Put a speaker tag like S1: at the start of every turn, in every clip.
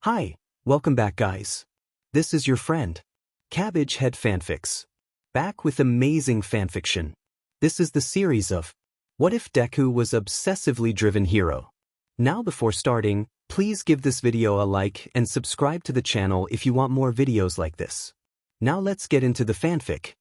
S1: Hi, welcome back guys. This is your friend, Cabbage Head Fanfics. Back with amazing fanfiction. This is the series of What If Deku Was Obsessively Driven Hero? Now before starting, please give this video a like and subscribe to the channel if you want more videos like this. Now let's get into the fanfic.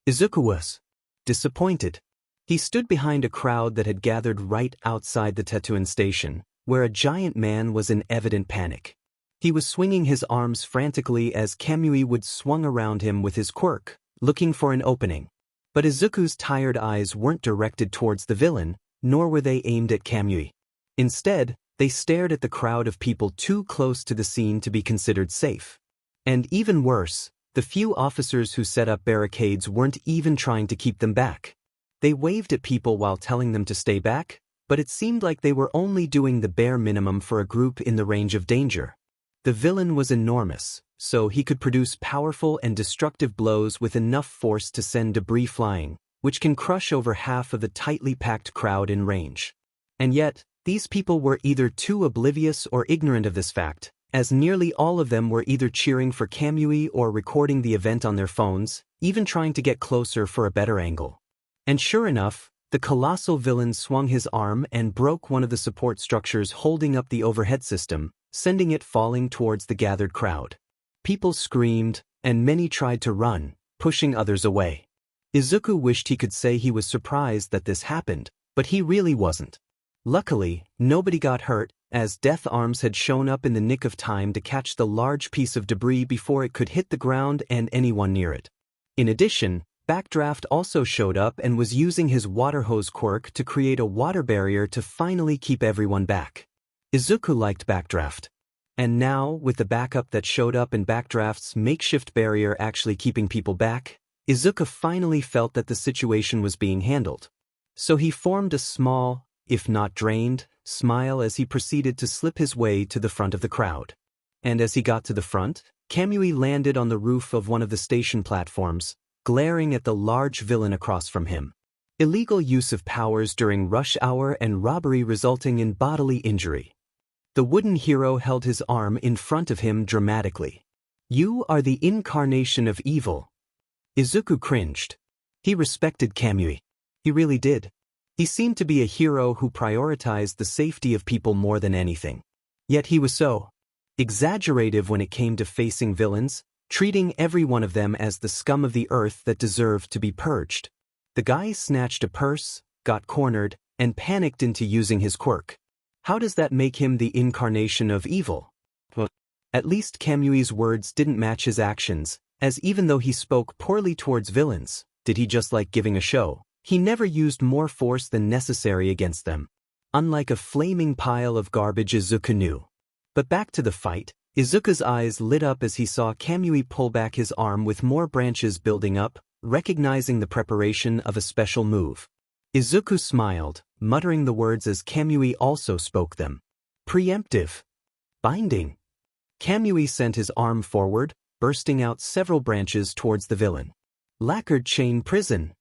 S1: Izuku was disappointed. He stood behind a crowd that had gathered right outside the Tatooine station, where a giant man was in evident panic. He was swinging his arms frantically as Kamui would swung around him with his quirk, looking for an opening. But Izuku's tired eyes weren't directed towards the villain, nor were they aimed at Kamui. Instead, they stared at the crowd of people too close to the scene to be considered safe. And even worse, the few officers who set up barricades weren't even trying to keep them back. They waved at people while telling them to stay back, but it seemed like they were only doing the bare minimum for a group in the range of danger. The villain was enormous, so he could produce powerful and destructive blows with enough force to send debris flying, which can crush over half of the tightly packed crowd in range. And yet, these people were either too oblivious or ignorant of this fact, as nearly all of them were either cheering for Kamui or recording the event on their phones, even trying to get closer for a better angle. And sure enough, the colossal villain swung his arm and broke one of the support structures holding up the overhead system, sending it falling towards the gathered crowd. People screamed, and many tried to run, pushing others away. Izuku wished he could say he was surprised that this happened, but he really wasn't. Luckily, nobody got hurt, as death arms had shown up in the nick of time to catch the large piece of debris before it could hit the ground and anyone near it. In addition, Backdraft also showed up and was using his water hose quirk to create a water barrier to finally keep everyone back. Izuku liked Backdraft. And now, with the backup that showed up in Backdraft's makeshift barrier actually keeping people back, Izuku finally felt that the situation was being handled. So he formed a small, if not drained, smile as he proceeded to slip his way to the front of the crowd. And as he got to the front, Kamui landed on the roof of one of the station platforms, glaring at the large villain across from him. Illegal use of powers during rush hour and robbery resulting in bodily injury. The wooden hero held his arm in front of him dramatically. "You are the incarnation of evil." Izuku cringed. He respected Kamui. He really did. He seemed to be a hero who prioritized the safety of people more than anything. Yet he was so exaggerative when it came to facing villains, treating every one of them as the scum of the earth that deserved to be purged. The guy snatched a purse, got cornered, and panicked into using his quirk. How does that make him the incarnation of evil? Well, at least Kamui's words didn't match his actions, as even though he spoke poorly towards villains, did he just like giving a show? He never used more force than necessary against them. Unlike a flaming pile of garbage Izuku knew. But back to the fight, Izuku's eyes lit up as he saw Kamui pull back his arm with more branches building up, recognizing the preparation of a special move. Izuku smiled, muttering the words as Kamui also spoke them. Preemptive. Binding. Kamui sent his arm forward, bursting out several branches towards the villain. Lacquered chain prison.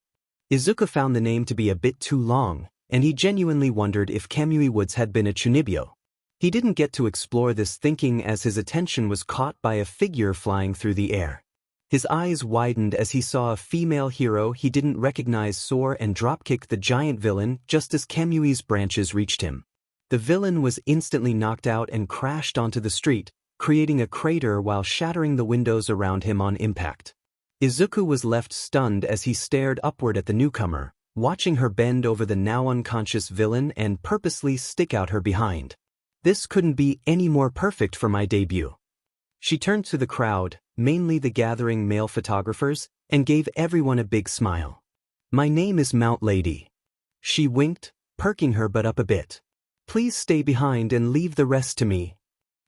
S1: Izuku found the name to be a bit too long, and he genuinely wondered if Kamui Woods had been a Chunibyo. He didn't get to explore this thinking as his attention was caught by a figure flying through the air. His eyes widened as he saw a female hero he didn't recognize soar and dropkick the giant villain just as Kamui's branches reached him. The villain was instantly knocked out and crashed onto the street, creating a crater while shattering the windows around him on impact. Izuku was left stunned as he stared upward at the newcomer, watching her bend over the now unconscious villain and purposely stick out her behind. This couldn't be any more perfect for my debut. She turned to the crowd, mainly the gathering male photographers, and gave everyone a big smile. "My name is Mt Lady." She winked, perking her butt up a bit. "Please stay behind and leave the rest to me."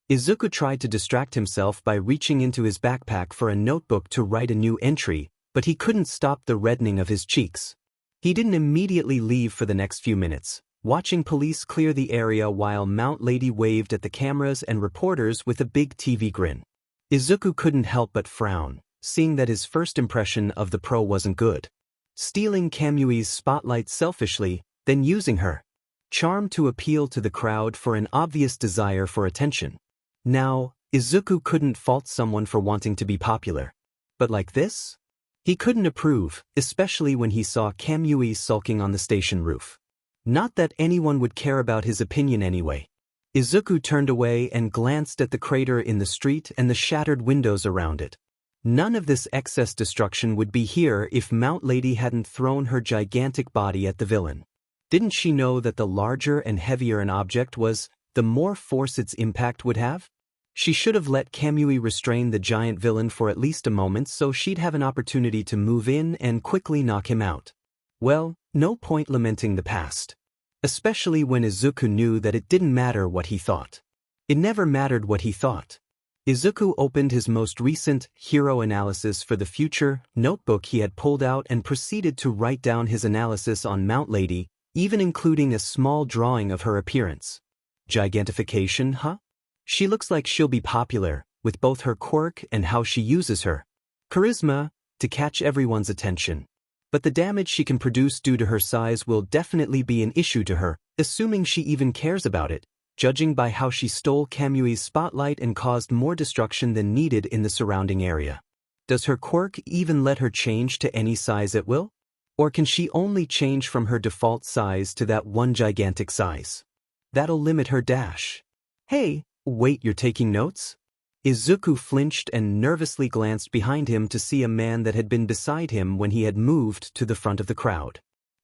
S1: Izuku tried to distract himself by reaching into his backpack for a notebook to write a new entry, but he couldn't stop the reddening of his cheeks. He didn't immediately leave for the next few minutes, watching police clear the area while Mt Lady waved at the cameras and reporters with a big TV grin. Izuku couldn't help but frown, seeing that his first impression of the pro wasn't good. Stealing Kamui's spotlight selfishly, then using her charm to appeal to the crowd for an obvious desire for attention. Now, Izuku couldn't fault someone for wanting to be popular. But like this? He couldn't approve, especially when he saw Kamui sulking on the station roof. Not that anyone would care about his opinion anyway. Izuku turned away and glanced at the crater in the street and the shattered windows around it. None of this excess destruction would be here if Mount Lady hadn't thrown her gigantic body at the villain. Didn't she know that the larger and heavier an object was, the more force its impact would have? She should have let Kamui restrain the giant villain for at least a moment so she'd have an opportunity to move in and quickly knock him out. Well, no point lamenting the past. Especially when Izuku knew that it didn't matter what he thought. It never mattered what he thought. Izuku opened his most recent hero analysis for the future notebook he had pulled out and proceeded to write down his analysis on Mount Lady, even including a small drawing of her appearance. Gigantification, huh? She looks like she'll be popular, with both her quirk and how she uses her charisma to catch everyone's attention. But the damage she can produce due to her size will definitely be an issue to her, assuming she even cares about it, judging by how she stole Kamui's spotlight and caused more destruction than needed in the surrounding area. Does her quirk even let her change to any size at will? Or can she only change from her default size to that one gigantic size? That'll limit her dash. Hey, wait, you're taking notes? Izuku flinched and nervously glanced behind him to see a man that had been beside him when he had moved to the front of the crowd.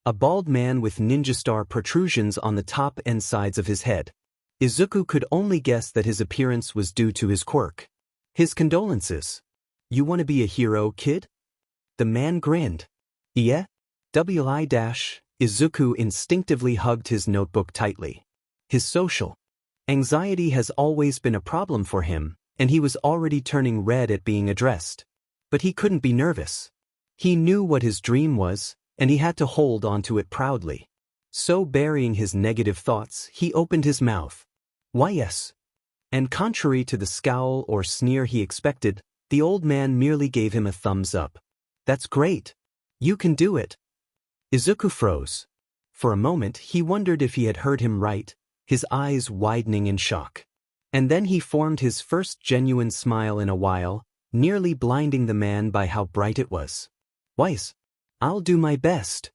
S1: A bald man with ninja star protrusions on the top and sides of his head. Izuku could only guess that his appearance was due to his quirk. His condolences. You want to be a hero, kid? The man grinned. Yeah? Izuku instinctively hugged his notebook tightly. His social anxiety has always been a problem for him, and he was already turning red at being addressed. But he couldn't be nervous. He knew what his dream was, and he had to hold onto it proudly. So burying his negative thoughts, he opened his mouth. Why yes. And contrary to the scowl or sneer he expected, the old man merely gave him a thumbs up. That's great. You can do it. Izuku froze. For a moment he wondered if he had heard him right, his eyes widening in shock. And then he formed his first genuine smile in a while, nearly blinding the man by how bright it was. Wise. I'll do my best.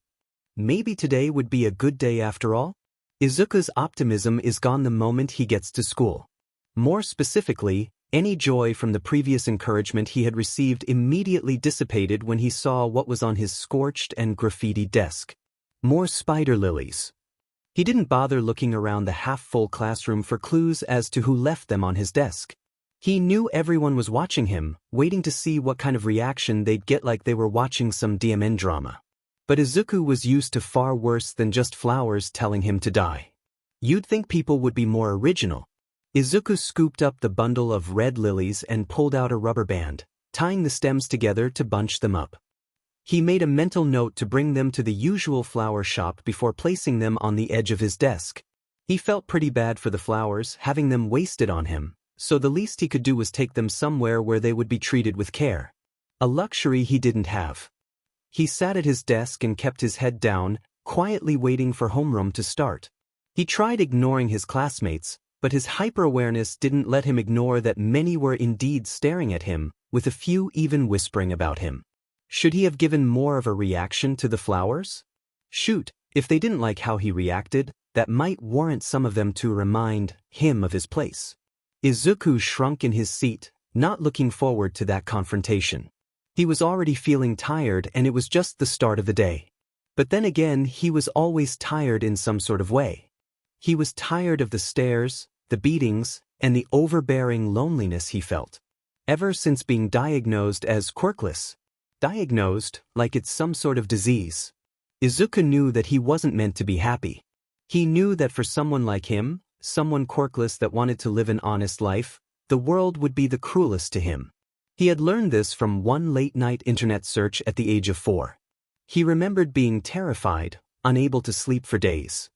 S1: Maybe today would be a good day after all? Izuku's optimism is gone the moment he gets to school. More specifically, any joy from the previous encouragement he had received immediately dissipated when he saw what was on his scorched and graffitied desk. More spider lilies. He didn't bother looking around the half-full classroom for clues as to who left them on his desk. He knew everyone was watching him, waiting to see what kind of reaction they'd get, like they were watching some DMN drama. But Izuku was used to far worse than just flowers telling him to die. You'd think people would be more original. Izuku scooped up the bundle of red lilies and pulled out a rubber band, tying the stems together to bunch them up. He made a mental note to bring them to the usual flower shop before placing them on the edge of his desk. He felt pretty bad for the flowers, having them wasted on him, so the least he could do was take them somewhere where they would be treated with care. A luxury he didn't have. He sat at his desk and kept his head down, quietly waiting for homeroom to start. He tried ignoring his classmates, but his hyper-awareness didn't let him ignore that many were indeed staring at him, with a few even whispering about him. Should he have given more of a reaction to the flowers? Shoot, if they didn't like how he reacted, that might warrant some of them to remind him of his place. Izuku shrunk in his seat, not looking forward to that confrontation. He was already feeling tired and it was just the start of the day. But then again, he was always tired in some sort of way. He was tired of the stares, the beatings, and the overbearing loneliness he felt. Ever since being diagnosed as quirkless. Diagnosed like it's some sort of disease. Izuku knew that he wasn't meant to be happy. He knew that for someone like him, someone quirkless that wanted to live an honest life, the world would be the cruelest to him. He had learned this from one late-night internet search at the age of 4. He remembered being terrified, unable to sleep for days.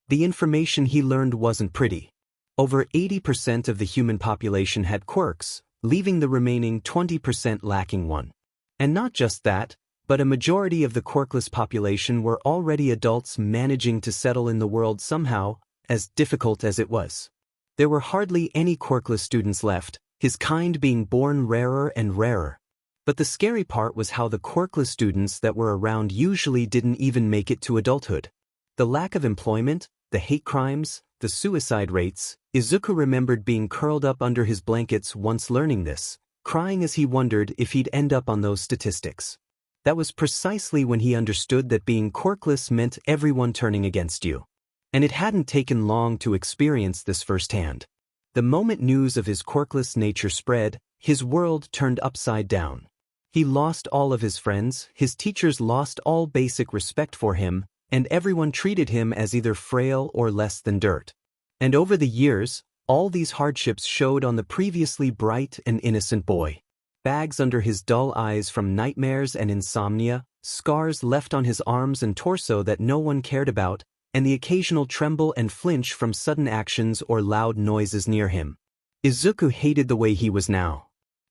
S1: The information he learned wasn't pretty. Over 80% of the human population had quirks, leaving the remaining 20% lacking one. And not just that, but a majority of the quirkless population were already adults managing to settle in the world somehow, as difficult as it was. There were hardly any quirkless students left, his kind being born rarer and rarer. But the scary part was how the quirkless students that were around usually didn't even make it to adulthood. The lack of employment, the hate crimes, the suicide rates. Izuku remembered being curled up under his blankets once learning this, crying as he wondered if he'd end up on those statistics. That was precisely when he understood that being quirkless meant everyone turning against you. And it hadn't taken long to experience this firsthand. The moment news of his quirkless nature spread, his world turned upside down. He lost all of his friends, his teachers lost all basic respect for him, and everyone treated him as either frail or less than dirt. And over the years, all these hardships showed on the previously bright and innocent boy. Bags under his dull eyes from nightmares and insomnia, scars left on his arms and torso that no one cared about, and the occasional tremble and flinch from sudden actions or loud noises near him. Izuku hated the way he was now.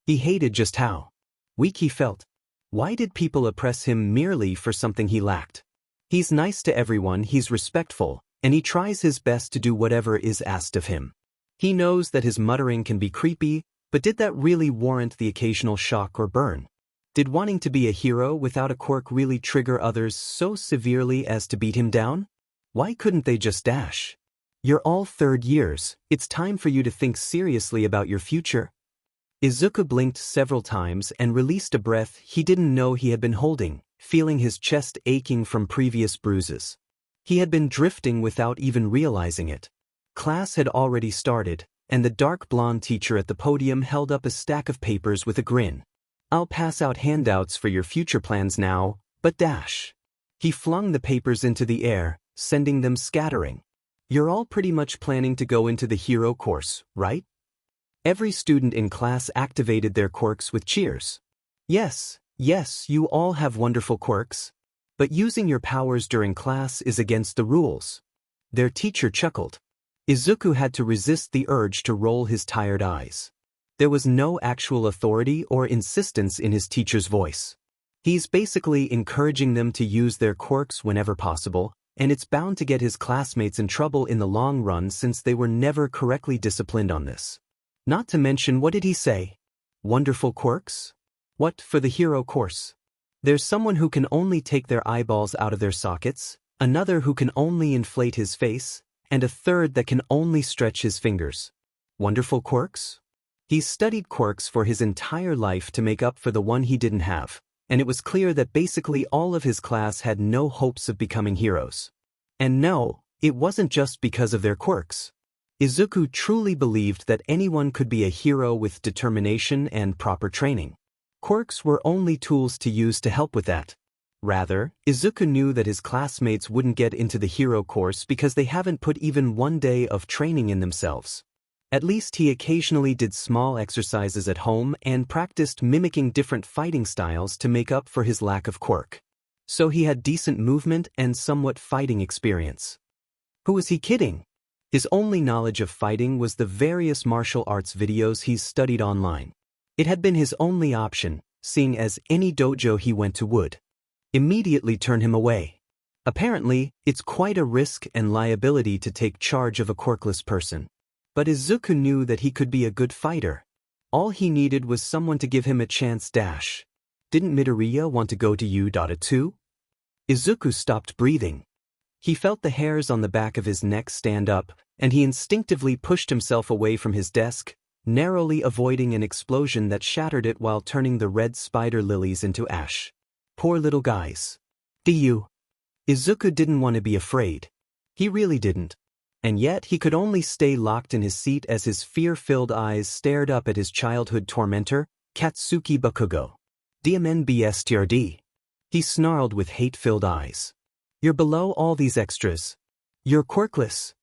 S1: He hated just how weak he felt. Why did people oppress him merely for something he lacked? He's nice to everyone, he's respectful, and he tries his best to do whatever is asked of him. He knows that his muttering can be creepy, but did that really warrant the occasional shock or burn? Did wanting to be a hero without a quirk really trigger others so severely as to beat him down? Why couldn't they just dash? You're all third years, it's time for you to think seriously about your future. Izuku blinked several times and released a breath he didn't know he had been holding, feeling his chest aching from previous bruises. He had been drifting without even realizing it. Class had already started, and the dark blonde teacher at the podium held up a stack of papers with a grin. I'll pass out handouts for your future plans now, but dash. He flung the papers into the air, sending them scattering. You're all pretty much planning to go into the hero course, right? Every student in class activated their quirks with cheers. Yes, you all have wonderful quirks. But using your powers during class is against the rules. Their teacher chuckled. Izuku had to resist the urge to roll his tired eyes. There was no actual authority or insistence in his teacher's voice. He's basically encouraging them to use their quirks whenever possible, and it's bound to get his classmates in trouble in the long run since they were never correctly disciplined on this. Not to mention, what did he say? Wonderful quirks? What for the hero course? There's someone who can only take their eyeballs out of their sockets, another who can only inflate his face, and a third that can only stretch his fingers. Wonderful quirks? He's studied quirks for his entire life to make up for the one he didn't have, and it was clear that basically all of his class had no hopes of becoming heroes. And no, it wasn't just because of their quirks. Izuku truly believed that anyone could be a hero with determination and proper training. Quirks were only tools to use to help with that. Rather, Izuku knew that his classmates wouldn't get into the hero course because they haven't put even one day of training in themselves. At least he occasionally did small exercises at home and practiced mimicking different fighting styles to make up for his lack of quirk. So he had decent movement and somewhat fighting experience. Who was he kidding? His only knowledge of fighting was the various martial arts videos he's studied online. It had been his only option, seeing as any dojo he went to would immediately turn him away. Apparently, it's quite a risk and liability to take charge of a quirkless person. But Izuku knew that he could be a good fighter. All he needed was someone to give him a chance. Dash. Didn't Midoriya want to go to Uda too? Izuku stopped breathing. He felt the hairs on the back of his neck stand up, and he instinctively pushed himself away from his desk, narrowly avoiding an explosion that shattered it while turning the red spider lilies into ash. Poor little guys. Izuku didn't want to be afraid. He really didn't. And yet he could only stay locked in his seat as his fear-filled eyes stared up at his childhood tormentor, Katsuki Bakugo. DMNBSTRD. He snarled with hate-filled eyes. You're below all these extras. You're quirkless.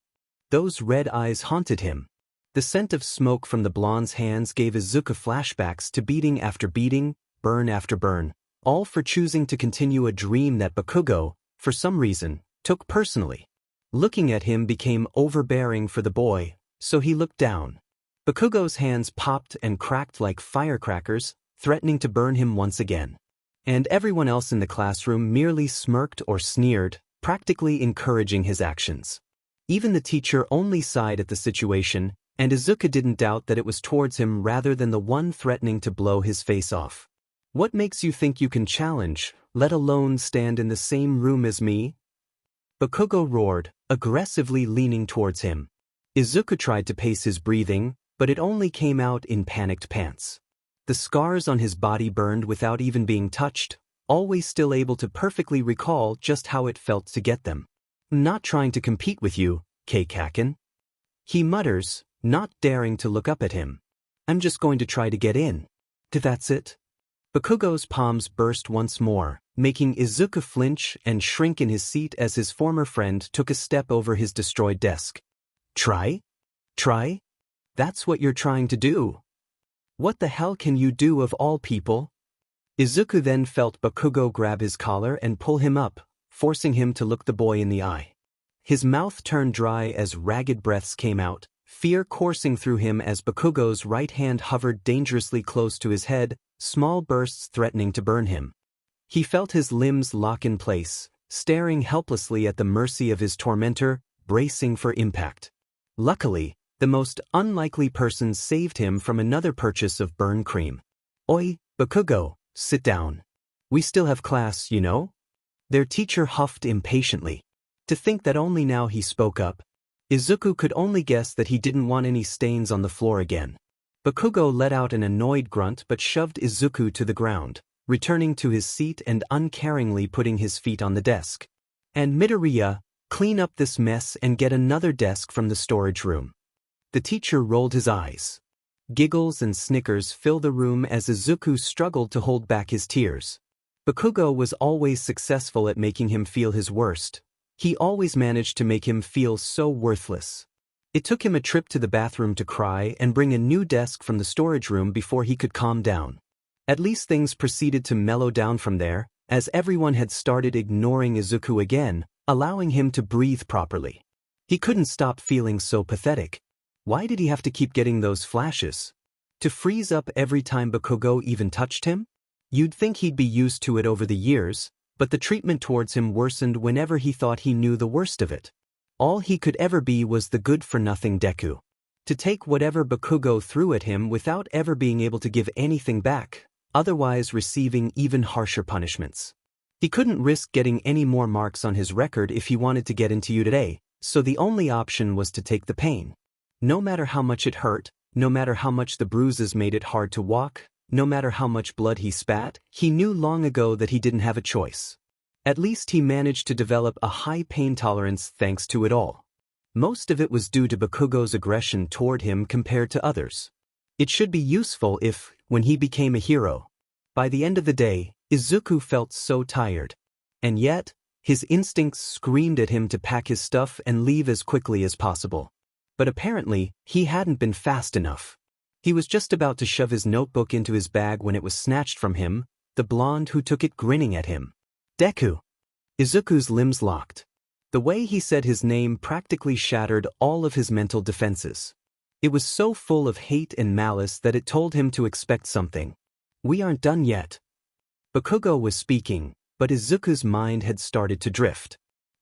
S1: Those red eyes haunted him. The scent of smoke from the blonde's hands gave Izuku flashbacks to beating after beating, burn after burn, all for choosing to continue a dream that Bakugo, for some reason, took personally. Looking at him became overbearing for the boy, so he looked down. Bakugo's hands popped and cracked like firecrackers, threatening to burn him once again. And everyone else in the classroom merely smirked or sneered, practically encouraging his actions. Even the teacher only sighed at the situation, And Izuku didn't doubt that it was towards him rather than the one threatening to blow his face off. What makes you think you can challenge, let alone stand in the same room as me? Bakugo roared, aggressively leaning towards him. Izuku tried to pace his breathing, but it only came out in panicked pants. The scars on his body burned without even being touched, always still able to perfectly recall just how it felt to get them. Not trying to compete with you, Kaken. He mutters, not daring to look up at him. I'm just going to try to get in. That's it. Bakugo's palms burst once more, making Izuku flinch and shrink in his seat as his former friend took a step over his destroyed desk. Try? Try? That's what you're trying to do. What the hell can you do of all people? Izuku then felt Bakugo grab his collar and pull him up, forcing him to look the boy in the eye. His mouth turned dry as ragged breaths came out, fear coursing through him as Bakugo's right hand hovered dangerously close to his head, small bursts threatening to burn him. He felt his limbs lock in place, staring helplessly at the mercy of his tormentor, bracing for impact. Luckily, the most unlikely person saved him from another purchase of burn cream. Oi, Bakugo, sit down. We still have class, you know? Their teacher huffed impatiently. To think that only now he spoke up. Izuku could only guess that he didn't want any stains on the floor again. Bakugo let out an annoyed grunt but shoved Izuku to the ground, returning to his seat and uncaringly putting his feet on the desk. And Midoriya, clean up this mess and get another desk from the storage room. The teacher rolled his eyes. Giggles and snickers filled the room as Izuku struggled to hold back his tears. Bakugo was always successful at making him feel his worst. He always managed to make him feel so worthless. It took him a trip to the bathroom to cry and bring a new desk from the storage room before he could calm down. At least things proceeded to mellow down from there, as everyone had started ignoring Izuku again, allowing him to breathe properly. He couldn't stop feeling so pathetic. Why did he have to keep getting those flashes? To freeze up every time Bakugo even touched him? You'd think he'd be used to it over the years, but the treatment towards him worsened whenever he thought he knew the worst of it. All he could ever be was the good-for-nothing Deku. To take whatever Bakugo threw at him without ever being able to give anything back, otherwise receiving even harsher punishments. He couldn't risk getting any more marks on his record if he wanted to get into today, so the only option was to take the pain. No matter how much it hurt, no matter how much the bruises made it hard to walk, no matter how much blood he spat, he knew long ago that he didn't have a choice. At least he managed to develop a high pain tolerance thanks to it all. Most of it was due to Bakugo's aggression toward him compared to others. It should be useful if, when he became a hero. By the end of the day, Izuku felt so tired. And yet, his instincts screamed at him to pack his stuff and leave as quickly as possible. But apparently, he hadn't been fast enough. He was just about to shove his notebook into his bag when it was snatched from him, the blonde who took it grinning at him. Deku. Izuku's limbs locked. The way he said his name practically shattered all of his mental defenses. It was so full of hate and malice that it told him to expect something. We aren't done yet. Bakugo was speaking, but Izuku's mind had started to drift.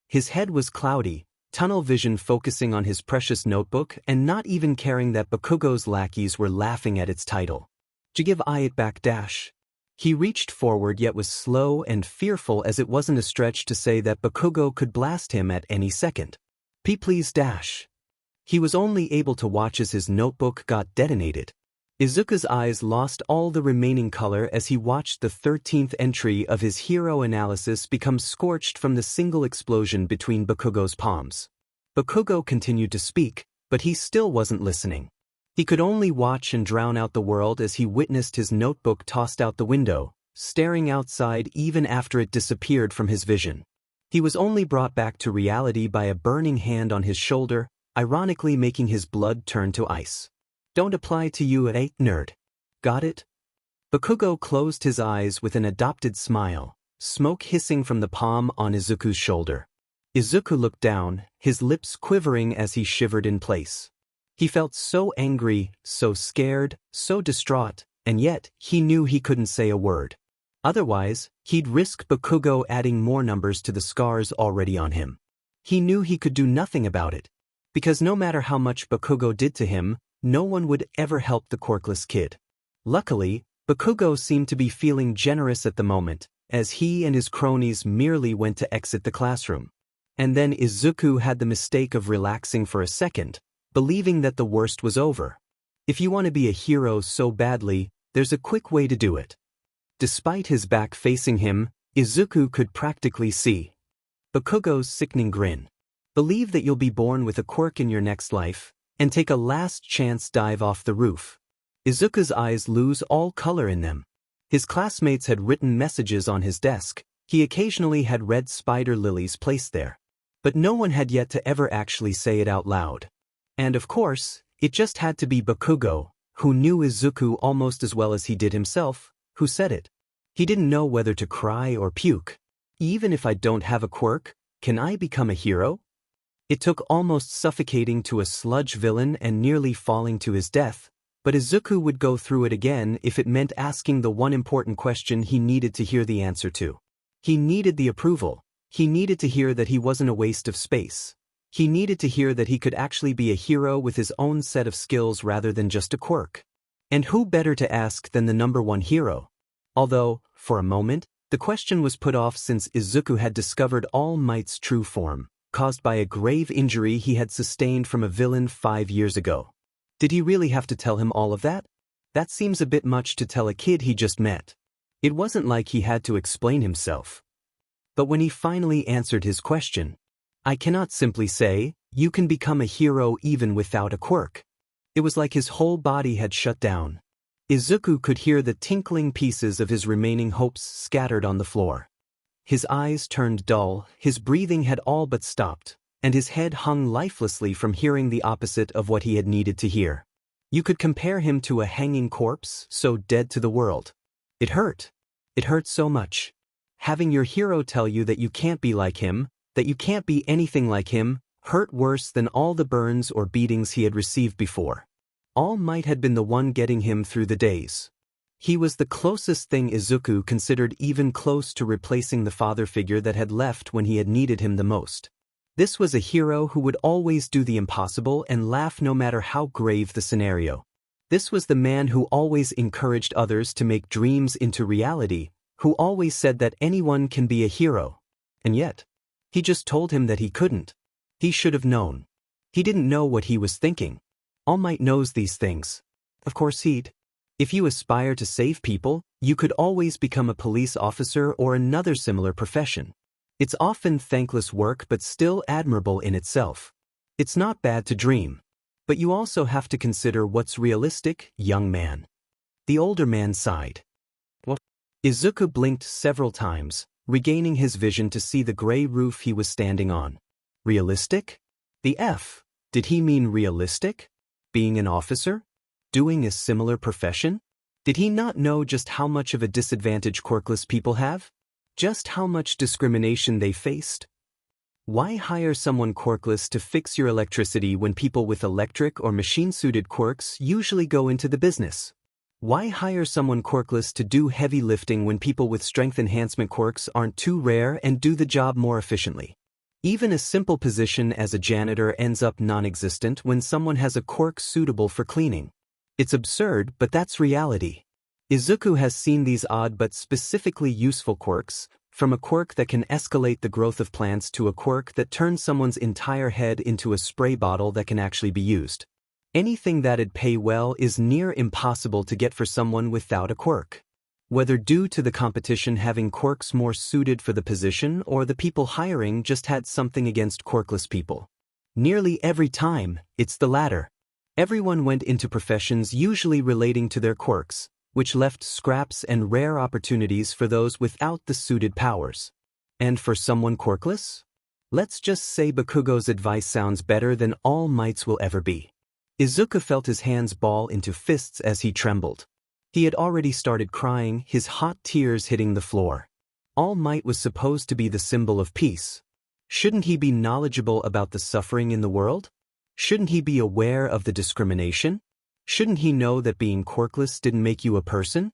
S1: His head was cloudy, tunnel vision focusing on his precious notebook and not even caring that Bakugo's lackeys were laughing at its title. Give I it back dash. He reached forward yet was slow and fearful as it wasn't a stretch to say that Bakugo could blast him at any second. Please dash. He was only able to watch as his notebook got detonated. Izuku's eyes lost all the remaining color as he watched the 13th entry of his hero analysis become scorched from the single explosion between Bakugo's palms. Bakugo continued to speak, but he still wasn't listening. He could only watch and drown out the world as he witnessed his notebook tossed out the window, staring outside even after it disappeared from his vision. He was only brought back to reality by a burning hand on his shoulder, ironically making his blood turn to ice. Don't apply to you at 8, nerd. Got it? Bakugo closed his eyes with an adopted smile, smoke hissing from the palm on Izuku's shoulder. Izuku looked down, his lips quivering as he shivered in place. He felt so angry, so scared, so distraught, and yet he knew he couldn't say a word. Otherwise, he'd risk Bakugo adding more numbers to the scars already on him. He knew he could do nothing about it. Because no matter how much Bakugo did to him, no one would ever help the quirkless kid. Luckily, Bakugo seemed to be feeling generous at the moment, as he and his cronies merely went to exit the classroom. And then Izuku had the mistake of relaxing for a second, believing that the worst was over. If you want to be a hero so badly, there's a quick way to do it. Despite his back facing him, Izuku could practically see Bakugo's sickening grin. Believe that you'll be born with a quirk in your next life, and take a last chance dive off the roof. Izuku's eyes lose all color in them. His classmates had written messages on his desk. He occasionally had red spider lilies placed there. But no one had yet to ever actually say it out loud. And of course, it just had to be Bakugo, who knew Izuku almost as well as he did himself, who said it. He didn't know whether to cry or puke. Even if I don't have a quirk, can I become a hero? It took almost suffocating to a Sludge villain and nearly falling to his death, but Izuku would go through it again if it meant asking the one important question he needed to hear the answer to. He needed the approval. He needed to hear that he wasn't a waste of space. He needed to hear that he could actually be a hero with his own set of skills rather than just a quirk. And who better to ask than the #1 hero? Although, for a moment, the question was put off since Izuku had discovered All Might's true form, caused by a grave injury he had sustained from a villain 5 years ago. Did he really have to tell him all of that? That seems a bit much to tell a kid he just met. It wasn't like he had to explain himself. But when he finally answered his question, I cannot simply say, you can become a hero even without a quirk. It was like his whole body had shut down. Izuku could hear the tinkling pieces of his remaining hopes scattered on the floor. His eyes turned dull, his breathing had all but stopped, and his head hung lifelessly from hearing the opposite of what he had needed to hear. You could compare him to a hanging corpse, so dead to the world. It hurt. It hurt so much. Having your hero tell you that you can't be like him, that you can't be anything like him, hurt worse than all the burns or beatings he had received before. All Might had been the one getting him through the days. He was the closest thing Izuku considered even close to replacing the father figure that had left when he had needed him the most. This was a hero who would always do the impossible and laugh no matter how grave the scenario. This was the man who always encouraged others to make dreams into reality, who always said that anyone can be a hero. And yet, he just told him that he couldn't. He should have known. He didn't know what he was thinking. All Might knows these things. Of course he'd. If you aspire to save people, you could always become a police officer or another similar profession. It's often thankless work but still admirable in itself. It's not bad to dream. But you also have to consider what's realistic, young man. The older man sighed. What? Izuku blinked several times, regaining his vision to see the gray roof he was standing on. Realistic? The F. Did he mean realistic? Being an officer? Doing a similar profession? Did he not know just how much of a disadvantage quirkless people have? Just how much discrimination they faced? Why hire someone quirkless to fix your electricity when people with electric or machine-suited quirks usually go into the business? Why hire someone quirkless to do heavy lifting when people with strength enhancement quirks aren't too rare and do the job more efficiently? Even a simple position as a janitor ends up non-existent when someone has a quirk suitable for cleaning. It's absurd, but that's reality. Izuku has seen these odd but specifically useful quirks, from a quirk that can escalate the growth of plants to a quirk that turns someone's entire head into a spray bottle that can actually be used. Anything that'd pay well is near impossible to get for someone without a quirk. Whether due to the competition having quirks more suited for the position or the people hiring just had something against quirkless people. Nearly every time, it's the latter. Everyone went into professions usually relating to their quirks, which left scraps and rare opportunities for those without the suited powers. And for someone quirkless? Let's just say Bakugo's advice sounds better than All Might's will ever be. Izuku felt his hands ball into fists as he trembled. He had already started crying, his hot tears hitting the floor. All Might was supposed to be the symbol of peace. Shouldn't he be knowledgeable about the suffering in the world? Shouldn't he be aware of the discrimination? Shouldn't he know that being quirkless didn't make you a person?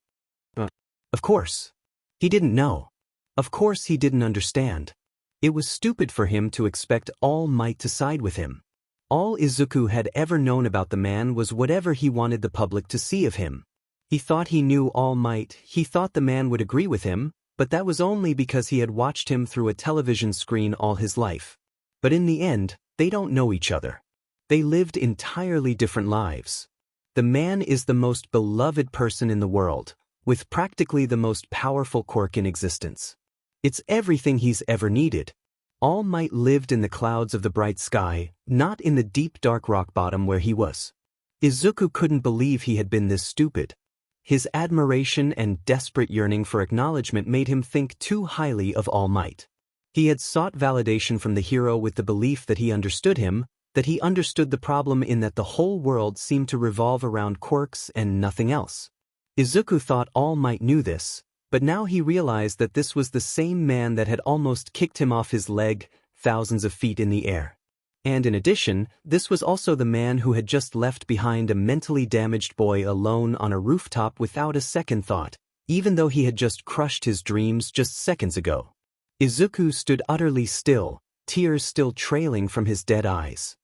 S1: Of course. He didn't know. Of course he didn't understand. It was stupid for him to expect All Might to side with him. All Izuku had ever known about the man was whatever he wanted the public to see of him. He thought he knew All Might, he thought the man would agree with him, but that was only because he had watched him through a television screen all his life. But in the end, they don't know each other. They lived entirely different lives. The man is the most beloved person in the world, with practically the most powerful quirk in existence. It's everything he's ever needed. All Might lived in the clouds of the bright sky, not in the deep dark rock bottom where he was. Izuku couldn't believe he had been this stupid. His admiration and desperate yearning for acknowledgement made him think too highly of All Might. He had sought validation from the hero with the belief that he understood him, that he understood the problem in that the whole world seemed to revolve around quirks and nothing else. Izuku thought All Might knew this, but now he realized that this was the same man that had almost kicked him off his leg thousands of feet in the air. And in addition, this was also the man who had just left behind a mentally damaged boy alone on a rooftop without a second thought, even though he had just crushed his dreams just seconds ago. Izuku stood utterly still, tears still trailing from his dead eyes.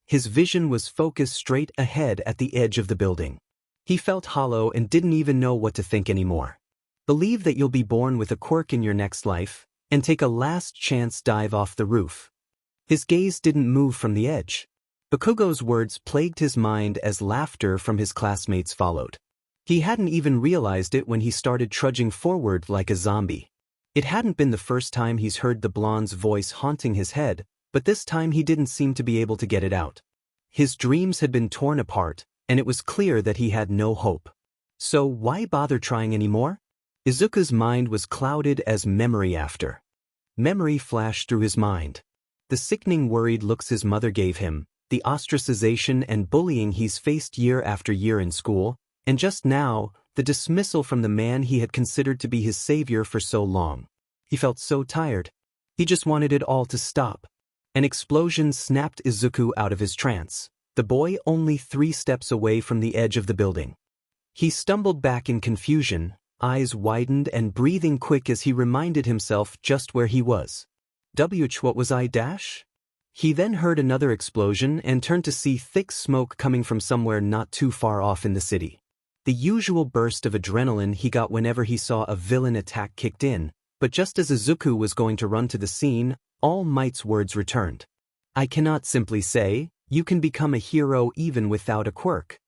S1: His vision was focused straight ahead at the edge of the building. He felt hollow and didn't even know what to think anymore. Believe that you'll be born with a quirk in your next life, and take a last chance dive off the roof. His gaze didn't move from the edge. Bakugo's words plagued his mind as laughter from his classmates followed. He hadn't even realized it when he started trudging forward like a zombie. It hadn't been the first time he's heard the blonde's voice haunting his head, but this time he didn't seem to be able to get it out. His dreams had been torn apart, and it was clear that he had no hope. So why bother trying anymore? Izuku's mind was clouded as memory after memory flashed through his mind. The sickening worried looks his mother gave him, the ostracization and bullying he's faced year after year in school, and just now, the dismissal from the man he had considered to be his savior for so long. He felt so tired. He just wanted it all to stop. An explosion snapped Izuku out of his trance, the boy only 3 steps away from the edge of the building. He stumbled back in confusion, eyes widened and breathing quick as he reminded himself just where he was. What was I dash? He then heard another explosion and turned to see thick smoke coming from somewhere not too far off in the city. The usual burst of adrenaline he got whenever he saw a villain attack kicked in, but just as Izuku was going to run to the scene, All Might's words returned. I cannot simply say, you can become a hero even without a quirk.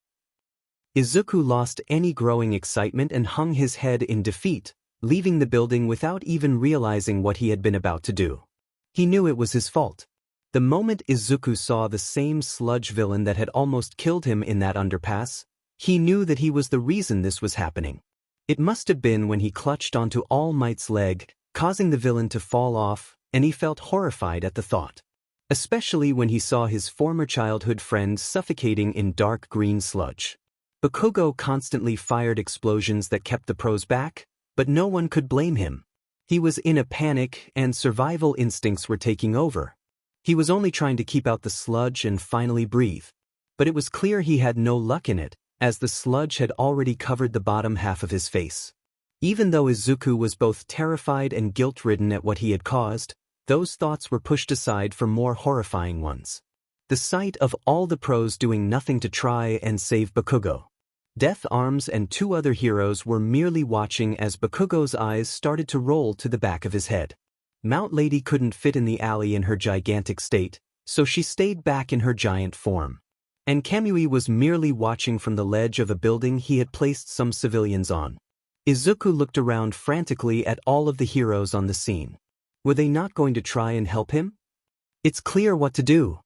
S1: Izuku lost any growing excitement and hung his head in defeat, leaving the building without even realizing what he had been about to do. He knew it was his fault. The moment Izuku saw the same Sludge villain that had almost killed him in that underpass, he knew that he was the reason this was happening. It must have been when he clutched onto All Might's leg, causing the villain to fall off, and he felt horrified at the thought. Especially when he saw his former childhood friend suffocating in dark green sludge. Bakugo constantly fired explosions that kept the pros back, but no one could blame him. He was in a panic and survival instincts were taking over. He was only trying to keep out the sludge and finally breathe. But it was clear he had no luck in it, as the sludge had already covered the bottom half of his face. Even though Izuku was both terrified and guilt-ridden at what he had caused, those thoughts were pushed aside for more horrifying ones. The sight of all the pros doing nothing to try and save Bakugo. Death Arms and 2 other heroes were merely watching as Bakugo's eyes started to roll to the back of his head. Mount Lady couldn't fit in the alley in her gigantic state, so she stayed back in her giant form. And Kamui was merely watching from the ledge of a building he had placed some civilians on. Izuku looked around frantically at all of the heroes on the scene. Were they not going to try and help him? It's clear what to do.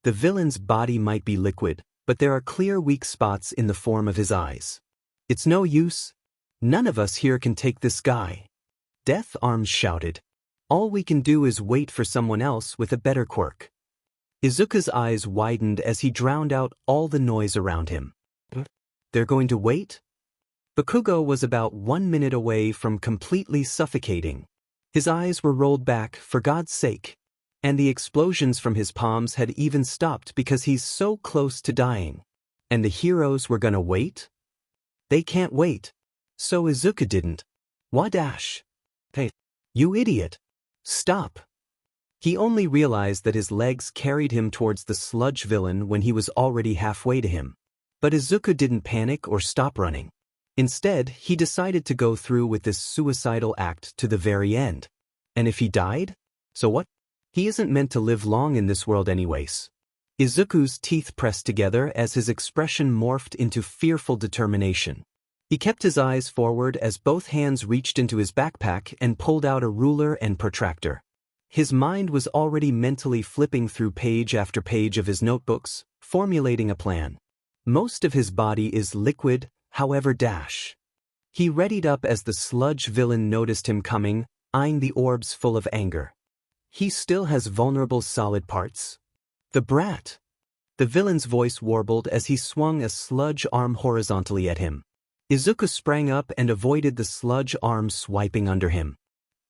S1: The villain's body might be liquid, but there are clear weak spots in the form of his eyes. It's no use. None of us here can take this guy. Death Arms shouted. All we can do is wait for someone else with a better quirk. Izuku's eyes widened as he drowned out all the noise around him. They're going to wait? Bakugo was about 1 minute away from completely suffocating. His eyes were rolled back, for God's sake. And the explosions from his palms had even stopped because he's so close to dying. And the heroes were gonna wait? They can't wait. So Izuku didn't. Wadash. Hey, you idiot. Stop. He only realized that his legs carried him towards the sludge villain when he was already halfway to him. But Izuku didn't panic or stop running. Instead, he decided to go through with this suicidal act to the very end. And if he died? So what? He isn't meant to live long in this world anyways. Izuku's teeth pressed together as his expression morphed into fearful determination. He kept his eyes forward as both hands reached into his backpack and pulled out a ruler and protractor. His mind was already mentally flipping through page after page of his notebooks, formulating a plan. Most of his body is liquid, however. He readied up as the sludge villain noticed him coming, eyeing the orbs full of anger. He still has vulnerable solid parts. The brat. The villain's voice warbled as he swung a sludge arm horizontally at him. Izuku sprang up and avoided the sludge arm swiping under him.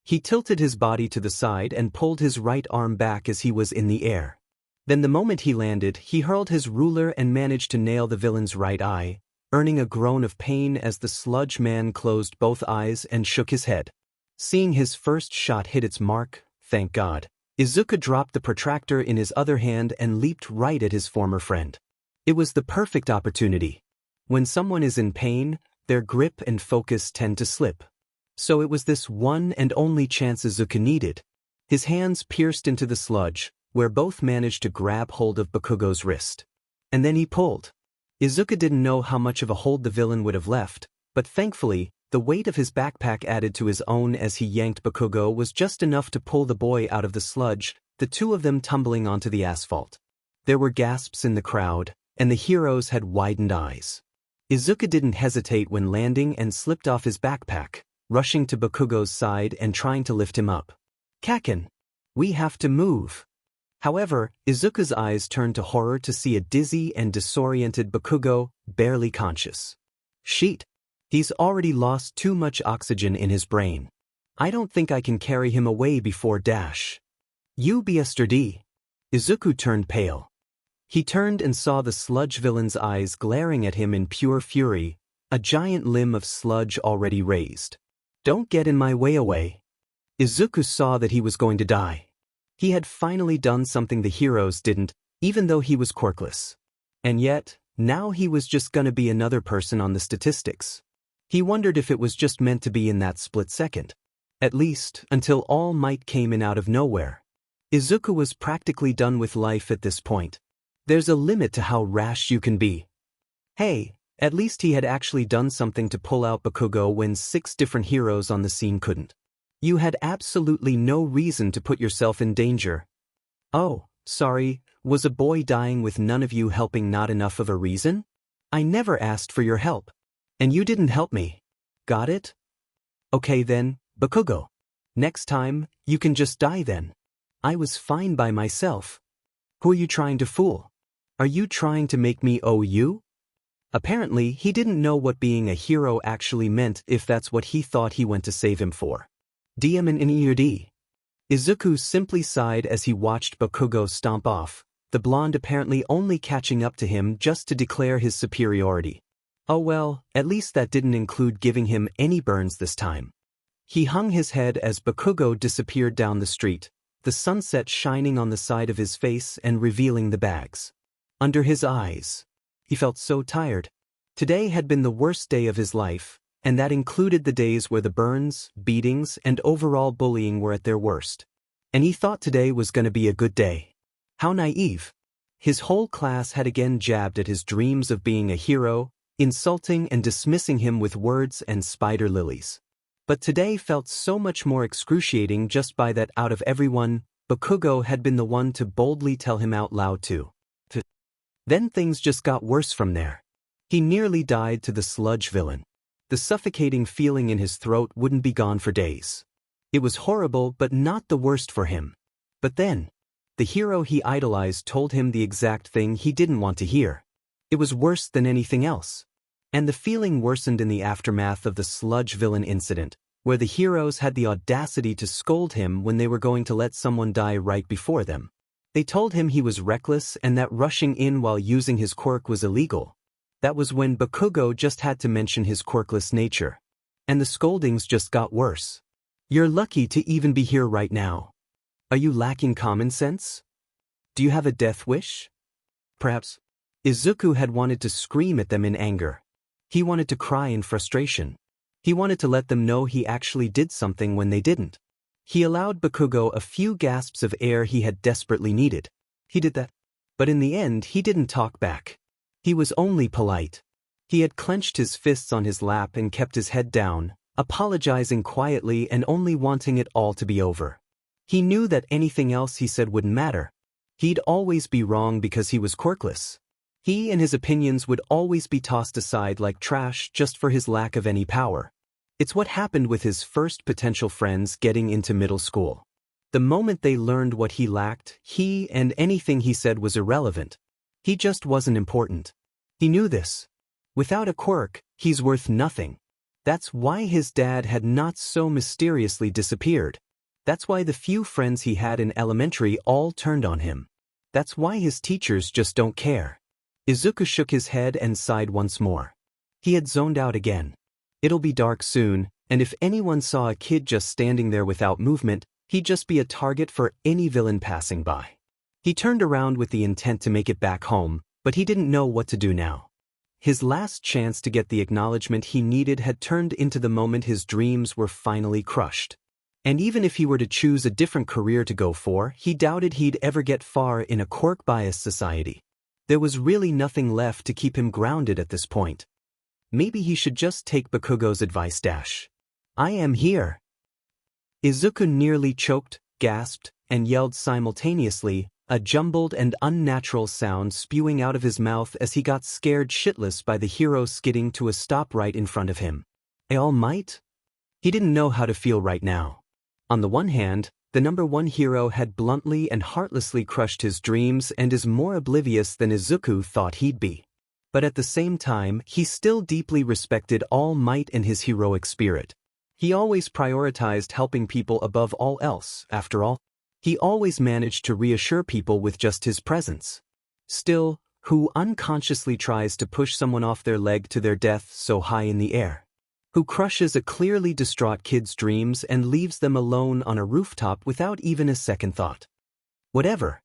S1: He tilted his body to the side and pulled his right arm back as he was in the air. Then the moment he landed, he hurled his ruler and managed to nail the villain's right eye, earning a groan of pain as the sludge man closed both eyes and shook his head. Seeing his first shot hit its mark, thank God, Izuku dropped the protractor in his other hand and leaped right at his former friend. It was the perfect opportunity. When someone is in pain, their grip and focus tend to slip. So it was this one and only chance Izuku needed. His hands pierced into the sludge, where both managed to grab hold of Bakugo's wrist. And then he pulled. Izuku didn't know how much of a hold the villain would have left, but thankfully, the weight of his backpack added to his own as he yanked Bakugo was just enough to pull the boy out of the sludge, the two of them tumbling onto the asphalt. There were gasps in the crowd, and the heroes had widened eyes. Izuku didn't hesitate when landing and slipped off his backpack, rushing to Bakugo's side and trying to lift him up. Kaken! We have to move! However, Izuku's eyes turned to horror to see a dizzy and disoriented Bakugo, barely conscious. Sheet! He's already lost too much oxygen in his brain. I don't think I can carry him away before . You yesterday. Izuku turned pale. He turned and saw the sludge villain's eyes glaring at him in pure fury, a giant limb of sludge already raised. Don't get in my way away. Izuku saw that he was going to die. He had finally done something the heroes didn't, even though he was quirkless. And yet, now he was just gonna be another person on the statistics. He wondered if it was just meant to be in that split second. At least, until All Might came in out of nowhere. Izuku was practically done with life at this point. There's a limit to how rash you can be. Hey, at least he had actually done something to pull out Bakugo when 6 different heroes on the scene couldn't. You had absolutely no reason to put yourself in danger. Oh, sorry, was a boy dying with none of you helping not enough of a reason? I never asked for your help. And you didn't help me. Got it? Okay then, Bakugo. Next time, you can just die then. I was fine by myself. Who are you trying to fool? Are you trying to make me owe you? Apparently, he didn't know what being a hero actually meant if that's what he thought he went to save him for. Izuku simply sighed as he watched Bakugo stomp off, the blonde apparently only catching up to him just to declare his superiority. Oh well, at least that didn't include giving him any burns this time. He hung his head as Bakugo disappeared down the street, the sunset shining on the side of his face and revealing the bags under his eyes. He felt so tired. Today had been the worst day of his life, and that included the days where the burns, beatings, and overall bullying were at their worst. And he thought today was going to be a good day. How naive. His whole class had again jabbed at his dreams of being a hero, insulting and dismissing him with words and spider lilies. But today felt so much more excruciating just by that out of everyone, Bakugo had been the one to boldly tell him out loud to. Then things just got worse from there. He nearly died to the sludge villain. The suffocating feeling in his throat wouldn't be gone for days. It was horrible but not the worst for him. But then, the hero he idolized told him the exact thing he didn't want to hear. It was worse than anything else. And the feeling worsened in the aftermath of the sludge villain incident, where the heroes had the audacity to scold him when they were going to let someone die right before them. They told him he was reckless and that rushing in while using his quirk was illegal. That was when Bakugo just had to mention his quirkless nature. And the scoldings just got worse. You're lucky to even be here right now. Are you lacking common sense? Do you have a death wish? Perhaps. Izuku had wanted to scream at them in anger. He wanted to cry in frustration. He wanted to let them know he actually did something when they didn't. He allowed Bakugo a few gasps of air he had desperately needed. He did that. But in the end he didn't talk back. He was only polite. He had clenched his fists on his lap and kept his head down, apologizing quietly and only wanting it all to be over. He knew that anything else he said wouldn't matter. He'd always be wrong because he was quirkless. He and his opinions would always be tossed aside like trash just for his lack of any power. It's what happened with his first potential friends getting into middle school. The moment they learned what he lacked, he and anything he said was irrelevant. He just wasn't important. He knew this. Without a quirk, he's worth nothing. That's why his dad had not so mysteriously disappeared. That's why the few friends he had in elementary all turned on him. That's why his teachers just don't care. Izuku shook his head and sighed once more. He had zoned out again. It'll be dark soon, and if anyone saw a kid just standing there without movement, he'd just be a target for any villain passing by. He turned around with the intent to make it back home, but he didn't know what to do now. His last chance to get the acknowledgement he needed had turned into the moment his dreams were finally crushed. And even if he were to choose a different career to go for, he doubted he'd ever get far in a quirk-biased society. There was really nothing left to keep him grounded at this point. Maybe he should just take Bakugo's advice. I am here. Izuku nearly choked, gasped, and yelled simultaneously, a jumbled and unnatural sound spewing out of his mouth as he got scared shitless by the hero skidding to a stop right in front of him. All Might? He didn't know how to feel right now. On the one hand, the number one hero had bluntly and heartlessly crushed his dreams and is more oblivious than Izuku thought he'd be. But at the same time, he still deeply respected All Might and his heroic spirit. He always prioritized helping people above all else, after all. He always managed to reassure people with just his presence. Still, who unconsciously tries to push someone off their leg to their death so high in the air? Who crushes a clearly distraught kid's dreams and leaves them alone on a rooftop without even a second thought? Whatever.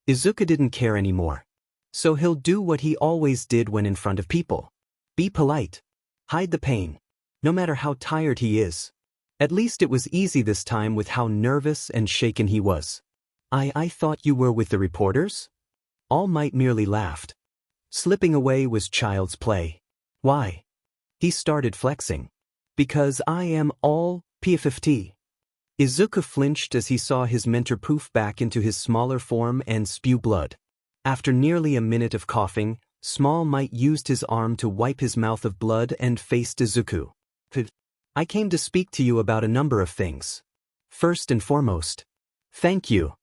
S1: Izuku didn't care anymore. So he'll do what he always did when in front of people. Be polite. Hide the pain. No matter how tired he is. At least it was easy this time with how nervous and shaken he was. I thought you were with the reporters? All Might merely laughed. Slipping away was child's play. Why? He started flexing. Because I am all PFFT. Izuku flinched as he saw his mentor poof back into his smaller form and spew blood. After nearly a minute of coughing, Small Might used his arm to wipe his mouth of blood and faced Izuku. I came to speak to you about a number of things. First and foremost, thank you.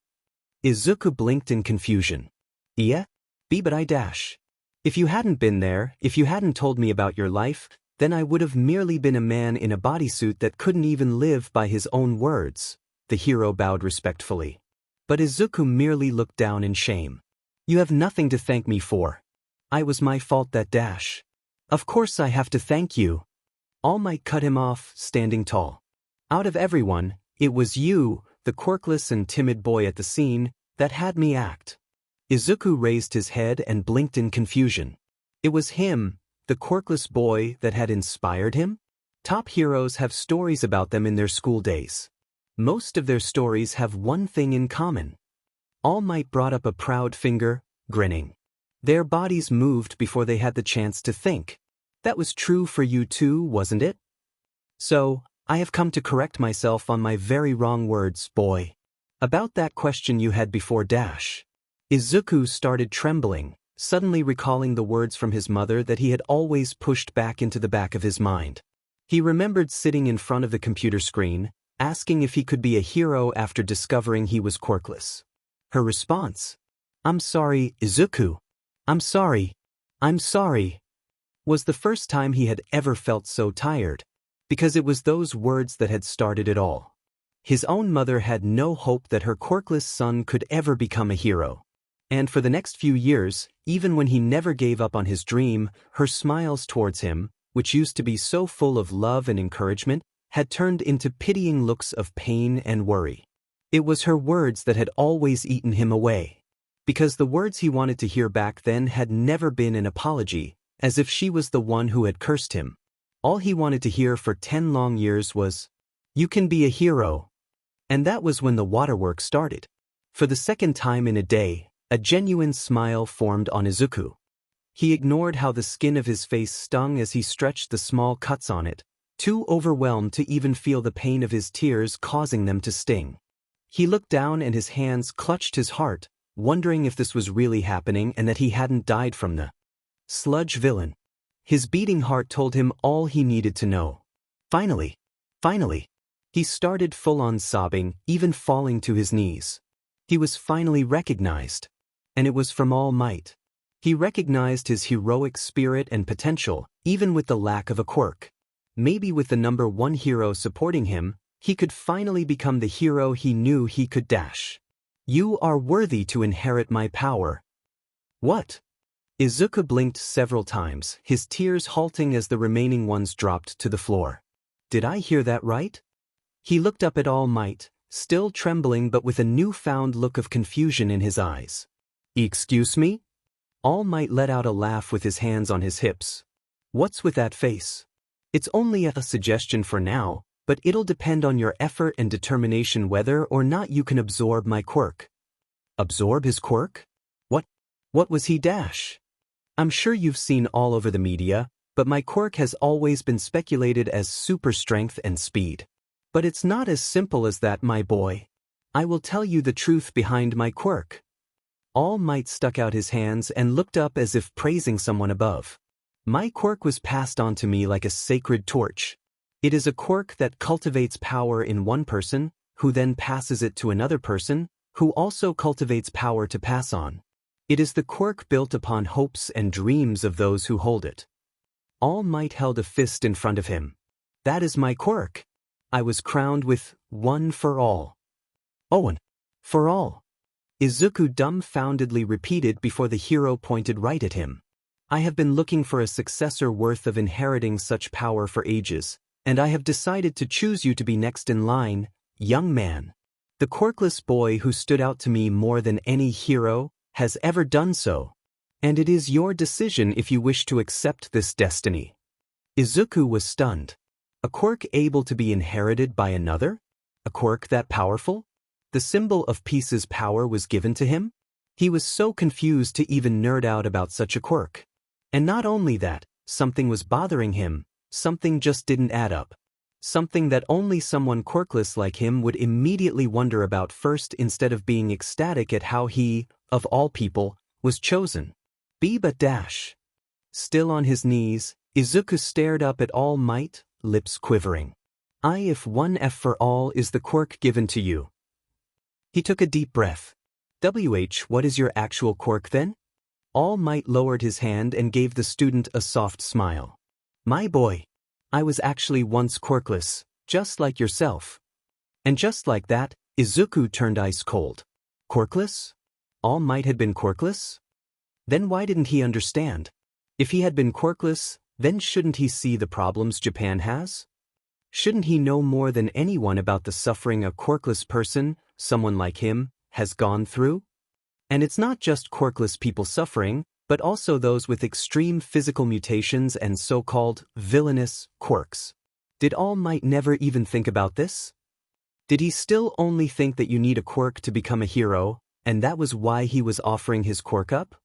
S1: Izuku blinked in confusion. Yeah? But I dash. If you hadn't been there, if you hadn't told me about your life, then I would have merely been a man in a bodysuit that couldn't even live by his own words. The hero bowed respectfully. But Izuku merely looked down in shame. You have nothing to thank me for. It was my fault that dash. Of course I have to thank you. All Might cut him off, standing tall. Out of everyone, it was you, the quirkless and timid boy at the scene, that had me act. Izuku raised his head and blinked in confusion. It was him, the quirkless boy, that had inspired him? Top heroes have stories about them in their school days. Most of their stories have one thing in common. All Might brought up a proud finger, grinning. Their bodies moved before they had the chance to think. That was true for you too, wasn't it? So, I have come to correct myself on my very wrong words, boy. About that question you had before dash. Izuku started trembling, suddenly recalling the words from his mother that he had always pushed back into the back of his mind. He remembered sitting in front of the computer screen, asking if he could be a hero after discovering he was quirkless. Her response, "I'm sorry, Izuku. I'm sorry. I'm sorry," was the first time he had ever felt so tired, because it was those words that had started it all. His own mother had no hope that her quirkless son could ever become a hero. And for the next few years, even when he never gave up on his dream, her smiles towards him, which used to be so full of love and encouragement, had turned into pitying looks of pain and worry. It was her words that had always eaten him away. Because the words he wanted to hear back then had never been an apology, as if she was the one who had cursed him. All he wanted to hear for 10 long years was, "You can be a hero." And that was when the waterworks started. For the second time in a day, a genuine smile formed on Izuku. He ignored how the skin of his face stung as he stretched the small cuts on it, too overwhelmed to even feel the pain of his tears causing them to sting. He looked down and his hands clutched his heart, wondering if this was really happening and that he hadn't died from the Sludge villain. His beating heart told him all he needed to know. Finally. He started full-on sobbing, even falling to his knees. He was finally recognized. And it was from All Might. He recognized his heroic spirit and potential, even with the lack of a quirk. Maybe with the number one hero supporting him, he could finally become the hero he knew he could dash. "You are worthy to inherit my power." What? Izuku blinked several times, his tears halting as the remaining ones dropped to the floor. Did I hear that right? He looked up at All Might, still trembling but with a newfound look of confusion in his eyes. "Excuse me?" All Might let out a laugh with his hands on his hips. "What's with that face? It's only a suggestion for now, but it'll depend on your effort and determination whether or not you can absorb my quirk." Absorb his quirk? What was he dash? "I'm sure you've seen all over the media, but my quirk has always been speculated as super strength and speed. But it's not as simple as that, my boy. I will tell you the truth behind my quirk." All Might stuck out his hands and looked up as if praising someone above. "My quirk was passed on to me like a sacred torch. It is a quirk that cultivates power in one person, who then passes it to another person, who also cultivates power to pass on. It is the quirk built upon hopes and dreams of those who hold it." All Might held a fist in front of him. "That is my quirk. I was crowned with one for all." "One for all," Izuku dumbfoundedly repeated before the hero pointed right at him. "I have been looking for a successor worth of inheriting such power for ages, and I have decided to choose you to be next in line, young man. The quirkless boy who stood out to me more than any hero has ever done so, and it is your decision if you wish to accept this destiny." Izuku was stunned. A quirk able to be inherited by another? A quirk that powerful? The symbol of peace's power was given to him? He was so confused to even nerd out about such a quirk. And not only that, something was bothering him, something just didn't add up. Something that only someone quirkless like him would immediately wonder about first instead of being ecstatic at how he, of all people, was chosen. But dash. Still on his knees, Izuku stared up at All Might, lips quivering. If one F for all is the quirk given to you." He took a deep breath. What is your actual quirk then?" All Might lowered his hand and gave the student a soft smile. "My boy, I was actually once quirkless, just like yourself." And just like that, Izuku turned ice cold. Quirkless? All Might had been quirkless? Then why didn't he understand? If he had been quirkless, then shouldn't he see the problems Japan has? Shouldn't he know more than anyone about the suffering a quirkless person, someone like him, has gone through? And it's not just quirkless people suffering, but also those with extreme physical mutations and so-called villainous quirks. Did All Might never even think about this? Did he still only think that you need a quirk to become a hero, and that was why he was offering his quirk up?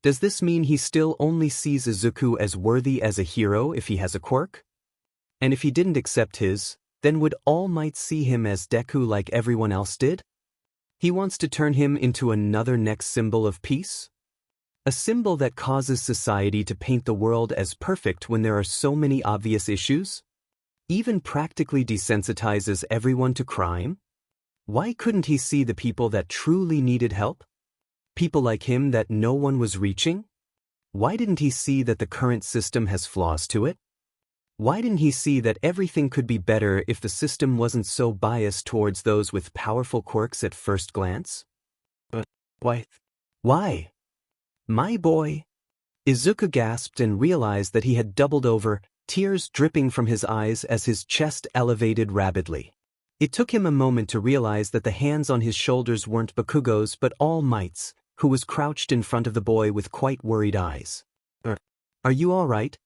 S1: Does this mean he still only sees Izuku as worthy as a hero if he has a quirk? And if he didn't accept his, then would All Might see him as Deku like everyone else did? He wants to turn him into another next symbol of peace? A symbol that causes society to paint the world as perfect when there are so many obvious issues? Even practically desensitizes everyone to crime? Why couldn't he see the people that truly needed help? People like him that no one was reaching? Why didn't he see that the current system has flaws to it? Why didn't he see that everything could be better if the system wasn't so biased towards those with powerful quirks at first glance? But why? Why? My boy. Izuku gasped and realized that he had doubled over, tears dripping from his eyes as his chest elevated rapidly. It took him a moment to realize that the hands on his shoulders weren't Bakugo's but All Might's, who was crouched in front of the boy with quite worried eyes. Are you all right?"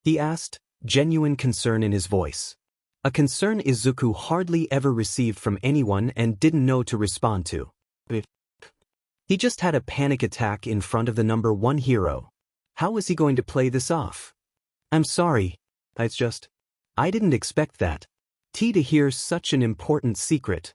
S1: he asked, genuine concern in his voice. A concern Izuku hardly ever received from anyone and didn't know to respond to. He just had a panic attack in front of the number one hero. How was he going to play this off? "I'm sorry. I didn't expect that. To hear such an important secret."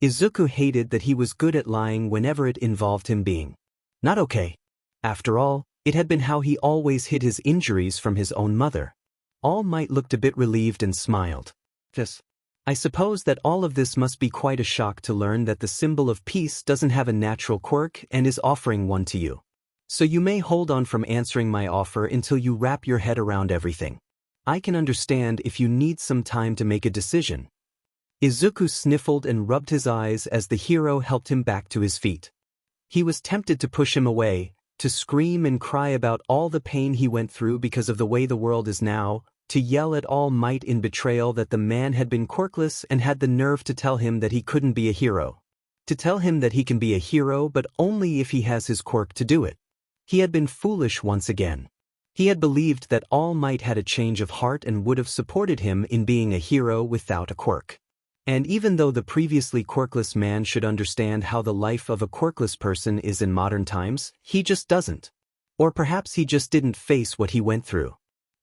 S1: Izuku hated that he was good at lying whenever it involved him being not okay. After all, it had been how he always hid his injuries from his own mother. All Might looked a bit relieved and smiled. "I suppose that all of this must be quite a shock to learn that the symbol of peace doesn't have a natural quirk and is offering one to you. So you may hold on from answering my offer until you wrap your head around everything. I can understand if you need some time to make a decision." Izuku sniffled and rubbed his eyes as the hero helped him back to his feet. He was tempted to push him away, to scream and cry about all the pain he went through because of the way the world is now, to yell at All Might in betrayal that the man had been quirkless and had the nerve to tell him that he couldn't be a hero. To tell him that he can be a hero but only if he has his quirk to do it. He had been foolish once again. He had believed that All Might had a change of heart and would have supported him in being a hero without a quirk. And even though the previously quirkless man should understand how the life of a quirkless person is in modern times, he just doesn't. Or perhaps he just didn't face what he went through.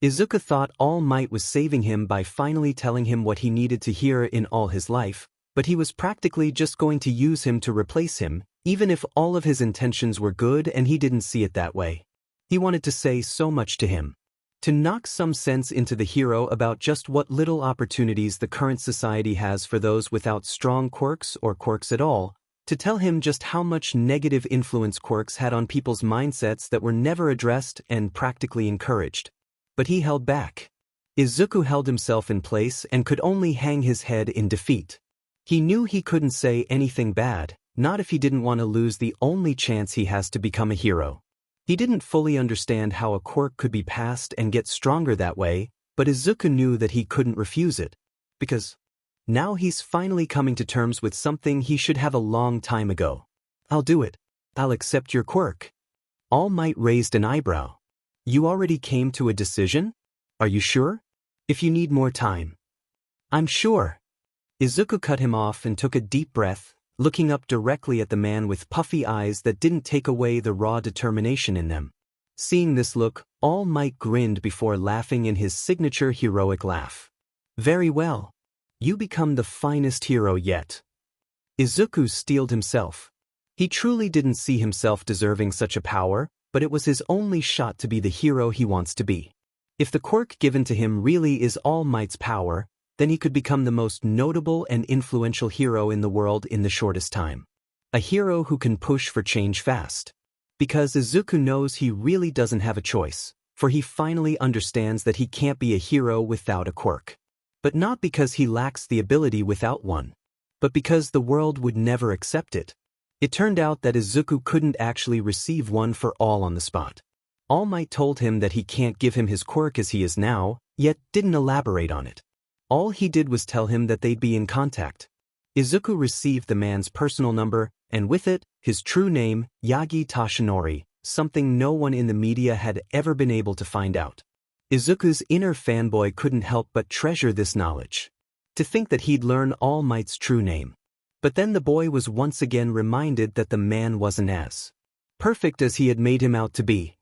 S1: Izuku thought All Might was saving him by finally telling him what he needed to hear in all his life, but he was practically just going to use him to replace him, even if all of his intentions were good and he didn't see it that way. He wanted to say so much to him. To knock some sense into the hero about just what little opportunities the current society has for those without strong quirks or quirks at all, to tell him just how much negative influence quirks had on people's mindsets that were never addressed and practically encouraged. But he held back. Izuku held himself in place and could only hang his head in defeat. He knew he couldn't say anything bad, not if he didn't want to lose the only chance he has to become a hero. He didn't fully understand how a quirk could be passed and get stronger that way, but Izuku knew that he couldn't refuse it. Because now he's finally coming to terms with something he should have a long time ago. "I'll do it. I'll accept your quirk." All Might raised an eyebrow. "You already came to a decision? Are you sure? If you need more time." "I'm sure." Izuku cut him off and took a deep breath, looking up directly at the man with puffy eyes that didn't take away the raw determination in them. Seeing this look, All Might grinned before laughing in his signature heroic laugh. "Very well. You become the finest hero yet." Izuku steeled himself. He truly didn't see himself deserving such a power, but it was his only shot to be the hero he wants to be. If the quirk given to him really is All Might's power, then he could become the most notable and influential hero in the world in the shortest time. A hero who can push for change fast. Because Izuku knows he really doesn't have a choice, for he finally understands that he can't be a hero without a quirk. But not because he lacks the ability without one, but because the world would never accept it. It turned out that Izuku couldn't actually receive one for all on the spot. All Might told him that he can't give him his quirk as he is now, yet didn't elaborate on it. All he did was tell him that they'd be in contact. Izuku received the man's personal number, and with it, his true name, Yagi Tashinori, something no one in the media had ever been able to find out. Izuku's inner fanboy couldn't help but treasure this knowledge. To think that he'd learn All Might's true name. But then the boy was once again reminded that the man wasn't as perfect as he had made him out to be.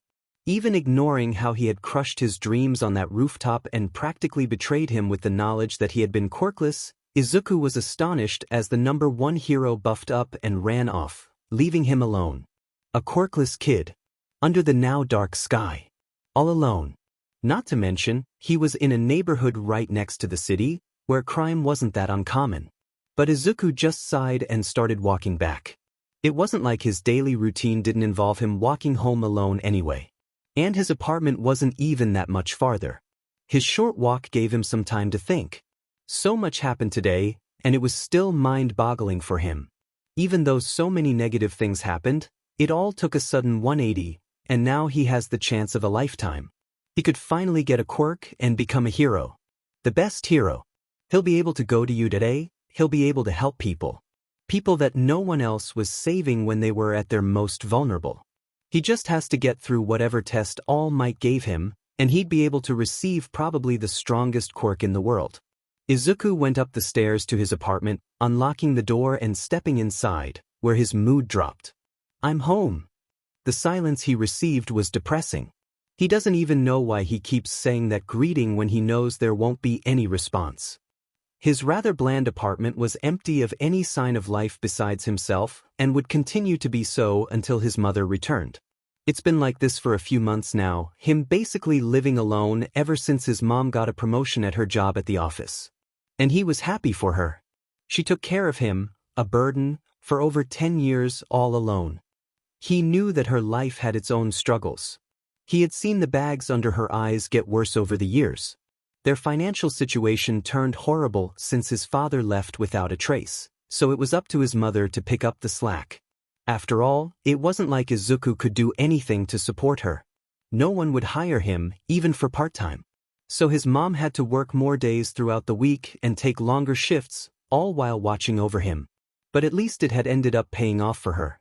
S1: Even ignoring how he had crushed his dreams on that rooftop and practically betrayed him with the knowledge that he had been quirkless, Izuku was astonished as the number one hero buffed up and ran off, leaving him alone. A quirkless kid. Under the now dark sky. All alone. Not to mention, he was in a neighborhood right next to the city, where crime wasn't that uncommon. But Izuku just sighed and started walking back. It wasn't like his daily routine didn't involve him walking home alone anyway. And his apartment wasn't even that much farther. His short walk gave him some time to think. So much happened today, and it was still mind-boggling for him. Even though so many negative things happened, it all took a sudden 180, and now he has the chance of a lifetime. He could finally get a quirk and become a hero. The best hero. He'll be able to go to you today, he'll be able to help people. People that no one else was saving when they were at their most vulnerable. He just has to get through whatever test All Might gave him, and he'd be able to receive probably the strongest quirk in the world. Izuku went up the stairs to his apartment, unlocking the door and stepping inside, where his mood dropped. "I'm home." The silence he received was depressing. He doesn't even know why he keeps saying that greeting when he knows there won't be any response. His rather bland apartment was empty of any sign of life besides himself, and would continue to be so until his mother returned. It's been like this for a few months now, him basically living alone ever since his mom got a promotion at her job at the office. And he was happy for her. She took care of him, a burden, for over 10 years all alone. He knew that her life had its own struggles. He had seen the bags under her eyes get worse over the years. Their financial situation turned horrible since his father left without a trace, so it was up to his mother to pick up the slack. After all, it wasn't like Izuku could do anything to support her. No one would hire him, even for part-time. So his mom had to work more days throughout the week and take longer shifts, all while watching over him. But at least it had ended up paying off for her.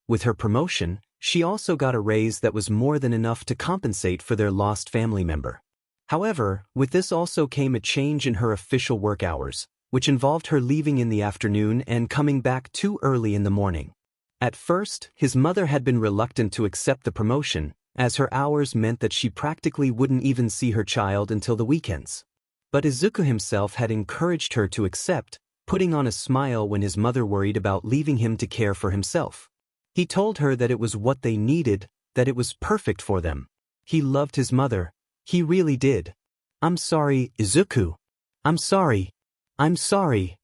S1: With her promotion, she also got a raise that was more than enough to compensate for their lost family member. However, with this also came a change in her official work hours, which involved her leaving in the afternoon and coming back too early in the morning. At first, his mother had been reluctant to accept the promotion, as her hours meant that she practically wouldn't even see her child until the weekends. But Izuku himself had encouraged her to accept, putting on a smile when his mother worried about leaving him to care for himself. He told her that it was what they needed, that it was perfect for them. He loved his mother. He really did. "I'm sorry, Izuku. I'm sorry. I'm sorry."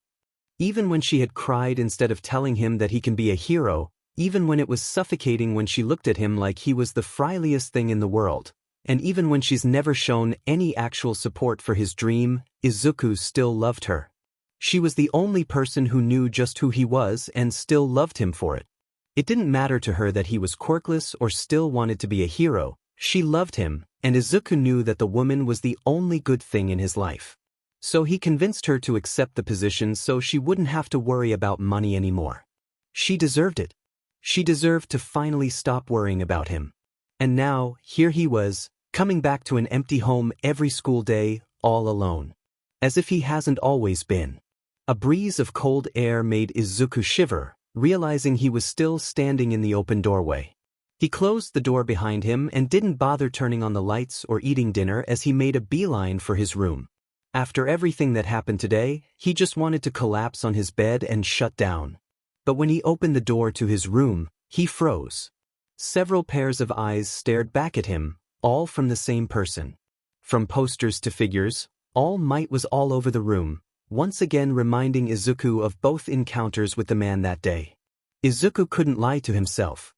S1: Even when she had cried instead of telling him that he can be a hero, even when it was suffocating when she looked at him like he was the friendliest thing in the world, and even when she's never shown any actual support for his dream, Izuku still loved her. She was the only person who knew just who he was and still loved him for it. It didn't matter to her that he was quirkless or still wanted to be a hero. She loved him, and Izuku knew that the woman was the only good thing in his life. So he convinced her to accept the position so she wouldn't have to worry about money anymore. She deserved it. She deserved to finally stop worrying about him. And now, here he was, coming back to an empty home every school day, all alone. As if he hasn't always been. A breeze of cold air made Izuku shiver, realizing he was still standing in the open doorway. He closed the door behind him and didn't bother turning on the lights or eating dinner as he made a beeline for his room. After everything that happened today, he just wanted to collapse on his bed and shut down. But when he opened the door to his room, he froze. Several pairs of eyes stared back at him, all from the same person. From posters to figures, All Might was all over the room, once again reminding Izuku of both encounters with the man that day. Izuku couldn't lie to himself.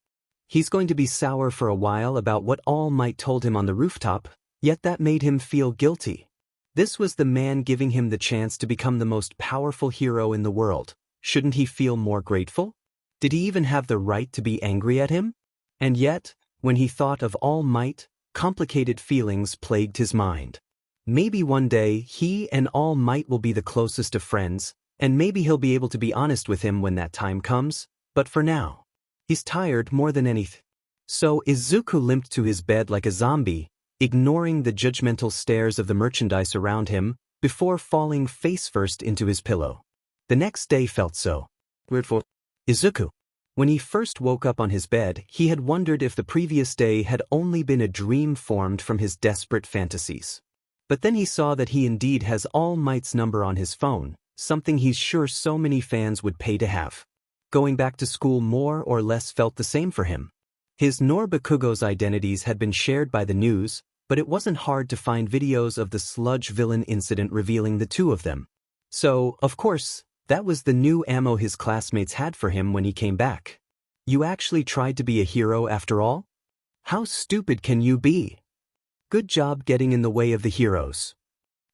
S1: He's going to be sour for a while about what All Might told him on the rooftop, yet that made him feel guilty. This was the man giving him the chance to become the most powerful hero in the world. Shouldn't he feel more grateful? Did he even have the right to be angry at him? And yet, when he thought of All Might, complicated feelings plagued his mind. Maybe one day he and All Might will be the closest of friends, and maybe he'll be able to be honest with him when that time comes, but for now, he's tired more than anything. So Izuku limped to his bed like a zombie, ignoring the judgmental stares of the merchandise around him, before falling face-first into his pillow. The next day felt so weird for Izuku. When he first woke up on his bed, he had wondered if the previous day had only been a dream formed from his desperate fantasies. But then he saw that he indeed has All Might's number on his phone, something he's sure so many fans would pay to have. Going back to school more or less felt the same for him. His nor Bakugo's identities had been shared by the news, but it wasn't hard to find videos of the Sludge villain incident revealing the two of them. So, of course, that was the new ammo his classmates had for him when he came back. You actually tried to be a hero after all? How stupid can you be? Good job getting in the way of the heroes.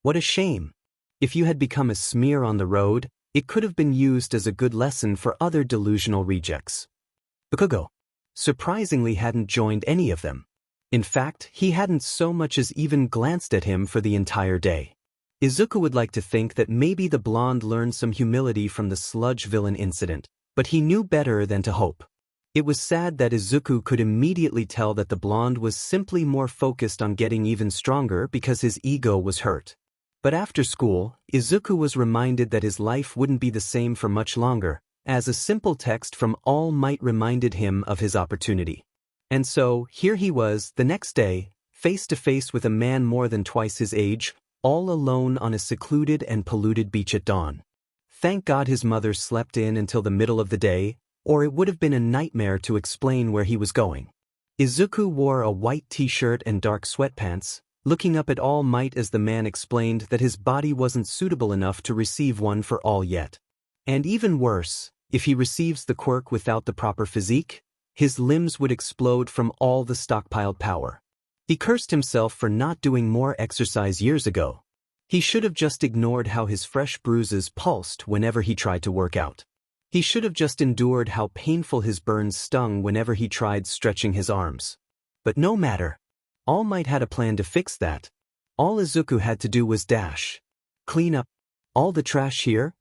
S1: What a shame. If you had become a smear on the road, it could have been used as a good lesson for other delusional rejects. Bakugo, surprisingly, hadn't joined any of them. In fact, he hadn't so much as even glanced at him for the entire day. Izuku would like to think that maybe the blonde learned some humility from the Sludge villain incident, but he knew better than to hope. It was sad that Izuku could immediately tell that the blonde was simply more focused on getting even stronger because his ego was hurt. But after school, Izuku was reminded that his life wouldn't be the same for much longer, as a simple text from All Might reminded him of his opportunity. And so, here he was, the next day, face to face with a man more than twice his age, all alone on a secluded and polluted beach at dawn. Thank God his mother slept in until the middle of the day, or it would have been a nightmare to explain where he was going. Izuku wore a white t-shirt and dark sweatpants, looking up at All Might as the man explained that his body wasn't suitable enough to receive one for all yet. And even worse, if he receives the quirk without the proper physique, his limbs would explode from all the stockpiled power. He cursed himself for not doing more exercise years ago. He should have just ignored how his fresh bruises pulsed whenever he tried to work out. He should have just endured how painful his burns stung whenever he tried stretching his arms. But no matter. All Might had a plan to fix that. All Izuku had to do was dash. Clean up all the trash here?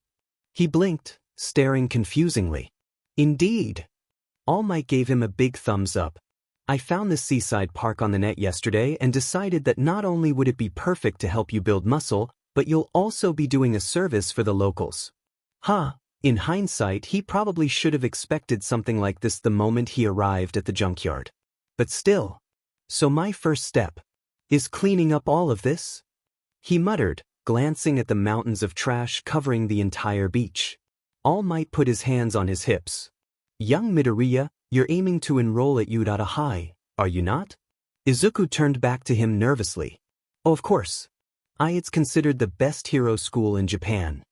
S1: He blinked, staring confusingly. Indeed. All Might gave him a big thumbs up. I found this seaside park on the net yesterday and decided that not only would it be perfect to help you build muscle, but you'll also be doing a service for the locals. Huh. In hindsight, he probably should have expected something like this the moment he arrived at the junkyard. But still. So my first step is cleaning up all of this? He muttered, glancing at the mountains of trash covering the entire beach. All Might put his hands on his hips. Young Midoriya, you're aiming to enroll at Udata High, are you not? Izuku turned back to him nervously. Oh, of course. It's considered the best hero school in Japan.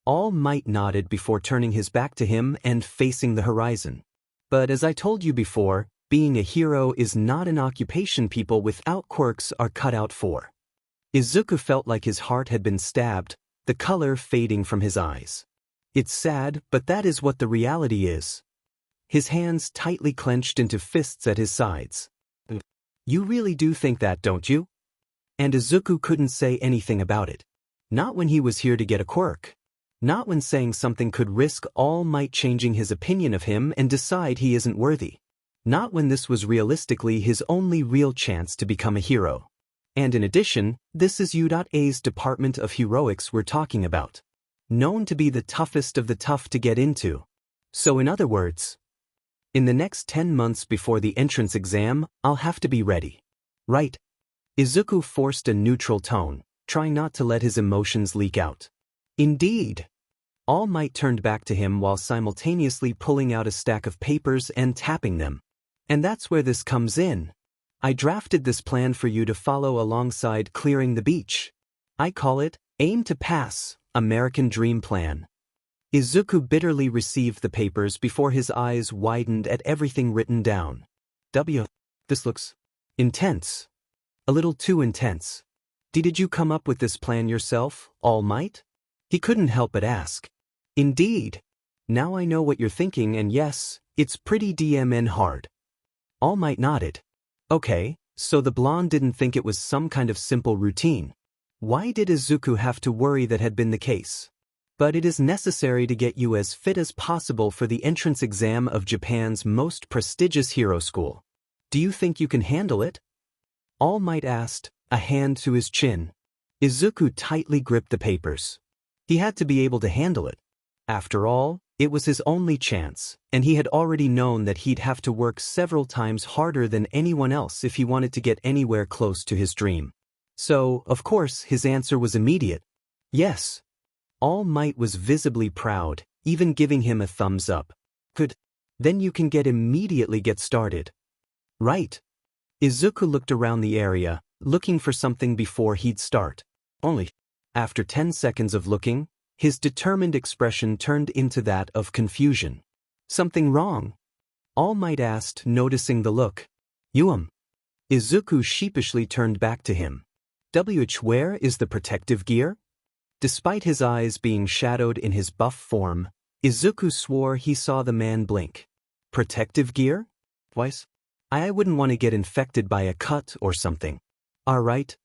S1: All Might nodded before turning his back to him and facing the horizon. But as I told you before, being a hero is not an occupation people without quirks are cut out for. Izuku felt like his heart had been stabbed, the color fading from his eyes. It's sad, but that is what the reality is. His hands tightly clenched into fists at his sides. You really do think that, don't you? And Izuku couldn't say anything about it. Not when he was here to get a quirk. Not when saying something could risk All Might changing his opinion of him and decide he isn't worthy. Not when this was realistically his only real chance to become a hero. And in addition, this is UA's Department of Heroics we're talking about. Known to be the toughest of the tough to get into. So in other words, in the next 10 months before the entrance exam, I'll have to be ready. Right? Izuku forced a neutral tone, trying not to let his emotions leak out. Indeed. All Might turned back to him while simultaneously pulling out a stack of papers and tapping them. And that's where this comes in. I drafted this plan for you to follow alongside clearing the beach. I call it, Aim to Pass, American Dream Plan. Izuku bitterly received the papers before his eyes widened at everything written down. This looks intense. A little too intense. Did you come up with this plan yourself, All Might? He couldn't help but ask. Indeed. Now I know what you're thinking, and yes, it's pretty DMN hard. All Might nodded. Okay, so the blonde didn't think it was some kind of simple routine. Why did Izuku have to worry that had been the case? But it is necessary to get you as fit as possible for the entrance exam of Japan's most prestigious hero school. Do you think you can handle it? All Might asked, a hand to his chin. Izuku tightly gripped the papers. He had to be able to handle it. After all, it was his only chance, and he had already known that he'd have to work several times harder than anyone else if he wanted to get anywhere close to his dream. So, of course, his answer was immediate. Yes. All Might was visibly proud, even giving him a thumbs up. Good. Then you can immediately get started. Right. Izuku looked around the area, looking for something before he'd start. Only. After 10 seconds of looking, his determined expression turned into that of confusion. Something wrong? All Might asked, noticing the look. Izuku sheepishly turned back to him. Where is the protective gear? Despite his eyes being shadowed in his buff form, Izuku swore he saw the man blink. Protective gear? Twice? I wouldn't want to get infected by a cut or something. Alright.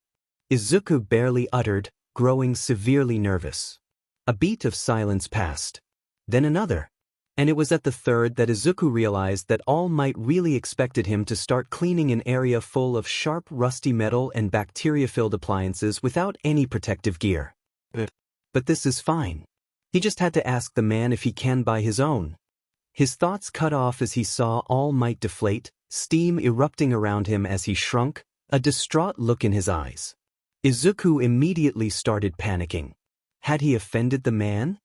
S1: Izuku barely uttered, growing severely nervous. A beat of silence passed. Then another. And it was at the third that Izuku realized that All Might really expected him to start cleaning an area full of sharp rusty metal and bacteria-filled appliances without any protective gear. But this is fine. He just had to ask the man if he can buy his own. His thoughts cut off as he saw All Might deflate, steam erupting around him as he shrunk, a distraught look in his eyes. Izuku immediately started panicking. Had he offended the man?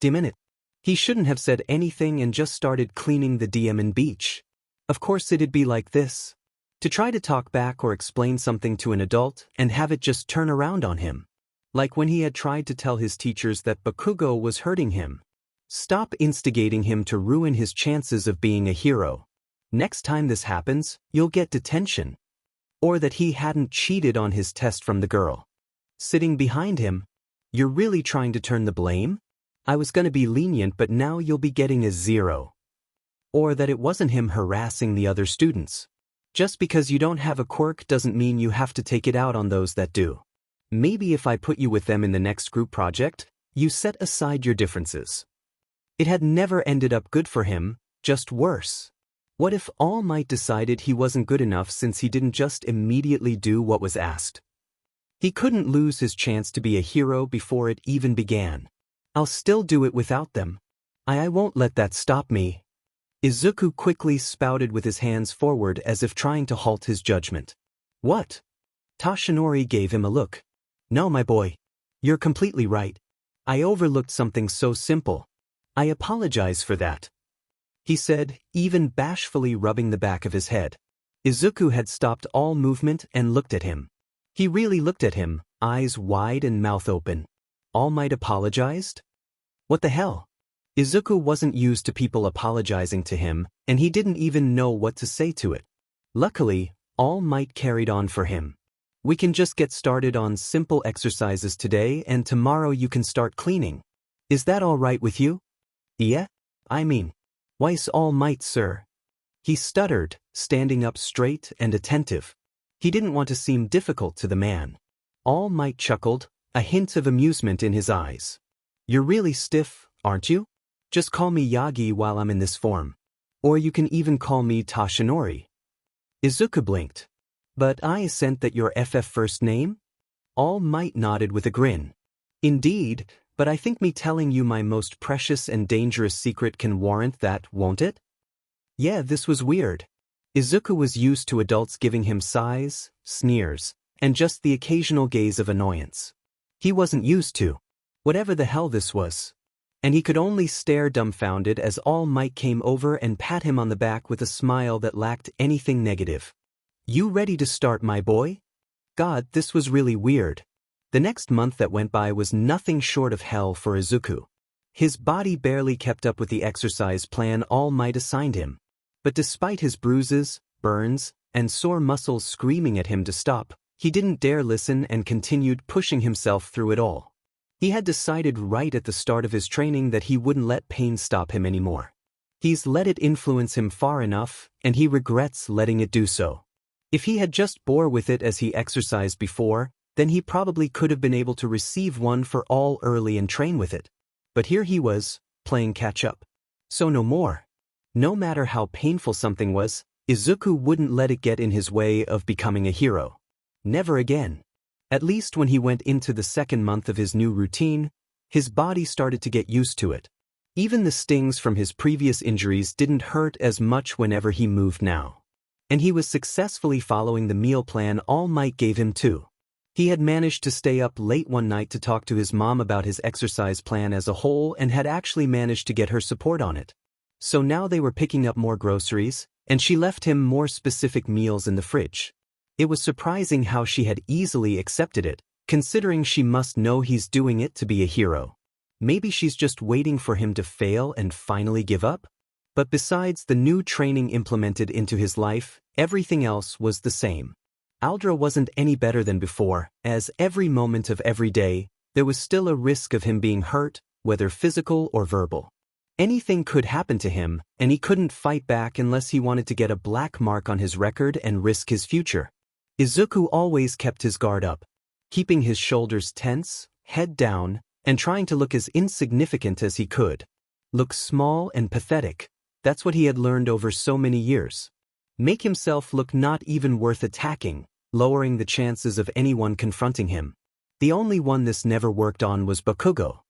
S1: Damn it. He shouldn't have said anything and just started cleaning the diamond beach. Of course it'd be like this. To try to talk back or explain something to an adult and have it just turn around on him. Like when he had tried to tell his teachers that Bakugo was hurting him. Stop instigating him to ruin his chances of being a hero. Next time this happens, you'll get detention. Or that he hadn't cheated on his test from the girl sitting behind him. You're really trying to turn the blame? I was gonna be lenient, but now you'll be getting a 0. Or that it wasn't him harassing the other students. Just because you don't have a quirk doesn't mean you have to take it out on those that do. Maybe if I put you with them in the next group project, you set aside your differences. It had never ended up good for him, just worse. What if All Might decided he wasn't good enough since he didn't just immediately do what was asked? He couldn't lose his chance to be a hero before it even began. I'll still do it without them. I won't let that stop me. Izuku quickly spouted with his hands forward as if trying to halt his judgment. What? Toshinori gave him a look. No, my boy. You're completely right. I overlooked something so simple. I apologize for that. He said, even bashfully rubbing the back of his head. Izuku had stopped all movement and looked at him. He really looked at him, eyes wide and mouth open. All Might apologized? What the hell? Izuku wasn't used to people apologizing to him, and he didn't even know what to say to it. Luckily, All Might carried on for him. We can just get started on simple exercises today, and tomorrow you can start cleaning. Is that all right with you? Yeah? I mean, why's All Might, sir? He stuttered, standing up straight and attentive. He didn't want to seem difficult to the man. All Might chuckled, a hint of amusement in his eyes. You're really stiff, aren't you? Just call me Yagi while I'm in this form. Or you can even call me Toshinori. Izuku blinked. But I assent that your FF first name? All Might nodded with a grin. Indeed, but I think me telling you my most precious and dangerous secret can warrant that, won't it? Yeah, this was weird. Izuku was used to adults giving him sighs, sneers, and just the occasional gaze of annoyance. He wasn't used to whatever the hell this was. And he could only stare dumbfounded as All Might came over and pat him on the back with a smile that lacked anything negative. You ready to start, my boy? God, this was really weird. The next month that went by was nothing short of hell for Izuku. His body barely kept up with the exercise plan All Might assigned him. But despite his bruises, burns, and sore muscles screaming at him to stop, he didn't dare listen and continued pushing himself through it all. He had decided right at the start of his training that he wouldn't let pain stop him anymore. He's let it influence him far enough, and he regrets letting it do so. If he had just bore with it as he exercised before, then he probably could have been able to receive one for all early and train with it. But here he was, playing catch-up. So no more. No matter how painful something was, Izuku wouldn't let it get in his way of becoming a hero. Never again. At least when he went into the second month of his new routine, his body started to get used to it. Even the stings from his previous injuries didn't hurt as much whenever he moved now. And he was successfully following the meal plan All Might gave him too. He had managed to stay up late one night to talk to his mom about his exercise plan as a whole and had actually managed to get her support on it. So now they were picking up more groceries, and she left him more specific meals in the fridge. It was surprising how she had easily accepted it, considering she must know he's doing it to be a hero. Maybe she's just waiting for him to fail and finally give up? But besides the new training implemented into his life, everything else was the same. Aldra wasn't any better than before, as every moment of every day, there was still a risk of him being hurt, whether physical or verbal. Anything could happen to him, and he couldn't fight back unless he wanted to get a black mark on his record and risk his future. Izuku always kept his guard up, keeping his shoulders tense, head down, and trying to look as insignificant as he could. Look small and pathetic. That's what he had learned over so many years. Make himself look not even worth attacking, lowering the chances of anyone confronting him. The only one this never worked on was Bakugo.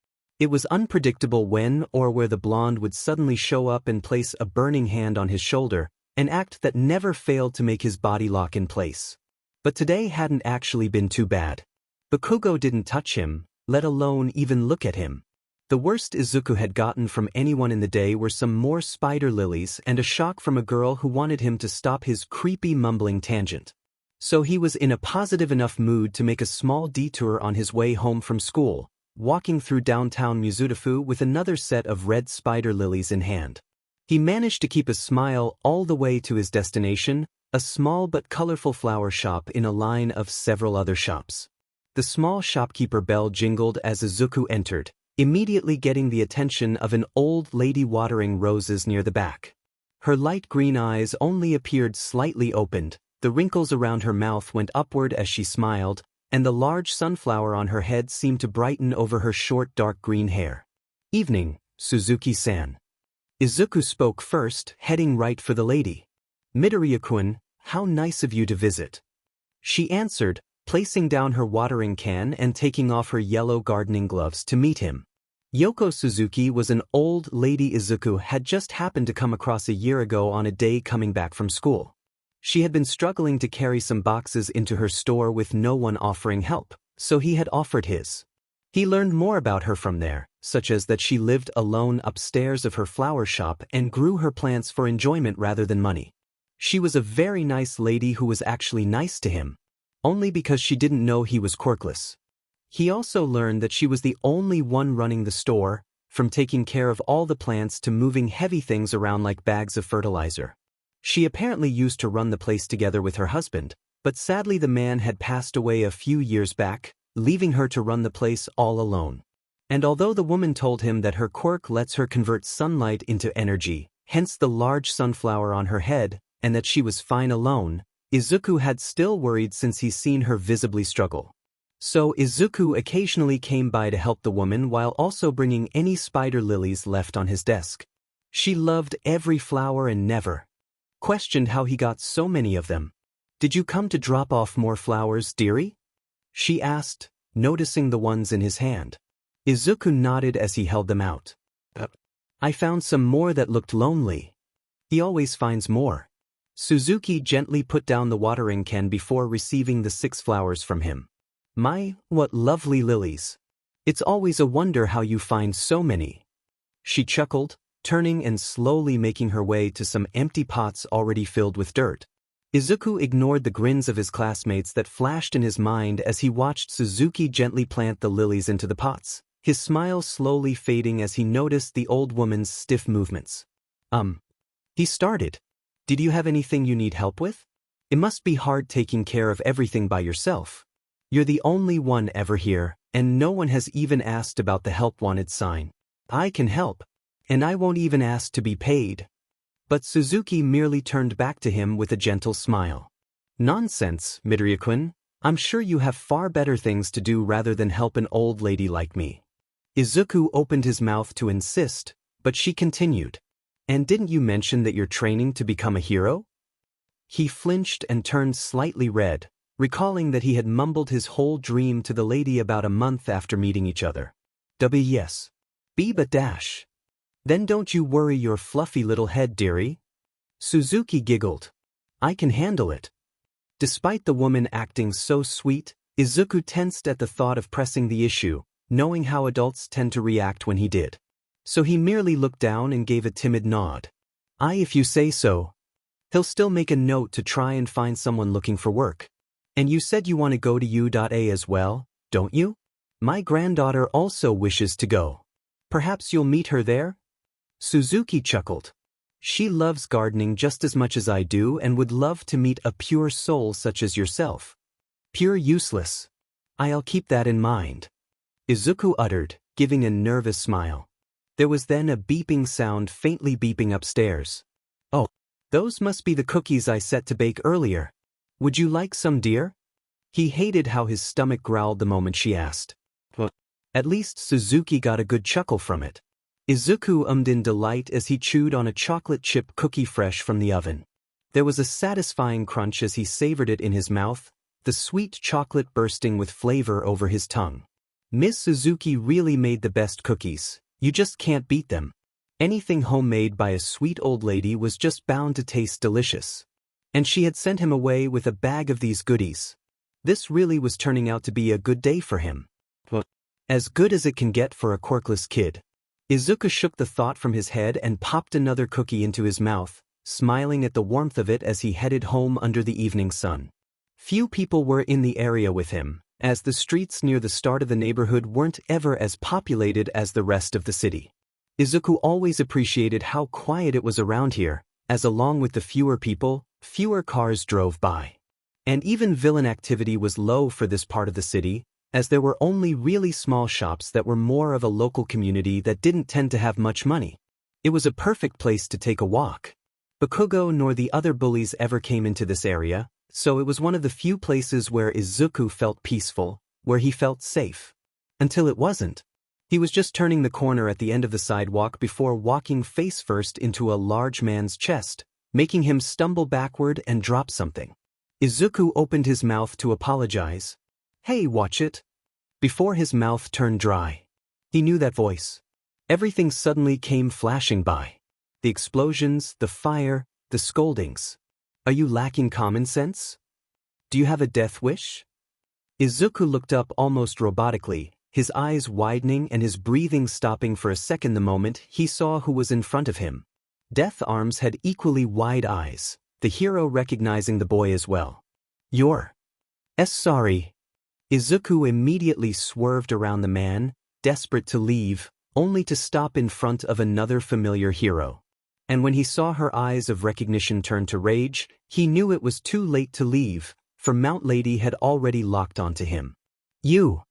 S1: It was unpredictable when or where the blonde would suddenly show up and place a burning hand on his shoulder, an act that never failed to make his body lock in place. But today hadn't actually been too bad. Bakugo didn't touch him, let alone even look at him. The worst Izuku had gotten from anyone in the day were some more spider lilies and a shock from a girl who wanted him to stop his creepy mumbling tangent. So he was in a positive enough mood to make a small detour on his way home from school, walking through downtown Mizudafu with another set of red spider lilies in hand. He managed to keep a smile all the way to his destination, a small but colorful flower shop in a line of several other shops. The small shopkeeper bell jingled as Izuku entered, immediately getting the attention of an old lady watering roses near the back. Her light green eyes only appeared slightly opened, the wrinkles around her mouth went upward as she smiled, and the large sunflower on her head seemed to brighten over her short dark green hair. "Evening, Suzuki-san." Izuku spoke first, heading right for the lady. "Midoriya-kun, how nice of you to visit." She answered, placing down her watering can and taking off her yellow gardening gloves to meet him. Yoko Suzuki was an old lady Izuku had just happened to come across a year ago on a day coming back from school. She had been struggling to carry some boxes into her store with no one offering help, so he had offered his. He learned more about her from there, such as that she lived alone upstairs of her flower shop and grew her plants for enjoyment rather than money. She was a very nice lady who was actually nice to him, only because she didn't know he was quirkless. He also learned that she was the only one running the store, from taking care of all the plants to moving heavy things around like bags of fertilizer. She apparently used to run the place together with her husband, but sadly the man had passed away a few years back, leaving her to run the place all alone. And although the woman told him that her quirk lets her convert sunlight into energy, hence the large sunflower on her head, and that she was fine alone, Izuku had still worried since he's seen her visibly struggle. So Izuku occasionally came by to help the woman while also bringing any spider lilies left on his desk. She loved every flower and never questioned how he got so many of them. "Did you come to drop off more flowers, dearie?" she asked, noticing the ones in his hand. Izuku nodded as he held them out. "I found some more that looked lonely." He always finds more. Suzuki gently put down the watering can before receiving the 6 flowers from him. "My, what lovely lilies. It's always a wonder how you find so many." She chuckled, turning and slowly making her way to some empty pots already filled with dirt. Izuku ignored the grins of his classmates that flashed in his mind as he watched Suzuki gently plant the lilies into the pots, his smile slowly fading as he noticed the old woman's stiff movements. He started. "Did you have anything you need help with? It must be hard taking care of everything by yourself. You're the only one ever here, and no one has even asked about the help wanted sign. I can help, and I won't even ask to be paid." But Suzuki merely turned back to him with a gentle smile. "Nonsense, Midoriya-kun. I'm sure you have far better things to do rather than help an old lady like me." Izuku opened his mouth to insist, but she continued. "And didn't you mention that you're training to become a hero?" He flinched and turned slightly red, recalling that he had mumbled his whole dream to the lady about a month after meeting each other. Yes. B but dash. "Then don't you worry your fluffy little head, dearie." Suzuki giggled. "I can handle it." Despite the woman acting so sweet, Izuku tensed at the thought of pressing the issue, knowing how adults tend to react when he did. So he merely looked down and gave a timid nod. If you say so." He'll still make a note to try and find someone looking for work. "And you said you want to go to U.A as well, don't you? My granddaughter also wishes to go. Perhaps you'll meet her there?" Suzuki chuckled. "She loves gardening just as much as I do and would love to meet a pure soul such as yourself." "Pure useless. I'll keep that in mind," Izuku uttered, giving a nervous smile. There was then a beeping sound faintly beeping upstairs. "Oh, those must be the cookies I set to bake earlier. Would you like some, dear?" He hated how his stomach growled the moment she asked. At least Suzuki got a good chuckle from it. Izuku ummed in delight as he chewed on a chocolate chip cookie fresh from the oven. There was a satisfying crunch as he savored it in his mouth, the sweet chocolate bursting with flavor over his tongue. Miss Suzuki really made the best cookies. You just can't beat them. Anything homemade by a sweet old lady was just bound to taste delicious. And she had sent him away with a bag of these goodies. This really was turning out to be a good day for him. As good as it can get for a quirkless kid. Izuku shook the thought from his head and popped another cookie into his mouth, smiling at the warmth of it as he headed home under the evening sun. Few people were in the area with him, as the streets near the start of the neighborhood weren't ever as populated as the rest of the city. Izuku always appreciated how quiet it was around here, as along with the fewer people, fewer cars drove by. And even villain activity was low for this part of the city, as there were only really small shops that were more of a local community that didn't tend to have much money. It was a perfect place to take a walk. Bakugo nor the other bullies ever came into this area, so it was one of the few places where Izuku felt peaceful, where he felt safe. Until it wasn't. He was just turning the corner at the end of the sidewalk before walking face first into a large man's chest, making him stumble backward and drop something. Izuku opened his mouth to apologize. "Hey, watch it." Before his mouth turned dry. He knew that voice. Everything suddenly came flashing by. The explosions, the fire, the scoldings. Are you lacking common sense? Do you have a death wish? Izuku looked up almost robotically, his eyes widening and his breathing stopping for a second the moment he saw who was in front of him. Death Arms had equally wide eyes, the hero recognizing the boy as well. "You're sorry." Izuku immediately swerved around the man, desperate to leave, only to stop in front of another familiar hero. And when he saw her eyes of recognition turn to rage, he knew it was too late to leave, for Mount Lady had already locked onto him. "You!"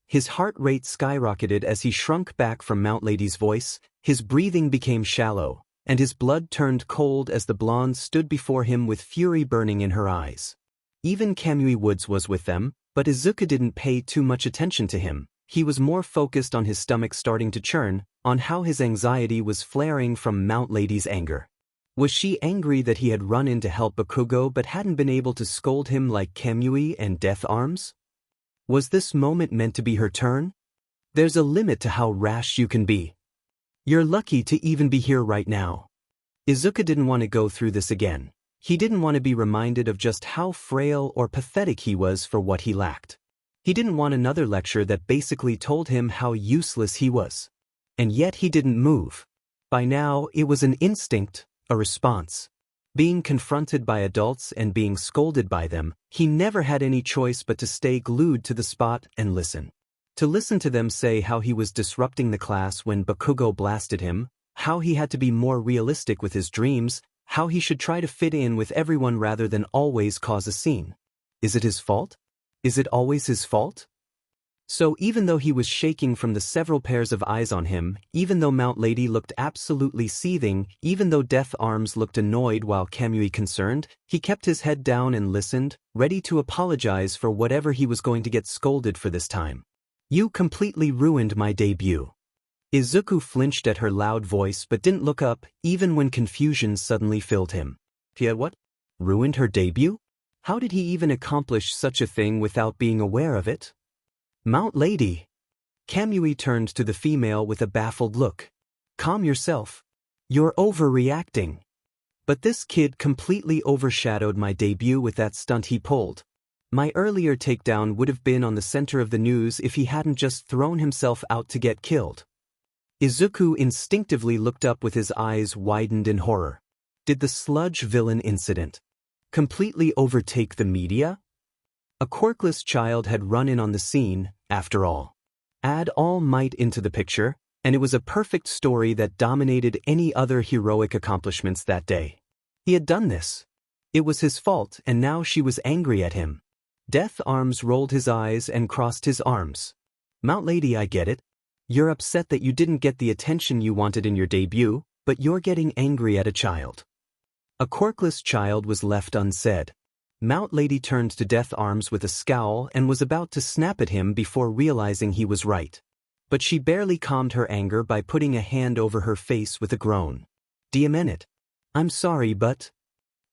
S1: His heart rate skyrocketed as he shrunk back from Mount Lady's voice, his breathing became shallow, and his blood turned cold as the blonde stood before him with fury burning in her eyes. Even Kamui Woods was with them, but Izuku didn't pay too much attention to him. He was more focused on his stomach starting to churn, on how his anxiety was flaring from Mount Lady's anger. Was she angry that he had run in to help Bakugo but hadn't been able to scold him like Kamui and Death Arms? Was this moment meant to be her turn? There's a limit to how rash you can be. You're lucky to even be here right now. Izuku didn't want to go through this again. He didn't want to be reminded of just how frail or pathetic he was for what he lacked. He didn't want another lecture that basically told him how useless he was. And yet he didn't move. By now, it was an instinct, a response. Being confronted by adults and being scolded by them, he never had any choice but to stay glued to the spot and listen. To listen to them say how he was disrupting the class when Bakugo blasted him, how he had to be more realistic with his dreams, how he should try to fit in with everyone rather than always cause a scene. Is it his fault? Is it always his fault? So even though he was shaking from the several pairs of eyes on him, even though Mount Lady looked absolutely seething, even though Death Arms looked annoyed while Kamui concerned, he kept his head down and listened, ready to apologize for whatever he was going to get scolded for this time. "You completely ruined my debut." Izuku flinched at her loud voice but didn't look up, even when confusion suddenly filled him. He had what? Ruined her debut? How did he even accomplish such a thing without being aware of it? "Mount Lady." Kamui turned to the female with a baffled look. "Calm yourself. You're overreacting." But this kid completely overshadowed my debut with that stunt he pulled. My earlier takedown would have been on the center of the news if he hadn't just thrown himself out to get killed. Izuku instinctively looked up with his eyes widened in horror. Did the Sludge villain incident completely overtake the media? A quirkless child had run in on the scene, after all. Add All Might into the picture, and it was a perfect story that dominated any other heroic accomplishments that day. He had done this. It was his fault, and now she was angry at him. Death Arms rolled his eyes and crossed his arms. "Mount Lady, I get it. You're upset that you didn't get the attention you wanted in your debut, but you're getting angry at a child." A quirkless child was left unsaid. Mount Lady turned to Death Arms with a scowl and was about to snap at him before realizing he was right. but she barely calmed her anger by putting a hand over her face with a groan. "Diamenet. I'm sorry, but..."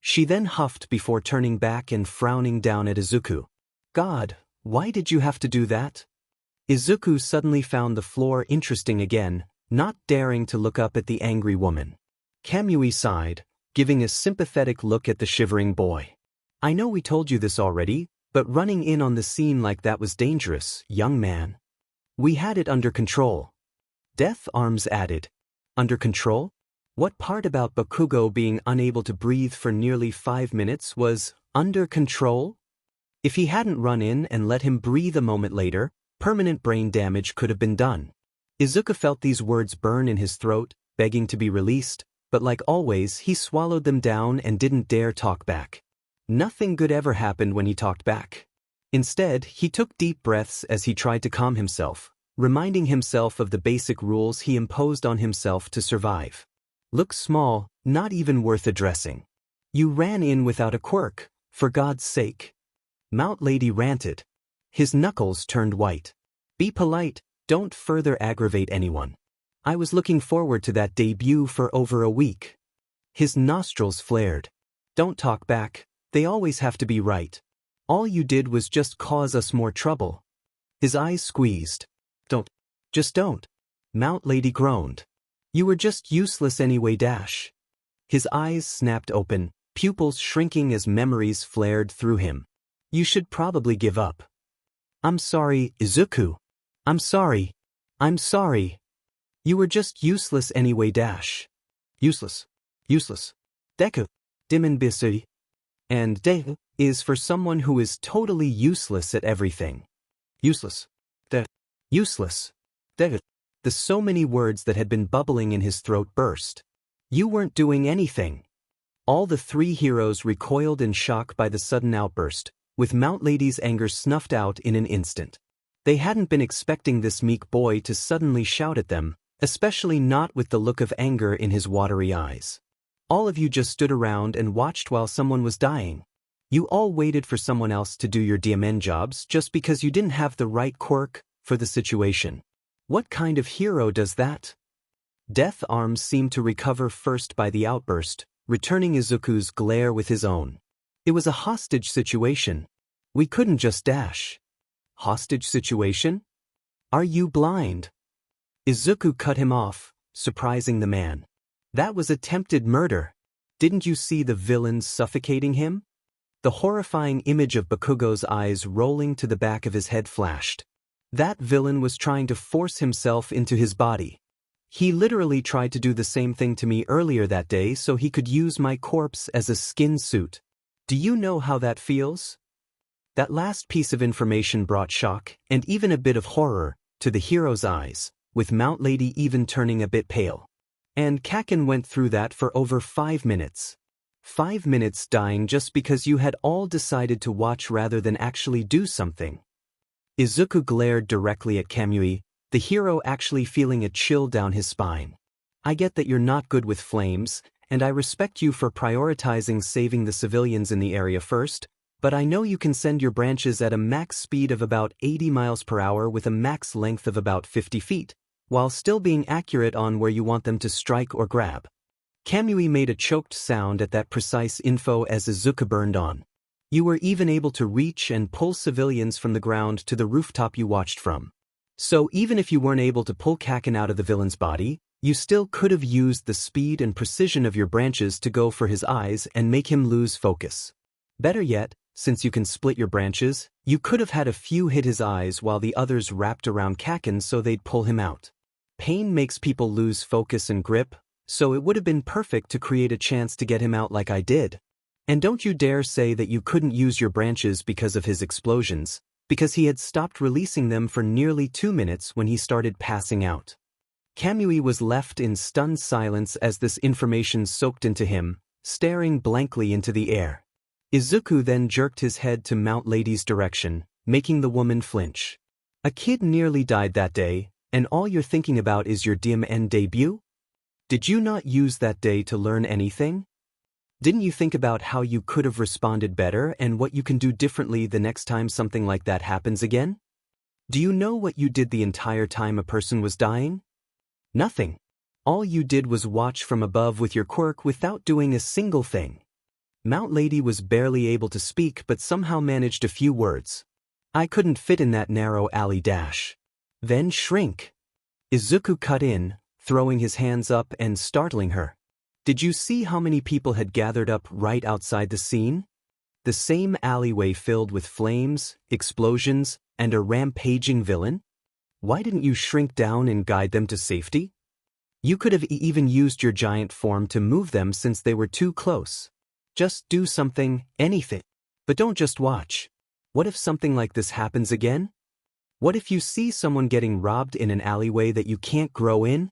S1: She then huffed before turning back and frowning down at Izuku. "God, why did you have to do that?" Izuku suddenly found the floor interesting again, not daring to look up at the angry woman. Kamui sighed, giving a sympathetic look at the shivering boy. "I know we told you this already, but running in on the scene like that was dangerous, young man." "We had it under control." Death Arms added. "Under control? What part about Bakugo being unable to breathe for nearly 5 minutes was under control? If he hadn't run in and let him breathe a moment later, permanent brain damage could have been done." Izuku felt these words burn in his throat, begging to be released, but like always he swallowed them down and didn't dare talk back. Nothing good ever happened when he talked back. Instead, he took deep breaths as he tried to calm himself, reminding himself of the basic rules he imposed on himself to survive. "Look small, not even worth addressing. You ran in without a quirk, for God's sake." Mount Lady ranted. His knuckles turned white. "Be polite, don't further aggravate anyone. I was looking forward to that debut for over a week." His nostrils flared. "Don't talk back, they always have to be right. All you did was just cause us more trouble." His eyes squeezed. "Don't. Just don't." Mount Lady groaned. "You were just useless anyway, Dash." His eyes snapped open, pupils shrinking as memories flared through him. "You should probably give up." "I'm sorry, Izuku. I'm sorry. I'm sorry." "You were just useless anyway, Dash." "Useless. Useless. Deku. Dimenbisui." And Deku is for someone who is totally useless at everything. Useless. Useless. Deku. The so many words that had been bubbling in his throat burst. "You weren't doing anything." All the three heroes recoiled in shock by the sudden outburst, with Mount Lady's anger snuffed out in an instant. They hadn't been expecting this meek boy to suddenly shout at them, especially not with the look of anger in his watery eyes. "All of you just stood around and watched while someone was dying. You all waited for someone else to do your DMN jobs just because you didn't have the right quirk for the situation. What kind of hero does that?" Death Arms seemed to recover first by the outburst, returning Izuku's glare with his own. "It was a hostage situation. We couldn't just dash." "Hostage situation? Are you blind?" Izuku cut him off, surprising the man. "That was attempted murder. Didn't you see the villains suffocating him?" The horrifying image of Bakugo's eyes rolling to the back of his head flashed. That villain was trying to force himself into his body. He literally tried to do the same thing to me earlier that day so he could use my corpse as a skin suit. Do you know how that feels? That last piece of information brought shock, and even a bit of horror, to the hero's eyes, with Mount Lady even turning a bit pale. And Kaken went through that for over 5 minutes. 5 minutes dying just because you had all decided to watch rather than actually do something. Izuku glared directly at Kamui, the hero actually feeling a chill down his spine. "I get that you're not good with flames, and I respect you for prioritizing saving the civilians in the area first, but I know you can send your branches at a max speed of about 80 miles per hour with a max length of about 50 feet, while still being accurate on where you want them to strike or grab." Kamui made a choked sound at that precise info as Izuku burned on. "You were even able to reach and pull civilians from the ground to the rooftop you watched from. So even if you weren't able to pull Kaken out of the villain's body, you still could have used the speed and precision of your branches to go for his eyes and make him lose focus. Better yet, since you can split your branches, you could have had a few hit his eyes while the others wrapped around Kaken so they'd pull him out. Pain makes people lose focus and grip, so it would have been perfect to create a chance to get him out like I did. And don't you dare say that you couldn't use your branches because of his explosions, because he had stopped releasing them for nearly 2 minutes when he started passing out." Kamui was left in stunned silence as this information soaked into him, staring blankly into the air. Izuku then jerked his head to Mount Lady's direction, making the woman flinch. "A kid nearly died that day, and all you're thinking about is your DMN debut? Did you not use that day to learn anything? Didn't you think about how you could have responded better and what you can do differently the next time something like that happens again?" Do you know what you did the entire time a person was dying? Nothing. All you did was watch from above with your quirk without doing a single thing. Mount Lady was barely able to speak but somehow managed a few words. I couldn't fit in that narrow alley dash. Then shrink. Izuku cut in, throwing his hands up and startling her. Did you see how many people had gathered up right outside the scene? The same alleyway filled with flames, explosions, and a rampaging villain? Why didn't you shrink down and guide them to safety? You could have even used your giant form to move them since they were too close. Just do something, anything. But don't just watch. What if something like this happens again? What if you see someone getting robbed in an alleyway that you can't grow in?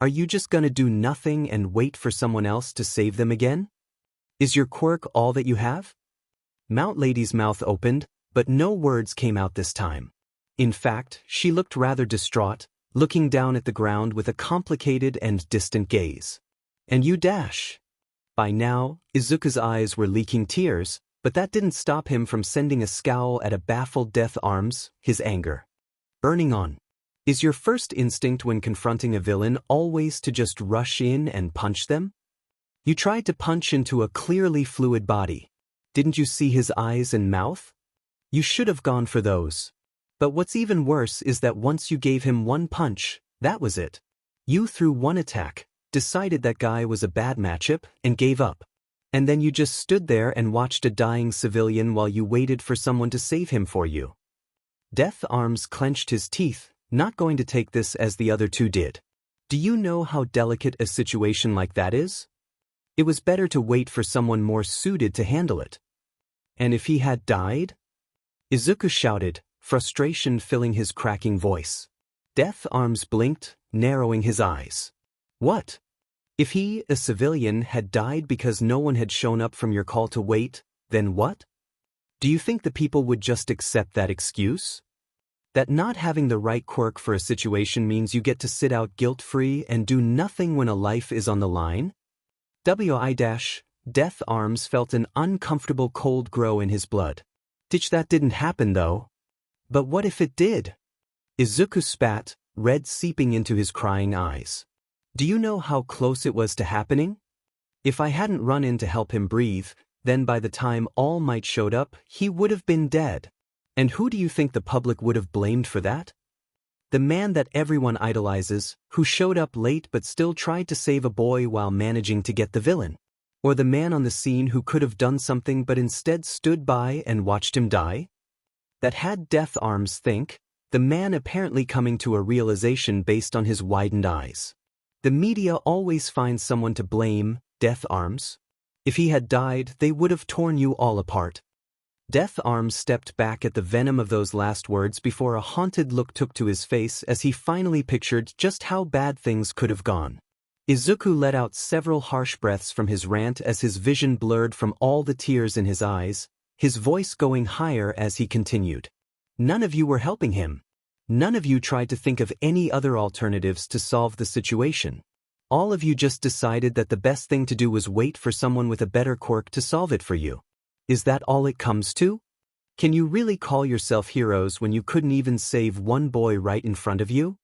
S1: Are you just gonna do nothing and wait for someone else to save them again? Is your quirk all that you have? Mount Lady's mouth opened, but no words came out this time. In fact, she looked rather distraught, looking down at the ground with a complicated and distant gaze. And you dash. By now, Izuku's eyes were leaking tears, but that didn't stop him from sending a scowl at a baffled Death Arms, his anger burning on. Is your first instinct when confronting a villain always to just rush in and punch them? You tried to punch into a clearly fluid body. Didn't you see his eyes and mouth? You should have gone for those. But what's even worse is that once you gave him one punch, that was it. You threw one attack, decided that guy was a bad matchup, and gave up. And then you just stood there and watched a dying civilian while you waited for someone to save him for you. Death Arms clenched his teeth, not going to take this as the other two did. Do you know how delicate a situation like that is? It was better to wait for someone more suited to handle it. And if he had died? Izuku shouted, frustration filling his cracking voice. Death Arms blinked, narrowing his eyes. What? If he, a civilian, had died because no one had shown up from your call to wait, then what? Do you think the people would just accept that excuse? That not having the right quirk for a situation means you get to sit out guilt-free and do nothing when a life is on the line? Death Arms felt an uncomfortable cold grow in his blood. That didn't happen though. But what if it did? Izuku spat, red seeping into his crying eyes. Do you know how close it was to happening? If I hadn't run in to help him breathe, then by the time All Might showed up, he would have been dead. And who do you think the public would have blamed for that? The man that everyone idolizes, who showed up late but still tried to save a boy while managing to get the villain? Or the man on the scene who could have done something but instead stood by and watched him die? That had Death Arms think, the man apparently coming to a realization based on his widened eyes. The media always finds someone to blame, Death Arms. If he had died, they would have torn you all apart. Death Arms stepped back at the venom of those last words before a haunted look took to his face as he finally pictured just how bad things could have gone. Izuku let out several harsh breaths from his rant as his vision blurred from all the tears in his eyes, his voice going higher as he continued. None of you were helping him. None of you tried to think of any other alternatives to solve the situation. All of you just decided that the best thing to do was wait for someone with a better quirk to solve it for you. Is that all it comes to? Can you really call yourself heroes when you couldn't even save one boy right in front of you?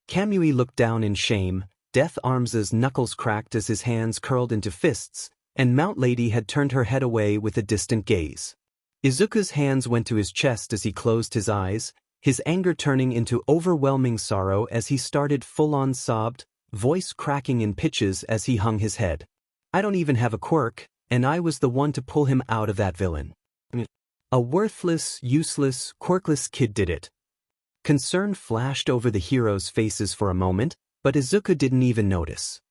S1: Kamui looked down in shame, Death Arms's knuckles cracked as his hands curled into fists, and Mount Lady had turned her head away with a distant gaze. Izuku's hands went to his chest as he closed his eyes, his anger turning into overwhelming sorrow as he started full-on sobbed, voice cracking in pitches as he hung his head. I don't even have a quirk, and I was the one to pull him out of that villain. A worthless, useless, quirkless kid did it. Concern flashed over the heroes' faces for a moment, but Izuku didn't even notice.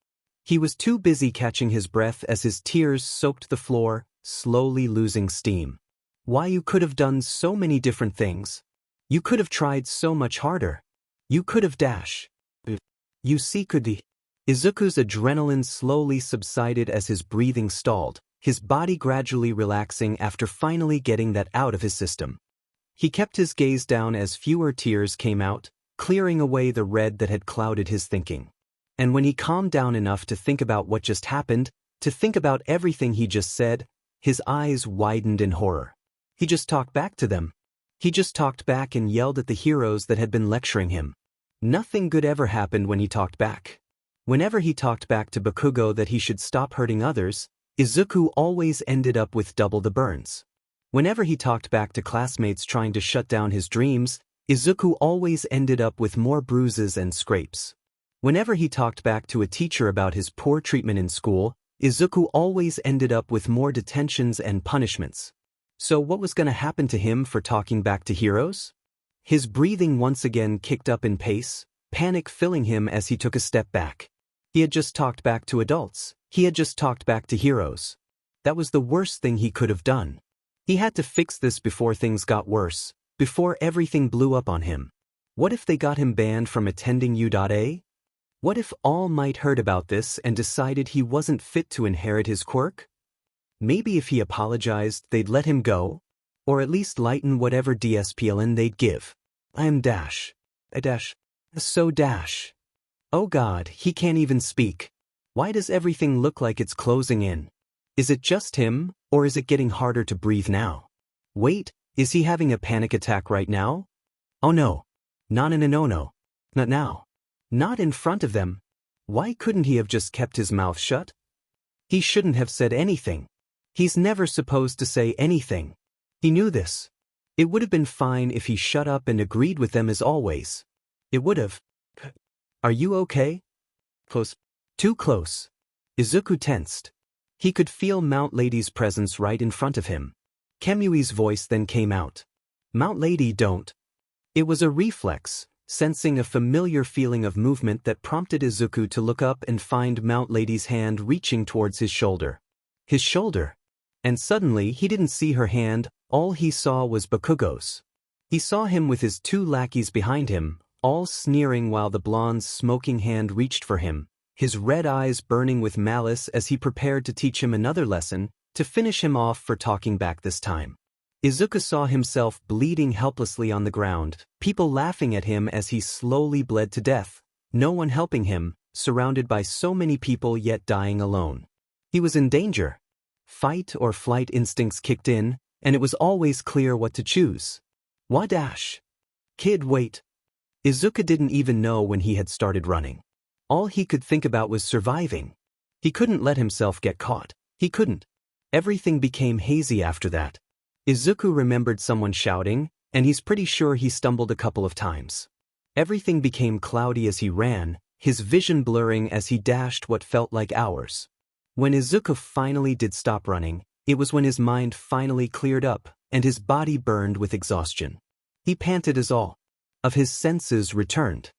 S1: He was too busy catching his breath as his tears soaked the floor, slowly losing steam. Why, you could have done so many different things. You could have tried so much harder. You could have dashed. You see, Izuku's adrenaline slowly subsided as his breathing stalled, his body gradually relaxing after finally getting that out of his system. He kept his gaze down as fewer tears came out, clearing away the red that had clouded his thinking. And when he calmed down enough to think about what just happened, to think about everything he just said, his eyes widened in horror. He just talked back to them. He just talked back and yelled at the heroes that had been lecturing him. Nothing good ever happened when he talked back. Whenever he talked back to Bakugo that he should stop hurting others, Izuku always ended up with double the burns. Whenever he talked back to classmates trying to shut down his dreams, Izuku always ended up with more bruises and scrapes. Whenever he talked back to a teacher about his poor treatment in school, Izuku always ended up with more detentions and punishments. So what was going to happen to him for talking back to heroes? His breathing once again kicked up in pace, panic filling him as he took a step back. He had just talked back to adults. He had just talked back to heroes. That was the worst thing he could have done. He had to fix this before things got worse, before everything blew up on him. What if they got him banned from attending U.A? What if All Might heard about this and decided he wasn't fit to inherit his quirk? Maybe if he apologized, they'd let him go, or at least lighten whatever discipline they'd give. I am Dash. So Dash. Oh God, he can't even speak. Why does everything look like it's closing in? Is it just him, or is it getting harder to breathe now? Wait, is he having a panic attack right now? Oh no. No. Not now. Not in front of them. Why couldn't he have just kept his mouth shut? He shouldn't have said anything. He's never supposed to say anything. He knew this. It would have been fine if he shut up and agreed with them as always. It would have. Are you okay? Close. Too close. Izuku tensed. He could feel Mount Lady's presence right in front of him. Kamui's voice then came out. Mount Lady, don't. It was a reflex, sensing a familiar feeling of movement that prompted Izuku to look up and find Mount Lady's hand reaching towards his shoulder. His shoulder. And suddenly he didn't see her hand, all he saw was Bakugo's. He saw him with his two lackeys behind him, all sneering while the blonde's smoking hand reached for him, his red eyes burning with malice as he prepared to teach him another lesson, to finish him off for talking back this time. Izuku saw himself bleeding helplessly on the ground, people laughing at him as he slowly bled to death, no one helping him, surrounded by so many people yet dying alone. He was in danger. Fight or flight instincts kicked in, and it was always clear what to choose. Wadash. Kid, wait. Izuku didn't even know when he had started running. All he could think about was surviving. He couldn't let himself get caught. He couldn't. Everything became hazy after that. Izuku remembered someone shouting, and he's pretty sure he stumbled a couple of times. Everything became cloudy as he ran, his vision blurring as he dashed what felt like hours. When Izuku finally did stop running, it was when his mind finally cleared up, and his body burned with exhaustion. He panted as all of his senses returned.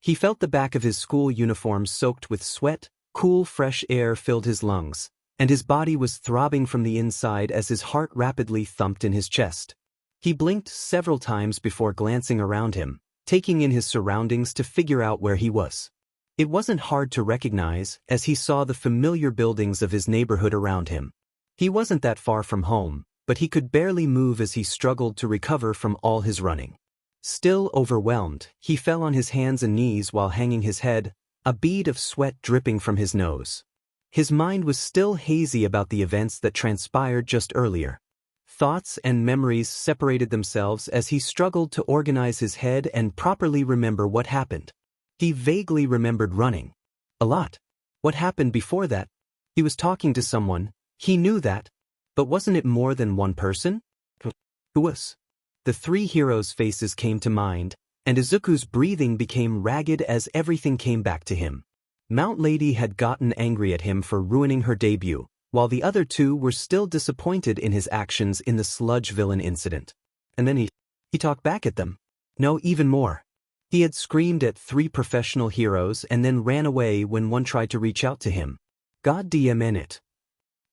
S1: He felt the back of his school uniform soaked with sweat, cool fresh air filled his lungs, and his body was throbbing from the inside as his heart rapidly thumped in his chest. He blinked several times before glancing around him, taking in his surroundings to figure out where he was. It wasn't hard to recognize as he saw the familiar buildings of his neighborhood around him. He wasn't that far from home, but he could barely move as he struggled to recover from all his running. Still overwhelmed, he fell on his hands and knees while hanging his head, a bead of sweat dripping from his nose. His mind was still hazy about the events that transpired just earlier. Thoughts and memories separated themselves as he struggled to organize his head and properly remember what happened. He vaguely remembered running. A lot. What happened before that? He was talking to someone, he knew that. But wasn't it more than one person? Who was? The three heroes' faces came to mind, and Izuku's breathing became ragged as everything came back to him. Mount Lady had gotten angry at him for ruining her debut, while the other two were still disappointed in his actions in the Sludge villain incident. And then he talked back at them. No, even more. He had screamed at three professional heroes and then ran away when one tried to reach out to him. God damn it.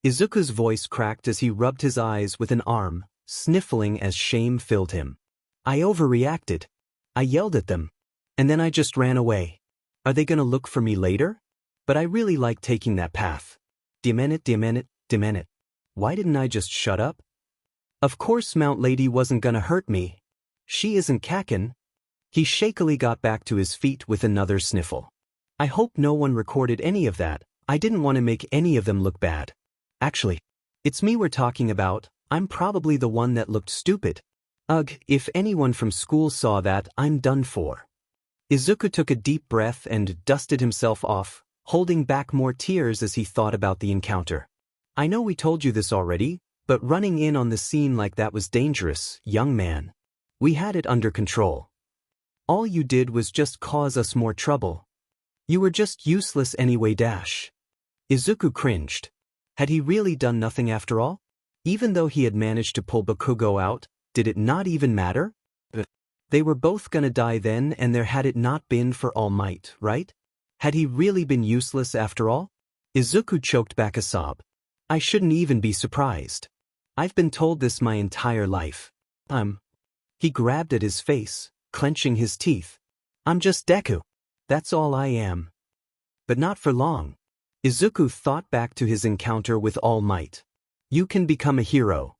S1: Izuku's voice cracked as he rubbed his eyes with an arm, sniffling as shame filled him. I overreacted. I yelled at them. And then I just ran away. Are they gonna look for me later? But I really like taking that path. Damn it. Why didn't I just shut up? Of course Mount Lady wasn't gonna hurt me. She isn't Kakin. He shakily got back to his feet with another sniffle. I hope no one recorded any of that. I didn't want to make any of them look bad. Actually, it's me we're talking about. I'm probably the one that looked stupid. Ugh, if anyone from school saw that, I'm done for. Izuku took a deep breath and dusted himself off, holding back more tears as he thought about the encounter. I know we told you this already, but running in on the scene like that was dangerous, young man. We had it under control. All you did was just cause us more trouble. You were just useless anyway. Izuku cringed. Had he really done nothing after all? Even though he had managed to pull Bakugo out, did it not even matter? They were both gonna die then, and there had it not been for All Might, right? Had he really been useless after all? Izuku choked back a sob. I shouldn't even be surprised. I've been told this my entire life. He grabbed at his face, clenching his teeth. I'm just Deku. That's all I am. But not for long. Izuku thought back to his encounter with All Might. You can become a hero.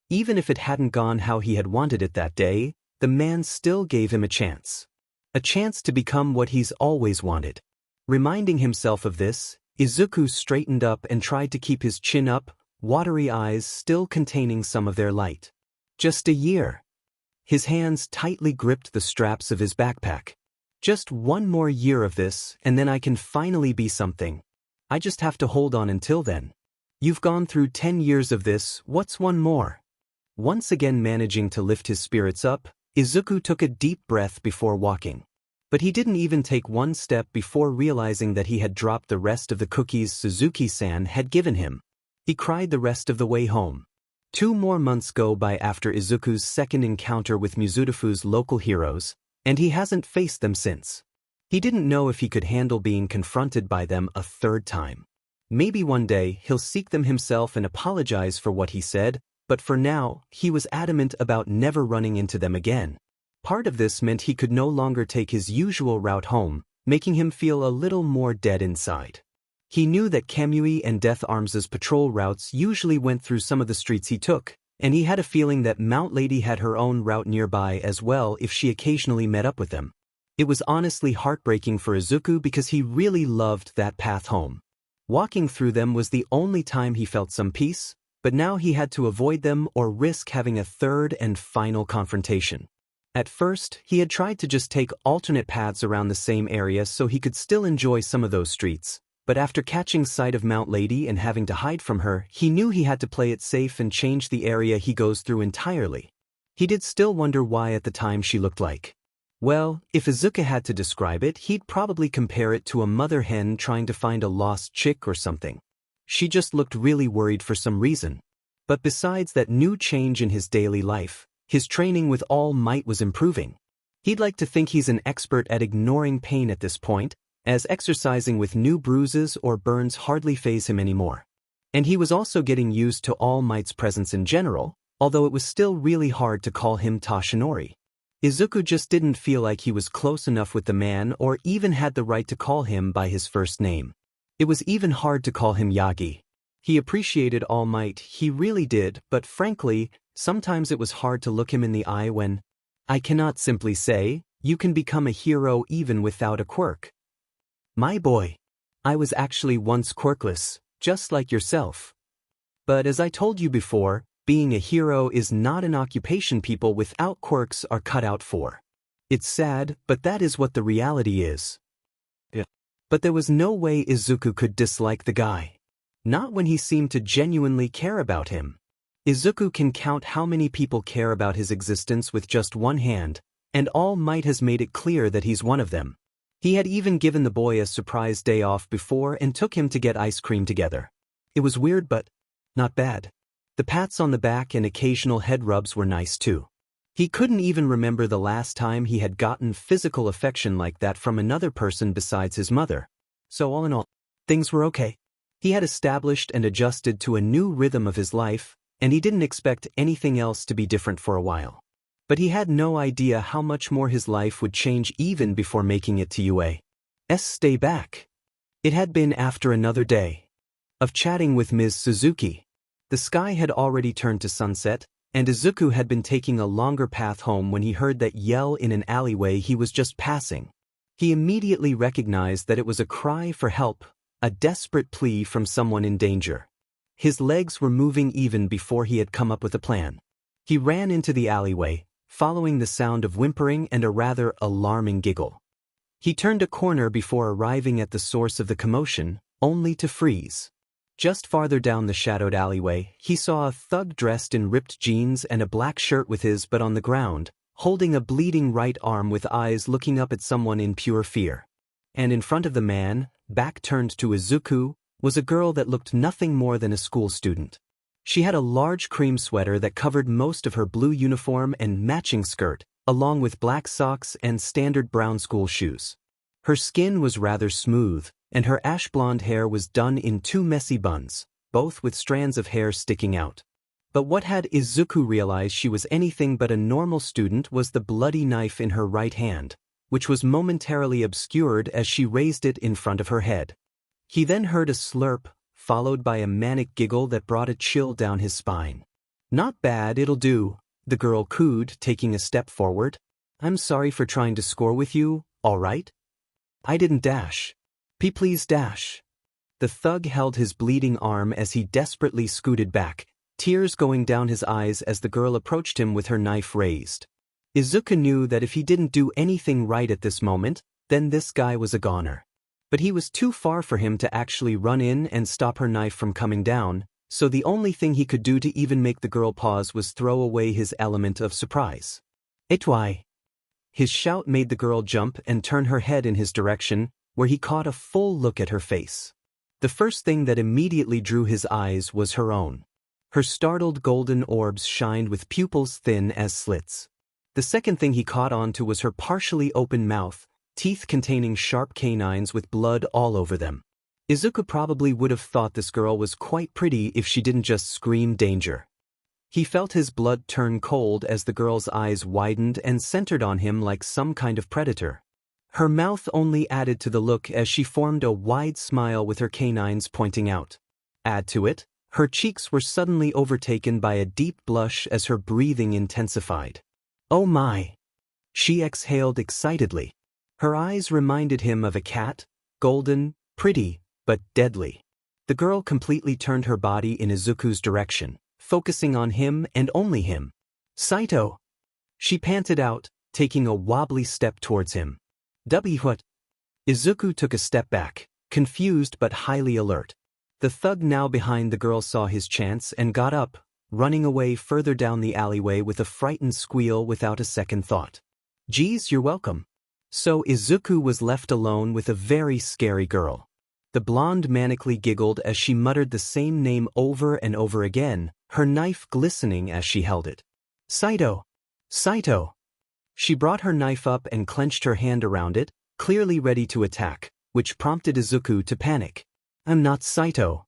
S1: Even if it hadn't gone how he had wanted it that day, the man still gave him a chance. A chance to become what he's always wanted. Reminding himself of this, Izuku straightened up and tried to keep his chin up, watery eyes still containing some of their light. Just a year. His hands tightly gripped the straps of his backpack. Just one more year of this, and then I can finally be something. I just have to hold on until then. You've gone through 10 years of this, what's one more? Once again managing to lift his spirits up, Izuku took a deep breath before walking. But he didn't even take one step before realizing that he had dropped the rest of the cookies Suzuki-san had given him. He cried the rest of the way home. 2 more months go by after Izuku's second encounter with Mizutafu's local heroes, and he hasn't faced them since. He didn't know if he could handle being confronted by them a third time. Maybe one day he'll seek them himself and apologize for what he said, but for now, he was adamant about never running into them again. Part of this meant he could no longer take his usual route home, making him feel a little more dead inside. He knew that Kamui and Death Arms's patrol routes usually went through some of the streets he took, and he had a feeling that Mount Lady had her own route nearby as well if she occasionally met up with them. It was honestly heartbreaking for Izuku because he really loved that path home. Walking through them was the only time he felt some peace, but now he had to avoid them or risk having a third and final confrontation. At first, he had tried to just take alternate paths around the same area so he could still enjoy some of those streets, but after catching sight of Mount Lady and having to hide from her, he knew he had to play it safe and change the area he goes through entirely. He did still wonder why at the time she looked like. Well, if Izuku had to describe it, he'd probably compare it to a mother hen trying to find a lost chick or something. She just looked really worried for some reason. But besides that new change in his daily life, his training with All Might was improving. He'd like to think he's an expert at ignoring pain at this point, as exercising with new bruises or burns hardly faze him anymore. And he was also getting used to All Might's presence in general, although it was still really hard to call him Tashinori. Izuku just didn't feel like he was close enough with the man or even had the right to call him by his first name. It was even hard to call him Yagi. He appreciated All Might, he really did, but frankly, sometimes it was hard to look him in the eye when, I cannot simply say, you can become a hero even without a quirk. My boy. I was actually once quirkless, just like yourself. But as I told you before, being a hero is not an occupation people without quirks are cut out for. It's sad, but that is what the reality is. Yeah. But there was no way Izuku could dislike the guy. Not when he seemed to genuinely care about him. Izuku can count how many people care about his existence with just one hand, and All Might has made it clear that he's one of them. He had even given the boy a surprise day off before and took him to get ice cream together. It was weird but not bad. The pats on the back and occasional head rubs were nice too. He couldn't even remember the last time he had gotten physical affection like that from another person besides his mother. So all in all, things were okay. He had established and adjusted to a new rhythm of his life, and he didn't expect anything else to be different for a while. But he had no idea how much more his life would change even before making it to UA's stay back. It had been after another day of chatting with Ms. Suzuki. The sky had already turned to sunset, and Izuku had been taking a longer path home when he heard that yell in an alleyway he was just passing. He immediately recognized that it was a cry for help, a desperate plea from someone in danger. His legs were moving even before he had come up with a plan. He ran into the alleyway, following the sound of whimpering and a rather alarming giggle. He turned a corner before arriving at the source of the commotion, only to freeze. Just farther down the shadowed alleyway, he saw a thug dressed in ripped jeans and a black shirt with his butt on the ground, holding a bleeding right arm with eyes looking up at someone in pure fear. And in front of the man, back turned to Izuku, was a girl that looked nothing more than a school student. She had a large cream sweater that covered most of her blue uniform and matching skirt, along with black socks and standard brown school shoes. Her skin was rather smooth, and her ash blonde hair was done in two messy buns, both with strands of hair sticking out. But what had Izuku realized she was anything but a normal student was the bloody knife in her right hand, which was momentarily obscured as she raised it in front of her head. He then heard a slurp, followed by a manic giggle that brought a chill down his spine. "Not bad, it'll do," the girl cooed, taking a step forward. "I'm sorry for trying to score with you, all right? I didn't dash. Please dash." The thug held his bleeding arm as he desperately scooted back, tears going down his eyes as the girl approached him with her knife raised. Izuku knew that if he didn't do anything right at this moment, then this guy was a goner. But he was too far for him to actually run in and stop her knife from coming down, so the only thing he could do to even make the girl pause was throw away his element of surprise. "Etwai!" His shout made the girl jump and turn her head in his direction, where he caught a full look at her face. The first thing that immediately drew his eyes was her own. Her startled golden orbs shined with pupils thin as slits. The second thing he caught on to was her partially open mouth, teeth containing sharp canines with blood all over them. Izuku probably would have thought this girl was quite pretty if she didn't just scream danger. He felt his blood turn cold as the girl's eyes widened and centered on him like some kind of predator. Her mouth only added to the look as she formed a wide smile with her canines pointing out. Add to it, her cheeks were suddenly overtaken by a deep blush as her breathing intensified. "Oh my!" She exhaled excitedly. Her eyes reminded him of a cat, golden, pretty, but deadly. The girl completely turned her body in Izuku's direction, focusing on him and only him. "Saito!" She panted out, taking a wobbly step towards him. What? Izuku took a step back, confused but highly alert. The thug now behind the girl saw his chance and got up, running away further down the alleyway with a frightened squeal without a second thought. "Geez, you're welcome." So Izuku was left alone with a very scary girl. The blonde manically giggled as she muttered the same name over and over again, her knife glistening as she held it. "Saito! Saito!" She brought her knife up and clenched her hand around it, clearly ready to attack, which prompted Izuku to panic. "I'm not Saito."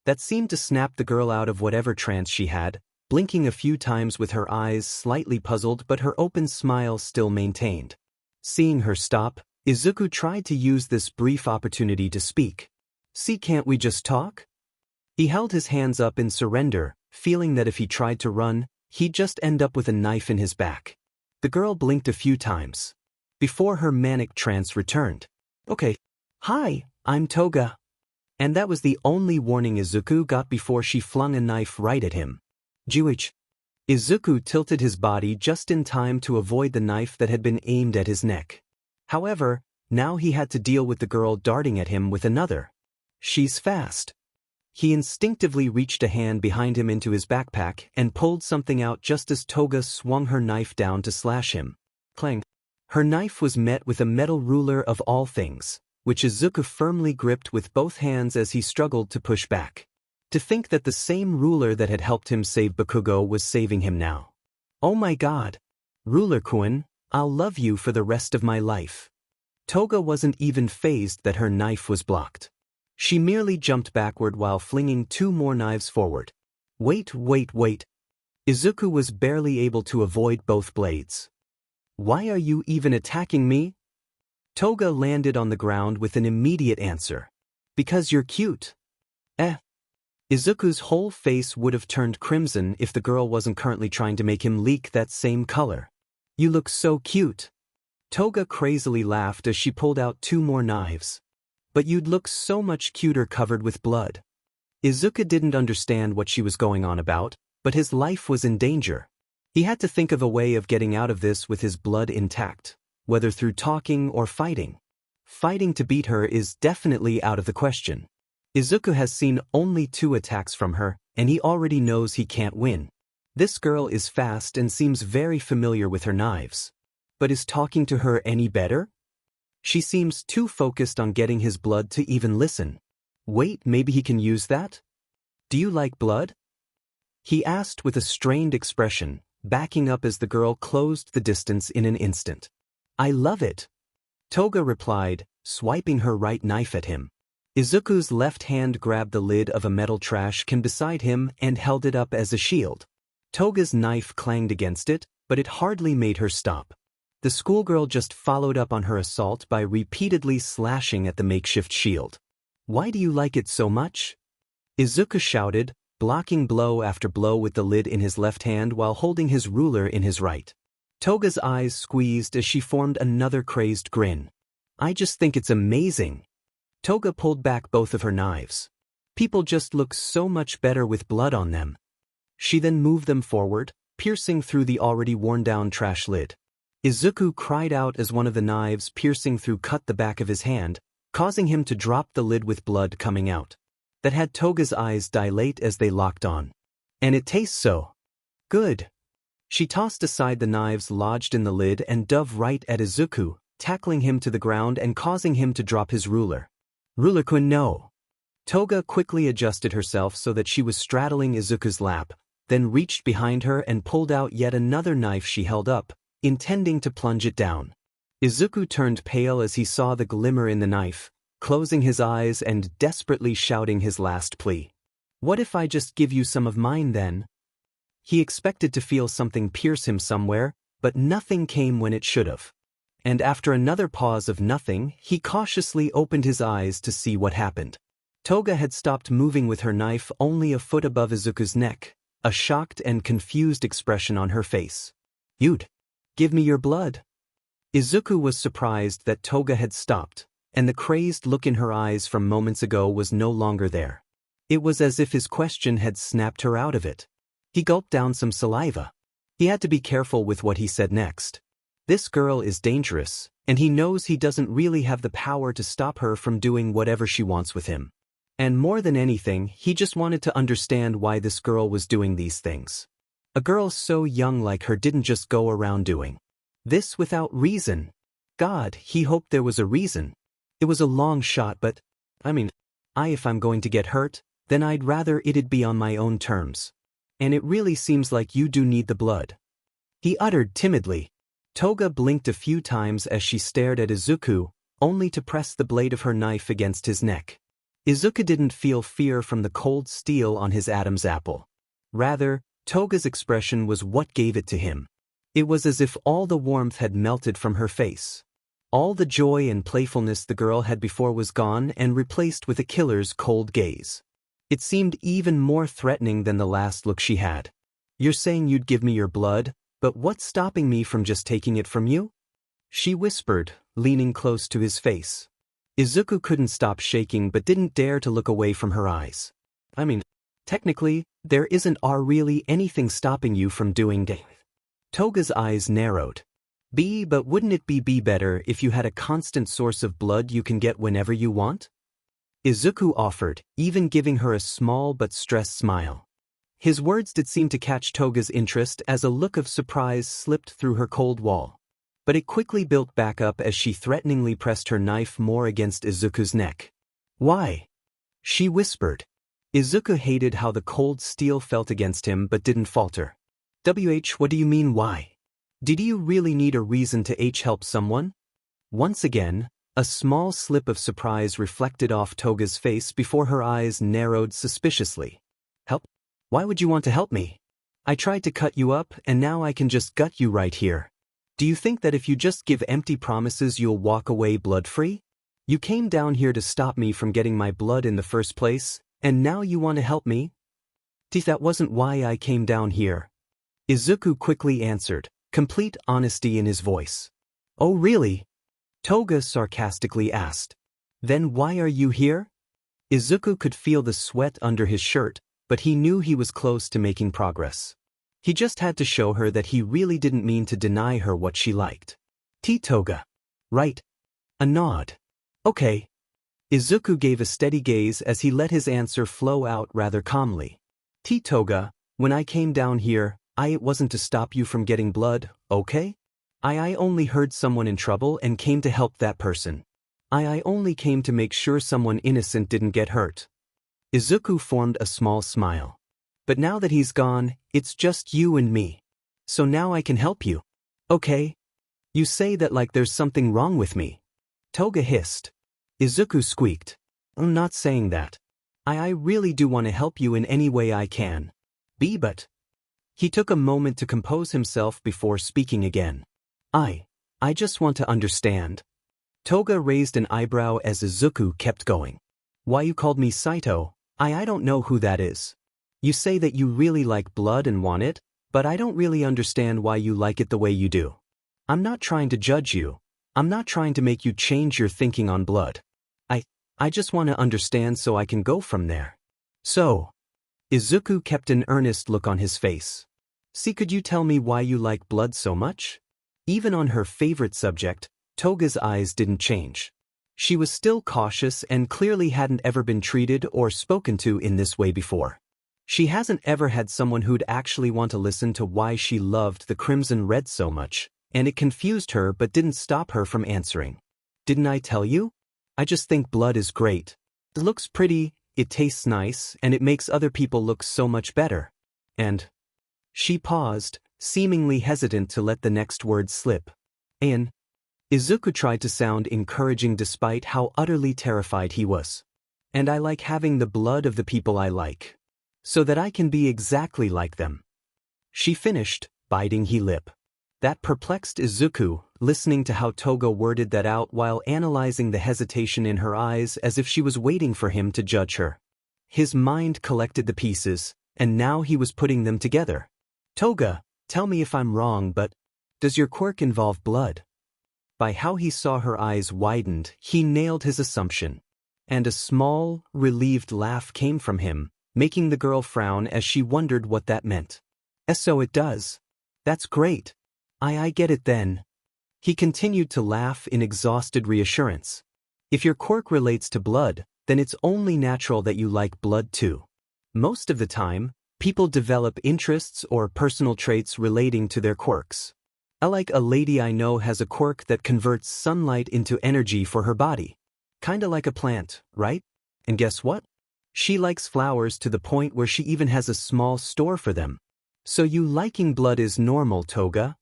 S1: That seemed to snap the girl out of whatever trance she had, blinking a few times with her eyes slightly puzzled but her open smile still maintained. Seeing her stop, Izuku tried to use this brief opportunity to speak. "See, can't we just talk?" He held his hands up in surrender, feeling that if he tried to run, he'd just end up with a knife in his back. The girl blinked a few times before her manic trance returned. "Okay. Hi, I'm Toga." And that was the only warning Izuku got before she flung a knife right at him. "Jiwich." Izuku tilted his body just in time to avoid the knife that had been aimed at his neck. However, now he had to deal with the girl darting at him with another. "She's fast." He instinctively reached a hand behind him into his backpack and pulled something out just as Toga swung her knife down to slash him. Clang. Her knife was met with a metal ruler of all things, which Izuku firmly gripped with both hands as he struggled to push back. To think that the same ruler that had helped him save Bakugo was saving him now. "Oh my god. Ruler-kun, I'll love you for the rest of my life." Toga wasn't even fazed that her knife was blocked. She merely jumped backward while flinging two more knives forward. Wait. Izuku was barely able to avoid both blades. "Why are you even attacking me?" Toga landed on the ground with an immediate answer. "Because you're cute." Izuku's whole face would have turned crimson if the girl wasn't currently trying to make him leak that same color. "You look so cute." Toga crazily laughed as she pulled out two more knives. "But you'd look so much cuter covered with blood." Izuku didn't understand what she was going on about, but his life was in danger. He had to think of a way of getting out of this with his blood intact, whether through talking or fighting. Fighting to beat her is definitely out of the question. Izuku has seen only 2 attacks from her, and he already knows he can't win. This girl is fast and seems very familiar with her knives. But is talking to her any better? She seems too focused on getting his blood to even listen. Wait, maybe he can use that? Do you like blood? He asked with a strained expression, backing up as the girl closed the distance in an instant. I love it. Toga replied, swiping her right knife at him. Izuku's left hand grabbed the lid of a metal trash can beside him and held it up as a shield. Toga's knife clanged against it, but it hardly made her stop. The schoolgirl just followed up on her assault by repeatedly slashing at the makeshift shield. Why do you like it so much? Izuku shouted, blocking blow after blow with the lid in his left hand while holding his ruler in his right. Toga's eyes squeezed as she formed another crazed grin. I just think it's amazing. Toga pulled back both of her knives. People just look so much better with blood on them. She then moved them forward, piercing through the already worn-down trash lid. Izuku cried out as one of the knives piercing through cut the back of his hand, causing him to drop the lid with blood coming out. That had Toga's eyes dilate as they locked on. And it tastes so good. She tossed aside the knives lodged in the lid and dove right at Izuku, tackling him to the ground and causing him to drop his ruler. Ruler-kun no. Toga quickly adjusted herself so that she was straddling Izuku's lap, then reached behind her and pulled out yet another knife she held up, intending to plunge it down. Izuku turned pale as he saw the glimmer in the knife, closing his eyes and desperately shouting his last plea. What if I just give you some of mine then? He expected to feel something pierce him somewhere, but nothing came when it should have. And after another pause of nothing, he cautiously opened his eyes to see what happened. Toga had stopped moving with her knife only a foot above Izuku's neck, a shocked and confused expression on her face. You'd give me your blood? Izuku was surprised that Toga had stopped, and the crazed look in her eyes from moments ago was no longer there. It was as if his question had snapped her out of it. He gulped down some saliva. He had to be careful with what he said next. This girl is dangerous, and he knows he doesn't really have the power to stop her from doing whatever she wants with him. And more than anything, he just wanted to understand why this girl was doing these things. A girl so young like her didn't just go around doing this without reason. God, he hoped there was a reason. It was a long shot, but, if I'm going to get hurt, then I'd rather it'd be on my own terms. And it really seems like you do need the blood. He uttered timidly. Toga blinked a few times as she stared at Izuku, only to press the blade of her knife against his neck. Izuku didn't feel fear from the cold steel on his Adam's apple. Rather, Toga's expression was what gave it to him. It was as if all the warmth had melted from her face. All the joy and playfulness the girl had before was gone and replaced with a killer's cold gaze. It seemed even more threatening than the last look she had. You're saying you'd give me your blood, but what's stopping me from just taking it from you? She whispered, leaning close to his face. Izuku couldn't stop shaking but didn't dare to look away from her eyes. Technically, there isn't really anything stopping you from doing that. Toga's eyes narrowed. But wouldn't it be better if you had a constant source of blood you can get whenever you want? Izuku offered, even giving her a small but stressed smile. His words did seem to catch Toga's interest as a look of surprise slipped through her cold wall. But it quickly built back up as she threateningly pressed her knife more against Izuku's neck. Why? She whispered. Izuku hated how the cold steel felt against him but didn't falter. What do you mean why? Did you really need a reason to help someone? Once again, a small slip of surprise reflected off Toga's face before her eyes narrowed suspiciously. Help? Why would you want to help me? I tried to cut you up and now I can just gut you right here. Do you think that if you just give empty promises you'll walk away blood-free? You came down here to stop me from getting my blood in the first place, and now you want to help me? That wasn't why I came down here. Izuku quickly answered, complete honesty in his voice. Oh really? Toga sarcastically asked. Then why are you here? Izuku could feel the sweat under his shirt, but he knew he was close to making progress. He just had to show her that he really didn't mean to deny her what she liked. Toga. Right. A nod. Okay. Izuku gave a steady gaze as he let his answer flow out rather calmly. Toga, when I came down here, it wasn't to stop you from getting blood, okay? I only heard someone in trouble and came to help that person. I only came to make sure someone innocent didn't get hurt. Izuku formed a small smile. But now that he's gone, it's just you and me. So now I can help you. Okay? You say that like there's something wrong with me. Toga hissed. Izuku squeaked. I'm not saying that. I really do want to help you in any way I can. But. He took a moment to compose himself before speaking again. I just want to understand. Toga raised an eyebrow as Izuku kept going. Why you called me Saito? I don't know who that is. You say that you really like blood and want it, but I don't really understand why you like it the way you do. I'm not trying to judge you. I'm not trying to make you change your thinking on blood. I just want to understand so I can go from there. So. Izuku kept an earnest look on his face. See, could you tell me why you like blood so much? Even on her favorite subject, Toga's eyes didn't change. She was still cautious and clearly hadn't ever been treated or spoken to in this way before. She hasn't ever had someone who'd actually want to listen to why she loved the crimson red so much, and it confused her but didn't stop her from answering. Didn't I tell you? I just think blood is great. It looks pretty, it tastes nice, and it makes other people look so much better. And. She paused, seemingly hesitant to let the next word slip. And. Izuku tried to sound encouraging despite how utterly terrified he was. And I like having the blood of the people I like. So that I can be exactly like them. She finished, biting her lip. That perplexed Izuku, listening to how Toga worded that out while analyzing the hesitation in her eyes as if she was waiting for him to judge her. His mind collected the pieces, and now he was putting them together. Toga, tell me if I'm wrong, but does your quirk involve blood? By how he saw her eyes widened, he nailed his assumption. And a small, relieved laugh came from him, making the girl frown as she wondered what that meant. So it does. That's great. I get it then. He continued to laugh in exhausted reassurance. If your quirk relates to blood, then it's only natural that you like blood too. Most of the time, people develop interests or personal traits relating to their quirks. Like a lady I know has a quirk that converts sunlight into energy for her body. Kinda like a plant, right? And guess what? She likes flowers to the point where she even has a small store for them. So you liking blood is normal, Toga?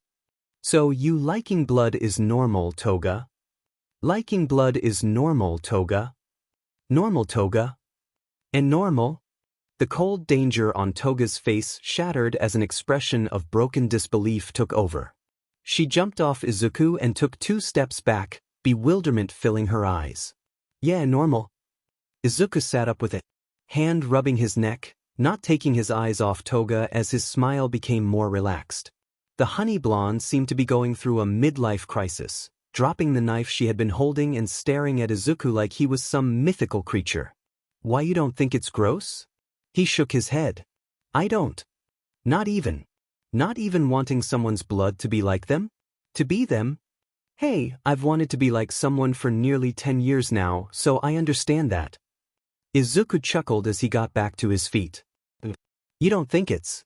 S1: Liking blood is normal, Toga? Normal, Toga? And normal? The cold danger on Toga's face shattered as an expression of broken disbelief took over. She jumped off Izuku and took 2 steps back, bewilderment filling her eyes. Yeah, normal. Izuku sat up with a hand rubbing his neck, not taking his eyes off Toga as his smile became more relaxed. The honey blonde seemed to be going through a midlife crisis, dropping the knife she had been holding and staring at Izuku like he was some mythical creature. Why, you don't think it's gross? He shook his head. I don't. Not even. Not even wanting someone's blood to be like them? To be them? Hey, I've wanted to be like someone for nearly 10 years now, so I understand that. Izuku chuckled as he got back to his feet. You don't think it's...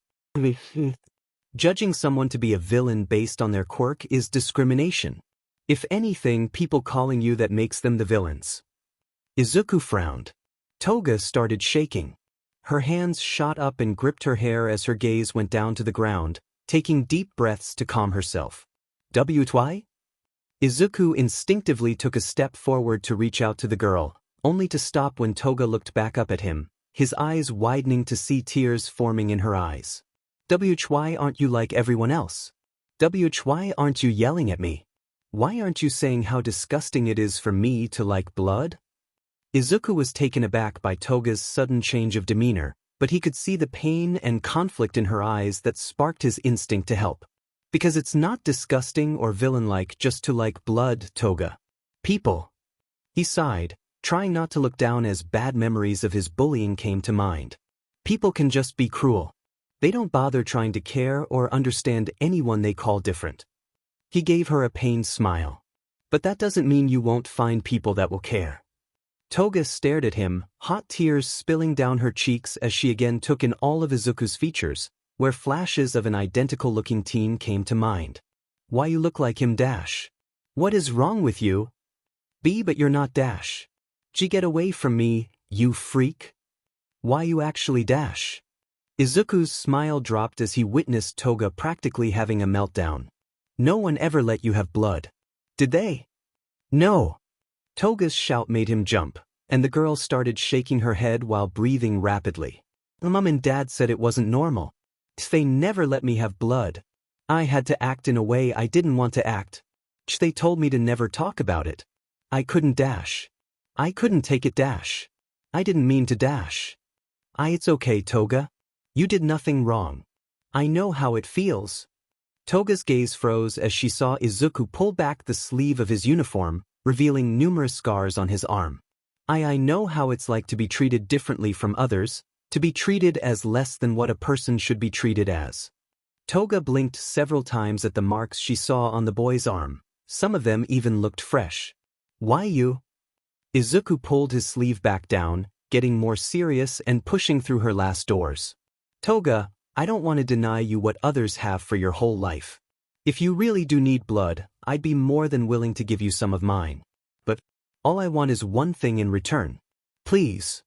S1: Judging someone to be a villain based on their quirk is discrimination. If anything, people calling you that makes them the villains. Izuku frowned. Toga started shaking. Her hands shot up and gripped her hair as her gaze went down to the ground, taking deep breaths to calm herself. Why? Izuku instinctively took a step forward to reach out to the girl, only to stop when Toga looked back up at him, his eyes widening to see tears forming in her eyes. Why aren't you like everyone else? Why aren't you yelling at me? Why aren't you saying how disgusting it is for me to like blood? Izuku was taken aback by Toga's sudden change of demeanor, but he could see the pain and conflict in her eyes that sparked his instinct to help. Because it's not disgusting or villain-like just to like blood, Toga. People. He sighed, trying not to look down as bad memories of his bullying came to mind. People can just be cruel. They don't bother trying to care or understand anyone they call different. He gave her a pained smile. But that doesn't mean you won't find people that will care. Toga stared at him, hot tears spilling down her cheeks as she again took in all of Izuku's features, where flashes of an identical-looking teen came to mind. Why you look like him dash. What is wrong with you? B but you're not dash. G get away from me, you freak. Why you actually dash? Izuku's smile dropped as he witnessed Toga practically having a meltdown. No one ever let you have blood. Did they? No. Toga's shout made him jump, and the girl started shaking her head while breathing rapidly. Mom and Dad said it wasn't normal. They never let me have blood. I had to act in a way I didn't want to act. They told me to never talk about it. I couldn't dash. I couldn't take it dash. I didn't mean to dash. It's okay, Toga. You did nothing wrong. I know how it feels. Toga's gaze froze as she saw Izuku pull back the sleeve of his uniform, revealing numerous scars on his arm. I know how it's like to be treated differently from others, to be treated as less than what a person should be treated as. Toga blinked several times at the marks she saw on the boy's arm. Some of them even looked fresh. Why you? Izuku pulled his sleeve back down, getting more serious and pushing through her last doors. Toga, I don't want to deny you what others have for your whole life. If you really do need blood, I'd be more than willing to give you some of mine. But all I want is one thing in return. Please.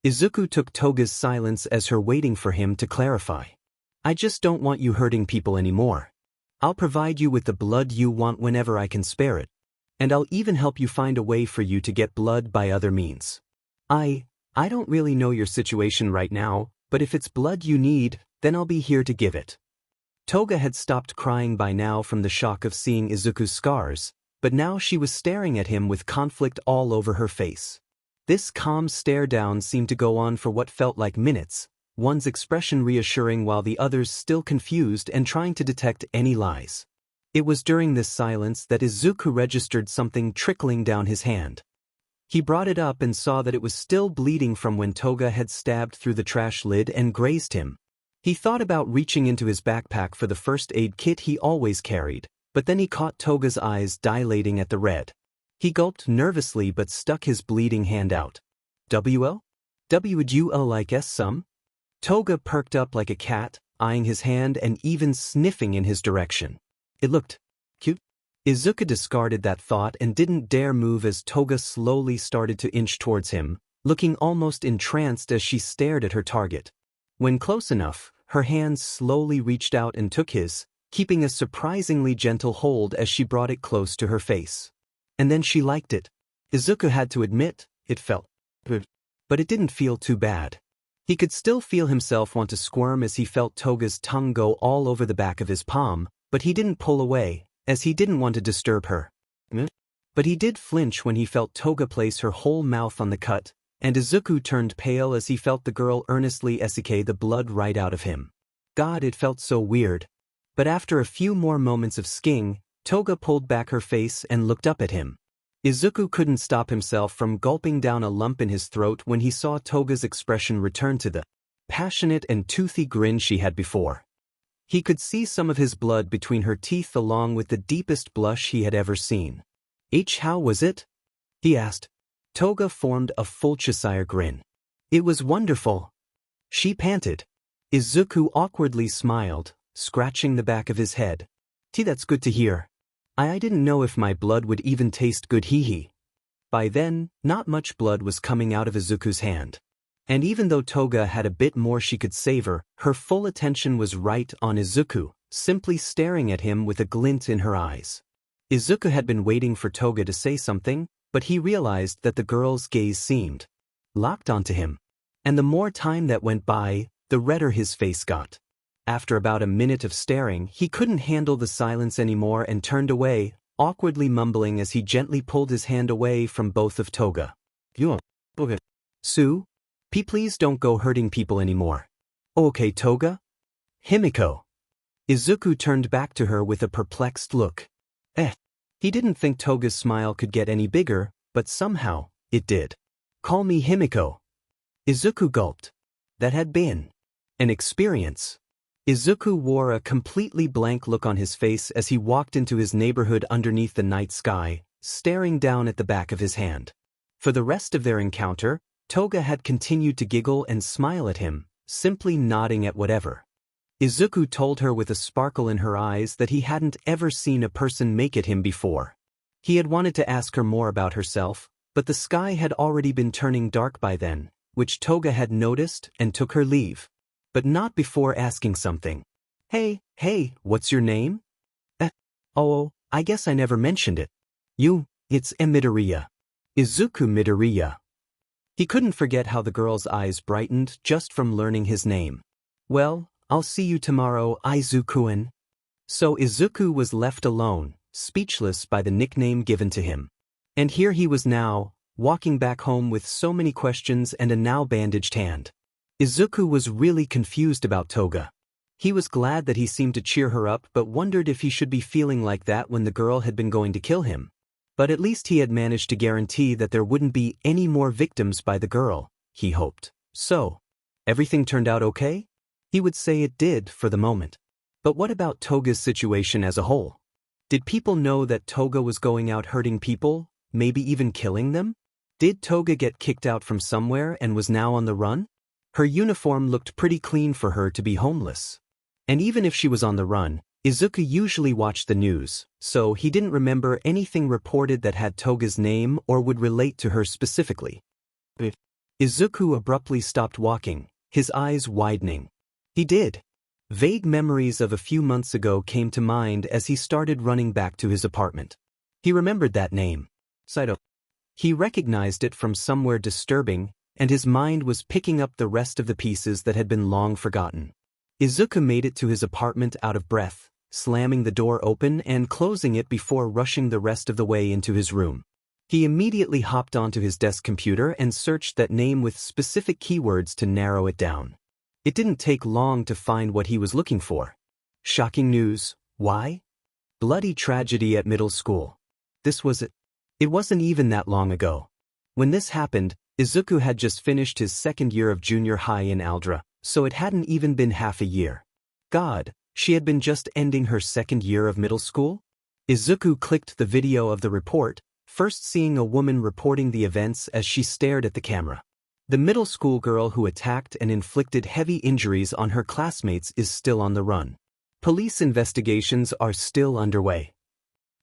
S1: Izuku took Toga's silence as her waiting for him to clarify. I just don't want you hurting people anymore. I'll provide you with the blood you want whenever I can spare it. And I'll even help you find a way for you to get blood by other means. I don't really know your situation right now, but if it's blood you need, then I'll be here to give it. Toga had stopped crying by now from the shock of seeing Izuku's scars, but now she was staring at him with conflict all over her face. This calm stare down seemed to go on for what felt like minutes, one's expression reassuring while the others still confused and trying to detect any lies. It was during this silence that Izuku registered something trickling down his hand. He brought it up and saw that it was still bleeding from when Toga had stabbed through the trash lid and grazed him. He thought about reaching into his backpack for the first aid kit he always carried, but then he caught Toga's eyes dilating at the red. He gulped nervously but stuck his bleeding hand out. WL? Would you like some? Toga perked up like a cat, eyeing his hand and even sniffing in his direction. It looked cute. Izuku discarded that thought and didn't dare move as Toga slowly started to inch towards him, looking almost entranced as she stared at her target. When close enough, her hands slowly reached out and took his, keeping a surprisingly gentle hold as she brought it close to her face. And then she liked it. Izuku had to admit, it felt good. But it didn't feel too bad. He could still feel himself want to squirm as he felt Toga's tongue go all over the back of his palm, but he didn't pull away, as he didn't want to disturb her. But he did flinch when he felt Toga place her whole mouth on the cut, and Izuku turned pale as he felt the girl earnestly suck the blood right out of him. God, it felt so weird. But after a few more moments of sking, Toga pulled back her face and looked up at him. Izuku couldn't stop himself from gulping down a lump in his throat when he saw Toga's expression return to the passionate and toothy grin she had before. He could see some of his blood between her teeth along with the deepest blush he had ever seen. How was it? He asked. Toga formed a full Cheshire grin. It was wonderful. She panted. Izuku awkwardly smiled, scratching the back of his head. That's good to hear. I didn't know if my blood would even taste good, hee. By then, not much blood was coming out of Izuku's hand. And even though Toga had a bit more she could savor, her full attention was right on Izuku, simply staring at him with a glint in her eyes. Izuku had been waiting for Toga to say something, but he realized that the girl's gaze seemed locked onto him. And the more time that went by, the redder his face got. After about a minute of staring, he couldn't handle the silence anymore and turned away, awkwardly mumbling as he gently pulled his hand away from both of Toga. Sue? Please don't go hurting people anymore. Okay, Toga? Himiko. Izuku turned back to her with a perplexed look. He didn't think Toga's smile could get any bigger, but somehow, it did. Call me Himiko. Izuku gulped. That had been an experience. Izuku wore a completely blank look on his face as he walked into his neighborhood underneath the night sky, staring down at the back of his hand. For the rest of their encounter, Toga had continued to giggle and smile at him, simply nodding at whatever. Izuku told her with a sparkle in her eyes that he hadn't ever seen a person make at him before. He had wanted to ask her more about herself, but the sky had already been turning dark by then, which Toga had noticed and took her leave. But not before asking something. Hey, what's your name? Oh, I guess I never mentioned it. It's Midoriya. Izuku Midoriya. He couldn't forget how the girl's eyes brightened just from learning his name. Well, I'll see you tomorrow, Izuku-en. So Izuku was left alone, speechless by the nickname given to him. And here he was now, walking back home with so many questions and a now bandaged hand. Izuku was really confused about Toga. He was glad that he seemed to cheer her up but wondered if he should be feeling like that when the girl had been going to kill him. But at least he had managed to guarantee that there wouldn't be any more victims by the girl, he hoped. So, everything turned out okay? He would say it did for the moment. But what about Toga's situation as a whole? Did people know that Toga was going out hurting people, maybe even killing them? Did Toga get kicked out from somewhere and was now on the run? Her uniform looked pretty clean for her to be homeless. And even if she was on the run, Izuku usually watched the news, so he didn't remember anything reported that had Toga's name or would relate to her specifically. Izuku abruptly stopped walking, his eyes widening. He did. Vague memories of a few months ago came to mind as he started running back to his apartment. He remembered that name. Saito. He recognized it from somewhere disturbing, and his mind was picking up the rest of the pieces that had been long forgotten. Izuku made it to his apartment out of breath, slamming the door open and closing it before rushing the rest of the way into his room. He immediately hopped onto his desk computer and searched that name with specific keywords to narrow it down. It didn't take long to find what he was looking for. Shocking news. Why? Bloody tragedy at middle school. This was it. It wasn't even that long ago. When this happened, Izuku had just finished his second year of junior high in Aldra, so it hadn't even been half a year. God, she had been just ending her second year of middle school? Izuku clicked the video of the report, first seeing a woman reporting the events as she stared at the camera. The middle school girl who attacked and inflicted heavy injuries on her classmates is still on the run. Police investigations are still underway.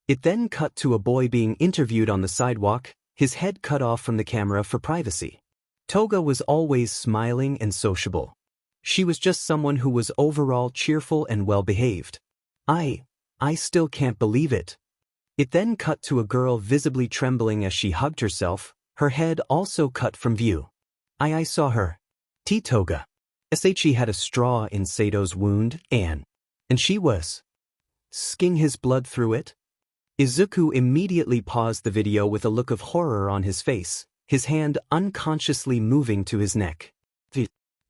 S1: It then cut to a boy being interviewed on the sidewalk, his head cut off from the camera for privacy. Toga was always smiling and sociable. She was just someone who was overall cheerful and well-behaved. I still can't believe it. It then cut to a girl visibly trembling as she hugged herself, her head also cut from view. I saw her. Toga. She had a straw in Sato's wound, and she was sking his blood through it. Izuku immediately paused the video with a look of horror on his face, his hand unconsciously moving to his neck.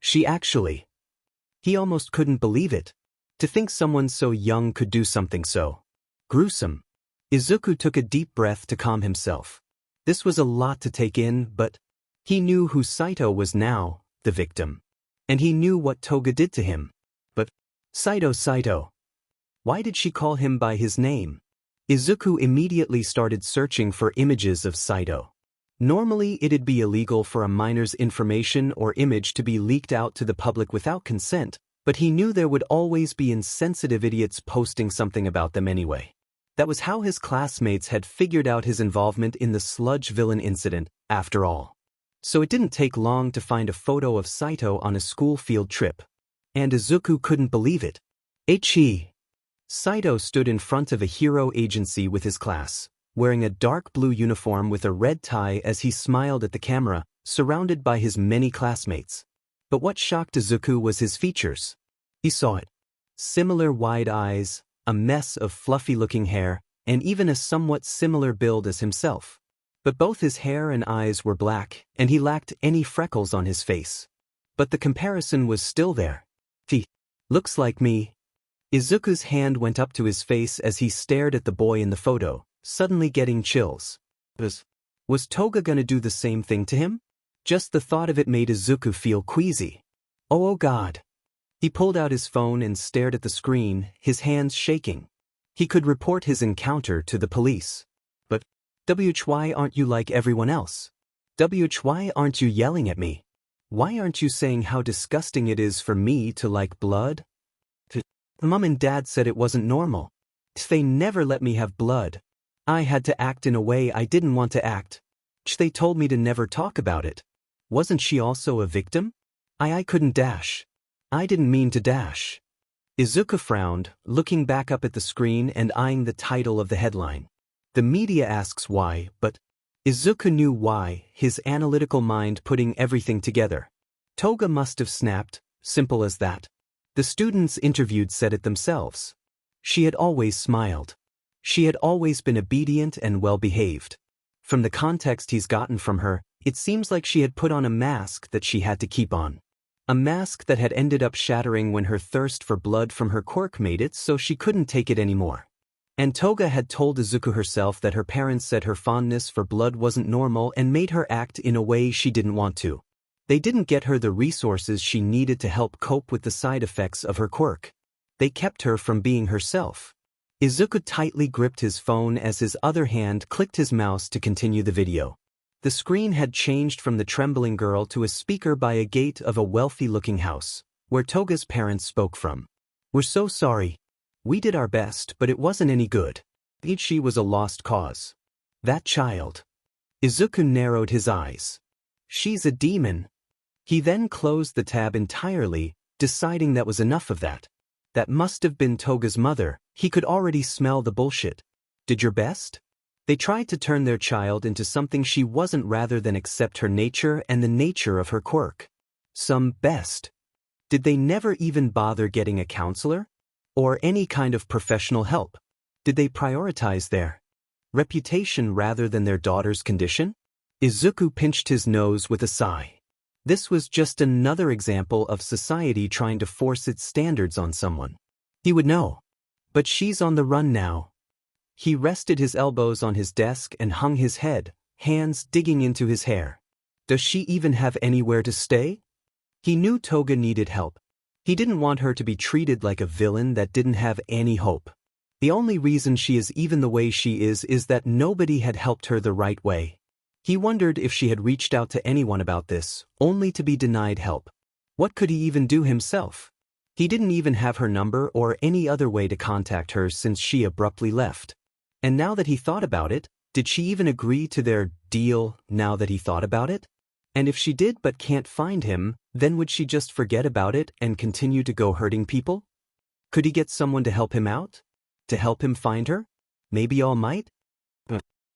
S1: She actually. He almost couldn't believe it. To think someone so young could do something so gruesome. Izuku took a deep breath to calm himself. This was a lot to take in, but he knew who Saito was now, the victim. And he knew what Toga did to him. But Saito. Why did she call him by his name? Izuku immediately started searching for images of Saito. Normally it'd be illegal for a minor's information or image to be leaked out to the public without consent, but he knew there would always be insensitive idiots posting something about them anyway. That was how his classmates had figured out his involvement in the Sludge villain incident, after all. So it didn't take long to find a photo of Saito on a school field trip. And Izuku couldn't believe it. Saito stood in front of a hero agency with his class, wearing a dark blue uniform with a red tie as he smiled at the camera, surrounded by his many classmates. But what shocked Izuku was his features. He saw it. Similar wide eyes, a mess of fluffy-looking hair, and even a somewhat similar build as himself. But both his hair and eyes were black, and he lacked any freckles on his face. But the comparison was still there. Looks like me. Izuku's hand went up to his face as he stared at the boy in the photo, suddenly getting chills. Was Toga gonna do the same thing to him? Just the thought of it made Izuku feel queasy. Oh God. He pulled out his phone and stared at the screen, his hands shaking. He could report his encounter to the police. But, why aren't you like everyone else? Why aren't you yelling at me? Why aren't you saying how disgusting it is for me to like blood? Mom and Dad said it wasn't normal. They never let me have blood. I had to act in a way I didn't want to act. They told me to never talk about it. Wasn't she also a victim? I couldn't dash. I didn't mean to dash. Izuku frowned, looking back up at the screen and eyeing the title of the headline. The media asks why, but Izuku knew why, his analytical mind putting everything together. Toga must have snapped, simple as that. The students interviewed said it themselves. She had always smiled. She had always been obedient and well-behaved. From the context he's gotten from her, it seems like she had put on a mask that she had to keep on. A mask that had ended up shattering when her thirst for blood from her quirk made it so she couldn't take it anymore. And Toga had told Izuku herself that her parents said her fondness for blood wasn't normal and made her act in a way she didn't want to. They didn't get her the resources she needed to help cope with the side effects of her quirk. They kept her from being herself. Izuku tightly gripped his phone as his other hand clicked his mouse to continue the video. The screen had changed from the trembling girl to a speaker by a gate of a wealthy-looking house, where Toga's parents spoke from. "We're so sorry. We did our best, but it wasn't any good. She was a lost cause. That child." Izuku narrowed his eyes. "She's a demon." He then closed the tab entirely, deciding that was enough of that. That must have been Toga's mother. He could already smell the bullshit. Did your best? They tried to turn their child into something she wasn't rather than accept her nature and the nature of her quirk. Some best. Did they never even bother getting a counselor? Or any kind of professional help? Did they prioritize their reputation rather than their daughter's condition? Izuku pinched his nose with a sigh. This was just another example of society trying to force its standards on someone. He would know. But she's on the run now. He rested his elbows on his desk and hung his head, hands digging into his hair. Does she even have anywhere to stay? He knew Toga needed help. He didn't want her to be treated like a villain that didn't have any hope. The only reason she is even the way she is that nobody had helped her the right way. He wondered if she had reached out to anyone about this, only to be denied help. What could he even do himself? He didn't even have her number or any other way to contact her since she abruptly left. And now that he thought about it, did she even agree to their deal now that he thought about it? And if she did but can't find him, then would she just forget about it and continue to go hurting people? Could he get someone to help him out? To help him find her? Maybe All Might?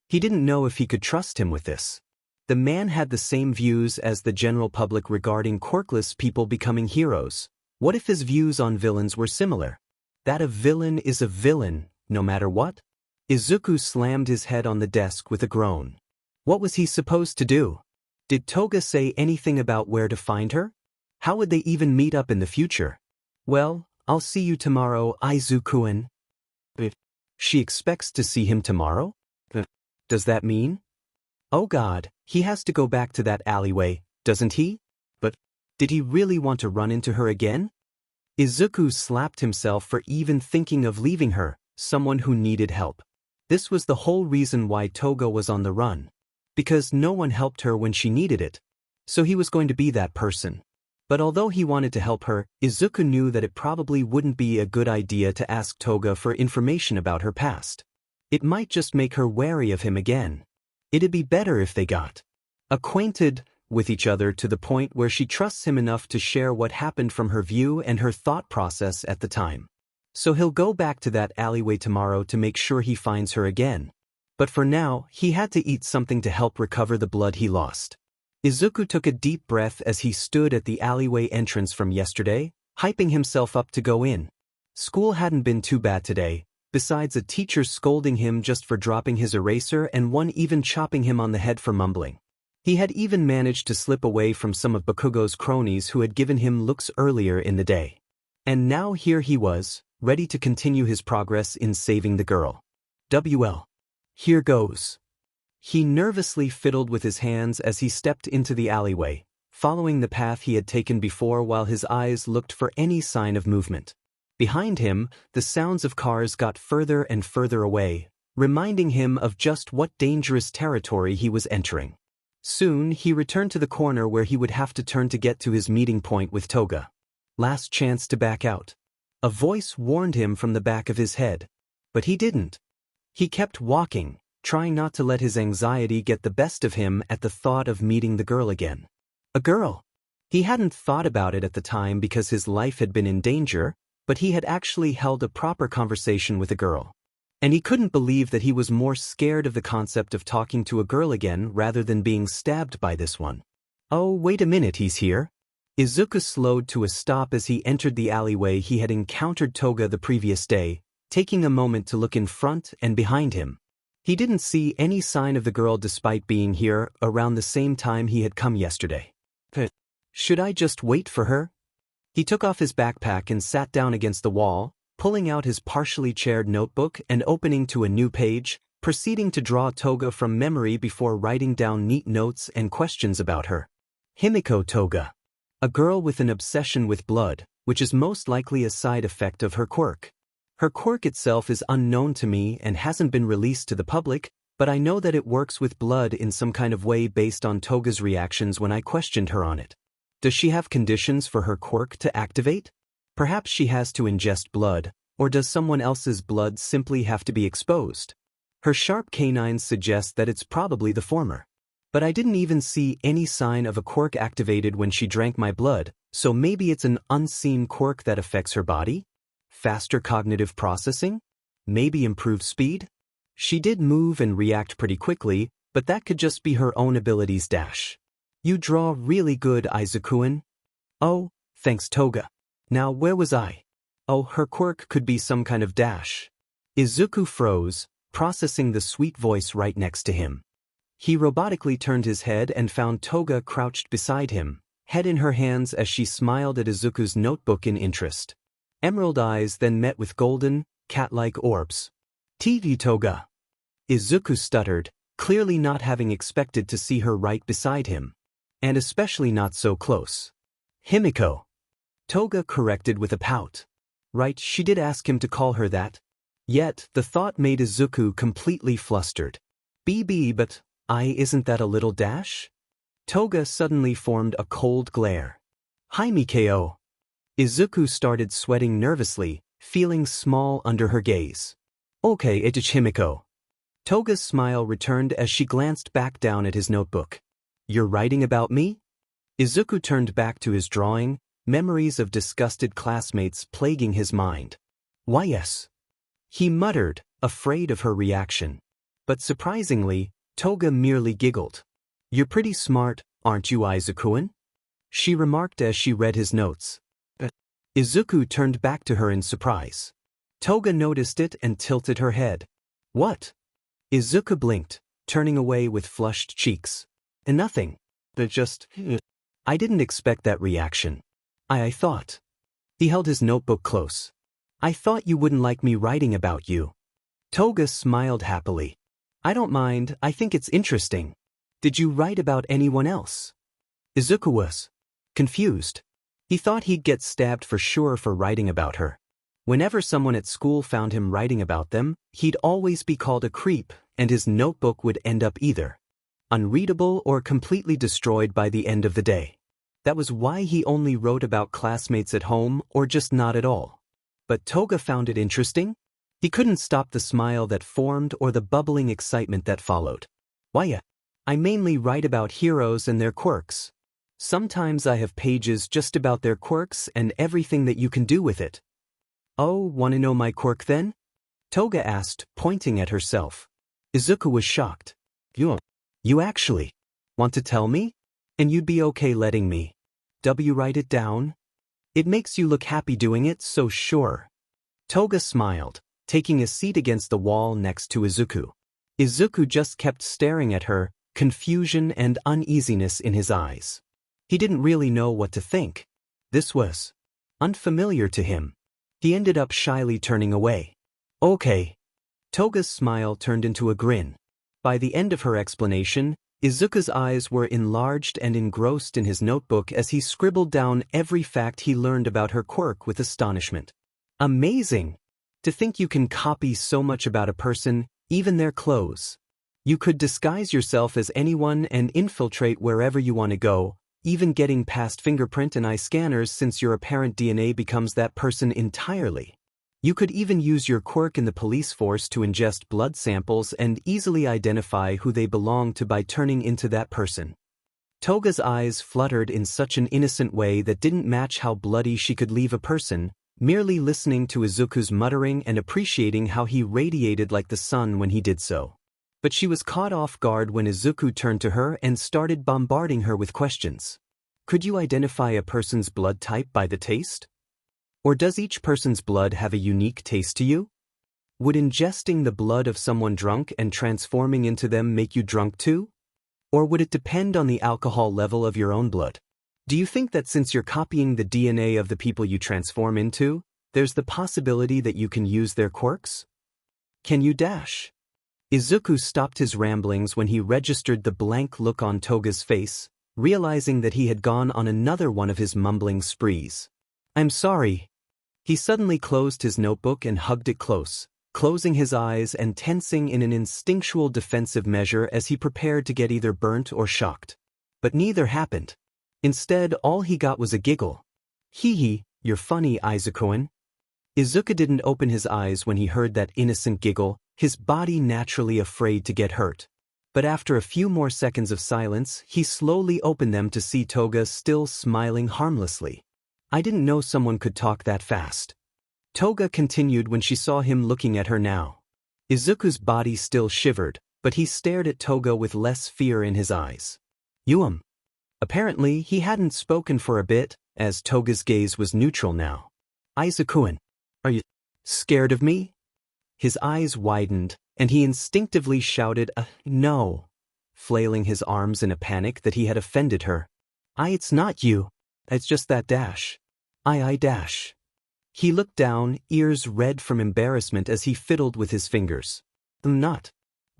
S1: He didn't know if he could trust him with this. The man had the same views as the general public regarding quirkless people becoming heroes. What if his views on villains were similar? That a villain is a villain, no matter what? Izuku slammed his head on the desk with a groan. What was he supposed to do? Did Toga say anything about where to find her? How would they even meet up in the future? Well, I'll see you tomorrow, Izuku-en. She expects to see him tomorrow? Does that mean? Oh God, he has to go back to that alleyway, doesn't he? But did he really want to run into her again? Izuku slapped himself for even thinking of leaving her, someone who needed help. This was the whole reason why Toga was on the run. Because no one helped her when she needed it. So he was going to be that person. But although he wanted to help her, Izuku knew that it probably wouldn't be a good idea to ask Toga for information about her past. It might just make her wary of him again. It'd be better if they got acquainted with each other to the point where she trusts him enough to share what happened from her view and her thought process at the time. So he'll go back to that alleyway tomorrow to make sure he finds her again. But for now, he had to eat something to help recover the blood he lost. Izuku took a deep breath as he stood at the alleyway entrance from yesterday, hyping himself up to go in. School hadn't been too bad today, besides a teacher scolding him just for dropping his eraser and one even chopping him on the head for mumbling. He had even managed to slip away from some of Bakugo's cronies who had given him looks earlier in the day. And now here he was, ready to continue his progress in saving the girl. Well. Here goes. He nervously fiddled with his hands as he stepped into the alleyway, following the path he had taken before while his eyes looked for any sign of movement. Behind him, the sounds of cars got further and further away, reminding him of just what dangerous territory he was entering. Soon, he returned to the corner where he would have to turn to get to his meeting point with Toga. Last chance to back out. A voice warned him from the back of his head. But he didn't. He kept walking, trying not to let his anxiety get the best of him at the thought of meeting the girl again. A girl. He hadn't thought about it at the time because his life had been in danger, but he had actually held a proper conversation with a girl. And he couldn't believe that he was more scared of the concept of talking to a girl again rather than being stabbed by this one. Oh, wait a minute, he's here? Izuku slowed to a stop as he entered the alleyway he had encountered Toga the previous day, taking a moment to look in front and behind him. He didn't see any sign of the girl despite being here around the same time he had come yesterday. Should I just wait for her? He took off his backpack and sat down against the wall, pulling out his partially chaired notebook and opening to a new page, proceeding to draw Toga from memory before writing down neat notes and questions about her. Himiko Toga. A girl with an obsession with blood, which is most likely a side effect of her quirk. Her quirk itself is unknown to me and hasn't been released to the public, but I know that it works with blood in some kind of way based on Toga's reactions when I questioned her on it. Does she have conditions for her quirk to activate? Perhaps she has to ingest blood, or does someone else's blood simply have to be exposed? Her sharp canines suggest that it's probably the former. But I didn't even see any sign of a quirk activated when she drank my blood, so maybe it's an unseen quirk that affects her body? Faster cognitive processing? Maybe improved speed? She did move and react pretty quickly, but that could just be her own abilities dash. You draw really good, Izuku-an. Oh, thanks Toga. Now where was I? Oh, her quirk could be some kind of dash. Izuku froze, processing the sweet voice right next to him. He robotically turned his head and found Toga crouched beside him, head in her hands as she smiled at Izuku's notebook in interest. Emerald eyes then met with golden, cat-like orbs. TV Toga. Izuku stuttered, clearly not having expected to see her right beside him. And especially not so close. Himiko. Toga corrected with a pout. Right, she did ask him to call her that. Yet, the thought made Izuku completely flustered. But, isn't that a little dash? Toga suddenly formed a cold glare. Hi Mikao. Izuku started sweating nervously, feeling small under her gaze. Okay, it's Himiko. Toga's smile returned as she glanced back down at his notebook. You're writing about me? Izuku turned back to his drawing, memories of disgusted classmates plaguing his mind. Why yes. He muttered, afraid of her reaction. But surprisingly, Toga merely giggled. You're pretty smart, aren't you, Izuku-an? She remarked as she read his notes. Izuku turned back to her in surprise. Toga noticed it and tilted her head. What? Izuku blinked, turning away with flushed cheeks. Nothing. I didn't expect that reaction. I thought. He held his notebook close. I thought you wouldn't like me writing about you. Toga smiled happily. I don't mind, I think it's interesting. Did you write about anyone else? Izuku was confused. He thought he'd get stabbed for sure for writing about her. Whenever someone at school found him writing about them, he'd always be called a creep, and his notebook would end up either unreadable or completely destroyed by the end of the day. That was why he only wrote about classmates at home or just not at all. But Toga found it interesting. He couldn't stop the smile that formed or the bubbling excitement that followed. Why, I mainly write about heroes and their quirks. Sometimes I have pages just about their quirks and everything that you can do with it. Oh, wanna know my quirk then? Toga asked, pointing at herself. Izuku was shocked. You actually want to tell me? And you'd be okay letting me write it down? It makes you look happy doing it, so sure. Toga smiled, taking a seat against the wall next to Izuku. Izuku just kept staring at her, confusion and uneasiness in his eyes. He didn't really know what to think. This was unfamiliar to him. He ended up shyly turning away. Okay. Toga's smile turned into a grin. By the end of her explanation, Izuku's eyes were enlarged and engrossed in his notebook as he scribbled down every fact he learned about her quirk with astonishment. Amazing! To think you can copy so much about a person, even their clothes. You could disguise yourself as anyone and infiltrate wherever you want to go, even getting past fingerprint and eye scanners since your apparent DNA becomes that person entirely. You could even use your quirk in the police force to ingest blood samples and easily identify who they belong to by turning into that person. Toga's eyes fluttered in such an innocent way that didn't match how bloody she could leave a person, merely listening to Izuku's muttering and appreciating how he radiated like the sun when he did so. But she was caught off guard when Izuku turned to her and started bombarding her with questions. Could you identify a person's blood type by the taste? Or does each person's blood have a unique taste to you? Would ingesting the blood of someone drunk and transforming into them make you drunk too? Or would it depend on the alcohol level of your own blood? Do you think that since you're copying the DNA of the people you transform into, there's the possibility that you can use their quirks? Can you dash? Izuku stopped his ramblings when he registered the blank look on Toga's face, realizing that he had gone on another one of his mumbling sprees. I'm sorry. He suddenly closed his notebook and hugged it close, closing his eyes and tensing in an instinctual defensive measure as he prepared to get either burnt or shocked. But neither happened. Instead, all he got was a giggle. Hee, you're funny, Izuku. Izuku didn't open his eyes when he heard that innocent giggle, his body naturally afraid to get hurt. But after a few more seconds of silence, he slowly opened them to see Toga still smiling harmlessly. I didn't know someone could talk that fast. Toga continued when she saw him looking at her now. Izuku's body still shivered, but he stared at Toga with less fear in his eyes. Apparently, he hadn't spoken for a bit, as Toga's gaze was neutral now. Izuku, are you scared of me? His eyes widened, and he instinctively shouted, no, flailing his arms in a panic that he had offended her. It's not you. It's just that dash. Dash. He looked down, ears red from embarrassment as he fiddled with his fingers. Not.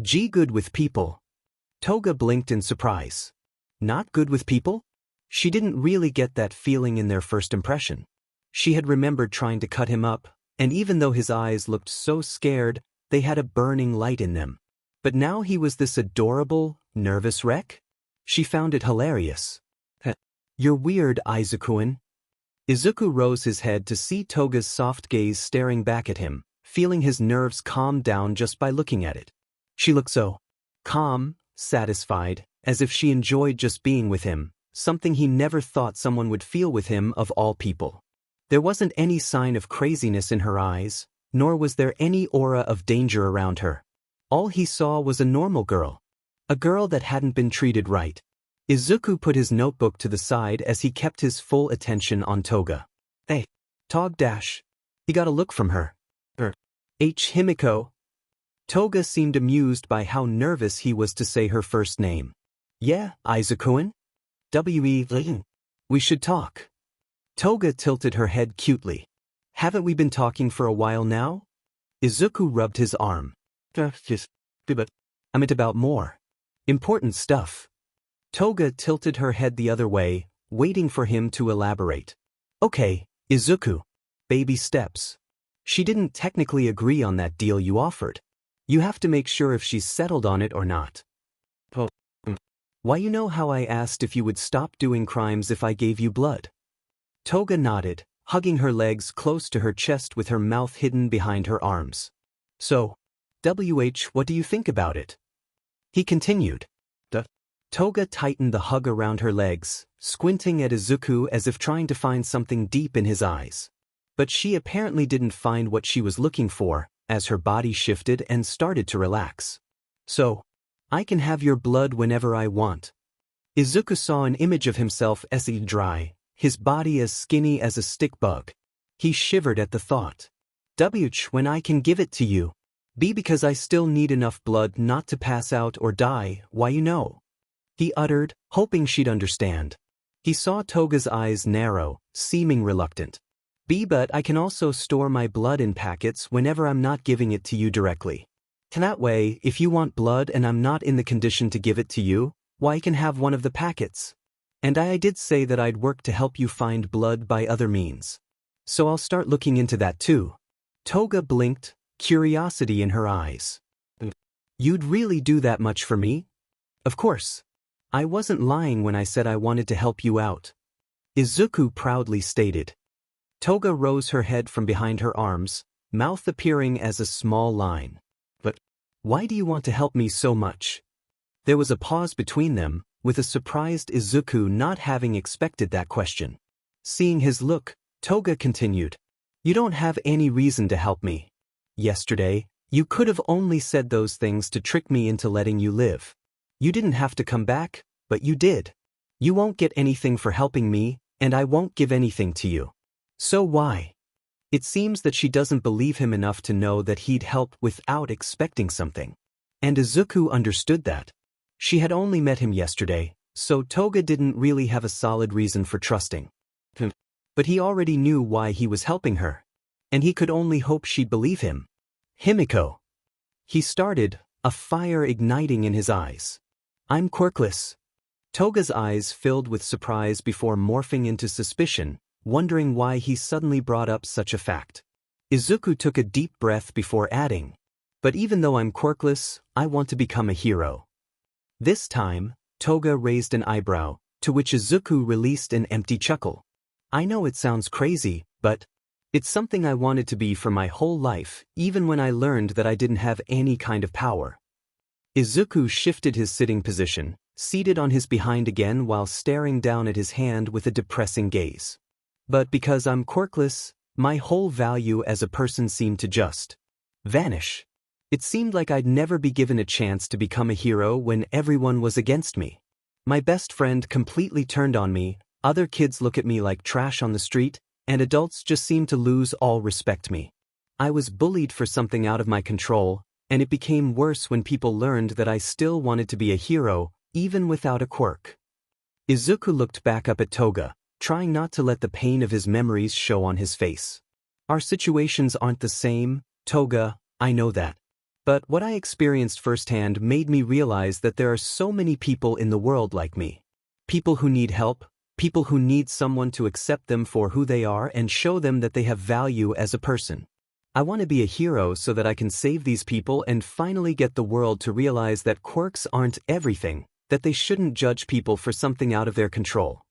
S1: Good with people. Toga blinked in surprise. Not good with people? She didn't really get that feeling in their first impression. She had remembered trying to cut him up, and even though his eyes looked so scared, they had a burning light in them. But now he was this adorable, nervous wreck? She found it hilarious. You're weird, Izuku. Izuku rose his head to see Toga's soft gaze staring back at him, feeling his nerves calm down just by looking at it. She looked so calm, satisfied, as if she enjoyed just being with him, something he never thought someone would feel with him of all people. There wasn't any sign of craziness in her eyes, nor was there any aura of danger around her. All he saw was a normal girl. A girl that hadn't been treated right. Izuku put his notebook to the side as he kept his full attention on Toga. Hey, Tog dash. He got a look from her. Himiko. Toga seemed amused by how nervous he was to say her first name. Yeah, Izuku. We should talk. Toga tilted her head cutely. Haven't we been talking for a while now? Izuku rubbed his arm. I meant about more important stuff. Toga tilted her head the other way, waiting for him to elaborate. Okay, Izuku. Baby steps. She didn't technically agree on that deal you offered. You have to make sure if she's settled on it or not. Why, you know how I asked if you would stop doing crimes if I gave you blood? Toga nodded, hugging her legs close to her chest with her mouth hidden behind her arms. So, what do you think about it? He continued. Toga tightened the hug around her legs, squinting at Izuku as if trying to find something deep in his eyes. But she apparently didn't find what she was looking for, as her body shifted and started to relax. So, I can have your blood whenever I want. Izuku saw an image of himself as he dry, his body as skinny as a stick bug. He shivered at the thought. When I can give it to you. Because I still need enough blood not to pass out or die, why you know. He uttered, hoping she'd understand. He saw Toga's eyes narrow, seeming reluctant. But I can also store my blood in packets whenever I'm not giving it to you directly. That way, if you want blood and I'm not in the condition to give it to you, Why, I can have one of the packets. And I did say that I'd work to help you find blood by other means. So I'll start looking into that too. Toga blinked, curiosity in her eyes. You'd really do that much for me? Of course. I wasn't lying when I said I wanted to help you out. Izuku proudly stated. Toga rose her head from behind her arms, mouth appearing as a small line. But why do you want to help me so much? There was a pause between them, with a surprised Izuku not having expected that question. Seeing his look, Toga continued. You don't have any reason to help me. Yesterday, you could have only said those things to trick me into letting you live. You didn't have to come back, but you did. You won't get anything for helping me, and I won't give anything to you. So why? It seems that she doesn't believe him enough to know that he'd help without expecting something. And Izuku understood that. She had only met him yesterday, so Toga didn't really have a solid reason for trusting. But he already knew why he was helping her. And he could only hope she'd believe him. Himiko. He started, a fire igniting in his eyes. I'm quirkless. Toga's eyes filled with surprise before morphing into suspicion, wondering why he suddenly brought up such a fact. Izuku took a deep breath before adding, but even though I'm quirkless, I want to become a hero. This time, Toga raised an eyebrow, to which Izuku released an empty chuckle. I know it sounds crazy, but it's something I wanted to be for my whole life, even when I learned that I didn't have any kind of power. Izuku shifted his sitting position, seated on his behind again while staring down at his hand with a depressing gaze. But because I'm quirkless, my whole value as a person seemed to just vanish. It seemed like I'd never be given a chance to become a hero when everyone was against me. My best friend completely turned on me, other kids look at me like trash on the street, and adults just seem to lose all respect me. I was bullied for something out of my control, and it became worse when people learned that I still wanted to be a hero, even without a quirk. Izuku looked back up at Toga, trying not to let the pain of his memories show on his face. Our situations aren't the same, Toga, I know that. But what I experienced firsthand made me realize that there are so many people in the world like me. People who need help, people who need someone to accept them for who they are and show them that they have value as a person. I want to be a hero so that I can save these people and finally get the world to realize that quirks aren't everything, that they shouldn't judge people for something out of their control.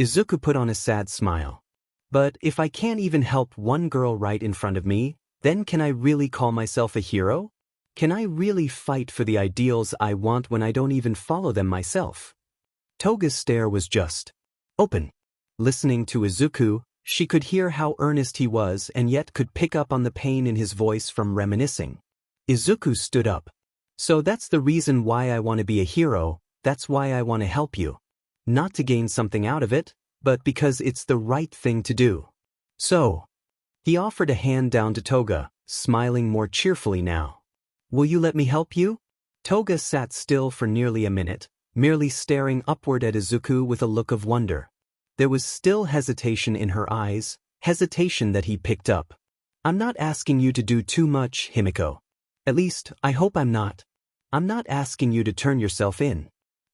S1: Izuku put on a sad smile. But if I can't even help one girl right in front of me, then can I really call myself a hero? Can I really fight for the ideals I want when I don't even follow them myself? Toga's stare was just open. Listening to Izuku, she could hear how earnest he was and yet could pick up on the pain in his voice from reminiscing. Izuku stood up. So that's the reason why I want to be a hero, that's why I want to help you. Not to gain something out of it, but because it's the right thing to do. So, he offered a hand down to Toga, smiling more cheerfully now. Will you let me help you? Toga sat still for nearly a minute, merely staring upward at Izuku with a look of wonder. There was still hesitation in her eyes, hesitation that he picked up. I'm not asking you to do too much, Himiko. At least, I hope I'm not. I'm not asking you to turn yourself in.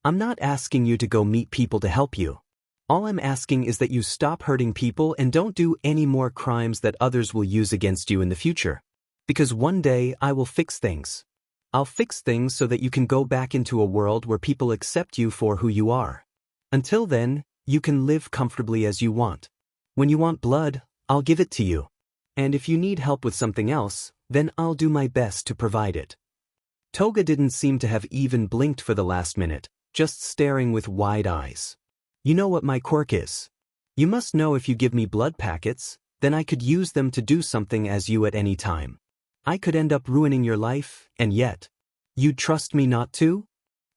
S1: I'm not asking you to go meet people to help you. All I'm asking is that you stop hurting people and don't do any more crimes that others will use against you in the future. Because one day I will fix things. I'll fix things so that you can go back into a world where people accept you for who you are. Until then, you can live comfortably as you want. When you want blood, I'll give it to you. And if you need help with something else, then I'll do my best to provide it. Toga didn't seem to have even blinked for the last minute, just staring with wide eyes. You know what my quirk is. You must know if you give me blood packets, then I could use them to do something as you at any time. I could end up ruining your life, and yet, you'd trust me not to?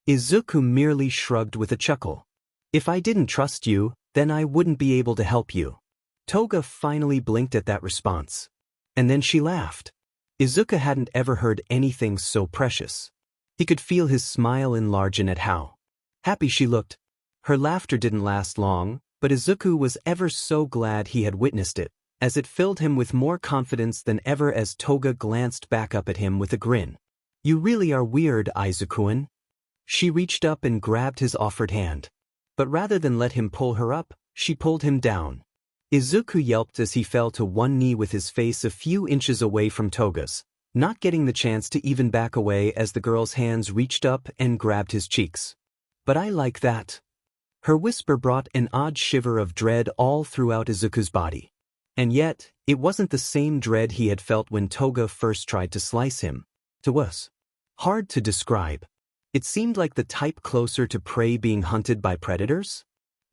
S1: Izuku merely shrugged with a chuckle. If I didn't trust you, then I wouldn't be able to help you. Toga finally blinked at that response. And then she laughed. Izuku hadn't ever heard anything so precious. He could feel his smile enlargen at how happy she looked. Her laughter didn't last long, but Izuku was ever so glad he had witnessed it, as it filled him with more confidence than ever as Toga glanced back up at him with a grin. You really are weird, Izuku-kun. She reached up and grabbed his offered hand. But rather than let him pull her up, she pulled him down. Izuku yelped as he fell to one knee with his face a few inches away from Toga's, not getting the chance to even back away as the girl's hands reached up and grabbed his cheeks. "But I like that." Her whisper brought an odd shiver of dread all throughout Izuku's body. And yet, it wasn't the same dread he had felt when Toga first tried to slice him. It was hard to describe. It seemed like the type closer to prey being hunted by predators,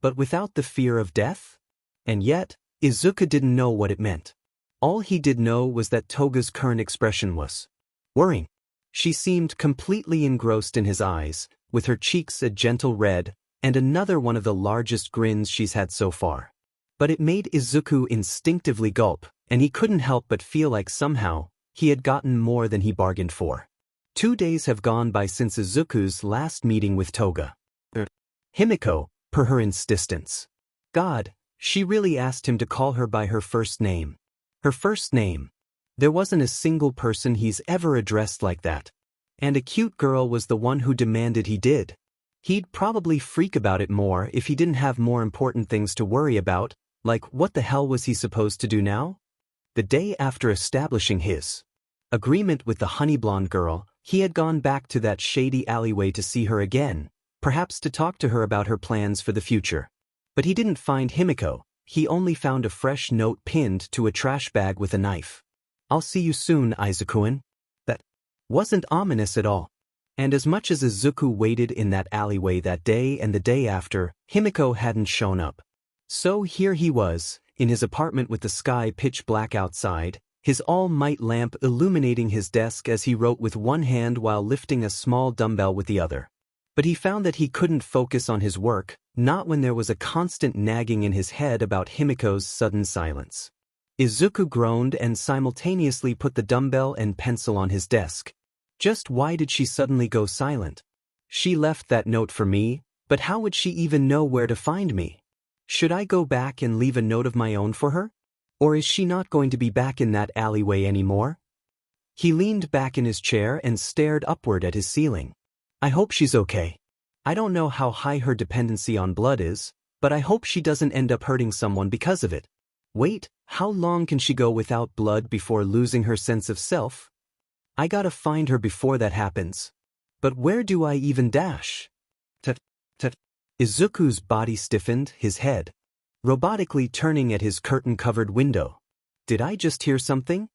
S1: but without the fear of death. And yet, Izuku didn't know what it meant. All he did know was that Toga's current expression was worrying. She seemed completely engrossed in his eyes, with her cheeks a gentle red, and another one of the largest grins she's had so far. But it made Izuku instinctively gulp, and he couldn't help but feel like somehow he had gotten more than he bargained for. 2 days have gone by since Izuku's last meeting with Toga. Himiko, per her insistence. God, she really asked him to call her by her first name. Her first name. There wasn't a single person he's ever addressed like that. And a cute girl was the one who demanded he did. He'd probably freak about it more if he didn't have more important things to worry about, like what the hell was he supposed to do now? The day after establishing his agreement with the honey blonde girl, he had gone back to that shady alleyway to see her again, perhaps to talk to her about her plans for the future. But he didn't find Himiko, he only found a fresh note pinned to a trash bag with a knife. "I'll see you soon, Izuku-san." That wasn't ominous at all. And as much as Izuku waited in that alleyway that day and the day after, Himiko hadn't shown up. So here he was, in his apartment with the sky pitch black outside, his all-might lamp illuminating his desk as he wrote with one hand while lifting a small dumbbell with the other. But he found that he couldn't focus on his work, not when there was a constant nagging in his head about Himiko's sudden silence. Izuku groaned and simultaneously put the dumbbell and pencil on his desk. Just why did she suddenly go silent? She left that note for me, but how would she even know where to find me? Should I go back and leave a note of my own for her? Or is she not going to be back in that alleyway anymore? He leaned back in his chair and stared upward at his ceiling. I hope she's okay. I don't know how high her dependency on blood is, but I hope she doesn't end up hurting someone because of it. Wait, how long can she go without blood before losing her sense of self? I gotta find her before that happens. But where do I even dash? Tut. Izuku's body stiffened, his head robotically turning at his curtain-covered window. Did I just hear something?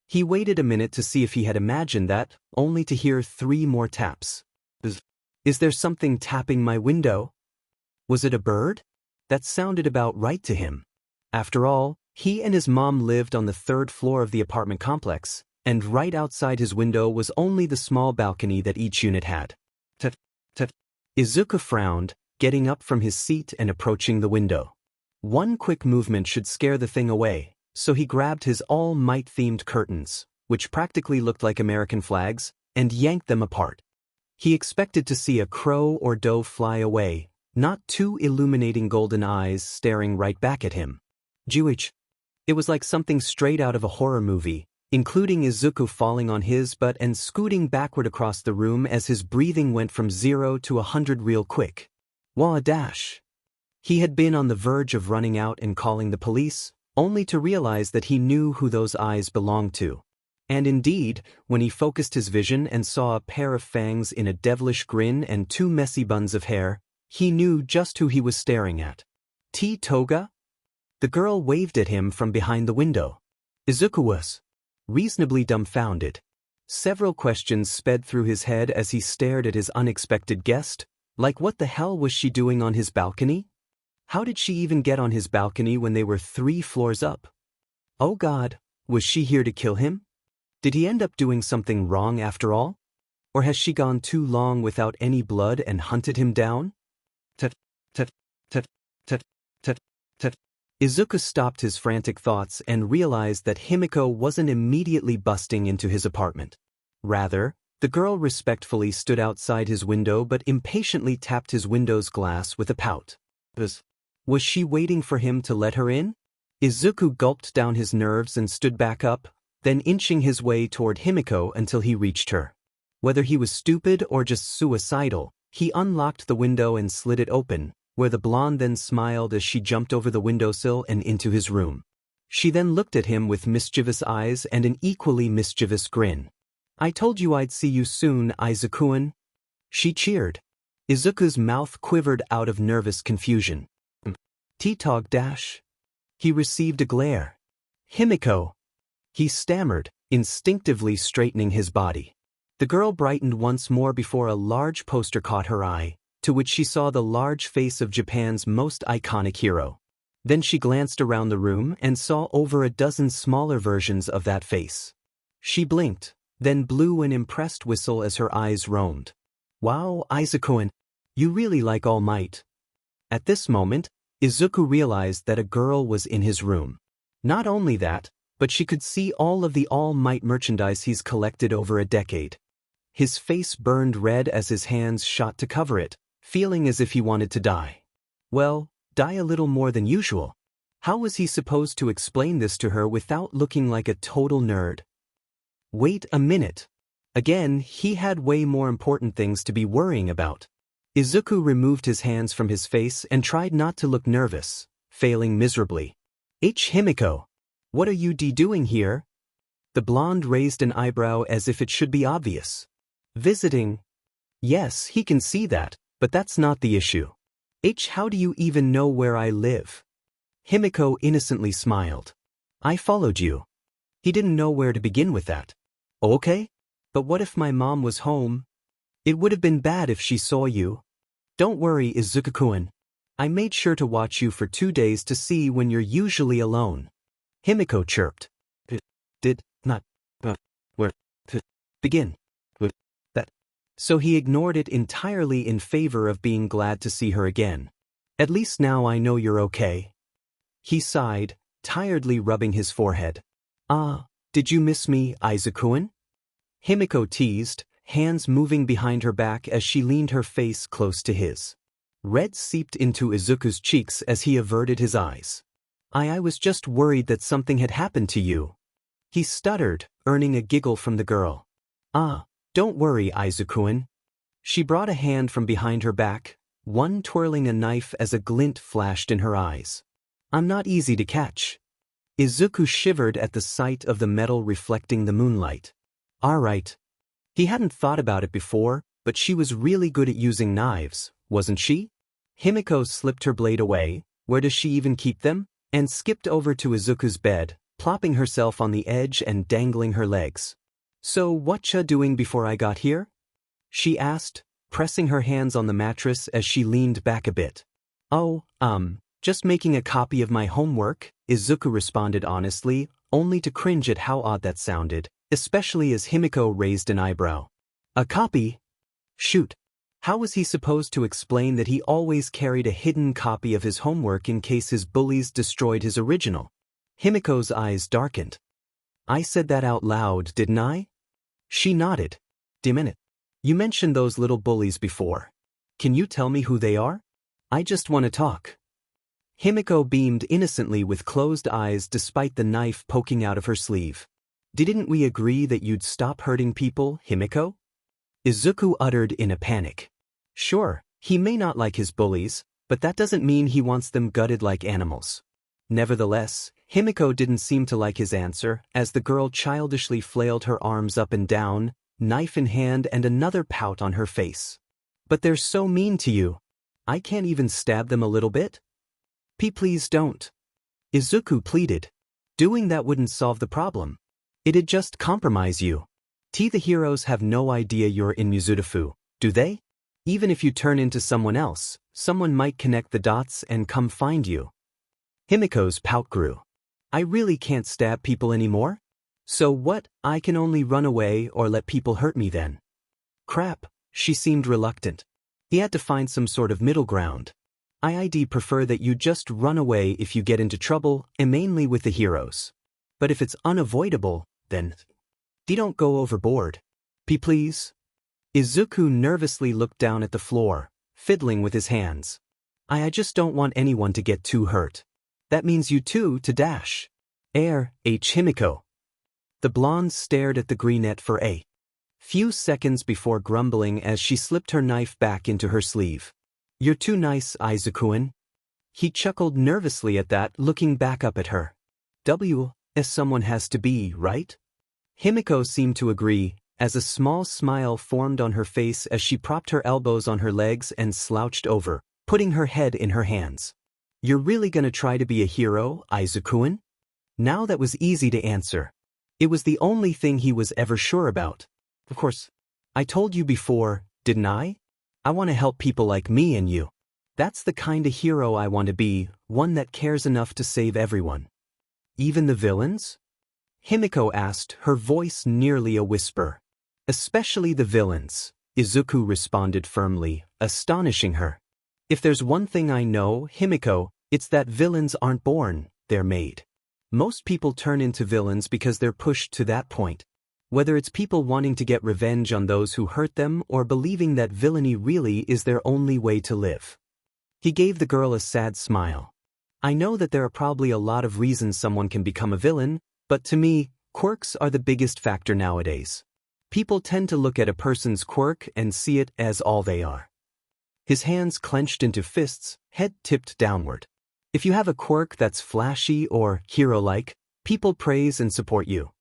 S1: He waited a minute to see if he had imagined that, only to hear 3 more taps. Is there something tapping my window? Was it a bird? That sounded about right to him. After all, he and his mom lived on the 3rd floor of the apartment complex, and right outside his window was only the small balcony that each unit had. Tut. Izuku frowned, getting up from his seat and approaching the window. One quick movement should scare the thing away, so he grabbed his all-might-themed curtains, which practically looked like American flags, and yanked them apart. He expected to see a crow or dove fly away, not 2 illuminating golden eyes staring right back at him. Jewish. It was like something straight out of a horror movie, including Izuku falling on his butt and scooting backward across the room as his breathing went from 0 to 100 real quick. Wah dash. He had been on the verge of running out and calling the police, only to realize that he knew who those eyes belonged to. And indeed, when he focused his vision and saw a pair of fangs in a devilish grin and 2 messy buns of hair, he knew just who he was staring at. Toga? The girl waved at him from behind the window. Izuku was reasonably dumbfounded. Several questions sped through his head as he stared at his unexpected guest, like what the hell was she doing on his balcony? How did she even get on his balcony when they were 3 floors up? Oh God, was she here to kill him? Did he end up doing something wrong after all? Or has she gone too long without any blood and hunted him down? Tut. Izuku stopped his frantic thoughts and realized that Himiko wasn't immediately busting into his apartment. Rather, the girl respectfully stood outside his window but impatiently tapped his window's glass with a pout. Was she waiting for him to let her in? Izuku gulped down his nerves and stood back up, then inching his way toward Himiko until he reached her. Whether he was stupid or just suicidal, He unlocked the window and slid it open, where the blonde then smiled as she jumped over the windowsill and into his room. She then looked at him with mischievous eyes and an equally mischievous grin. "I told you I'd see you soon, Izuku-kun." She cheered. Izuku's mouth quivered out of nervous confusion. "T-Tog dash." He received a glare. "Himiko." He stammered, instinctively straightening his body. The girl brightened once more before a large poster caught her eye, to which she saw the large face of Japan's most iconic hero. Then she glanced around the room and saw over a dozen smaller versions of that face. She blinked, then blew an impressed whistle as her eyes roamed. "Wow, Izuku-kun, you really like All Might." At this moment, Izuku realized that a girl was in his room. Not only that, but she could see all of the All Might merchandise he's collected over a decade. His face burned red as his hands shot to cover it, feeling as if he wanted to die. Well, die a little more than usual. How was he supposed to explain this to her without looking like a total nerd? Wait a minute. Again, he had way more important things to be worrying about. Izuku removed his hands from his face and tried not to look nervous, failing miserably. Himiko, what are you doing here?" The blonde raised an eyebrow as if it should be obvious. "Visiting." "Yes, he can see that, but that's not the issue." How do you even know where I live?" Himiko innocently smiled. "I followed you." He didn't know where to begin with that. "Okay, but what if my mom was home? It would have been bad if she saw you." "Don't worry, Izuku-kun. I made sure to watch you for 2 days to see when you're usually alone." Himiko chirped. Did not where to begin with that. So he ignored it entirely in favor of being glad to see her again. "At least now I know you're okay." He sighed, tiredly rubbing his forehead. Did you miss me, Izuku-kun?" Himiko teased, hands moving behind her back as she leaned her face close to his. Red seeped into Izuku's cheeks as he averted his eyes. I was just worried that something had happened to you." He stuttered, earning a giggle from the girl. Don't worry, Izuku-kun." She brought a hand from behind her back, one twirling a knife as a glint flashed in her eyes. "I'm not easy to catch." Izuku shivered at the sight of the metal reflecting the moonlight. "All right." He hadn't thought about it before, but she was really good at using knives, wasn't she? Himiko slipped her blade away, where does she even keep them, and skipped over to Izuku's bed, plopping herself on the edge and dangling her legs. "So whatcha doing before I got here?" she asked, pressing her hands on the mattress as she leaned back a bit. Just making a copy of my homework," Izuku responded honestly, only to cringe at how odd that sounded, especially as Himiko raised an eyebrow. "A copy? Shoot. How was he supposed to explain that he always carried a hidden copy of his homework in case his bullies destroyed his original?" Himiko's eyes darkened. "I said that out loud, didn't I?" She nodded. "Minute. You mentioned those little bullies before. Can you tell me who they are? I just want to talk." Himiko beamed innocently with closed eyes despite the knife poking out of her sleeve. "Didn't we agree that you'd stop hurting people, Himiko?" Izuku uttered in a panic. Sure, he may not like his bullies, but that doesn't mean he wants them gutted like animals. Nevertheless, Himiko didn't seem to like his answer as the girl childishly flailed her arms up and down, knife in hand and another pout on her face. "But they're so mean to you. I can't even stab them a little bit?" Please don't." Izuku pleaded. "Doing that wouldn't solve the problem. It'd just compromise you. The heroes have no idea you're in Mizudafu, do they? Even if you turn into someone else, someone might connect the dots and come find you." Himiko's pout grew. "I really can't stab people anymore? So what, I can only run away or let people hurt me then?" Crap, she seemed reluctant. He had to find some sort of middle ground. "I'd prefer that you just run away if you get into trouble, and mainly with the heroes. But if it's unavoidable, then don't go overboard. Please?" Izuku nervously looked down at the floor, fiddling with his hands. I just don't want anyone to get too hurt. That means you too to dash." Himiko." The blonde stared at the greenette for a few seconds before grumbling as she slipped her knife back into her sleeve. "You're too nice, Izuku-an." He chuckled nervously at that, looking back up at her. As someone has to be, right? Himiko seemed to agree, as a small smile formed on her face as she propped her elbows on her legs and slouched over, putting her head in her hands. "You're really gonna try to be a hero, Izuku-an?" Now that was easy to answer. It was the only thing he was ever sure about. "Of course. I told you before, didn't I? I want to help people like me and you. That's the kind of hero I want to be, one that cares enough to save everyone." "Even the villains?" Himiko asked, her voice nearly a whisper. "Especially the villains," Izuku responded firmly, astonishing her. "If there's one thing I know, Himiko, it's that villains aren't born, they're made. Most people turn into villains because they're pushed to that point. Whether it's people wanting to get revenge on those who hurt them or believing that villainy really is their only way to live." He gave the girl a sad smile. "I know that there are probably a lot of reasons someone can become a villain, but to me, quirks are the biggest factor nowadays. People tend to look at a person's quirk and see it as all they are." His hands clenched into fists, head tipped downward. "If you have a quirk that's flashy or hero-like, people praise and support you."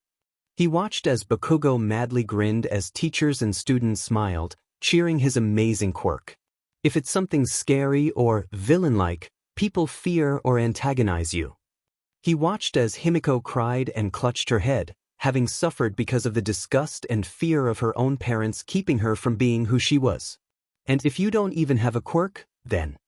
S1: He watched as Bakugo madly grinned as teachers and students smiled, cheering his amazing quirk. If it's something scary or villain-like, people fear or antagonize you. He watched as Himiko cried and clutched her head, having suffered because of the disgust and fear of her own parents keeping her from being who she was. "And if you don't even have a quirk, then?"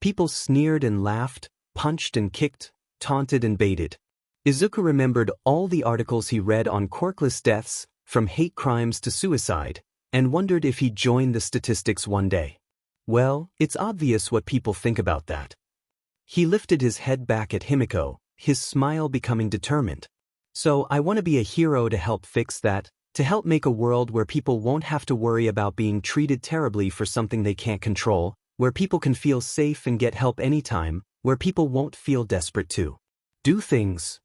S1: People sneered and laughed, punched and kicked, taunted and baited. Izuku remembered all the articles he read on quirkless deaths, from hate crimes to suicide, and wondered if he'd join the statistics one day. Well, it's obvious what people think about that. He lifted his head back at Himiko, his smile becoming determined. "So I want to be a hero to help fix that, to help make a world where people won't have to worry about being treated terribly for something they can't control, where people can feel safe and get help anytime, where people won't feel desperate to do things."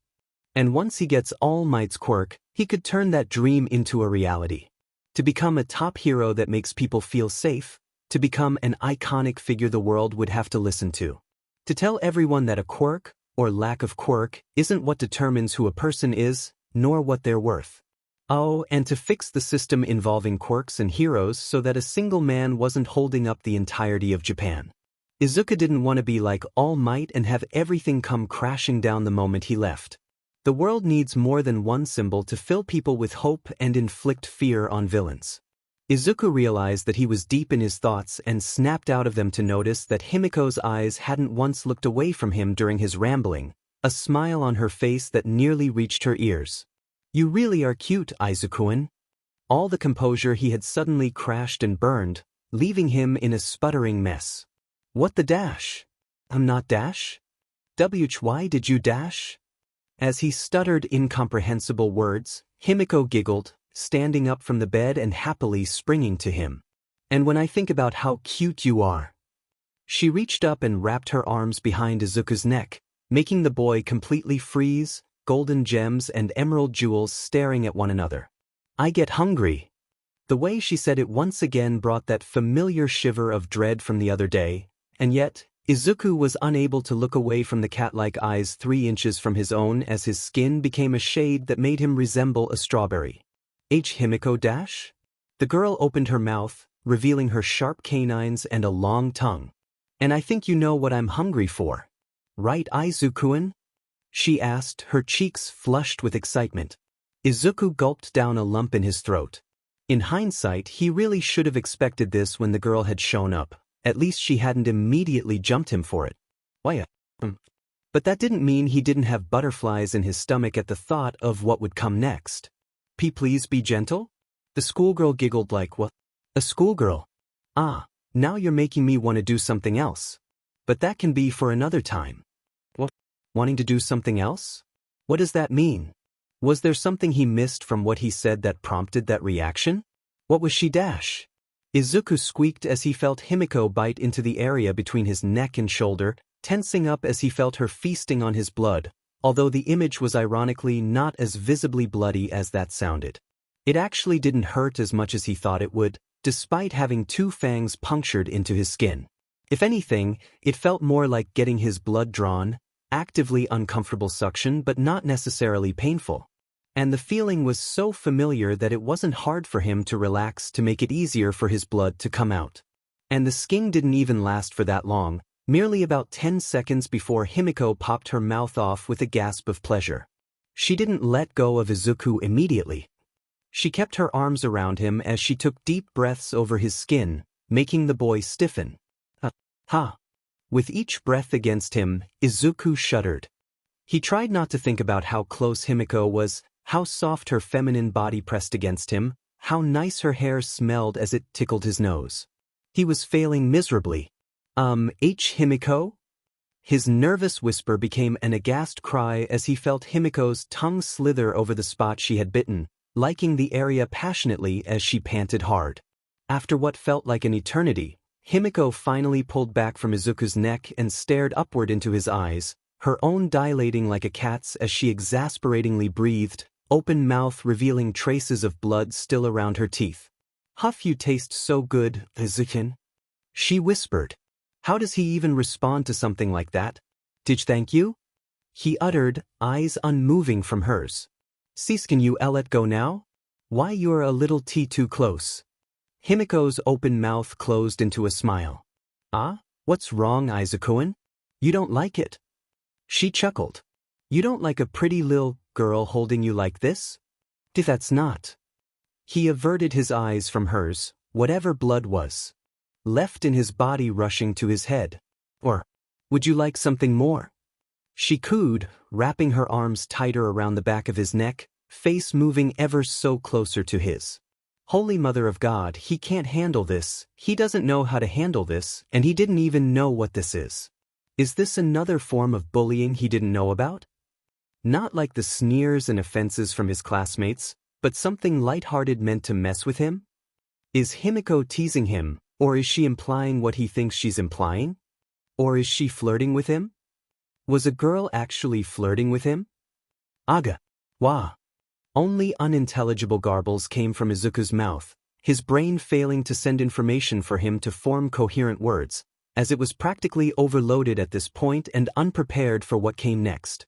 S1: And once he gets All Might's quirk, he could turn that dream into a reality. To become a top hero that makes people feel safe, to become an iconic figure the world would have to listen to. To tell everyone that a quirk, or lack of quirk, isn't what determines who a person is, nor what they're worth. Oh, and to fix the system involving quirks and heroes so that a single man wasn't holding up the entirety of Japan. Izuku didn't want to be like All Might and have everything come crashing down the moment he left. The world needs more than one symbol to fill people with hope and inflict fear on villains. Izuku realized that he was deep in his thoughts and snapped out of them to notice that Himiko's eyes hadn't once looked away from him during his rambling, a smile on her face that nearly reached her ears. "You really are cute, Izuku-an." All the composure he had suddenly crashed and burned, leaving him in a sputtering mess. "What the dash? I'm not dash? Why did you dash?" As he stuttered incomprehensible words, Himiko giggled, standing up from the bed and happily springing to him. "And when I think about how cute you are." She reached up and wrapped her arms behind Izuku's neck, making the boy completely freeze, golden gems and emerald jewels staring at one another. "I get hungry." The way she said it once again brought that familiar shiver of dread from the other day, and yet, Izuku was unable to look away from the cat-like eyes 3 inches from his own as his skin became a shade that made him resemble a strawberry. Himiko dash? The girl opened her mouth, revealing her sharp canines and a long tongue. "And I think you know what I'm hungry for. Right, Izuku-an?" she asked, her cheeks flushed with excitement. Izuku gulped down a lump in his throat. In hindsight, he really should have expected this when the girl had shown up. At least she hadn't immediately jumped him for it. Why? But that didn't mean he didn't have butterflies in his stomach at the thought of what would come next. Please be gentle?" The schoolgirl giggled like, "What? A schoolgirl? Ah, now you're making me want to do something else. But that can be for another time." "What? Wanting to do something else? What does that mean?" Was there something he missed from what he said that prompted that reaction? What was she dash? Izuku squeaked as he felt Himiko bite into the area between his neck and shoulder, tensing up as he felt her feasting on his blood, although the image was ironically not as visibly bloody as that sounded. It actually didn't hurt as much as he thought it would, despite having 2 fangs punctured into his skin. If anything, it felt more like getting his blood drawn, actively uncomfortable suction but not necessarily painful. And the feeling was so familiar that it wasn't hard for him to relax to make it easier for his blood to come out. And the sting didn't even last for that long, merely about 10 seconds before Himiko popped her mouth off with a gasp of pleasure. She didn't let go of Izuku immediately. She kept her arms around him as she took deep breaths over his skin, making the boy stiffen. Ha! With each breath against him, Izuku shuddered. He tried not to think about how close Himiko was, how soft her feminine body pressed against him, how nice her hair smelled as it tickled his nose. He was failing miserably. Himiko? His nervous whisper became an aghast cry as he felt Himiko's tongue slither over the spot she had bitten, liking the area passionately as she panted hard. After what felt like an eternity, Himiko finally pulled back from Izuku's neck and stared upward into his eyes, her own dilating like a cat's as she exasperatingly breathed, open mouth revealing traces of blood still around her teeth. "Huff, you taste so good, Izuku," she whispered. How does he even respond to something like that? "Did thank you?" he uttered, eyes unmoving from hers. "Cease, can you let go now? Why, you're a little too close." Himiko's open mouth closed into a smile. "Ah? What's wrong, Izuku? You don't like it?" She chuckled. "You don't like a pretty little girl holding you like this?" "That's not." He averted his eyes from hers, whatever blood was left in his body rushing to his head. "Or would you like something more?" She cooed, wrapping her arms tighter around the back of his neck, face moving ever so closer to his. Holy Mother of God, he can't handle this, he doesn't know how to handle this, and he didn't even know what this is. Is this another form of bullying he didn't know about? Not like the sneers and offenses from his classmates, but something lighthearted meant to mess with him? Is Himiko teasing him, or is she implying what he thinks she's implying? Or is she flirting with him? Was a girl actually flirting with him? Aga. Wah. Only unintelligible garbles came from Izuku's mouth, his brain failing to send information for him to form coherent words, as it was practically overloaded at this point and unprepared for what came next.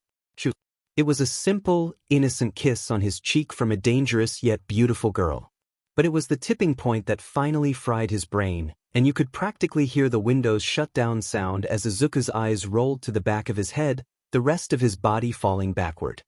S1: It was a simple, innocent kiss on his cheek from a dangerous yet beautiful girl. But it was the tipping point that finally fried his brain, and you could practically hear the windows shut down sound as Izuku's eyes rolled to the back of his head, the rest of his body falling backward.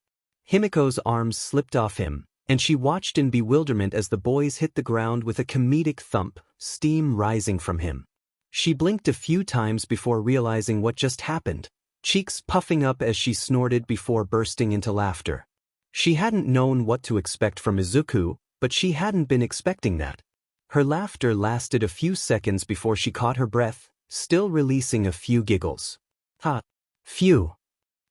S1: Himiko's arms slipped off him, and she watched in bewilderment as the boys hit the ground with a comedic thump, steam rising from him. She blinked a few times before realizing what just happened, cheeks puffing up as she snorted before bursting into laughter. She hadn't known what to expect from Izuku, but she hadn't been expecting that. Her laughter lasted a few seconds before she caught her breath, still releasing a few giggles. Ha! Phew!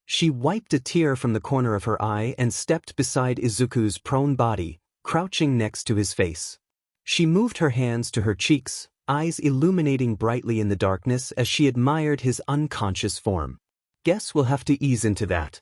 S1: She wiped a tear from the corner of her eye and stepped beside Izuku's prone body, crouching next to his face. She moved her hands to her cheeks, eyes illuminating brightly in the darkness as she admired his unconscious form. "Guess we'll have to ease into that."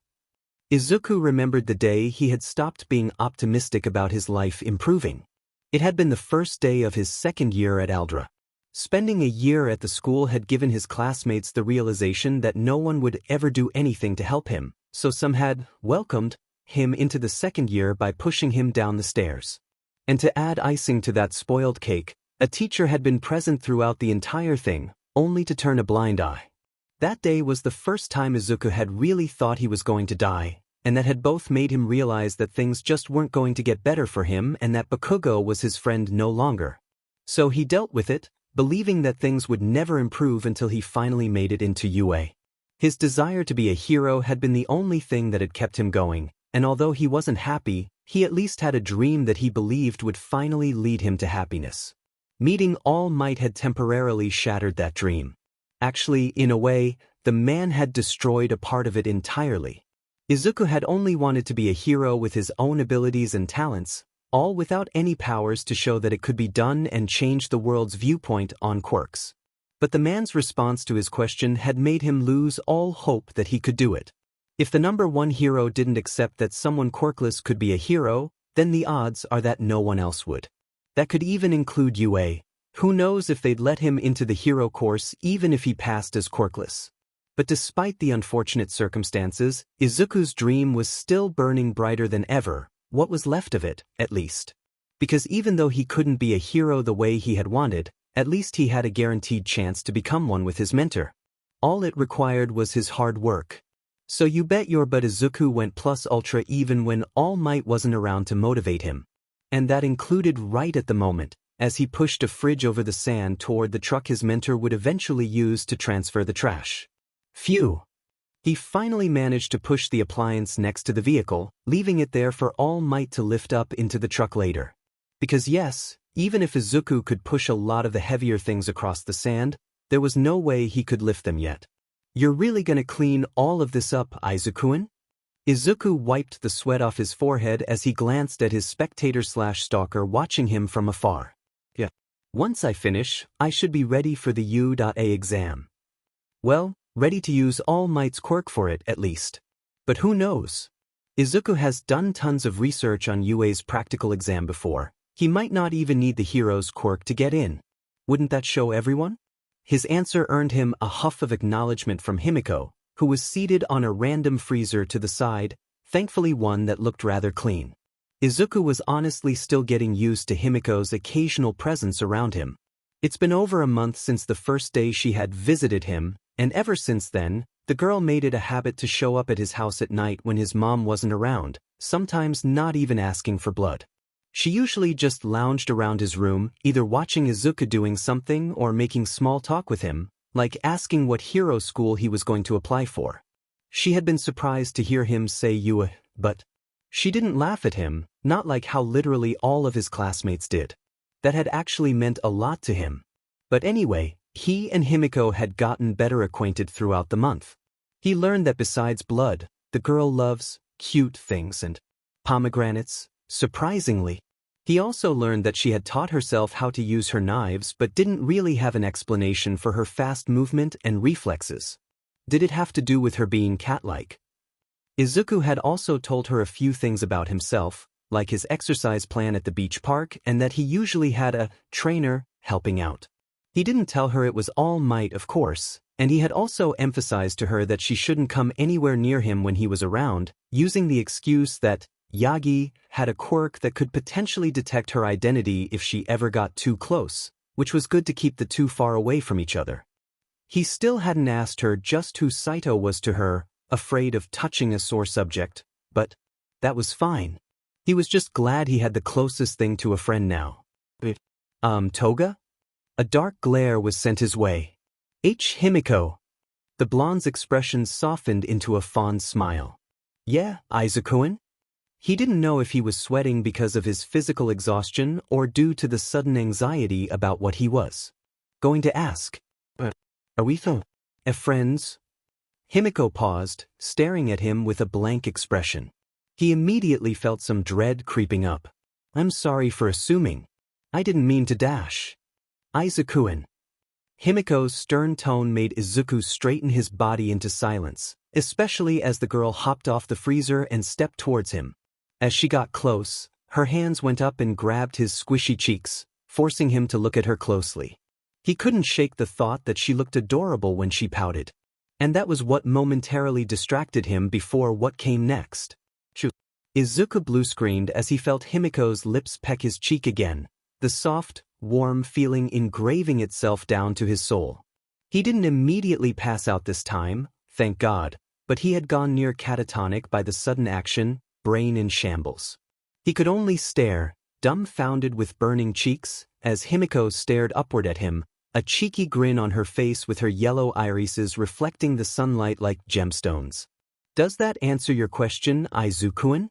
S1: Izuku remembered the day he had stopped being optimistic about his life improving. It had been the first day of his second year at Aldra. Spending a year at the school had given his classmates the realization that no one would ever do anything to help him, so some had welcomed him into the second year by pushing him down the stairs. And to add icing to that spoiled cake, a teacher had been present throughout the entire thing, only to turn a blind eye. That day was the first time Izuku had really thought he was going to die, and that had both made him realize that things just weren't going to get better for him and that Bakugo was his friend no longer. So he dealt with it, believing that things would never improve until he finally made it into UA. His desire to be a hero had been the only thing that had kept him going, and although he wasn't happy, he at least had a dream that he believed would finally lead him to happiness. Meeting All Might had temporarily shattered that dream. Actually, in a way, the man had destroyed a part of it entirely. Izuku had only wanted to be a hero with his own abilities and talents, all without any powers to show that it could be done and change the world's viewpoint on quirks. But the man's response to his question had made him lose all hope that he could do it. If the number one hero didn't accept that someone quirkless could be a hero, then the odds are that no one else would. That could even include UA. Who knows if they'd let him into the hero course even if he passed as quirkless. But despite the unfortunate circumstances, Izuku's dream was still burning brighter than ever, what was left of it, at least. Because even though he couldn't be a hero the way he had wanted, at least he had a guaranteed chance to become one with his mentor. All it required was his hard work. So you bet your butt Izuku went plus ultra even when All Might wasn't around to motivate him. And that included right at the moment, as he pushed a fridge over the sand toward the truck his mentor would eventually use to transfer the trash. Phew! He finally managed to push the appliance next to the vehicle, leaving it there for All Might to lift up into the truck later. Because yes, even if Izuku could push a lot of the heavier things across the sand, there was no way he could lift them yet. You're really gonna clean all of this up, Izuku-in? Izuku wiped the sweat off his forehead as he glanced at his spectator/stalker watching him from afar. Yeah. Once I finish, I should be ready for the U.A exam. Well, ready to use All Might's quirk for it, at least. But who knows? Izuku has done tons of research on UA's practical exam before. He might not even need the hero's quirk to get in. Wouldn't that show everyone? His answer earned him a huff of acknowledgement from Himiko, who was seated on a random freezer to the side, thankfully one that looked rather clean. Izuku was honestly still getting used to Himiko's occasional presence around him. It's been over a month since the first day she had visited him, and ever since then, the girl made it a habit to show up at his house at night when his mom wasn't around, sometimes not even asking for blood. She usually just lounged around his room, either watching Izuku doing something or making small talk with him, like asking what hero school he was going to apply for. She had been surprised to hear him say "you," but she didn't laugh at him, not like how literally all of his classmates did. That had actually meant a lot to him. But anyway, he and Himiko had gotten better acquainted throughout the month. He learned that besides blood, the girl loves cute things and pomegranates. Surprisingly, he also learned that she had taught herself how to use her knives but didn't really have an explanation for her fast movement and reflexes. Did it have to do with her being cat-like? Izuku had also told her a few things about himself, like his exercise plan at the beach park and that he usually had a trainer helping out. He didn't tell her it was All Might, of course, and he had also emphasized to her that she shouldn't come anywhere near him when he was around, using the excuse that Yagi had a quirk that could potentially detect her identity if she ever got too close, which was good to keep the two far away from each other. He still hadn't asked her just who Saito was to her, afraid of touching a sore subject, but that was fine. He was just glad he had the closest thing to a friend now. Toga? A dark glare was sent his way. Himiko. The blonde's expression softened into a fond smile. Yeah, Izuku-in? He didn't know if he was sweating because of his physical exhaustion or due to the sudden anxiety about what he was going to ask. Are we friends? Himiko paused, staring at him with a blank expression. He immediately felt some dread creeping up. I'm sorry for assuming. I didn't mean to dash. Izuku-in. Himiko's stern tone made Izuku straighten his body into silence, especially as the girl hopped off the freezer and stepped towards him. As she got close, her hands went up and grabbed his squishy cheeks, forcing him to look at her closely. He couldn't shake the thought that she looked adorable when she pouted. And that was what momentarily distracted him before what came next. Izuku blue-screened as he felt Himiko's lips peck his cheek again, the soft, warm feeling engraving itself down to his soul. He didn't immediately pass out this time, thank God, but he had gone near catatonic by the sudden action, brain in shambles. He could only stare, dumbfounded with burning cheeks, as Himiko stared upward at him, a cheeky grin on her face with her yellow irises reflecting the sunlight like gemstones. Does that answer your question, Izuku-in?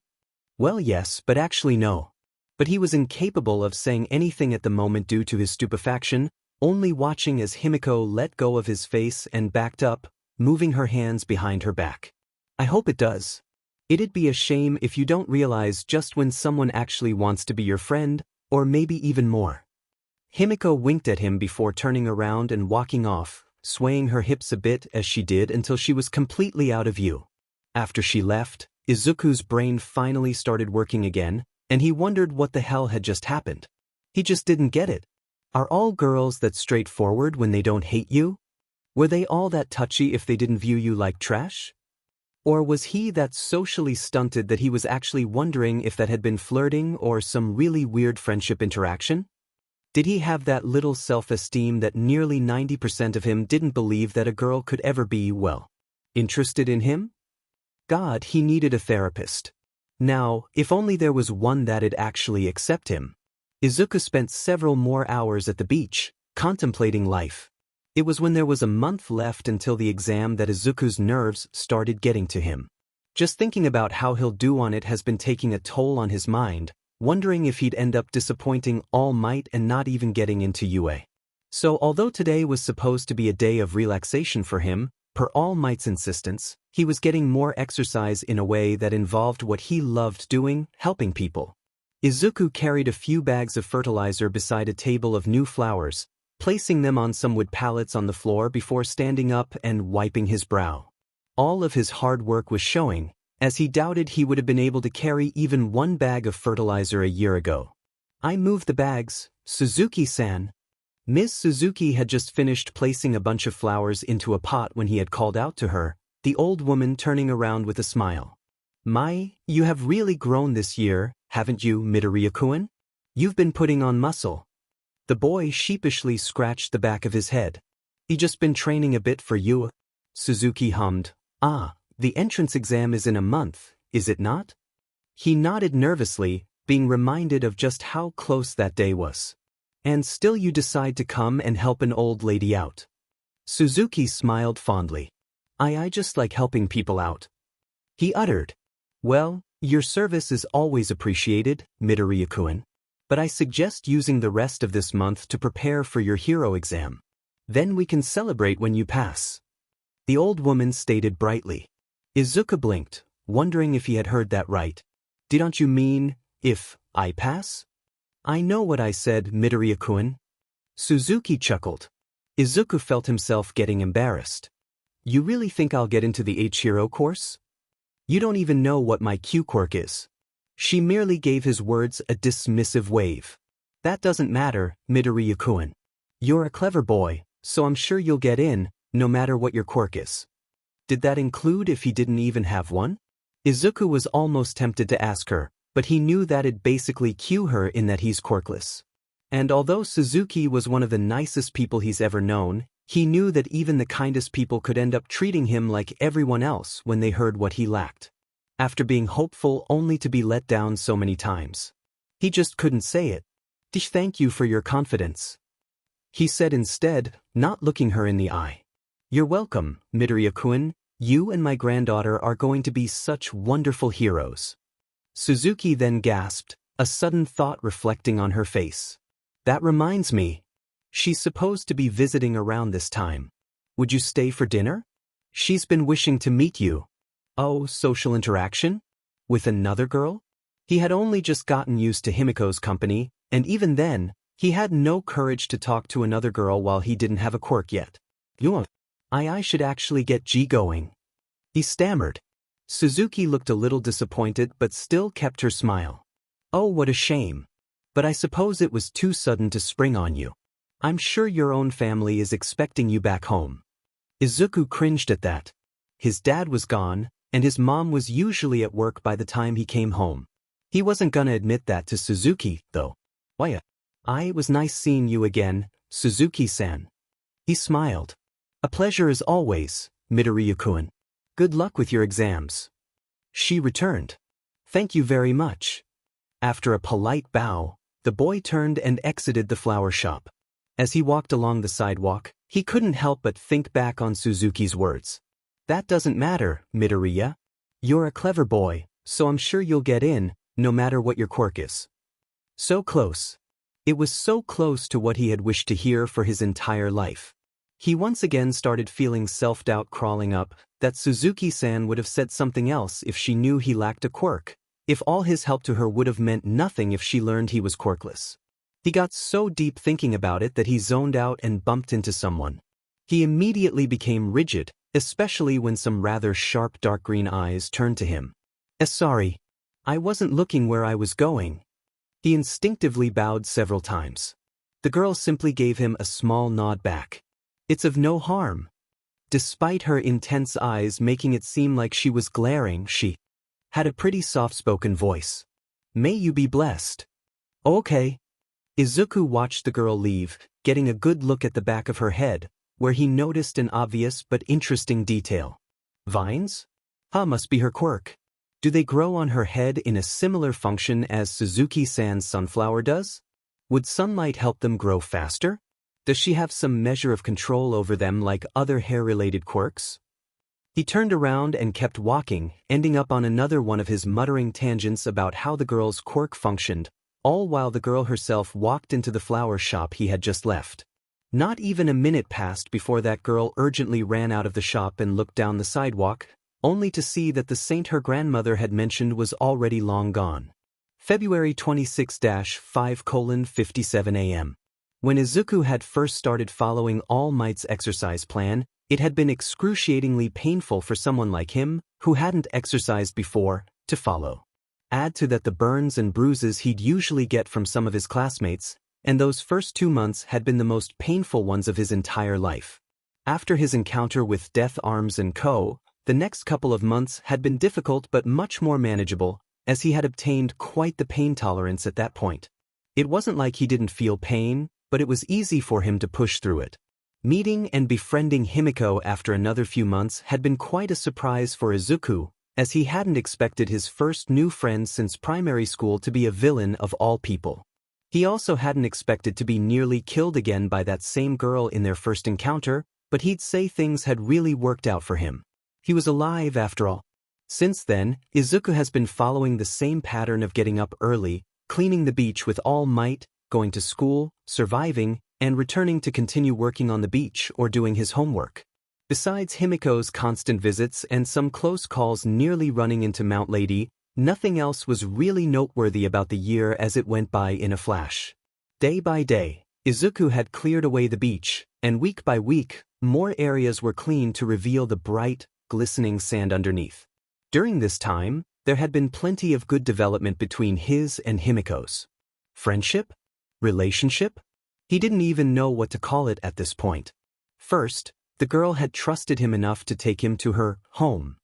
S1: Well, yes, but actually no. But he was incapable of saying anything at the moment due to his stupefaction, only watching as Himiko let go of his face and backed up, moving her hands behind her back. I hope it does. It'd be a shame if you don't realize just when someone actually wants to be your friend, or maybe even more. Himiko winked at him before turning around and walking off, swaying her hips a bit as she did until she was completely out of view. After she left, Izuku's brain finally started working again, and he wondered what the hell had just happened. He just didn't get it. Are all girls that straightforward when they don't hate you? Were they all that touchy if they didn't view you like trash? Or was he that socially stunted that he was actually wondering if that had been flirting or some really weird friendship interaction? Did he have that little self-esteem that nearly 90% of him didn't believe that a girl could ever be, well, interested in him? God, he needed a therapist. Now, if only there was one that'd actually accept him. Izuku spent several more hours at the beach, contemplating life. It was when there was a month left until the exam that Izuku's nerves started getting to him. Just thinking about how he'll do on it has been taking a toll on his mind, wondering if he'd end up disappointing All Might and not even getting into UA. So although today was supposed to be a day of relaxation for him, per All Might's insistence, he was getting more exercise in a way that involved what he loved doing, helping people. Izuku carried a few bags of fertilizer beside a table of new flowers, placing them on some wood pallets on the floor before standing up and wiping his brow. All of his hard work was showing, as he doubted he would have been able to carry even one bag of fertilizer a year ago. I moved the bags, Suzuki-san. Ms. Suzuki had just finished placing a bunch of flowers into a pot when he had called out to her, the old woman turning around with a smile. "My, you have really grown this year, haven't you, Midoriya-kun? You've been putting on muscle." The boy sheepishly scratched the back of his head. "He just been training a bit for you." Suzuki hummed. "Ah, the entrance exam is in a month, is it not?" He nodded nervously, being reminded of just how close that day was. "And still you decide to come and help an old lady out." Suzuki smiled fondly. I just like helping people out," he uttered. "Well, your service is always appreciated, Midoriya-kun. But I suggest using the rest of this month to prepare for your hero exam. Then we can celebrate when you pass," the old woman stated brightly. Izuku blinked, wondering if he had heard that right. "Didn't you mean, if I pass?" "I know what I said, Midoriya-kun." Suzuki chuckled. Izuku felt himself getting embarrassed. "You really think I'll get into the H-Hero course? You don't even know what my Q-Quirk is." She merely gave his words a dismissive wave. "That doesn't matter, Midoriya-kun. You're a clever boy, so I'm sure you'll get in, no matter what your quirk is." Did that include if he didn't even have one? Izuku was almost tempted to ask her, but he knew that'd basically cue her in that he's quirkless. And although Suzuki was one of the nicest people he's ever known, he knew that even the kindest people could end up treating him like everyone else when they heard what he lacked. After being hopeful only to be let down so many times. He just couldn't say it. "Thank you for your confidence," he said instead, not looking her in the eye. "You're welcome, Midoriya-kun. You and my granddaughter are going to be such wonderful heroes." Suzuki then gasped, a sudden thought reflecting on her face. "That reminds me. She's supposed to be visiting around this time. Would you stay for dinner? She's been wishing to meet you." Oh, social interaction? With another girl? He had only just gotten used to Himiko's company, and even then, he had no courage to talk to another girl while he didn't have a quirk yet. I should actually get G going," he stammered. Suzuki looked a little disappointed but still kept her smile. "Oh, what a shame. But I suppose it was too sudden to spring on you. I'm sure your own family is expecting you back home." Izuku cringed at that. His dad was gone, and his mom was usually at work by the time he came home. He wasn't gonna admit that to Suzuki, though. "Why, it was nice seeing you again, Suzuki-san." He smiled. "A pleasure as always, Midoriya-kun. Good luck with your exams." She returned. "Thank you very much." After a polite bow, the boy turned and exited the flower shop. As he walked along the sidewalk, he couldn't help but think back on Suzuki's words. "That doesn't matter, Midoriya. You're a clever boy, so I'm sure you'll get in, no matter what your quirk is." So close. It was so close to what he had wished to hear for his entire life. He once again started feeling self-doubt crawling up, that Suzuki-san would have said something else if she knew he lacked a quirk, if all his help to her would have meant nothing if she learned he was quirkless. He got so deep thinking about it that he zoned out and bumped into someone. He immediately became rigid, especially when some rather sharp dark green eyes turned to him. Sorry." I wasn't looking where I was going. He instinctively bowed several times. The girl simply gave him a small nod back. It's of no harm. Despite her intense eyes making it seem like she was glaring, she had a pretty soft-spoken voice. May you be blessed. Okay. Izuku watched the girl leave, getting a good look at the back of her head, where he noticed an obvious but interesting detail. Vines? Must be her quirk. Do they grow on her head in a similar function as Suzuki-san's sunflower does? Would sunlight help them grow faster? Does she have some measure of control over them like other hair-related quirks? He turned around and kept walking, ending up on another one of his muttering tangents about how the girl's quirk functioned, all while the girl herself walked into the flower shop he had just left. Not even a minute passed before that girl urgently ran out of the shop and looked down the sidewalk, only to see that the saint her grandmother had mentioned was already long gone. February 26-5:57 a.m. When Izuku had first started following All Might's exercise plan, it had been excruciatingly painful for someone like him, who hadn't exercised before, to follow. Add to that the burns and bruises he'd usually get from some of his classmates, and those first 2 months had been the most painful ones of his entire life. After his encounter with Death Arms and Co., the next couple of months had been difficult but much more manageable, as he had obtained quite the pain tolerance at that point. It wasn't like he didn't feel pain, but it was easy for him to push through it. Meeting and befriending Himiko after another few months had been quite a surprise for Izuku, as he hadn't expected his first new friend since primary school to be a villain of all people. He also hadn't expected to be nearly killed again by that same girl in their first encounter, but he'd say things had really worked out for him. He was alive after all. Since then, Izuku has been following the same pattern of getting up early, cleaning the beach with all might, going to school, surviving, and returning to continue working on the beach or doing his homework. Besides Himiko's constant visits and some close calls nearly running into Mount Lady, nothing else was really noteworthy about the year as it went by in a flash. Day by day, Izuku had cleared away the beach, and week by week, more areas were cleaned to reveal the bright, glistening sand underneath. During this time, there had been plenty of good development between his and Himiko's. Friendship? Relationship? He didn't even know what to call it at this point. First, the girl had trusted him enough to take him to her home.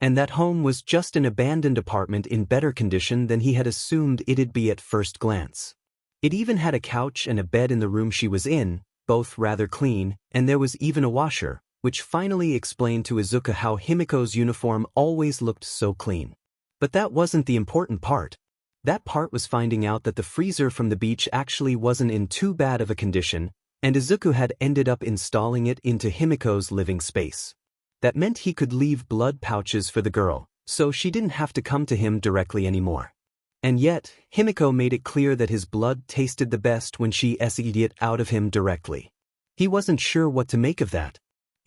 S1: And that home was just an abandoned apartment in better condition than he had assumed it'd be at first glance. It even had a couch and a bed in the room she was in, both rather clean, and there was even a washer, which finally explained to Izuku how Himiko's uniform always looked so clean. But that wasn't the important part. That part was finding out that the freezer from the beach actually wasn't in too bad of a condition, and Izuku had ended up installing it into Himiko's living space. That meant he could leave blood pouches for the girl, so she didn't have to come to him directly anymore. And yet, Himiko made it clear that his blood tasted the best when she SE'd it out of him directly. He wasn't sure what to make of that.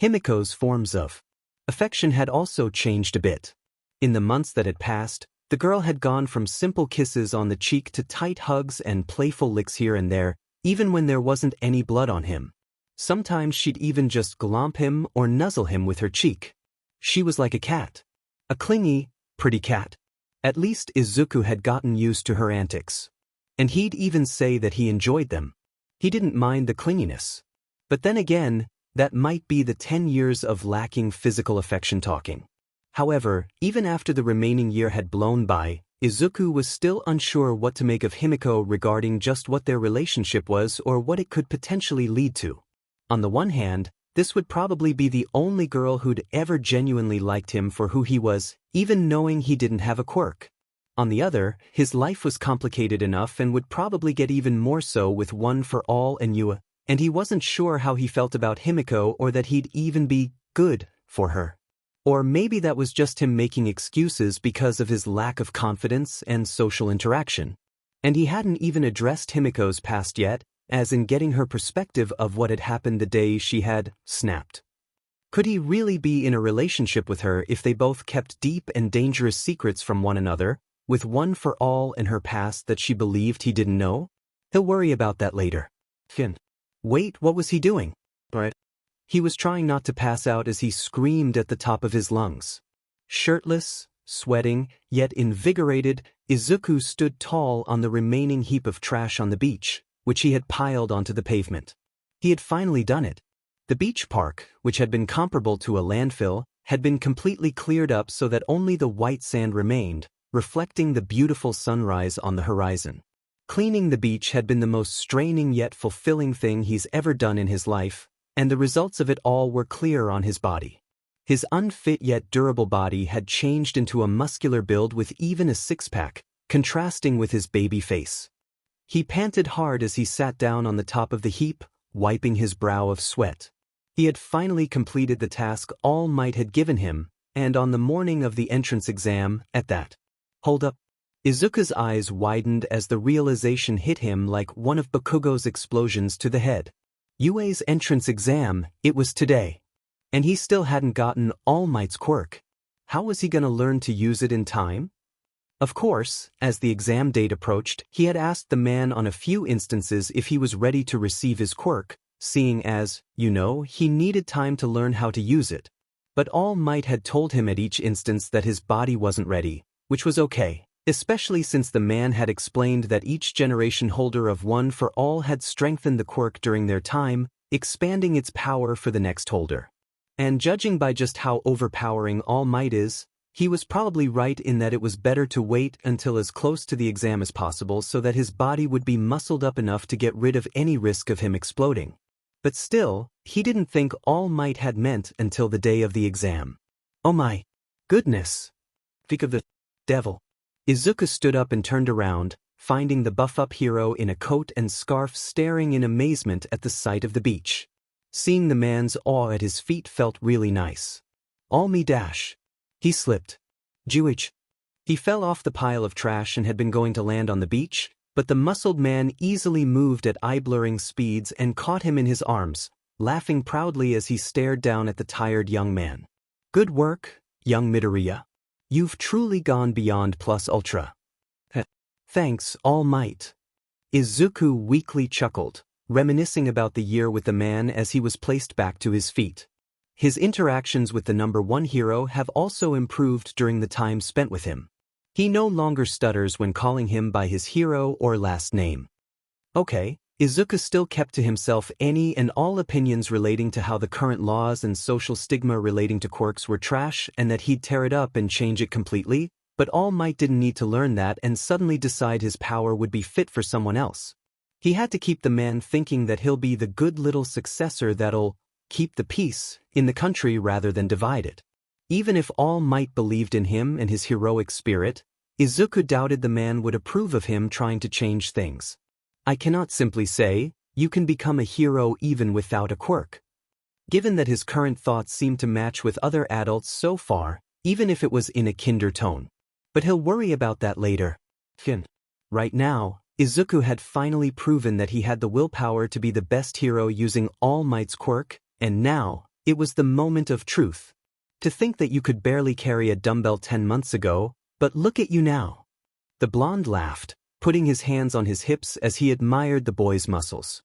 S1: Himiko's forms of affection had also changed a bit. In the months that had passed, the girl had gone from simple kisses on the cheek to tight hugs and playful licks here and there, even when there wasn't any blood on him. Sometimes she'd even just glomp him or nuzzle him with her cheek. She was like a cat. A clingy, pretty cat. At least Izuku had gotten used to her antics. And he'd even say that he enjoyed them. He didn't mind the clinginess. But then again, that might be the 10 years of lacking physical affection talking. However, even after the remaining year had blown by, Izuku was still unsure what to make of Himiko regarding just what their relationship was or what it could potentially lead to. On the one hand, this would probably be the only girl who'd ever genuinely liked him for who he was, even knowing he didn't have a quirk. On the other, his life was complicated enough and would probably get even more so with One for All and Yua, and he wasn't sure how he felt about Himiko or that he'd even be good for her. Or maybe that was just him making excuses because of his lack of confidence and social interaction. And he hadn't even addressed Himiko's past yet, as in getting her perspective of what had happened the day she had snapped. Could he really be in a relationship with her if they both kept deep and dangerous secrets from one another, with One for All and her past that she believed he didn't know? He'll worry about that later. Wait, what was he doing? Right. He was trying not to pass out as he screamed at the top of his lungs. Shirtless, Sweating, yet invigorated, Izuku stood tall on the remaining heap of trash on the beach, which he had piled onto the pavement. He had finally done it. The beach park, which had been comparable to a landfill, had been completely cleared up so that only the white sand remained, reflecting the beautiful sunrise on the horizon. Cleaning the beach had been the most straining yet fulfilling thing he's ever done in his life, and the results of it all were clear on his body. His unfit yet durable body had changed into a muscular build with even a six-pack, contrasting with his baby face. He panted hard as he sat down on the top of the heap, wiping his brow of sweat. He had finally completed the task All Might had given him, and on the morning of the entrance exam, at that. Hold up. Izuku's eyes widened as the realization hit him like one of Bakugo's explosions to the head. Yue's entrance exam, it was today. And he still hadn't gotten All Might's quirk. How was he gonna learn to use it in time? Of course, as the exam date approached, he had asked the man on a few instances if he was ready to receive his quirk, seeing as, he needed time to learn how to use it. But All Might had told him at each instance that his body wasn't ready, which was okay, especially since the man had explained that each generation holder of One for All had strengthened the quirk during their time, expanding its power for the next holder. And judging by just how overpowering All Might is, he was probably right in that it was better to wait until as close to the exam as possible so that his body would be muscled up enough to get rid of any risk of him exploding. But still, he didn't think All Might had meant until the day of the exam. Oh my goodness! Think of the devil. Izuku stood up and turned around, finding the buff-up hero in a coat and scarf staring in amazement at the sight of the beach. Seeing the man's awe at his feet felt really nice. All me dash. He slipped. Juich. He fell off the pile of trash and had been going to land on the beach, but the muscled man easily moved at eye-blurring speeds and caught him in his arms, laughing proudly as he stared down at the tired young man. Good work, young Midoriya. You've truly gone beyond plus ultra. Thanks, All Might. Izuku weakly chuckled, reminiscing about the year with the man as he was placed back to his feet. His interactions with the number one hero have also improved during the time spent with him. He no longer stutters when calling him by his hero or last name. Okay, Izuku still kept to himself any and all opinions relating to how the current laws and social stigma relating to quirks were trash and that he'd tear it up and change it completely, but All Might didn't need to learn that and suddenly decide his power would be fit for someone else. He had to keep the man thinking that he'll be the good little successor that'll keep the peace in the country rather than divide it. Even if All Might believed in him and his heroic spirit, Izuku doubted the man would approve of him trying to change things. I cannot simply say, you can become a hero even without a quirk. Given that his current thoughts seem to match with other adults so far, even if it was in a kinder tone. But he'll worry about that later. Right now, Izuku had finally proven that he had the willpower to be the best hero using All Might's quirk, and now, it was the moment of truth. To think that you could barely carry a dumbbell 10 months ago, but look at you now. The blonde laughed, putting his hands on his hips as he admired the boy's muscles.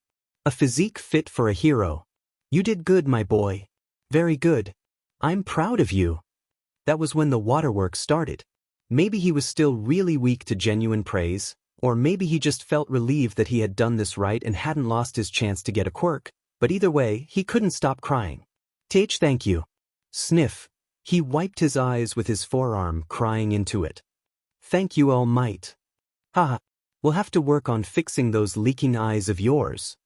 S1: A physique fit for a hero. You did good, my boy. Very good. I'm proud of you. That was when the waterworks started. Maybe he was still really weak to genuine praise, or maybe he just felt relieved that he had done this right and hadn't lost his chance to get a quirk, but either way, he couldn't stop crying. Thank you. Sniff. He wiped his eyes with his forearm, crying into it. Thank you, All Might. Haha, we'll have to work on fixing those leaking eyes of yours.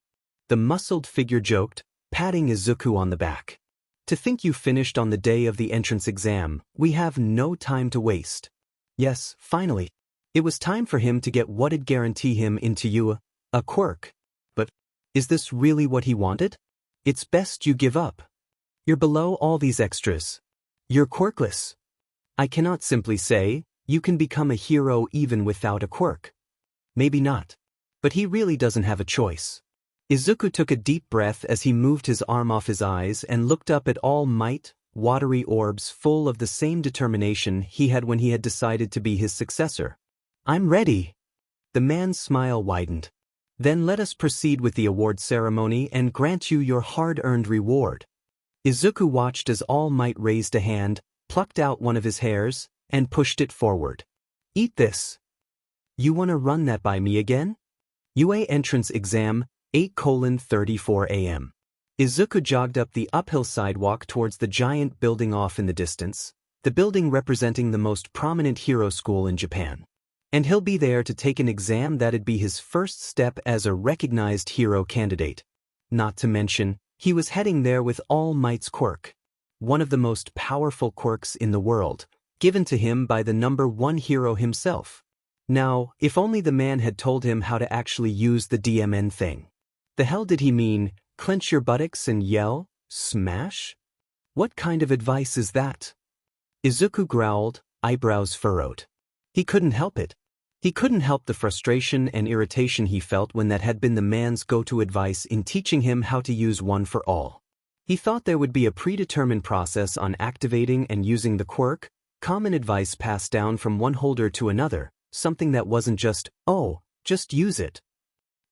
S1: The muscled figure joked, patting Izuku on the back. To think you finished on the day of the entrance exam, we have no time to waste. Yes, finally. It was time for him to get what'd guarantee him into a quirk. But, is this really what he wanted? It's best you give up. You're below all these extras. You're quirkless. I cannot simply say, you can become a hero even without a quirk. Maybe not. But he really doesn't have a choice. Izuku took a deep breath as he moved his arm off his eyes and looked up at All Might, watery orbs full of the same determination he had when he had decided to be his successor. I'm ready. The man's smile widened. Then let us proceed with the award ceremony and grant you your hard-earned reward. Izuku watched as All Might raised a hand, plucked out one of his hairs, and pushed it forward. Eat this. You wanna run that by me again? UA Entrance Exam, 8:34 a.m. Izuku jogged up the uphill sidewalk towards the giant building off in the distance, the building representing the most prominent hero school in Japan. And he'll be there to take an exam that'd be his first step as a recognized hero candidate. Not to mention, he was heading there with All Might's quirk, one of the most powerful quirks in the world, given to him by the #1 hero himself. Now, if only the man had told him how to actually use the DMN thing. The hell did he mean, clench your buttocks and yell, smash? What kind of advice is that? Izuku growled, eyebrows furrowed. He couldn't help it. He couldn't help the frustration and irritation he felt when that had been the man's go-to advice in teaching him how to use One for All. He thought there would be a predetermined process on activating and using the quirk, common advice passed down from one holder to another, something that wasn't just, oh, just use it.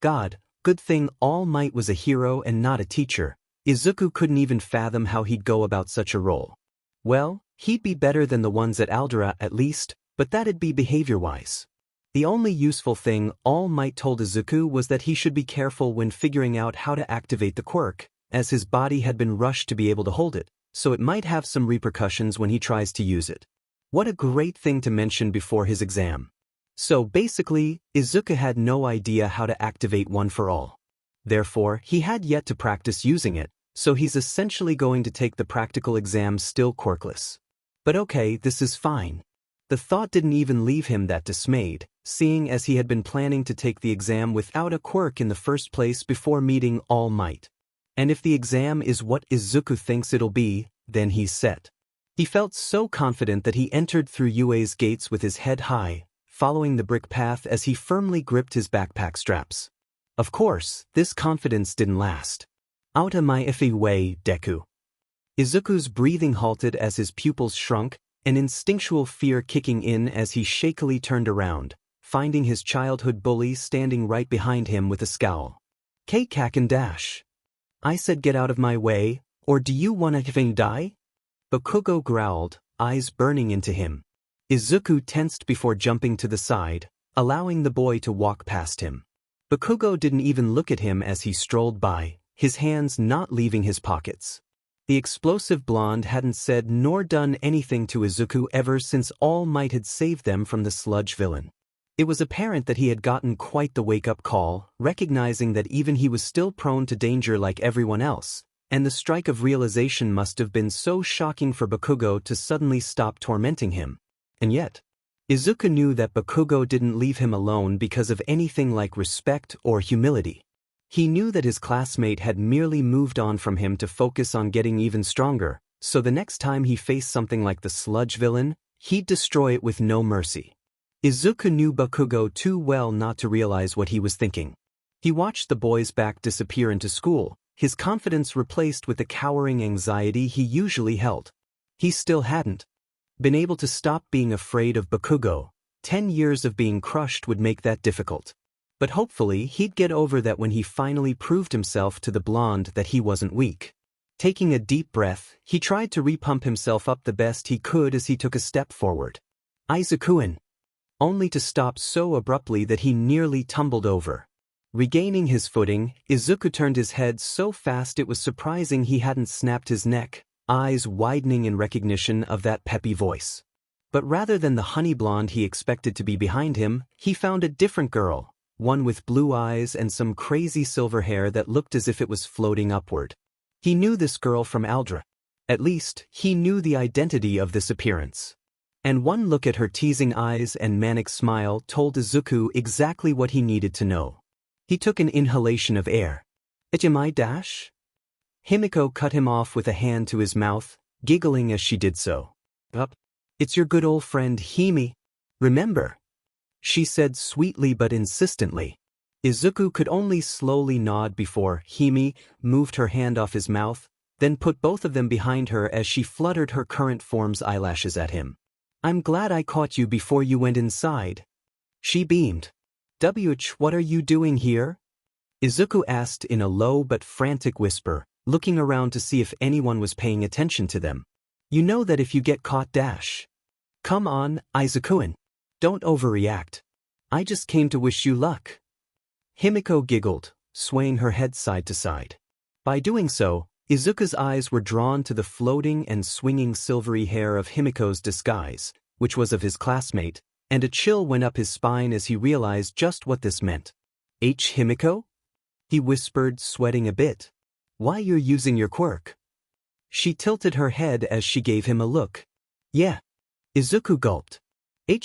S1: God, good thing All Might was a hero and not a teacher. Izuku couldn't even fathom how he'd go about such a role. Well, he'd be better than the ones at Aldera at least, but that'd be behavior-wise. The only useful thing All Might told Izuku was that he should be careful when figuring out how to activate the quirk, as his body had been rushed to be able to hold it, so it might have some repercussions when he tries to use it. What a great thing to mention before his exam. So basically, Izuku had no idea how to activate One for All. Therefore, he had yet to practice using it, so he's essentially going to take the practical exam still quirkless. But okay, this is fine. The thought didn't even leave him that dismayed, seeing as he had been planning to take the exam without a quirk in the first place before meeting All Might. And if the exam is what Izuku thinks it'll be, then he's set. He felt so confident that he entered through UA's gates with his head high, following the brick path as he firmly gripped his backpack straps. Of course, this confidence didn't last. Out of my iffy way, Deku. Izuku's breathing halted as his pupils shrunk, an instinctual fear kicking in as he shakily turned around, finding his childhood bully standing right behind him with a scowl. K-cack and dash. I said get out of my way, or do you wanna effing die? Bakugo growled, eyes burning into him. Izuku tensed before jumping to the side, allowing the boy to walk past him. Bakugo didn't even look at him as he strolled by, his hands not leaving his pockets. The explosive blonde hadn't said nor done anything to Izuku ever since All Might had saved them from the Sludge villain. It was apparent that he had gotten quite the wake-up call, recognizing that even he was still prone to danger like everyone else, and the strike of realization must have been so shocking for Bakugo to suddenly stop tormenting him. And yet, Izuku knew that Bakugo didn't leave him alone because of anything like respect or humility. He knew that his classmate had merely moved on from him to focus on getting even stronger, so the next time he faced something like the Sludge villain, he'd destroy it with no mercy. Izuku knew Bakugo too well not to realize what he was thinking. He watched the boy's back disappear into school, his confidence replaced with the cowering anxiety he usually held. He still hadn't been able to stop being afraid of Bakugo. 10 years of being crushed would make that difficult. But hopefully he'd get over that when he finally proved himself to the blonde that he wasn't weak. Taking a deep breath, he tried to repump himself up the best he could as he took a step forward. Izuku-in. Only to stop so abruptly that he nearly tumbled over. Regaining his footing, Izuku turned his head so fast it was surprising he hadn't snapped his neck, eyes widening in recognition of that peppy voice. But rather than the honey blonde he expected to be behind him, he found a different girl. One with blue eyes and some crazy silver hair that looked as if it was floating upward. He knew this girl from Aldera. At least, he knew the identity of this appearance. And one look at her teasing eyes and manic smile told Izuku exactly what he needed to know. He took an inhalation of air. "Ijimai dash?" Himiko cut him off with a hand to his mouth, giggling as she did so. It's your good old friend Himi. Remember?" She said sweetly but insistently. Izuku could only slowly nod before Himi moved her hand off his mouth, then put both of them behind her as she fluttered her current form's eyelashes at him. "I'm glad I caught you before you went inside." She beamed. What are you doing here?" Izuku asked in a low but frantic whisper, looking around to see if anyone was paying attention to them. "You know that if you get caught Come on, Izuku. Don't overreact. I just came to wish you luck. Himiko giggled, swaying her head side to side. By doing so, Izuku's eyes were drawn to the floating and swinging silvery hair of Himiko's disguise, which was of his classmate, and a chill went up his spine as he realized just what this meant. Himiko? He whispered, sweating a bit. Why you're using your quirk? She tilted her head as she gave him a look. Yeah. Izuku gulped.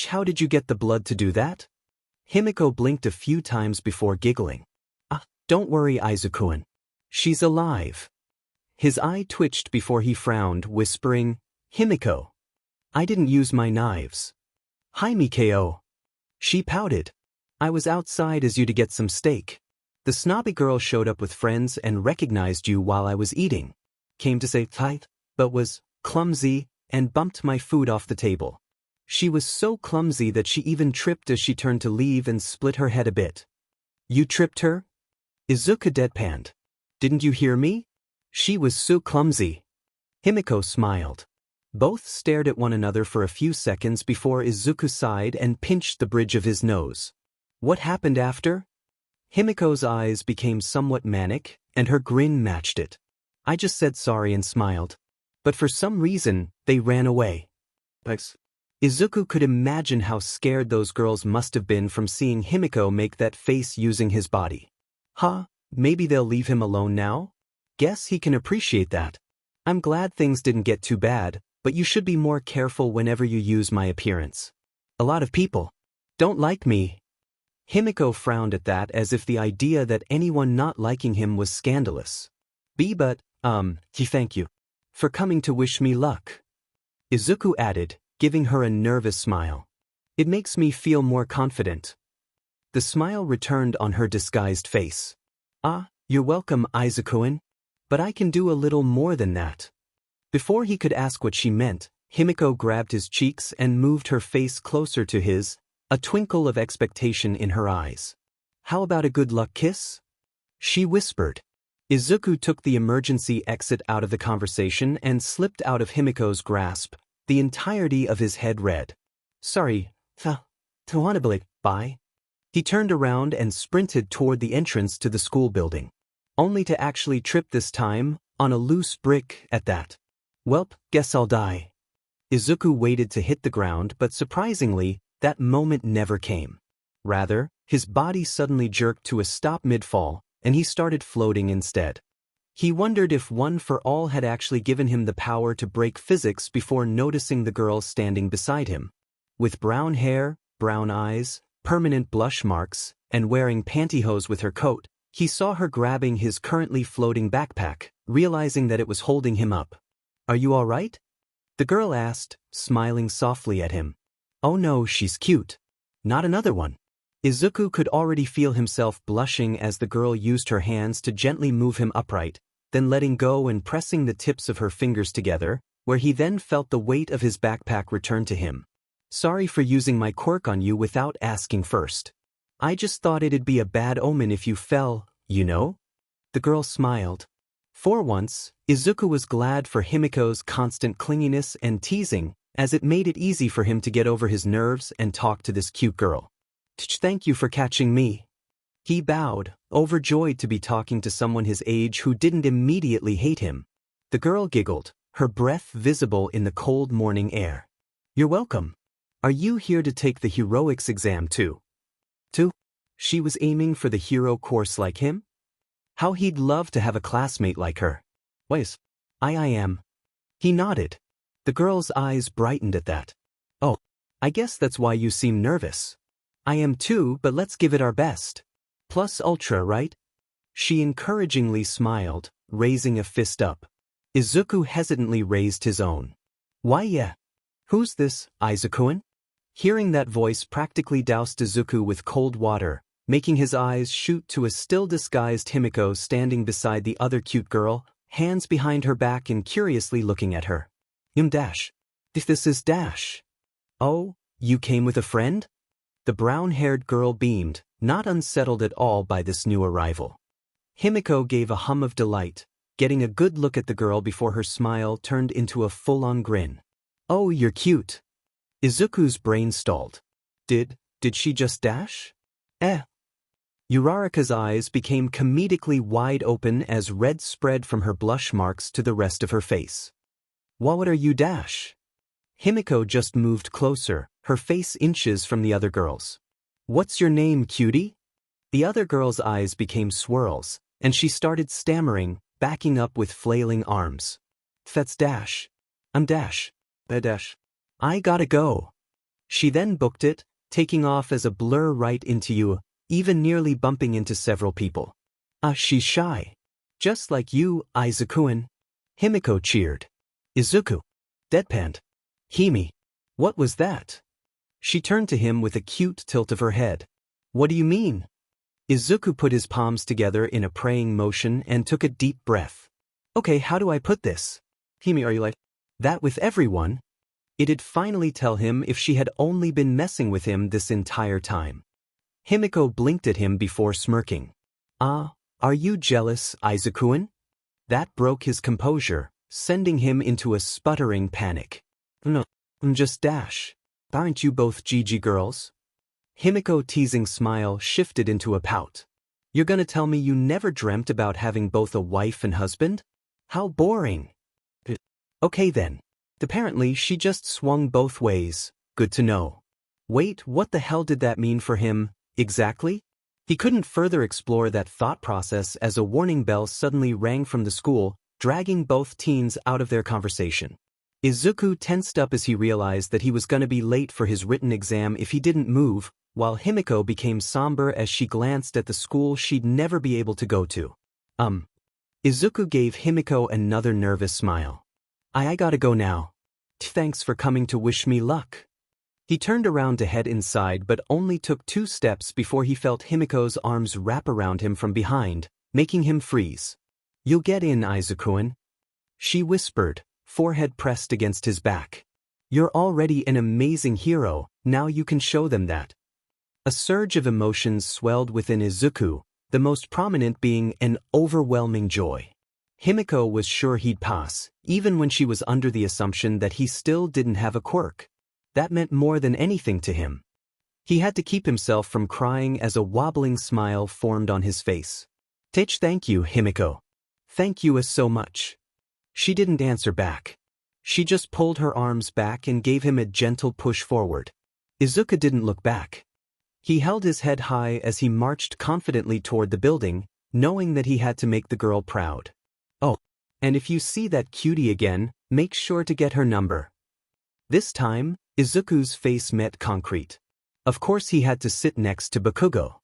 S1: How did you get the blood to do that? Himiko blinked a few times before giggling. Don't worry, Izuku. She's alive. His eye twitched before he frowned, whispering, Himiko. I didn't use my knives. Hi, Mikao. She pouted. I was outside as you to get some steak. The snobby girl showed up with friends and recognized you while I was eating. Came to say hi, but was clumsy and bumped my food off the table. She was so clumsy that she even tripped as she turned to leave and split her head a bit. You tripped her? Izuku deadpanned. Didn't you hear me? She was so clumsy. Himiko smiled. Both stared at one another for a few seconds before Izuku sighed and pinched the bridge of his nose. What happened after? Himiko's eyes became somewhat manic, and her grin matched it. I just said sorry and smiled. But for some reason, they ran away. Izuku could imagine how scared those girls must have been from seeing Himiko make that face using his body. Maybe they'll leave him alone now? Guess he can appreciate that. I'm glad things didn't get too bad, but you should be more careful whenever you use my appearance. A lot of people don't like me. Himiko frowned at that as if the idea that anyone not liking him was scandalous. Thank you for coming to wish me luck. Izuku added, giving her a nervous smile. It makes me feel more confident. The smile returned on her disguised face. You're welcome, Izuku. But I can do a little more than that. Before he could ask what she meant, Himiko grabbed his cheeks and moved her face closer to his, a twinkle of expectation in her eyes. How about a good luck kiss? She whispered. Izuku took the emergency exit out of the conversation and slipped out of Himiko's grasp, the entirety of his head red. Sorry, bye. He turned around and sprinted toward the entrance to the school building. Only to actually trip this time, on a loose brick at that. Welp, guess I'll die. Izuku waited to hit the ground, but surprisingly, that moment never came. Rather, his body suddenly jerked to a stop mid-fall, and he started floating instead. He wondered if One for All had actually given him the power to break physics before noticing the girl standing beside him. With brown hair, brown eyes, permanent blush marks, and wearing pantyhose with her coat, he saw her grabbing his currently floating backpack, realizing that it was holding him up. Are you all right? The girl asked, smiling softly at him. Oh no, she's cute. Not another one. Izuku could already feel himself blushing as the girl used her hands to gently move him upright, then letting go and pressing the tips of her fingers together, where he then felt the weight of his backpack return to him. Sorry for using my quirk on you without asking first. I just thought it'd be a bad omen if you fell, you know? The girl smiled. For once, Izuku was glad for Himiko's constant clinginess and teasing, as it made it easy for him to get over his nerves and talk to this cute girl. Thank you for catching me. He bowed, overjoyed to be talking to someone his age who didn't immediately hate him. The girl giggled, her breath visible in the cold morning air. You're welcome. Are you here to take the heroics exam too? She was aiming for the hero course like him? How he'd love to have a classmate like her. I am. He nodded. The girl's eyes brightened at that. Oh, I guess that's why you seem nervous. I am too, but let's give it our best. Plus ultra, right? She encouragingly smiled, raising a fist up. Izuku hesitantly raised his own. Why yeah. Who's this, Izuku? Hearing that voice practically doused Izuku with cold water, making his eyes shoot to a still-disguised Himiko standing beside the other cute girl, hands behind her back and curiously looking at her. Dash. This is Dash. Oh, you came with a friend? The brown-haired girl beamed, not unsettled at all by this new arrival. Himiko gave a hum of delight, getting a good look at the girl before her smile turned into a full-on grin. Oh, you're cute. Izuku's brain stalled. Did she just dash? Uraraka's eyes became comedically wide open as red spread from her blush marks to the rest of her face. What are you dash? Himiko just moved closer, her face inches from the other girl's. What's your name, cutie? The other girl's eyes became swirls, and she started stammering, backing up with flailing arms. That's Dash. I'm Dash. Dash. I gotta go. She then booked it, taking off as a blur right into you, even nearly bumping into several people. She's shy. Just like you, Izuku-an. Himiko cheered. Izuku. Deadpanned. Himi. What was that? She turned to him with a cute tilt of her head. What do you mean? Izuku put his palms together in a praying motion and took a deep breath. Okay, how do I put this? Himi, are you like that with everyone? It'd finally tell him if she had only been messing with him this entire time. Himiko blinked at him before smirking. Are you jealous, Izuku-an? That broke his composure, sending him into a sputtering panic. No, I'm just Dash. Aren't you both Gigi girls? Himiko's teasing smile shifted into a pout. You're gonna tell me you never dreamt about having both a wife and husband? How boring. Okay then. Apparently she just swung both ways, good to know. Wait, what the hell did that mean for him, exactly? He couldn't further explore that thought process as a warning bell suddenly rang from the school, dragging both teens out of their conversation. Izuku tensed up as he realized that he was gonna be late for his written exam if he didn't move, while Himiko became somber as she glanced at the school she'd never be able to go to. Izuku gave Himiko another nervous smile. I gotta go now. Thanks for coming to wish me luck. He turned around to head inside but only took 2 steps before he felt Himiko's arms wrap around him from behind, making him freeze. You'll get in, Izuku-an. She whispered, forehead pressed against his back. You're already an amazing hero, now you can show them that. A surge of emotions swelled within Izuku, the most prominent being an overwhelming joy. Himiko was sure he'd pass, even when she was under the assumption that he still didn't have a quirk. That meant more than anything to him. He had to keep himself from crying as a wobbling smile formed on his face. Thank you, Himiko. Thank you so much. She didn't answer back. She just pulled her arms back and gave him a gentle push forward. Izuku didn't look back. He held his head high as he marched confidently toward the building, knowing that he had to make the girl proud. Oh, and if you see that cutie again, make sure to get her number. This time, Izuku's face met concrete. Of course he had to sit next to Bakugo.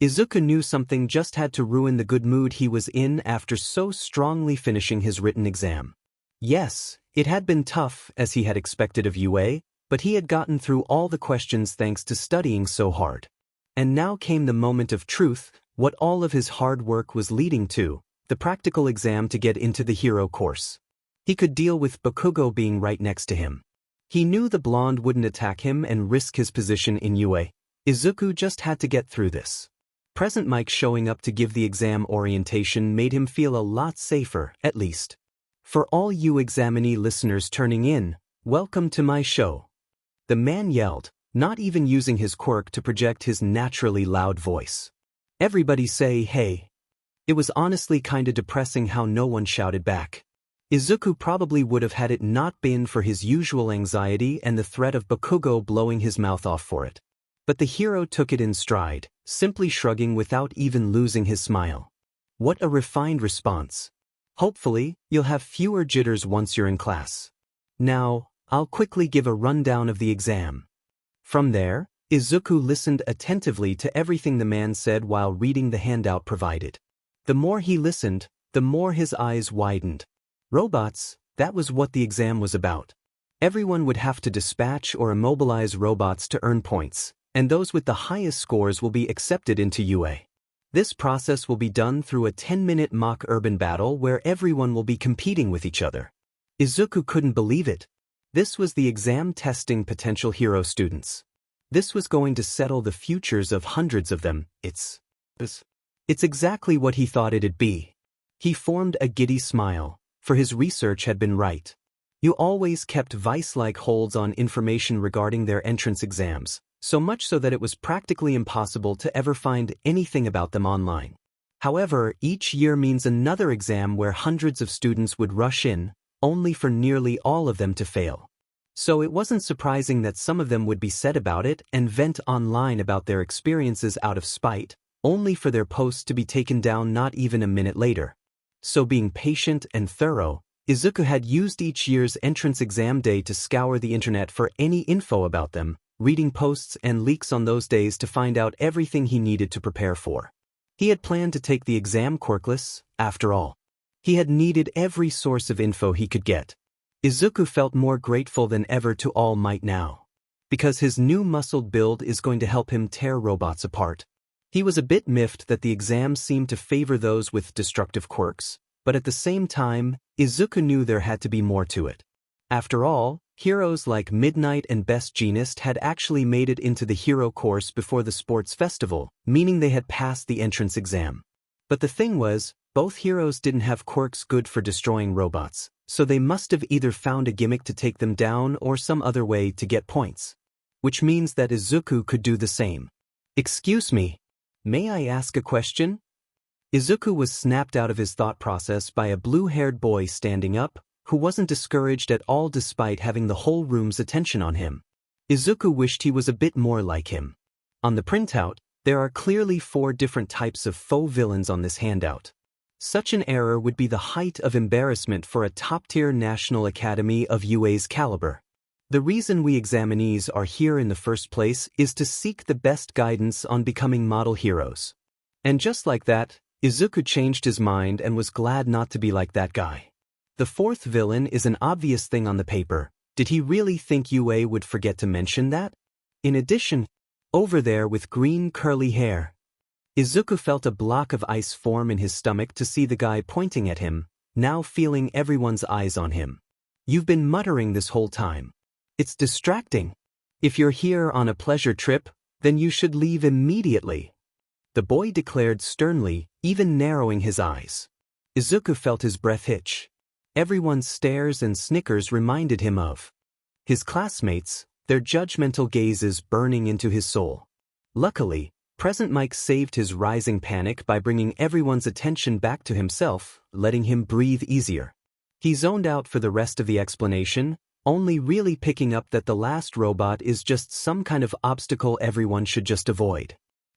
S1: Izuku knew something just had to ruin the good mood he was in after so strongly finishing his written exam. Yes, it had been tough as he had expected of UA, but he had gotten through all the questions thanks to studying so hard. And now came the moment of truth, what all of his hard work was leading to, the practical exam to get into the hero course. He could deal with Bakugo being right next to him. He knew the blonde wouldn't attack him and risk his position in UA. Izuku just had to get through this. Present Mike showing up to give the exam orientation made him feel a lot safer, at least. For all you examinee listeners turning in, welcome to my show. The man yelled, not even using his quirk to project his naturally loud voice. Everybody say hey. It was honestly kinda depressing how no one shouted back. Izuku probably would have had it not been for his usual anxiety and the threat of Bakugo blowing his mouth off for it. But the hero took it in stride, simply shrugging without even losing his smile. What a refined response. Hopefully, you'll have fewer jitters once you're in class. Now, I'll quickly give a rundown of the exam. From there, Izuku listened attentively to everything the man said while reading the handout provided. The more he listened, the more his eyes widened. Robots, that was what the exam was about. Everyone would have to dispatch or immobilize robots to earn points, and those with the highest scores will be accepted into UA. This process will be done through a 10-minute mock urban battle where everyone will be competing with each other. Izuku couldn't believe it. This was the exam testing potential hero students. This was going to settle the futures of hundreds of them. It's exactly what he thought it'd be. He formed a giddy smile, for his research had been right. You always kept vice-like holds on information regarding their entrance exams, so much so that it was practically impossible to ever find anything about them online. However, each year means another exam where hundreds of students would rush in, only for nearly all of them to fail. So it wasn't surprising that some of them would be sad about it and vent online about their experiences out of spite, only for their posts to be taken down not even a minute later. So being patient and thorough, Izuku had used each year's entrance exam day to scour the internet for any info about them, reading posts and leaks on those days to find out everything he needed to prepare for. He had planned to take the exam quirkless, after all. He had needed every source of info he could get. Izuku felt more grateful than ever to All Might now, because his new muscled build is going to help him tear robots apart. He was a bit miffed that the exams seemed to favor those with destructive quirks, but at the same time, Izuku knew there had to be more to it. After all, heroes like Midnight and Best Jeanist had actually made it into the hero course before the sports festival, meaning they had passed the entrance exam. But the thing was, both heroes didn't have quirks good for destroying robots, so they must have either found a gimmick to take them down or some other way to get points. Which means that Izuku could do the same. "Excuse me, may I ask a question?" Izuku was snapped out of his thought process by a blue-haired boy standing up, who wasn't discouraged at all despite having the whole room's attention on him. Izuku wished he was a bit more like him. On the printout, there are clearly 4 different types of faux villains on this handout. Such an error would be the height of embarrassment for a top-tier National Academy of UA's caliber. The reason we examinees are here in the first place is to seek the best guidance on becoming model heroes. And just like that, Izuku changed his mind and was glad not to be like that guy. The 4th villain is an obvious thing on the paper. Did he really think UA would forget to mention that? In addition, over there with green curly hair. Izuku felt a block of ice form in his stomach to see the guy pointing at him, now feeling everyone's eyes on him. "You've been muttering this whole time. It's distracting. If you're here on a pleasure trip, then you should leave immediately," the boy declared sternly, even narrowing his eyes. Izuku felt his breath hitch. Everyone's stares and snickers reminded him of his classmates, their judgmental gazes burning into his soul. Luckily, Present Mike saved his rising panic by bringing everyone's attention back to himself, letting him breathe easier. He zoned out for the rest of the explanation, only really picking up that the last robot is just some kind of obstacle everyone should just avoid.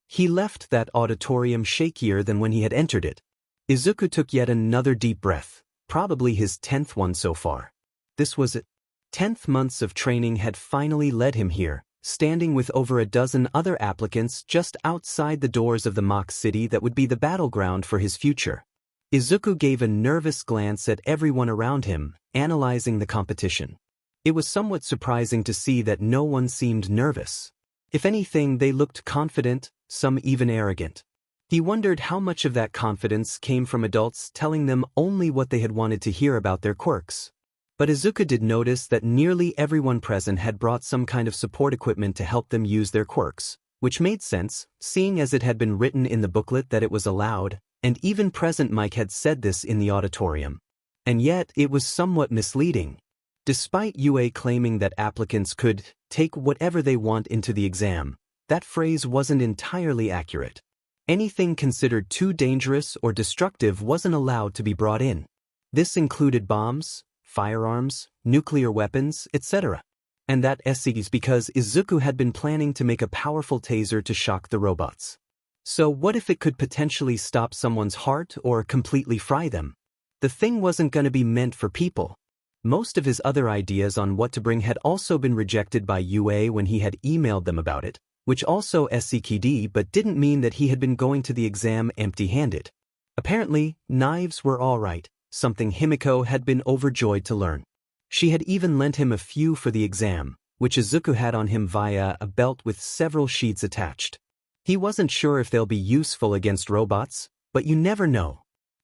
S1: He left that auditorium shakier than when he had entered it. Izuku took yet another deep breath, probably his 10th one so far. This was it. 10th months of training had finally led him here, standing with over a dozen other applicants just outside the doors of the mock city that would be the battleground for his future. Izuku gave a nervous glance at everyone around him, analyzing the competition. It was somewhat surprising to see that no one seemed nervous. If anything, they looked confident, some even arrogant. He wondered how much of that confidence came from adults telling them only what they had wanted to hear about their quirks. But Izuku did notice that nearly everyone present had brought some kind of support equipment to help them use their quirks, which made sense, seeing as it had been written in the booklet that it was allowed, and even Present Mike had said this in the auditorium. And yet, it was somewhat misleading. Despite UA claiming that applicants could take whatever they want into the exam, that phrase wasn't entirely accurate. Anything considered too dangerous or destructive wasn't allowed to be brought in. This included bombs, firearms, nuclear weapons, etc. And that is because Izuku had been planning to make a powerful taser to shock the robots. So what if it could potentially stop someone's heart or completely fry them? The thing wasn't going to be meant for people. Most of his other ideas on what to bring had also been rejected by UA when he had emailed them about it, which also SCKD but didn't mean that he had been going to the exam empty-handed. Apparently, knives were all right, something Himiko had been overjoyed to learn. She had even lent him a few for the exam, which Izuku had on him via a belt with several sheets attached. He wasn't sure if they'll be useful against robots, but you never know.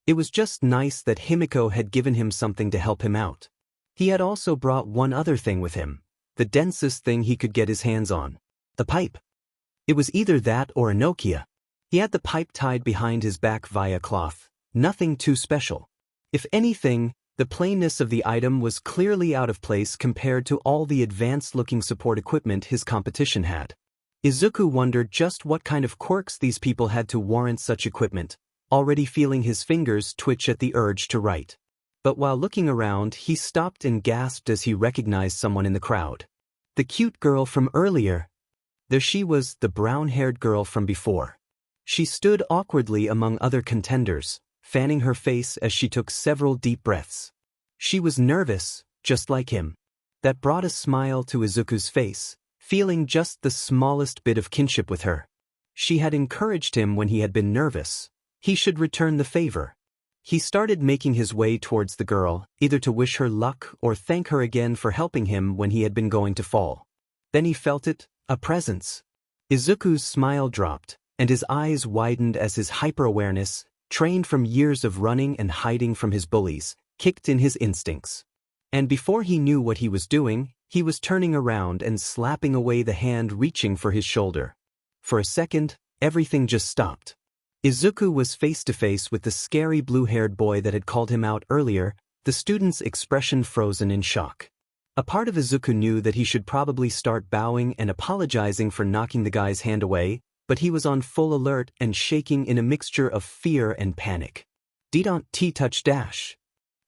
S1: It was just nice that Himiko had given him something to help him out. He had also brought one other thing with him, the densest thing he could get his hands on. The pipe. It was either that or a Nokia. He had the pipe tied behind his back via cloth, nothing too special. If anything, The plainness of the item was clearly out of place compared to all the advanced-looking support equipment his competition had. Izuku wondered just what kind of quirks these people had to warrant such equipment, already feeling his fingers twitch at the urge to write. But while looking around, he stopped and gasped as he recognized someone in the crowd. The cute girl from earlier. There she was, the brown-haired girl from before. She stood awkwardly among other contenders, fanning her face as she took several deep breaths. She was nervous, just like him. That brought a smile to Izuku's face, feeling just the smallest bit of kinship with her. She had encouraged him when he had been nervous. He should return the favor. He started making his way towards the girl, either to wish her luck or thank her again for helping him when he had been going to fall. Then he felt it, a presence. Izuku's smile dropped, and his eyes widened as his hyper-awareness, trained from years of running and hiding from his bullies, kicked in his instincts. And before he knew what he was doing, he was turning around and slapping away the hand reaching for his shoulder. For a second, everything just stopped. Izuku was face to face with the scary blue-haired boy that had called him out earlier, the student's expression frozen in shock. A part of Izuku knew that he should probably start bowing and apologizing for knocking the guy's hand away, but he was on full alert and shaking in a mixture of fear and panic. Didn't touch dash.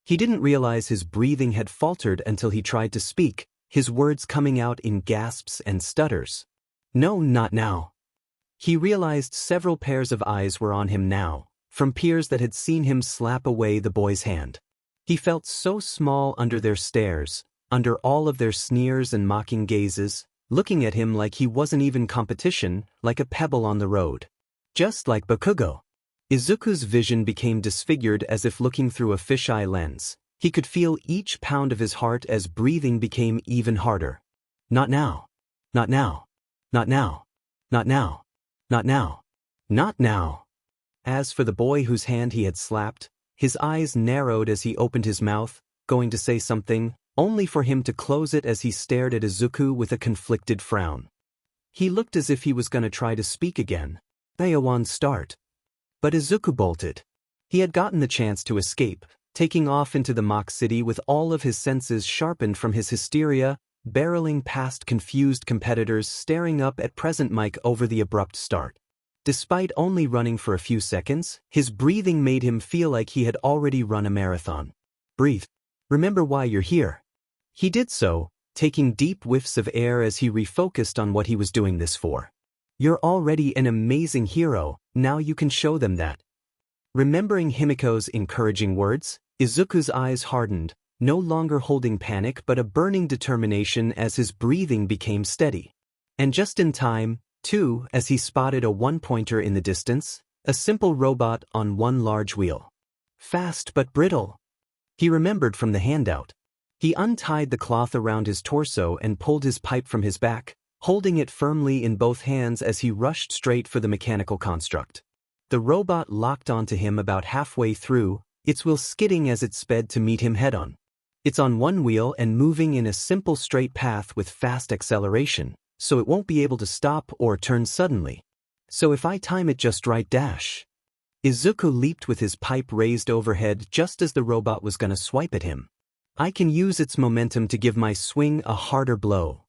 S1: He didn't realize his breathing had faltered until he tried to speak, his words coming out in gasps and stutters. No, not now. He realized several pairs of eyes were on him now, from peers that had seen him slap away the boy's hand. He felt so small under their stares, under all of their sneers and mocking gazes, looking at him like he wasn't even competition, like a pebble on the road. Just like Bakugo. Izuku's vision became disfigured as if looking through a fisheye lens. He could feel each pound of his heart as breathing became even harder. Not now. Not now. Not now. Not now. Not now. Not now. As for the boy whose hand he had slapped, his eyes narrowed as he opened his mouth, going to say something, only for him to close it as he stared at Izuku with a conflicted frown. He looked as if he was going to try to speak again. Beiawan start. But Izuku bolted. He had gotten the chance to escape, taking off into the mock city with all of his senses sharpened from his hysteria, barreling past confused competitors staring up at present Mike over the abrupt start. Despite only running for a few seconds, his breathing made him feel like he had already run a marathon. Breathe. Remember why you're here. He did so, taking deep whiffs of air as he refocused on what he was doing this for. You're already an amazing hero, now you can show them that. Remembering Himiko's encouraging words, Izuku's eyes hardened, no longer holding panic but a burning determination as his breathing became steady. And just in time, too, as he spotted a one-pointer in the distance, a simple robot on one large wheel. Fast but brittle. He remembered from the handout. He untied the cloth around his torso and pulled his pipe from his back, holding it firmly in both hands as he rushed straight for the mechanical construct. The robot locked onto him about halfway through, its wheel skidding as it sped to meet him head-on. It's on one wheel and moving in a simple straight path with fast acceleration, so it won't be able to stop or turn suddenly. So if I time it just right dash. Izuku leaped with his pipe raised overhead just as the robot was gonna swipe at him. I can use its momentum to give my swing a harder blow.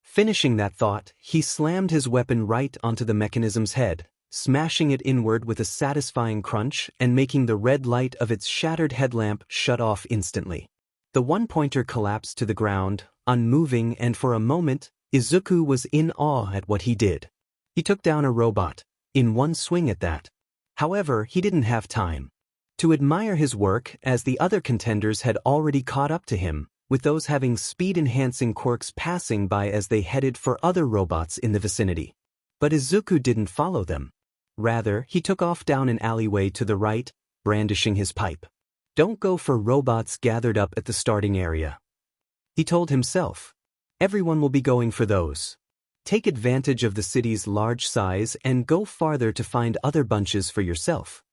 S1: Finishing that thought, he slammed his weapon right onto the mechanism's head, smashing it inward with a satisfying crunch and making the red light of its shattered headlamp shut off instantly. The one-pointer collapsed to the ground, unmoving, and for a moment, Izuku was in awe at what he did. He took down a robot, in one swing at that. However, he didn't have time to admire his work as the other contenders had already caught up to him, with those having speed-enhancing quirks passing by as they headed for other robots in the vicinity. But Izuku didn't follow them. Rather, he took off down an alleyway to the right, brandishing his pipe. Don't go for robots gathered up at the starting area. He told himself. Everyone will be going for those. Take advantage of the city's large size and go farther to find other bunches for yourself.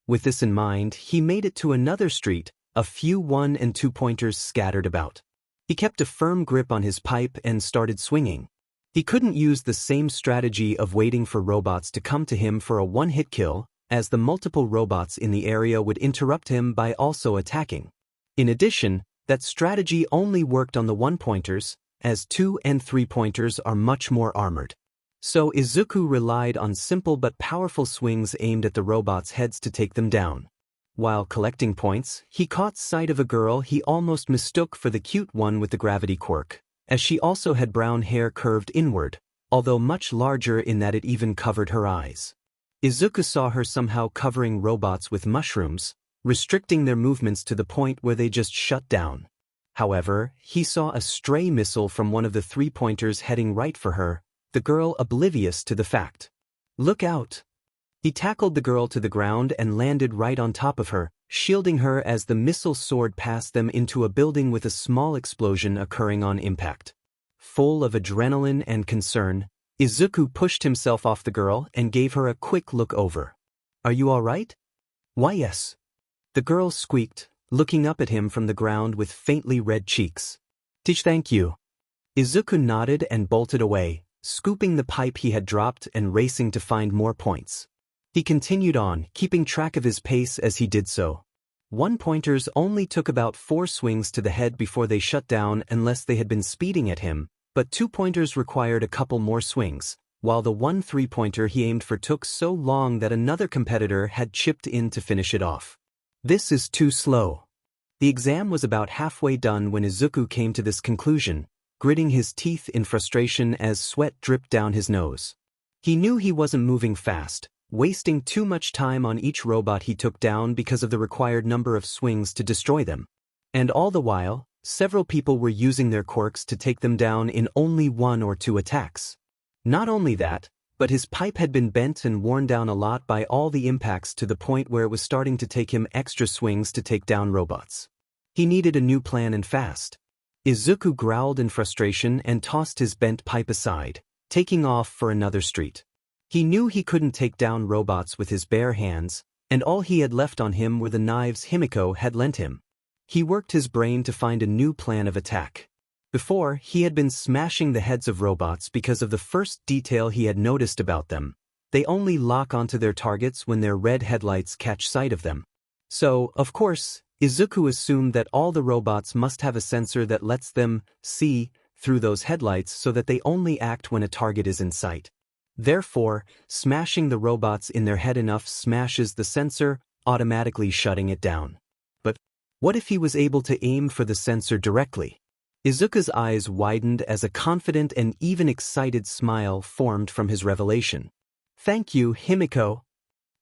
S1: With this in mind, he made it to another street, a few one- and two-pointers scattered about. He kept a firm grip on his pipe and started swinging. He couldn't use the same strategy of waiting for robots to come to him for a one-hit kill, as the multiple robots in the area would interrupt him by also attacking. In addition, that strategy only worked on the 1-pointers, as 2 and 3-pointers are much more armored. So Izuku relied on simple but powerful swings aimed at the robots' heads to take them down. While collecting points, he caught sight of a girl he almost mistook for the cute one with the gravity quirk, as she also had brown hair curved inward, although much larger in that it even covered her eyes. Izuku saw her somehow covering robots with mushrooms, restricting their movements to the point where they just shut down. However, he saw a stray missile from one of the 3-pointers heading right for her, the girl oblivious to the fact. "Look out!" He tackled the girl to the ground and landed right on top of her, shielding her as the missile soared past them into a building with a small explosion occurring on impact. Full of adrenaline and concern, Izuku pushed himself off the girl and gave her a quick look over. "Are you all right?" "Why, yes," the girl squeaked, looking up at him from the ground with faintly red cheeks. Thank you." Izuku nodded and bolted away, scooping the pipe he had dropped and racing to find more points. He continued on, keeping track of his pace as he did so. 1-pointers only took about 4 swings to the head before they shut down unless they had been speeding at him, but 2-pointers required a couple more swings, while the 1 3-pointer he aimed for took so long that another competitor had chipped in to finish it off. "This is too slow." The exam was about halfway done when Izuku came to this conclusion, gritting his teeth in frustration as sweat dripped down his nose. He knew he wasn't moving fast, wasting too much time on each robot he took down because of the required number of swings to destroy them. And all the while, several people were using their quirks to take them down in only 1 or 2 attacks. Not only that, but his pipe had been bent and worn down a lot by all the impacts to the point where it was starting to take him extra swings to take down robots. He needed a new plan and fast. Izuku growled in frustration and tossed his bent pipe aside, taking off for another street. He knew he couldn't take down robots with his bare hands, and all he had left on him were the knives Himiko had lent him. He worked his brain to find a new plan of attack. Before, he had been smashing the heads of robots because of the first detail he had noticed about them: they only lock onto their targets when their red headlights catch sight of them. So, of course, Izuku assumed that all the robots must have a sensor that lets them see through those headlights so that they only act when a target is in sight. Therefore, smashing the robots in their head enough smashes the sensor, automatically shutting it down. But what if he was able to aim for the sensor directly? Izuku's eyes widened as a confident and even excited smile formed from his revelation. "Thank you, Himiko."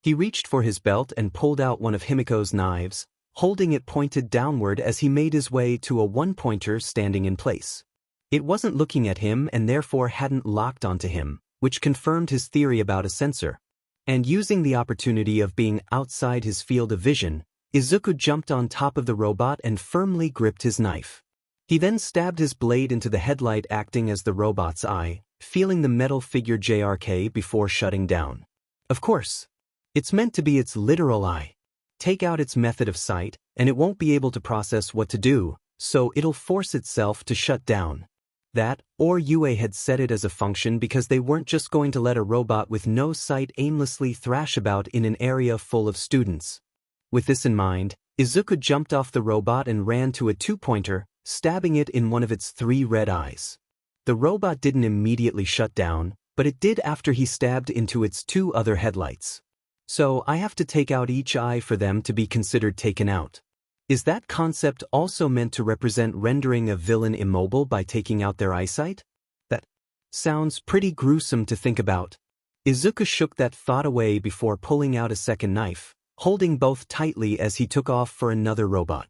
S1: He reached for his belt and pulled out one of Himiko's knives, holding it pointed downward as he made his way to a 1-pointer standing in place. It wasn't looking at him and therefore hadn't locked onto him, which confirmed his theory about a sensor. And using the opportunity of being outside his field of vision, Izuku jumped on top of the robot and firmly gripped his knife. He then stabbed his blade into the headlight acting as the robot's eye, feeling the metal figure JRK before shutting down. Of course, it's meant to be its literal eye. Take out its method of sight, and it won't be able to process what to do, so it'll force itself to shut down. That, or UA had set it as a function because they weren't just going to let a robot with no sight aimlessly thrash about in an area full of students. With this in mind, Izuku jumped off the robot and ran to a 2-pointer, stabbing it in one of its 3 red eyes. The robot didn't immediately shut down, but it did after he stabbed into its 2 other headlights. So I have to take out each eye for them to be considered taken out. Is that concept also meant to represent rendering a villain immobile by taking out their eyesight? That sounds pretty gruesome to think about. Izuku shook that thought away before pulling out a second knife, holding both tightly as he took off for another robot.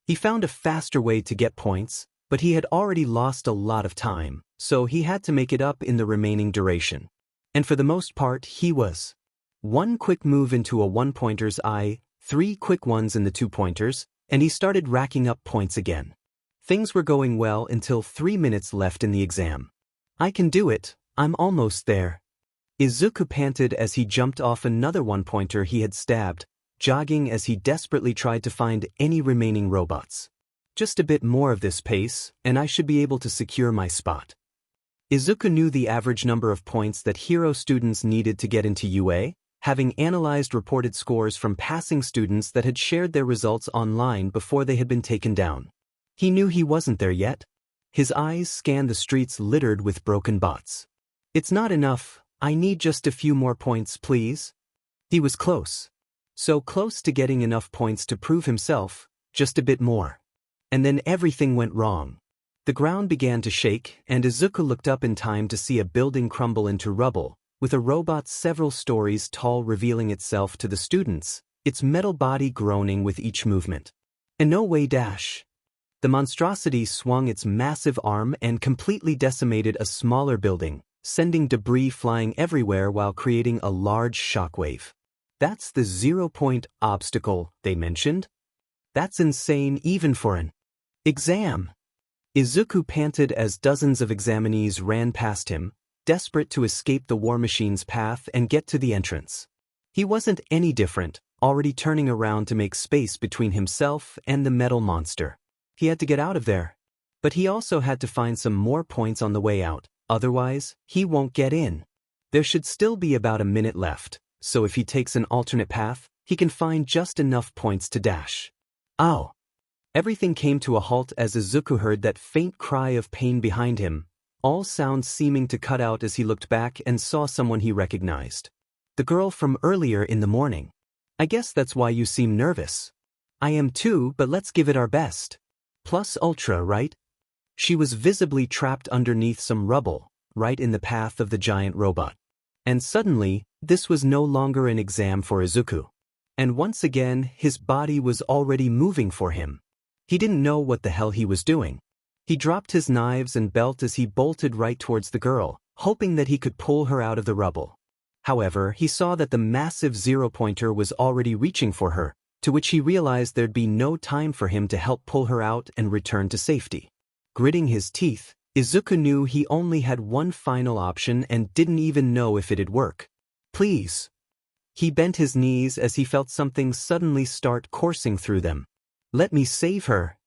S1: He found a faster way to get points, but he had already lost a lot of time, so he had to make it up in the remaining duration. And for the most part, he was. 1 quick move into a 1-pointer's eye, 3 quick ones in the 2-pointers, and he started racking up points again. Things were going well until 3 minutes left in the exam. "I can do it, I'm almost there." Izuku panted as he jumped off another 1-pointer he had stabbed, jogging as he desperately tried to find any remaining robots. "Just a bit more of this pace, and I should be able to secure my spot." Izuku knew the average number of points that hero students needed to get into UA, having analyzed reported scores from passing students that had shared their results online before they had been taken down. He knew he wasn't there yet. His eyes scanned the streets littered with broken bots. "It's not enough, I need just a few more points, please." He was close. So close to getting enough points to prove himself, just a bit more. And then everything went wrong. The ground began to shake, and Izuku looked up in time to see a building crumble into rubble, with a robot several stories tall revealing itself to the students, its metal body groaning with each movement. And no way dash. The monstrosity swung its massive arm and completely decimated a smaller building, sending debris flying everywhere while creating a large shockwave. "That's the 0-point obstacle they mentioned? That's insane even for an exam." Izuku panted as dozens of examinees ran past him, desperate to escape the war machine's path and get to the entrance. He wasn't any different, already turning around to make space between himself and the metal monster. He had to get out of there. But he also had to find some more points on the way out, otherwise, he won't get in. There should still be about a minute left, so if he takes an alternate path, he can find just enough points to dash. Ow! Everything came to a halt as Izuku heard that faint cry of pain behind him, all sounds seeming to cut out as he looked back and saw someone he recognized. The girl from earlier in the morning. "I guess that's why you seem nervous." "I am too, but let's give it our best. Plus ultra, right?" She was visibly trapped underneath some rubble, right in the path of the giant robot. And suddenly, this was no longer an exam for Izuku. And once again, his body was already moving for him. He didn't know what the hell he was doing. He dropped his knives and belt as he bolted right towards the girl, hoping that he could pull her out of the rubble. However, he saw that the massive zero-pointer was already reaching for her, to which he realized there'd be no time for him to help pull her out and return to safety. Gritting his teeth, Izuku knew he only had one final option and didn't even know if it'd work. "Please." He bent his knees as he felt something suddenly start coursing through them. "Let me save her."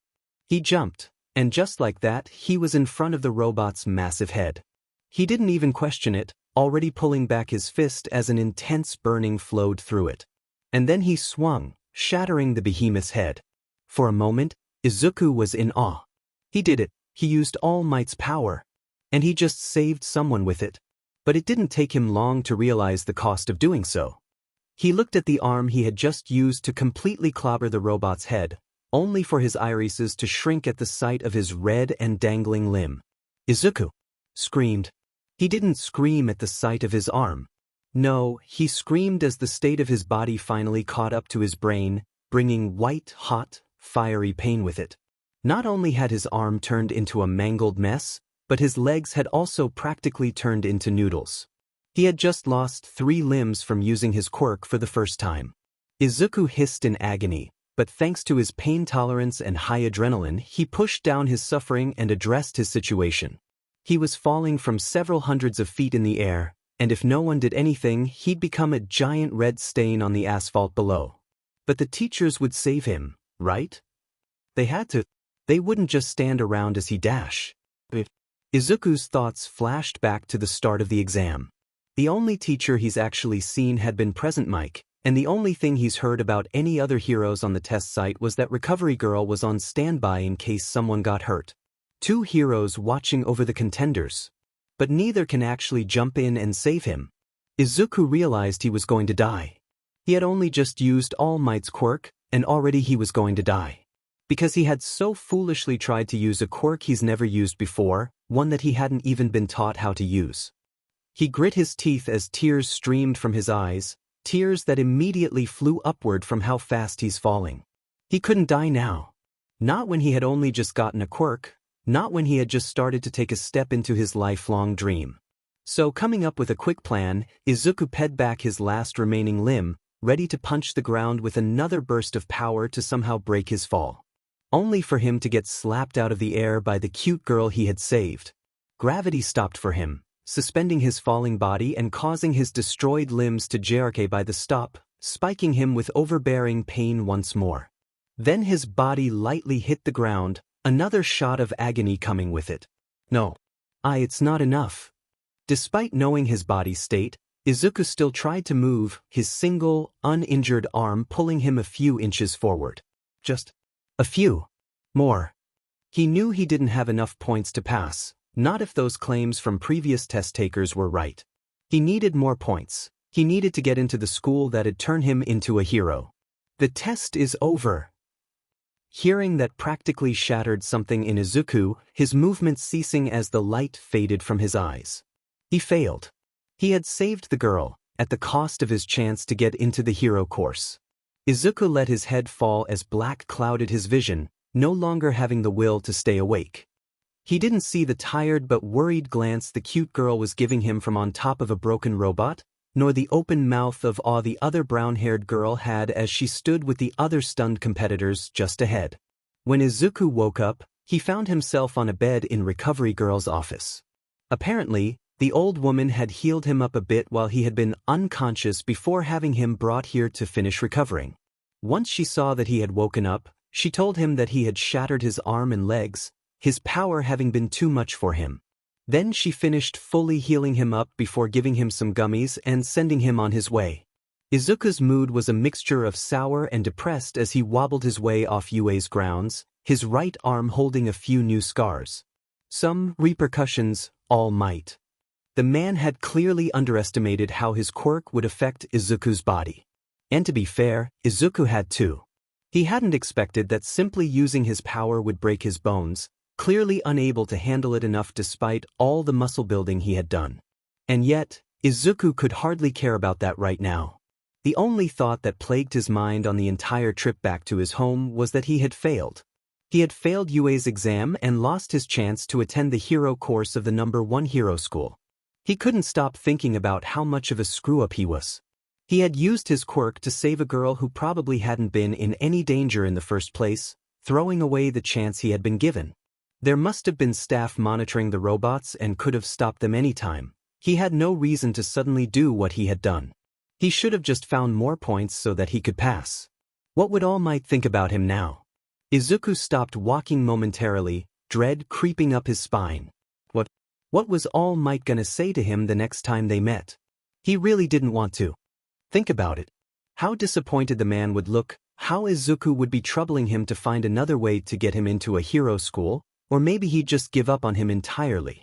S1: He jumped, and just like that, he was in front of the robot's massive head. He didn't even question it, already pulling back his fist as an intense burning flowed through it. And then he swung, shattering the behemoth's head. For a moment, Izuku was in awe. He did it, he used All Might's power. And he just saved someone with it. But it didn't take him long to realize the cost of doing so. He looked at the arm he had just used to completely clobber the robot's head, only for his irises to shrink at the sight of his red and dangling limb. "Izuku!" screamed. He didn't scream at the sight of his arm. No, he screamed as the state of his body finally caught up to his brain, bringing white, hot, fiery pain with it. Not only had his arm turned into a mangled mess, but his legs had also practically turned into noodles. He had just lost 3 limbs from using his quirk for the first time. Izuku hissed in agony, but thanks to his pain tolerance and high adrenaline, he pushed down his suffering and addressed his situation. He was falling from several hundreds of feet in the air, and if no one did anything, he'd become a giant red stain on the asphalt below. But the teachers would save him, right? They had to. They wouldn't just stand around as he dashed. Izuku's thoughts flashed back to the start of the exam. The only teacher he's actually seen had been Present Mike, and the only thing he's heard about any other heroes on the test site was that Recovery Girl was on standby in case someone got hurt. 2 heroes watching over the contenders. But neither can actually jump in and save him. Izuku realized he was going to die. He had only just used All Might's quirk, and already he was going to die. Because he had so foolishly tried to use a quirk he's never used before, one that he hadn't even been taught how to use. He grit his teeth as tears streamed from his eyes, tears that immediately flew upward from how fast he's falling. He couldn't die now. Not when he had only just gotten a quirk, not when he had just started to take a step into his lifelong dream. So coming up with a quick plan, Izuku ped back his last remaining limb, ready to punch the ground with another burst of power to somehow break his fall. Only for him to get slapped out of the air by the cute girl he had saved. Gravity stopped for him, suspending his falling body and causing his destroyed limbs to jerk by the stop, spiking him with overbearing pain once more. Then his body lightly hit the ground, another shot of agony coming with it. No. It's not enough. Despite knowing his body's state, Izuku still tried to move, his single, uninjured arm pulling him a few inches forward. Just a few more. He knew he didn't have enough points to pass, not if those claims from previous test takers were right. He needed more points. He needed to get into the school that'd turn him into a hero. The test is over. Hearing that practically shattered something in Izuku, his movements ceasing as the light faded from his eyes. He failed. He had saved the girl, at the cost of his chance to get into the hero course. Izuku let his head fall as black clouded his vision, no longer having the will to stay awake. He didn't see the tired but worried glance the cute girl was giving him from on top of a broken robot, nor the open mouth of awe the other brown-haired girl had as she stood with the other stunned competitors just ahead. When Izuku woke up, he found himself on a bed in Recovery Girl's office. Apparently, the old woman had healed him up a bit while he had been unconscious before having him brought here to finish recovering. Once she saw that he had woken up, she told him that he had shattered his arm and legs, his power having been too much for him. Then she finished fully healing him up before giving him some gummies and sending him on his way. Izuku's mood was a mixture of sour and depressed as he wobbled his way off UA's grounds, his right arm holding a few new scars. Some repercussions, All Might. The man had clearly underestimated how his quirk would affect Izuku's body. And to be fair, Izuku had too. He hadn't expected that simply using his power would break his bones, clearly unable to handle it enough despite all the muscle building he had done. And yet, Izuku could hardly care about that right now. The only thought that plagued his mind on the entire trip back to his home was that he had failed. He had failed UA's exam and lost his chance to attend the hero course of the #1 hero school. He couldn't stop thinking about how much of a screw-up he was. He had used his quirk to save a girl who probably hadn't been in any danger in the first place, throwing away the chance he had been given. There must have been staff monitoring the robots and could have stopped them anytime. He had no reason to suddenly do what he had done. He should have just found more points so that he could pass. What would All Might think about him now? Izuku stopped walking momentarily, dread creeping up his spine. What was All Might gonna say to him the next time they met? He really didn't want to think about it. How disappointed the man would look, how Izuku would be troubling him to find another way to get him into a hero school, or maybe he'd just give up on him entirely.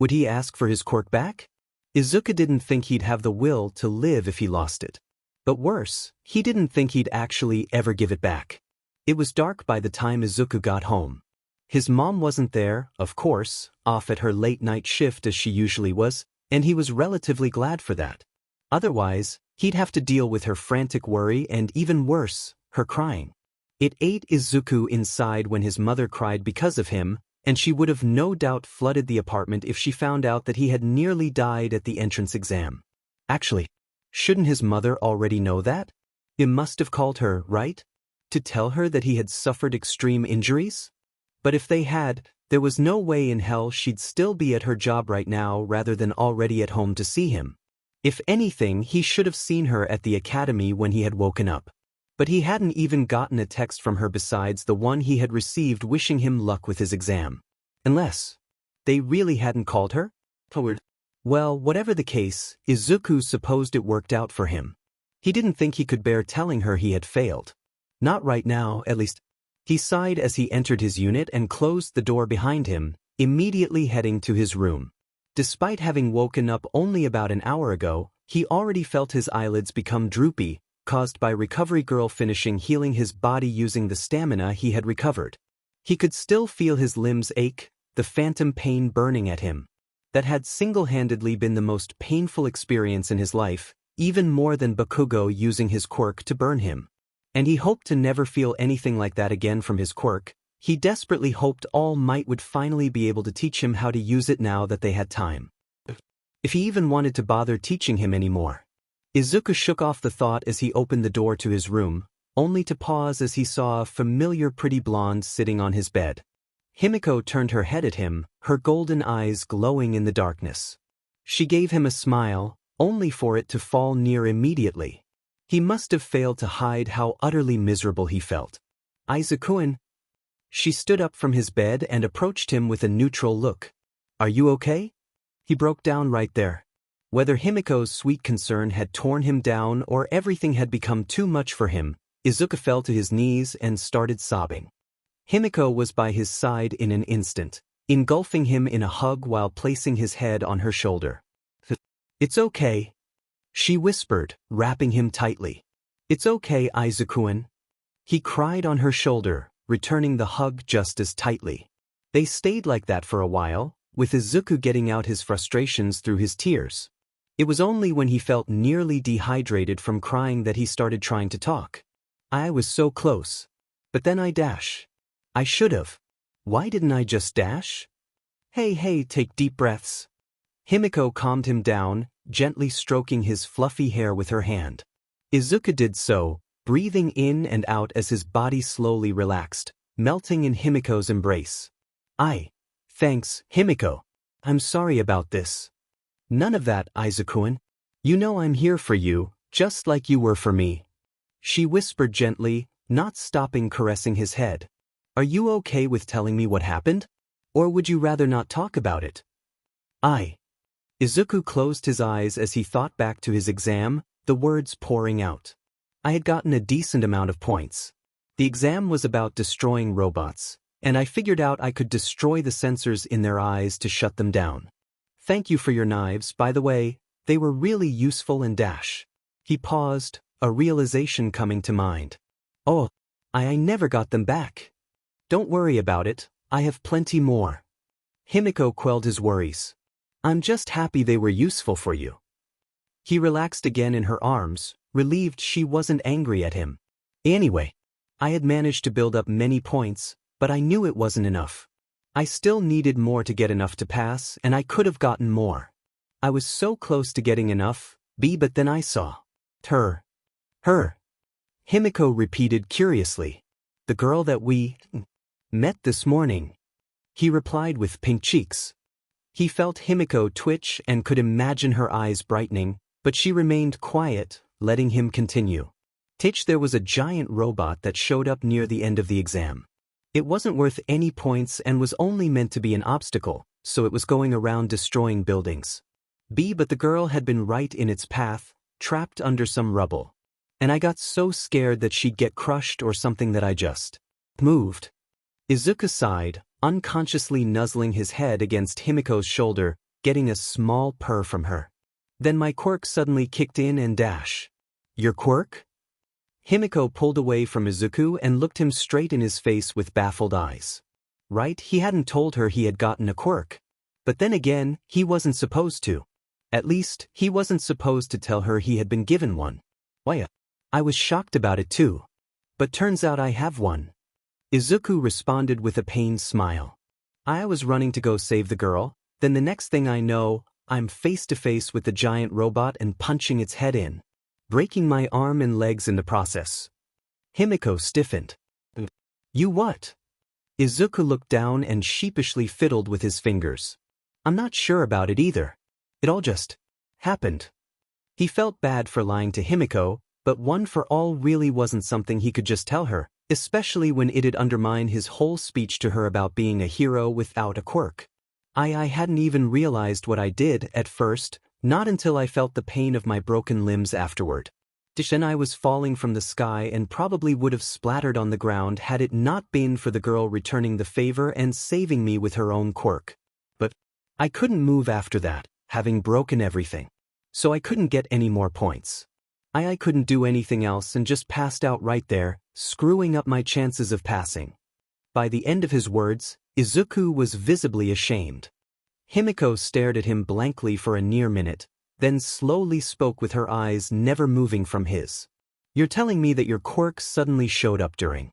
S1: Would he ask for his quirk back? Izuku didn't think he'd have the will to live if he lost it. But worse, he didn't think he'd actually ever give it back. It was dark by the time Izuku got home. His mom wasn't there, of course, off at her late-night shift as she usually was, and he was relatively glad for that. Otherwise, he'd have to deal with her frantic worry and even worse, her crying. It ate Izuku inside when his mother cried because of him, and she would have no doubt flooded the apartment if she found out that he had nearly died at the entrance exam. Actually, shouldn't his mother already know that? He must have called her, right? To tell her that he had suffered extreme injuries? But if they had, there was no way in hell she'd still be at her job right now rather than already at home to see him. If anything, he should have seen her at the academy when he had woken up. But he hadn't even gotten a text from her besides the one he had received wishing him luck with his exam. Unless they really hadn't called her? Well, whatever the case, Izuku supposed it worked out for him. He didn't think he could bear telling her he had failed. Not right now, at least. He sighed as he entered his unit and closed the door behind him, immediately heading to his room. Despite having woken up only about an hour ago, he already felt his eyelids become droopy, caused by Recovery Girl finishing healing his body using the stamina he had recovered. He could still feel his limbs ache, the phantom pain burning at him. That had single-handedly been the most painful experience in his life, even more than Bakugo using his quirk to burn him. And he hoped to never feel anything like that again from his quirk. He desperately hoped All Might would finally be able to teach him how to use it now that they had time. If he even wanted to bother teaching him anymore. Izuku shook off the thought as he opened the door to his room, only to pause as he saw a familiar pretty blonde sitting on his bed. Himiko turned her head at him, her golden eyes glowing in the darkness. She gave him a smile, only for it to fall near immediately. He must have failed to hide how utterly miserable he felt. Izuku-san. She stood up from his bed and approached him with a neutral look. Are you okay? He broke down right there. Whether Himiko's sweet concern had torn him down or everything had become too much for him, Izuku fell to his knees and started sobbing. Himiko was by his side in an instant, engulfing him in a hug while placing his head on her shoulder. "It's okay," she whispered, wrapping him tightly. "It's okay, Izuku-san." He cried on her shoulder, returning the hug just as tightly. They stayed like that for a while, with Izuku getting out his frustrations through his tears. It was only when he felt nearly dehydrated from crying that he started trying to talk. "I was so close. But then I dash. I should've. Why didn't I just dash?" Hey, take deep breaths." Himiko calmed him down, gently stroking his fluffy hair with her hand. Izuku did so, breathing in and out as his body slowly relaxed, melting in Himiko's embrace. Thanks, Himiko. I'm sorry about this." "None of that, Izuku-san. You know I'm here for you, just like you were for me," she whispered gently, not stopping caressing his head. "Are you okay with telling me what happened? Or would you rather not talk about it?" Izuku closed his eyes as he thought back to his exam, the words pouring out. "I had gotten a decent amount of points. The exam was about destroying robots, and I figured out I could destroy the sensors in their eyes to shut them down. Thank you for your knives, by the way, they were really useful and dash." He paused, a realization coming to mind. "Oh, I never got them back." "Don't worry about it, I have plenty more." Himiko quelled his worries. "I'm just happy they were useful for you." He relaxed again in her arms, relieved she wasn't angry at him. "Anyway, I had managed to build up many points, but I knew it wasn't enough. I still needed more to get enough to pass, and I could have gotten more. I was so close to getting enough, but then I saw her. Himiko repeated curiously. "The girl that we met this morning." He replied with pink cheeks. He felt Himiko twitch and could imagine her eyes brightening, but she remained quiet, letting him continue. There was a giant robot that showed up near the end of the exam. It wasn't worth any points and was only meant to be an obstacle, so it was going around destroying buildings. But the girl had been right in its path, trapped under some rubble. And I got so scared that she'd get crushed or something that I just moved." Izuku sighed, unconsciously nuzzling his head against Himiko's shoulder, getting a small purr from her. "Then my quirk suddenly kicked in and dash." "Your quirk?" Himiko pulled away from Izuku and looked him straight in his face with baffled eyes. Right, he hadn't told her he had gotten a quirk. But then again, he wasn't supposed to. At least, he wasn't supposed to tell her he had been given one. "Why, I was shocked about it too. But turns out I have one." Izuku responded with a pained smile. "I was running to go save the girl, then the next thing I know, I'm face to face with the giant robot and punching its head in, breaking my arm and legs in the process." Himiko stiffened. "You what?" Izuku looked down and sheepishly fiddled with his fingers. "I'm not sure about it either. It all just happened." He felt bad for lying to Himiko, but one for all really wasn't something he could just tell her, especially when it'd undermine his whole speech to her about being a hero without a quirk. I hadn't even realized what I did at first, not until I felt the pain of my broken limbs afterward. Then I was falling from the sky and probably would have splattered on the ground had it not been for the girl returning the favor and saving me with her own quirk. But I couldn't move after that, having broken everything. So I couldn't get any more points. I couldn't do anything else and just passed out right there, screwing up my chances of passing. By the end of his words, Izuku was visibly ashamed. Himiko stared at him blankly for a near minute, then slowly spoke with her eyes never moving from his. "You're telling me that your quirk suddenly showed up during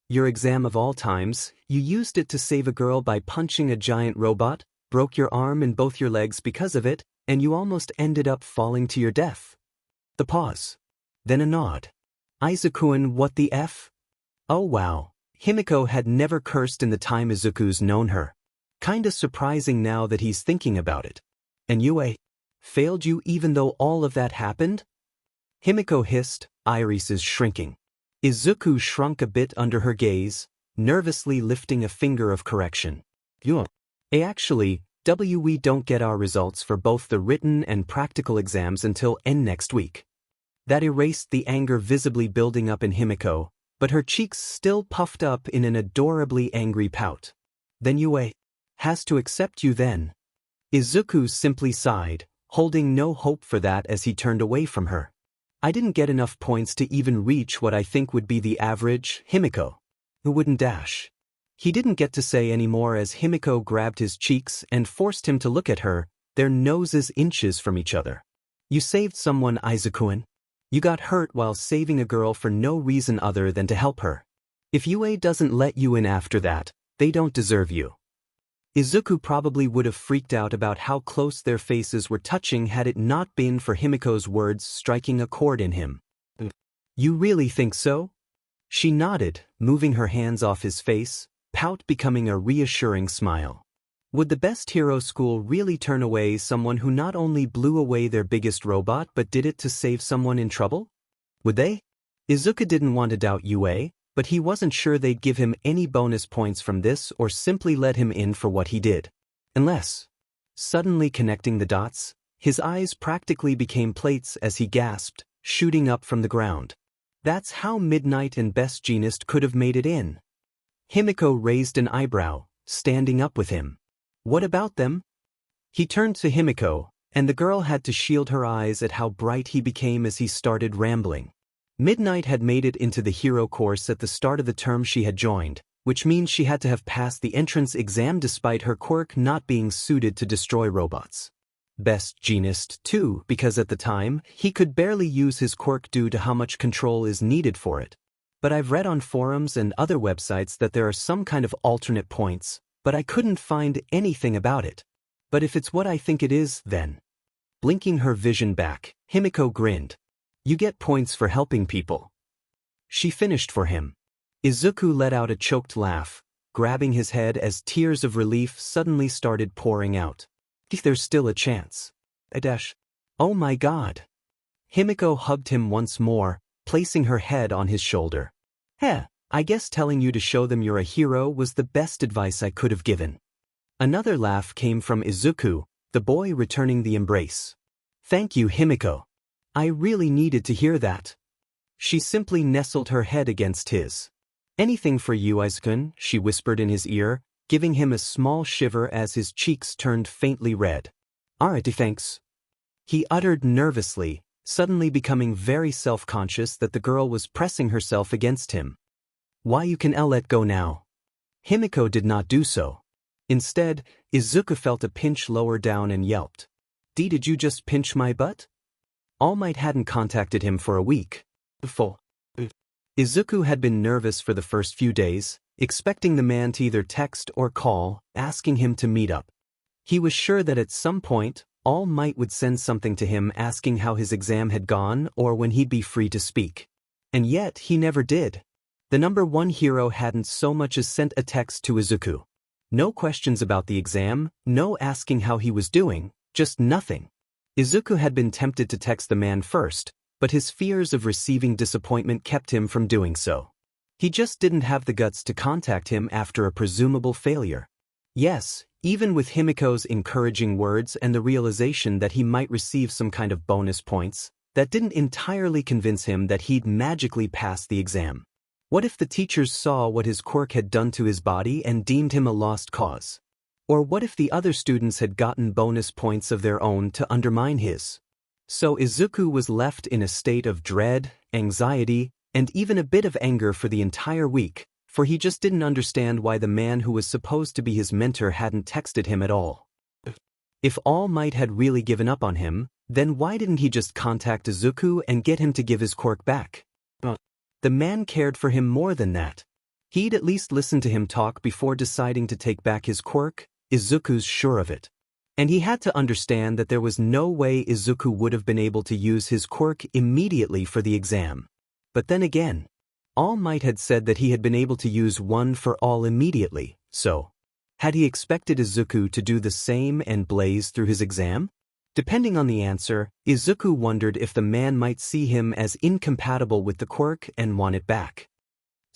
S1: your exam of all times, you used it to save a girl by punching a giant robot, broke your arm and both your legs because of it, and you almost ended up falling to your death?" The pause. Then a nod. "Izuku-san, what the F?" Oh wow, Himiko had never cursed in the time Izuku's known her. Kinda surprising now that he's thinking about it. "And you failed you even though all of that happened?" Himiko hissed, irises shrinking. Izuku shrunk a bit under her gaze, nervously lifting a finger of correction. "You actually, We don't get our results for both the written and practical exams until next week. That erased the anger visibly building up in Himiko, but her cheeks still puffed up in an adorably angry pout. Then Yue has to accept you then. Izuku simply sighed, holding no hope for that as he turned away from her. I didn't get enough points to even reach what I think would be the average Himiko. Who wouldn't dash? He didn't get to say any more as Himiko grabbed his cheeks and forced him to look at her, their noses inches from each other. You saved someone, Izuku-an. You got hurt while saving a girl for no reason other than to help her. If Yue doesn't let you in after that, they don't deserve you. Izuku probably would have freaked out about how close their faces were touching had it not been for Himiko's words striking a chord in him. You really think so? She nodded, moving her hands off his face, pout becoming a reassuring smile. Would the best hero school really turn away someone who not only blew away their biggest robot but did it to save someone in trouble? Would they? Izuku didn't want to doubt Yue, but he wasn't sure they'd give him any bonus points from this or simply let him in for what he did. Unless, suddenly connecting the dots, his eyes practically became plates as he gasped, shooting up from the ground. That's how Midnight and Best Jeanist could have made it in. Himiko raised an eyebrow, standing up with him. What about them? He turned to Himiko, and the girl had to shield her eyes at how bright he became as he started rambling. Midnight had made it into the hero course at the start of the term she had joined, which means she had to have passed the entrance exam despite her quirk not being suited to destroy robots. Best Jeanist, too, because at the time, he could barely use his quirk due to how much control is needed for it. But I've read on forums and other websites that there are some kind of alternate points, but I couldn't find anything about it. But if it's what I think it is, then. Blinking her vision back, Himiko grinned. You get points for helping people. She finished for him. Izuku let out a choked laugh, grabbing his head as tears of relief suddenly started pouring out. If there's still a chance. Oh my god. Himiko hugged him once more, placing her head on his shoulder. I guess telling you to show them you're a hero was the best advice I could have given. Another laugh came from Izuku, the boy returning the embrace. Thank you, Himiko. I really needed to hear that. She simply nestled her head against his. Anything for you, Izuku, she whispered in his ear, giving him a small shiver as his cheeks turned faintly red. Alright, thanks. He uttered nervously, suddenly becoming very self-conscious that the girl was pressing herself against him. Why you can let go now? Himiko did not do so. Instead, Izuku felt a pinch lower down and yelped. Did you just pinch my butt? All Might hadn't contacted him for a week. Izuku had been nervous for the first few days, expecting the man to either text or call, asking him to meet up. He was sure that at some point, All Might would send something to him asking how his exam had gone or when he'd be free to speak. And yet, he never did. The number one hero hadn't so much as sent a text to Izuku. No questions about the exam, no asking how he was doing, just nothing. Izuku had been tempted to text the man first, but his fears of receiving disappointment kept him from doing so. He just didn't have the guts to contact him after a presumable failure. Yes, even with Himiko's encouraging words and the realization that he might receive some kind of bonus points, that didn't entirely convince him that he'd magically pass the exam. What if the teachers saw what his quirk had done to his body and deemed him a lost cause? Or what if the other students had gotten bonus points of their own to undermine his? So Izuku was left in a state of dread, anxiety, and even a bit of anger for the entire week, for he just didn't understand why the man who was supposed to be his mentor hadn't texted him at all. If All Might had really given up on him, then why didn't he just contact Izuku and get him to give his quirk back? The man cared for him more than that. He'd at least listen to him talk before deciding to take back his quirk, Izuku's sure of it. And he had to understand that there was no way Izuku would have been able to use his quirk immediately for the exam. But then again, All Might had said that he had been able to use one for all immediately, so had he expected Izuku to do the same and blaze through his exam? Depending on the answer, Izuku wondered if the man might see him as incompatible with the quirk and want it back.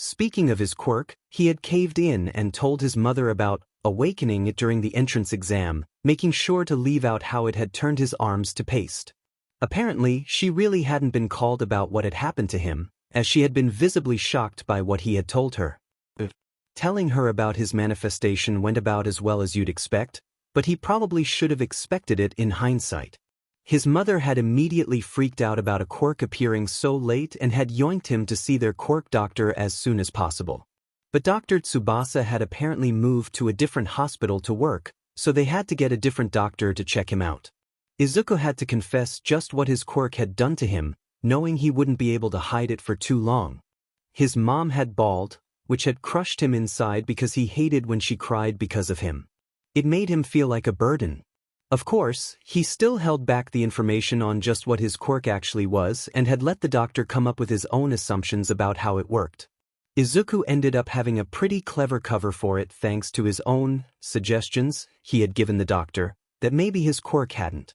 S1: Speaking of his quirk, he had caved in and told his mother about awakening it during the entrance exam, making sure to leave out how it had turned his arms to paste. Apparently, she really hadn't been called about what had happened to him, as she had been visibly shocked by what he had told her. Telling her about his manifestation went about as well as you'd expect, but he probably should have expected it in hindsight. His mother had immediately freaked out about a quirk appearing so late and had yoinked him to see their quirk doctor as soon as possible. But Dr. Tsubasa had apparently moved to a different hospital to work, so they had to get a different doctor to check him out. Izuku had to confess just what his quirk had done to him, knowing he wouldn't be able to hide it for too long. His mom had bawled, which had crushed him inside because he hated when she cried because of him. It made him feel like a burden. Of course, he still held back the information on just what his quirk actually was and had let the doctor come up with his own assumptions about how it worked. Izuku ended up having a pretty clever cover for it thanks to his own suggestions he had given the doctor that maybe his quirk hadn't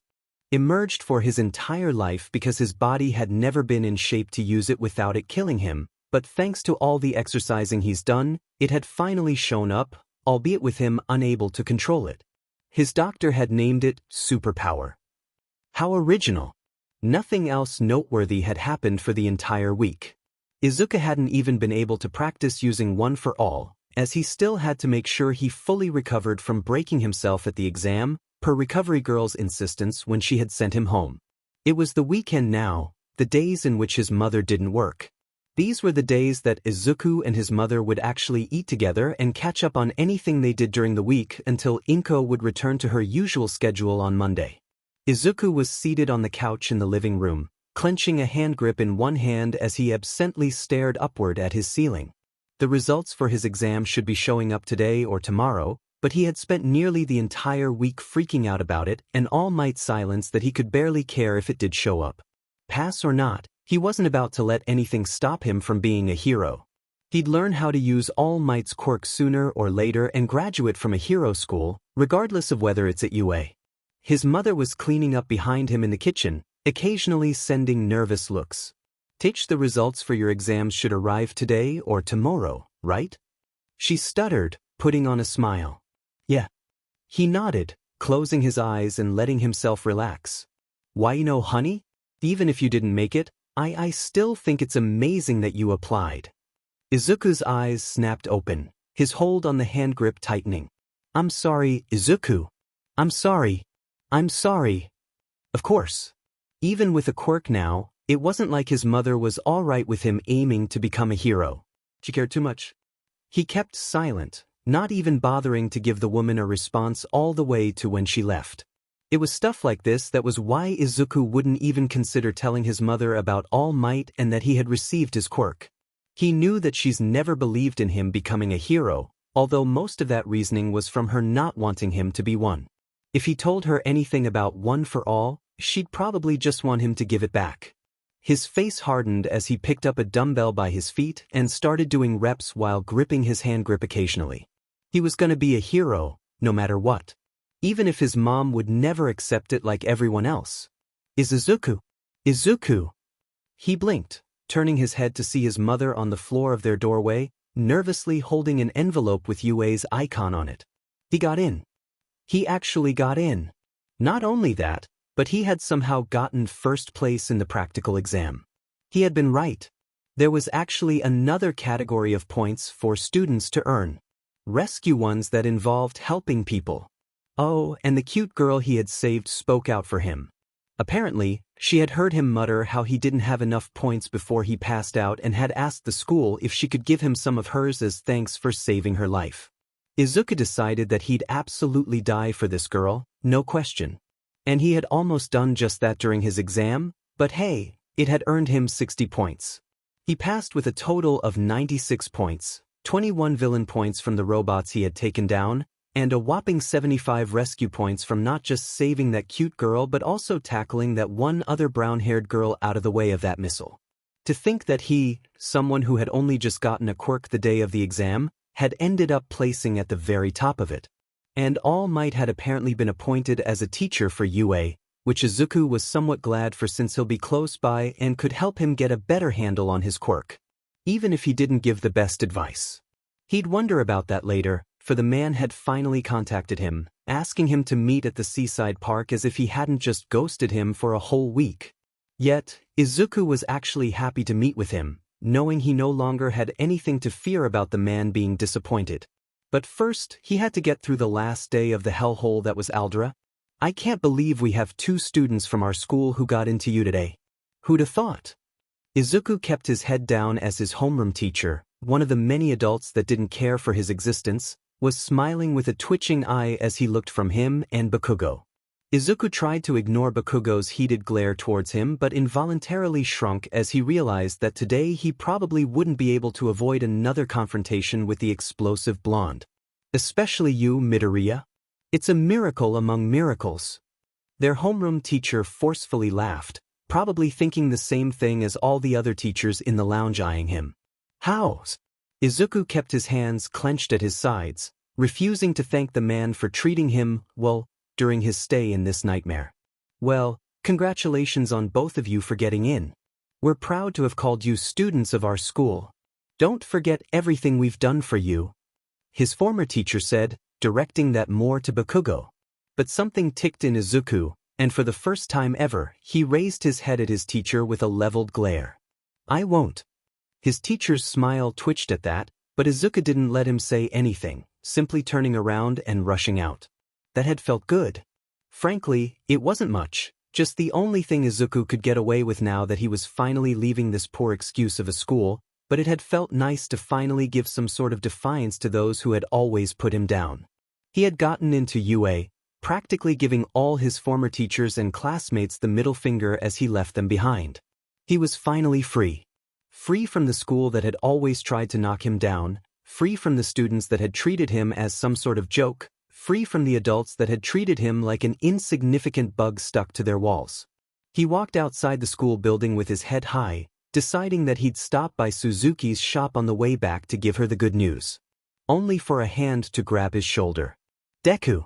S1: emerged for his entire life because his body had never been in shape to use it without it killing him, but thanks to all the exercising he's done, it had finally shown up, albeit with him unable to control it. His doctor had named it superpower. How original. Nothing else noteworthy had happened for the entire week. Izuku hadn't even been able to practice using one for all, as he still had to make sure he fully recovered from breaking himself at the exam, per recovery girl's insistence when she had sent him home. It was the weekend now, the days in which his mother didn't work. These were the days that Izuku and his mother would actually eat together and catch up on anything they did during the week until Inko would return to her usual schedule on Monday. Izuku was seated on the couch in the living room, clenching a hand grip in one hand as he absently stared upward at his ceiling. The results for his exam should be showing up today or tomorrow, but he had spent nearly the entire week freaking out about it and All Might's silence that he could barely care if it did show up. Pass or not, he wasn't about to let anything stop him from being a hero. He'd learn how to use All Might's quirk sooner or later and graduate from a hero school, regardless of whether it's at UA. His mother was cleaning up behind him in the kitchen, occasionally sending nervous looks. Teach the results for your exams should arrive today or tomorrow, right? She stuttered, putting on a smile. Yeah. He nodded, closing his eyes and letting himself relax. Why, honey? Even if you didn't make it, I still think it's amazing that you applied. Izuku's eyes snapped open, his hold on the hand grip tightening. I'm sorry, Izuku. I'm sorry. I'm sorry. Of course. Even with a quirk now, it wasn't like his mother was all right with him aiming to become a hero. She cared too much. He kept silent, not even bothering to give the woman a response all the way to when she left. It was stuff like this that was why Izuku wouldn't even consider telling his mother about All Might and that he had received his quirk. He knew that she's never believed in him becoming a hero, although most of that reasoning was from her not wanting him to be one. If he told her anything about one for all, she'd probably just want him to give it back. His face hardened as he picked up a dumbbell by his feet and started doing reps while gripping his hand grip occasionally. He was going to be a hero, no matter what. Even if his mom would never accept it like everyone else. Izuku. Izuku. He blinked, turning his head to see his mother on the floor of their doorway, nervously holding an envelope with UA's icon on it. He got in. He actually got in. Not only that, but he had somehow gotten first place in the practical exam. He had been right. There was actually another category of points for students to earn. Rescue ones that involved helping people. Oh, and the cute girl he had saved spoke out for him. Apparently, she had heard him mutter how he didn't have enough points before he passed out and had asked the school if she could give him some of hers as thanks for saving her life. Izuku decided that he'd absolutely die for this girl, no question. And he had almost done just that during his exam, but hey, it had earned him 60 points. He passed with a total of 96 points, 21 villain points from the robots he had taken down, and a whopping 75 rescue points from not just saving that cute girl but also tackling that one other brown-haired girl out of the way of that missile. To think that he, someone who had only just gotten a quirk the day of the exam, had ended up placing at the very top of it. And All Might had apparently been appointed as a teacher for UA, which Izuku was somewhat glad for since he'll be close by and could help him get a better handle on his quirk. even if he didn't give the best advice. He'd wonder about that later, for the man had finally contacted him, asking him to meet at the seaside park as if he hadn't just ghosted him for a whole week. Yet, Izuku was actually happy to meet with him, knowing he no longer had anything to fear about the man being disappointed. But first, he had to get through the last day of the hellhole that was Aldera. I can't believe we have 2 students from our school who got into you today. Who'd have thought? Izuku kept his head down as his homeroom teacher, one of the many adults that didn't care for his existence, was smiling with a twitching eye as he looked from him and Bakugo. Izuku tried to ignore Bakugo's heated glare towards him but involuntarily shrunk as he realized that today he probably wouldn't be able to avoid another confrontation with the explosive blonde. Especially you, Midoriya. It's a miracle among miracles. Their homeroom teacher forcefully laughed, probably thinking the same thing as all the other teachers in the lounge eyeing him. How? Izuku kept his hands clenched at his sides, refusing to thank the man for treating him, well, during his stay in this nightmare. Well, congratulations on both of you for getting in. We're proud to have called you students of our school. Don't forget everything we've done for you, his former teacher said, directing that more to Bakugo. But something ticked in Izuku, and for the first time ever, he raised his head at his teacher with a leveled glare. I won't. His teacher's smile twitched at that, but Izuku didn't let him say anything, simply turning around and rushing out. That had felt good. Frankly, it wasn't much, just the only thing Izuku could get away with now that he was finally leaving this poor excuse of a school, but it had felt nice to finally give some sort of defiance to those who had always put him down. He had gotten into UA, practically giving all his former teachers and classmates the middle finger as he left them behind. He was finally free. Free from the school that had always tried to knock him down, free from the students that had treated him as some sort of joke, free from the adults that had treated him like an insignificant bug stuck to their walls. He walked outside the school building with his head high, deciding that he'd stop by Suzuki's shop on the way back to give her the good news. Only for a hand to grab his shoulder. Deku!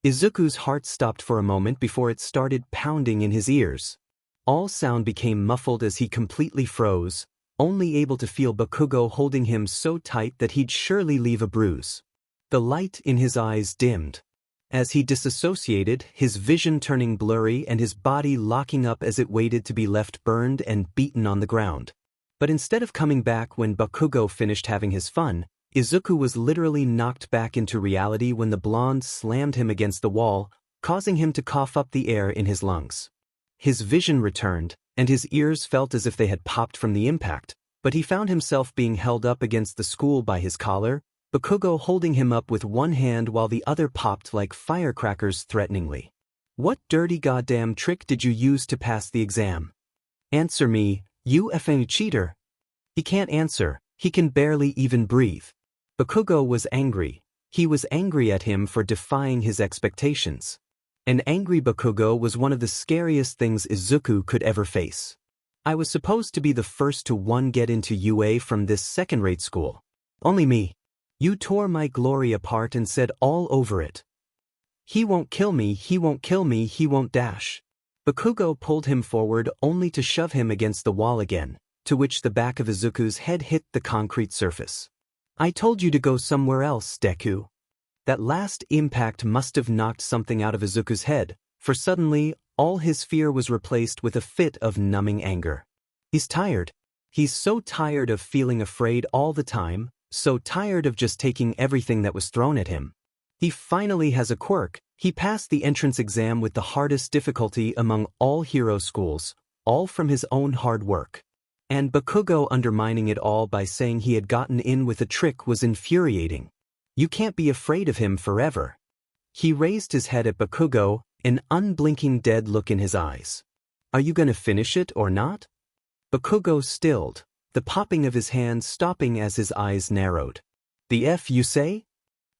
S1: Izuku's heart stopped for a moment before it started pounding in his ears. All sound became muffled as he completely froze, only able to feel Bakugo holding him so tight that he'd surely leave a bruise. The light in his eyes dimmed. As he disassociated, his vision turning blurry and his body locking up as it waited to be left burned and beaten on the ground. But instead of coming back when Bakugo finished having his fun, Izuku was literally knocked back into reality when the blonde slammed him against the wall, causing him to cough up the air in his lungs. His vision returned, and his ears felt as if they had popped from the impact, but he found himself being held up against the school by his collar, Bakugo holding him up with one hand while the other popped like firecrackers threateningly. What dirty goddamn trick did you use to pass the exam? Answer me, you effing cheater. He can't answer, he can barely even breathe. Bakugo was angry. He was angry at him for defying his expectations. An angry Bakugo was one of the scariest things Izuku could ever face. I was supposed to be the first to get into UA from this second-rate school. Only me. You tore my glory apart and said all over it. He won't kill me, he won't kill me, he won't dash. Bakugo pulled him forward only to shove him against the wall again, to which the back of Izuku's head hit the concrete surface. I told you to go somewhere else, Deku. That last impact must have knocked something out of Izuku's head, for suddenly, all his fear was replaced with a fit of numbing anger. He's tired. He's so tired of feeling afraid all the time, so tired of just taking everything that was thrown at him. He finally has a quirk. He passed the entrance exam with the hardest difficulty among all hero schools, all from his own hard work. And Bakugo undermining it all by saying he had gotten in with a trick was infuriating. You can't be afraid of him forever. He raised his head at Bakugo, an unblinking dead look in his eyes. Are you gonna finish it or not? Bakugo stilled, the popping of his hands stopping as his eyes narrowed. The F you say?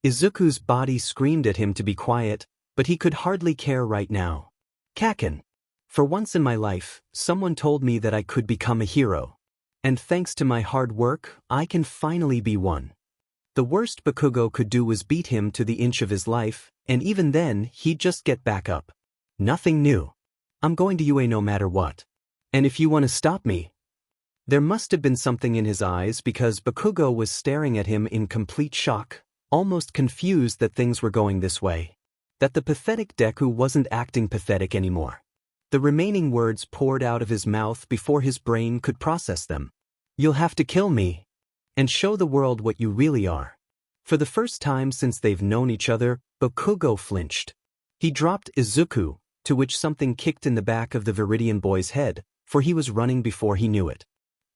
S1: Izuku's body screamed at him to be quiet, but he could hardly care right now. Kaken. For once in my life, someone told me that I could become a hero. And thanks to my hard work, I can finally be one. The worst Bakugo could do was beat him to the inch of his life, and even then, he'd just get back up. Nothing new. I'm going to UA no matter what. And if you want to stop me, There must have been something in his eyes because Bakugo was staring at him in complete shock, almost confused that things were going this way. That the pathetic Deku wasn't acting pathetic anymore. The remaining words poured out of his mouth before his brain could process them. You'll have to kill me. And show the world what you really are. For the first time since they've known each other, Bakugo flinched. He dropped Izuku, to which something kicked in the back of the Viridian boy's head, for he was running before he knew it.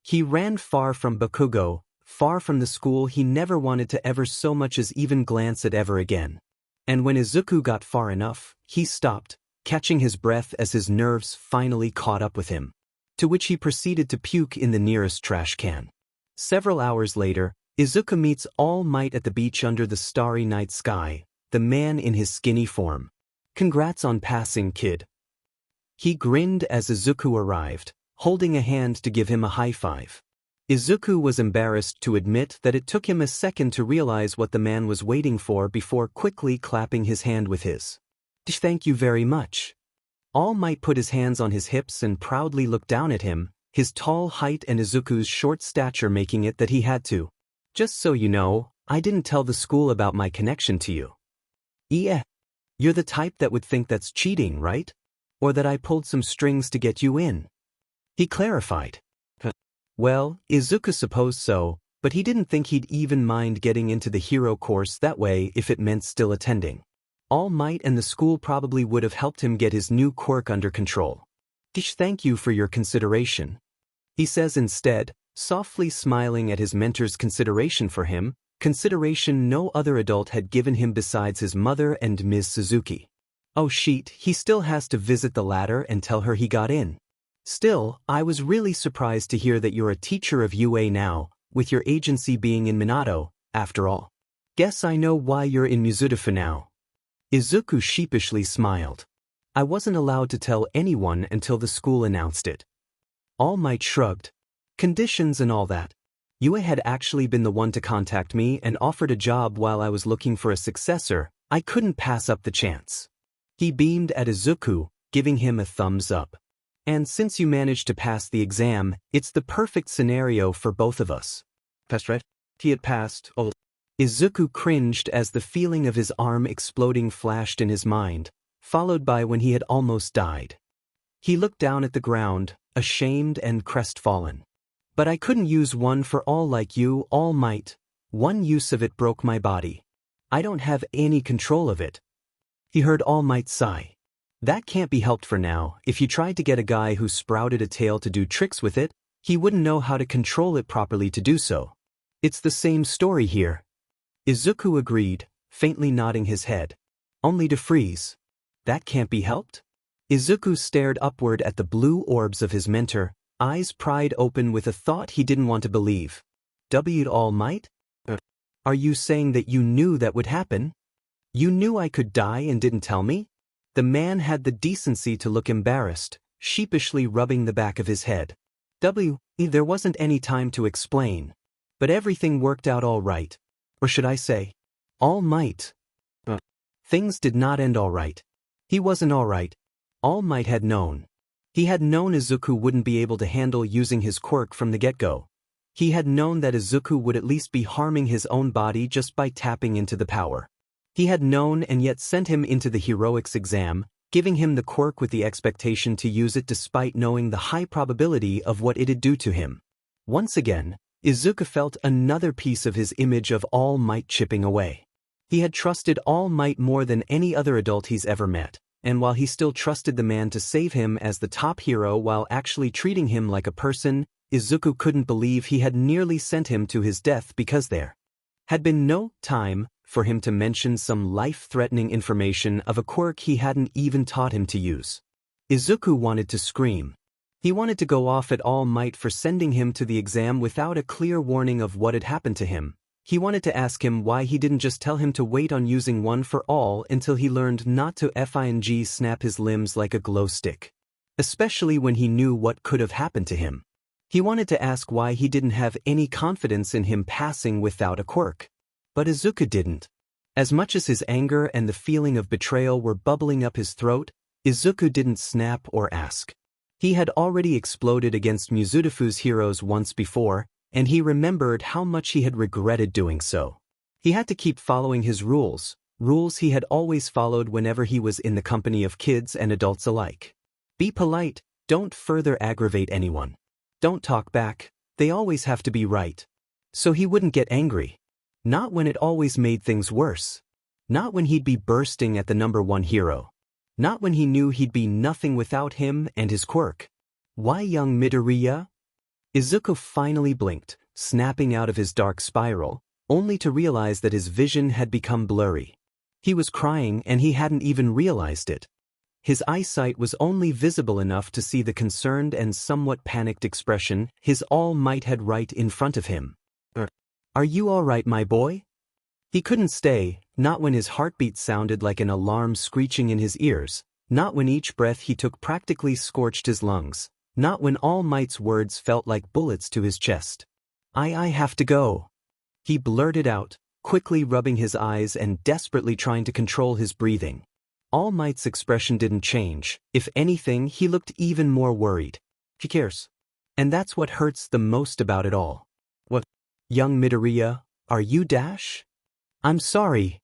S1: He ran far from Bakugo, far from the school he never wanted to ever so much as even glance at ever again. And when Izuku got far enough, he stopped, catching his breath as his nerves finally caught up with him. To which he proceeded to puke in the nearest trash can. Several hours later, Izuku meets All Might at the beach under the starry night sky, the man in his skinny form. Congrats on passing, kid. He grinned as Izuku arrived, holding a hand to give him a high five. Izuku was embarrassed to admit that it took him a second to realize what the man was waiting for before quickly clapping his hand with his. Thank you very much. All Might put his hands on his hips and proudly looked down at him, his tall height and Izuku's short stature making it that he had to. Just so you know, I didn't tell the school about my connection to you. Yeah. You're the type that would think that's cheating, right? Or that I pulled some strings to get you in. He clarified. Well, Izuku supposed so, but he didn't think he'd even mind getting into the hero course that way if it meant still attending. All Might and the school probably would have helped him get his new quirk under control. Thank you for your consideration. He says instead, softly smiling at his mentor's consideration for him, consideration no other adult had given him besides his mother and Ms. Suzuki. Oh shit, he still has to visit the latter and tell her he got in. Still, I was really surprised to hear that you're a teacher of UA now, with your agency being in Minato, after all. Guess I know why you're in Mizuta for now. Izuku sheepishly smiled. I wasn't allowed to tell anyone until the school announced it. All Might shrugged. Conditions and all that. UA had actually been the one to contact me and offered a job while I was looking for a successor. I couldn't pass up the chance. He beamed at Izuku, giving him a thumbs up. And since you managed to pass the exam, it's the perfect scenario for both of us. Passed, right? He had passed. Oh. Izuku cringed as the feeling of his arm exploding flashed in his mind, followed by when he had almost died. He looked down at the ground, ashamed and crestfallen. But I couldn't use one for all like you, All Might. One use of it broke my body. I don't have any control of it. He heard All Might sigh. That can't be helped for now. If you tried to get a guy who sprouted a tail to do tricks with it, he wouldn't know how to control it properly to do so. It's the same story here. Izuku agreed, faintly nodding his head. Only to freeze. That can't be helped? Izuku stared upward at the blue orbs of his mentor, eyes pried open with a thought he didn't want to believe. All Might? Are you saying that you knew that would happen? You knew I could die and didn't tell me? The man had the decency to look embarrassed, sheepishly rubbing the back of his head. There wasn't any time to explain. But everything worked out all right. Or should I say, All Might. Things did not end all right. He wasn't all right. All Might had known. He had known Izuku wouldn't be able to handle using his quirk from the get-go. He had known that Izuku would at least be harming his own body just by tapping into the power. He had known and yet sent him into the heroics exam, giving him the quirk with the expectation to use it despite knowing the high probability of what it'd do to him. Once again, Izuku felt another piece of his image of All Might chipping away. He had trusted All Might more than any other adult he's ever met, and while he still trusted the man to save him as the top hero while actually treating him like a person, Izuku couldn't believe he had nearly sent him to his death because there had been no time for him to mention some life-threatening information of a quirk he hadn't even taught him to use. Izuku wanted to scream. He wanted to go off at All Might for sending him to the exam without a clear warning of what had happened to him. He wanted to ask him why he didn't just tell him to wait on using one for all until he learned not to snap his limbs like a glow stick. Especially when he knew what could have happened to him. He wanted to ask why he didn't have any confidence in him passing without a quirk. But Izuku didn't. As much as his anger and the feeling of betrayal were bubbling up his throat, Izuku didn't snap or ask. He had already exploded against Mizudafu's heroes once before, and he remembered how much he had regretted doing so. He had to keep following his rules he had always followed whenever he was in the company of kids and adults alike. Be polite, don't further aggravate anyone. Don't talk back, they always have to be right. So he wouldn't get angry. Not when it always made things worse. Not when he'd be bursting at the number one hero. Not when he knew he'd be nothing without him and his quirk. Why young Midoriya? Izuku finally blinked, snapping out of his dark spiral, only to realize that his vision had become blurry. He was crying and he hadn't even realized it. His eyesight was only visible enough to see the concerned and somewhat panicked expression his All Might had right in front of him. Are you all right, my boy? He couldn't stay, not when his heartbeat sounded like an alarm screeching in his ears, not when each breath he took practically scorched his lungs, not when All Might's words felt like bullets to his chest. I have to go. He blurted out, quickly rubbing his eyes and desperately trying to control his breathing. All Might's expression didn't change. If anything, he looked even more worried. He cares. And that's what hurts the most about it all. What? Young Midoriya, are you Dash? I'm sorry.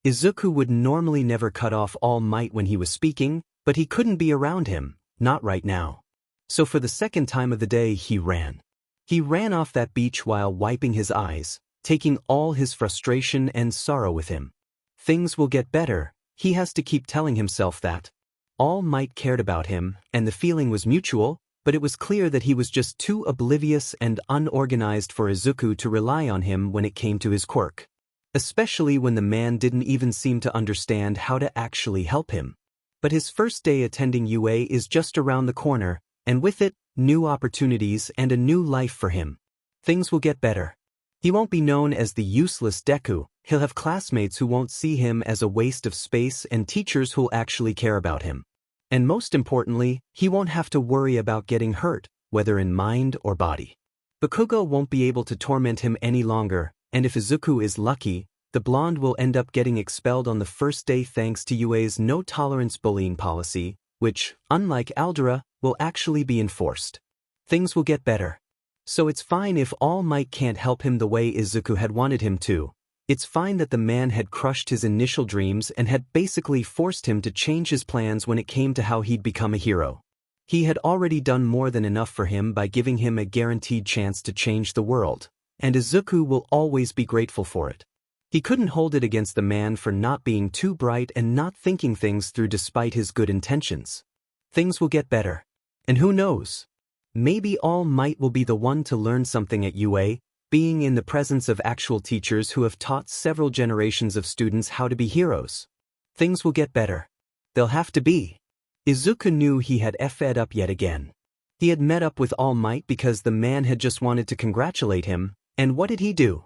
S1: Izuku would normally never cut off All Might when he was speaking, but he couldn't be around him, not right now. So for the second time of the day he ran. He ran off that beach while wiping his eyes, taking all his frustration and sorrow with him. Things will get better, he has to keep telling himself that. All Might cared about him, and the feeling was mutual, but it was clear that he was just too oblivious and unorganized for Izuku to rely on him when it came to his quirk. Especially when the man didn't even seem to understand how to actually help him. But his first day attending UA is just around the corner, and with it, new opportunities and a new life for him. Things will get better. He won't be known as the useless Deku, he'll have classmates who won't see him as a waste of space and teachers who'll actually care about him. And most importantly, he won't have to worry about getting hurt, whether in mind or body. Bakugo won't be able to torment him any longer, and if Izuku is lucky, the blonde will end up getting expelled on the first day thanks to UA's no-tolerance bullying policy, which, unlike Aldera, will actually be enforced. Things will get better. So it's fine if All Might can't help him the way Izuku had wanted him to. It's fine that the man had crushed his initial dreams and had basically forced him to change his plans when it came to how he'd become a hero. He had already done more than enough for him by giving him a guaranteed chance to change the world, and Izuku will always be grateful for it. He couldn't hold it against the man for not being too bright and not thinking things through despite his good intentions. Things will get better. And who knows? Maybe All Might will be the one to learn something at UA, being in the presence of actual teachers who have taught several generations of students how to be heroes. Things will get better. They'll have to be. Izuku knew he had effed up yet again. He had met up with All Might because the man had just wanted to congratulate him, and what did he do?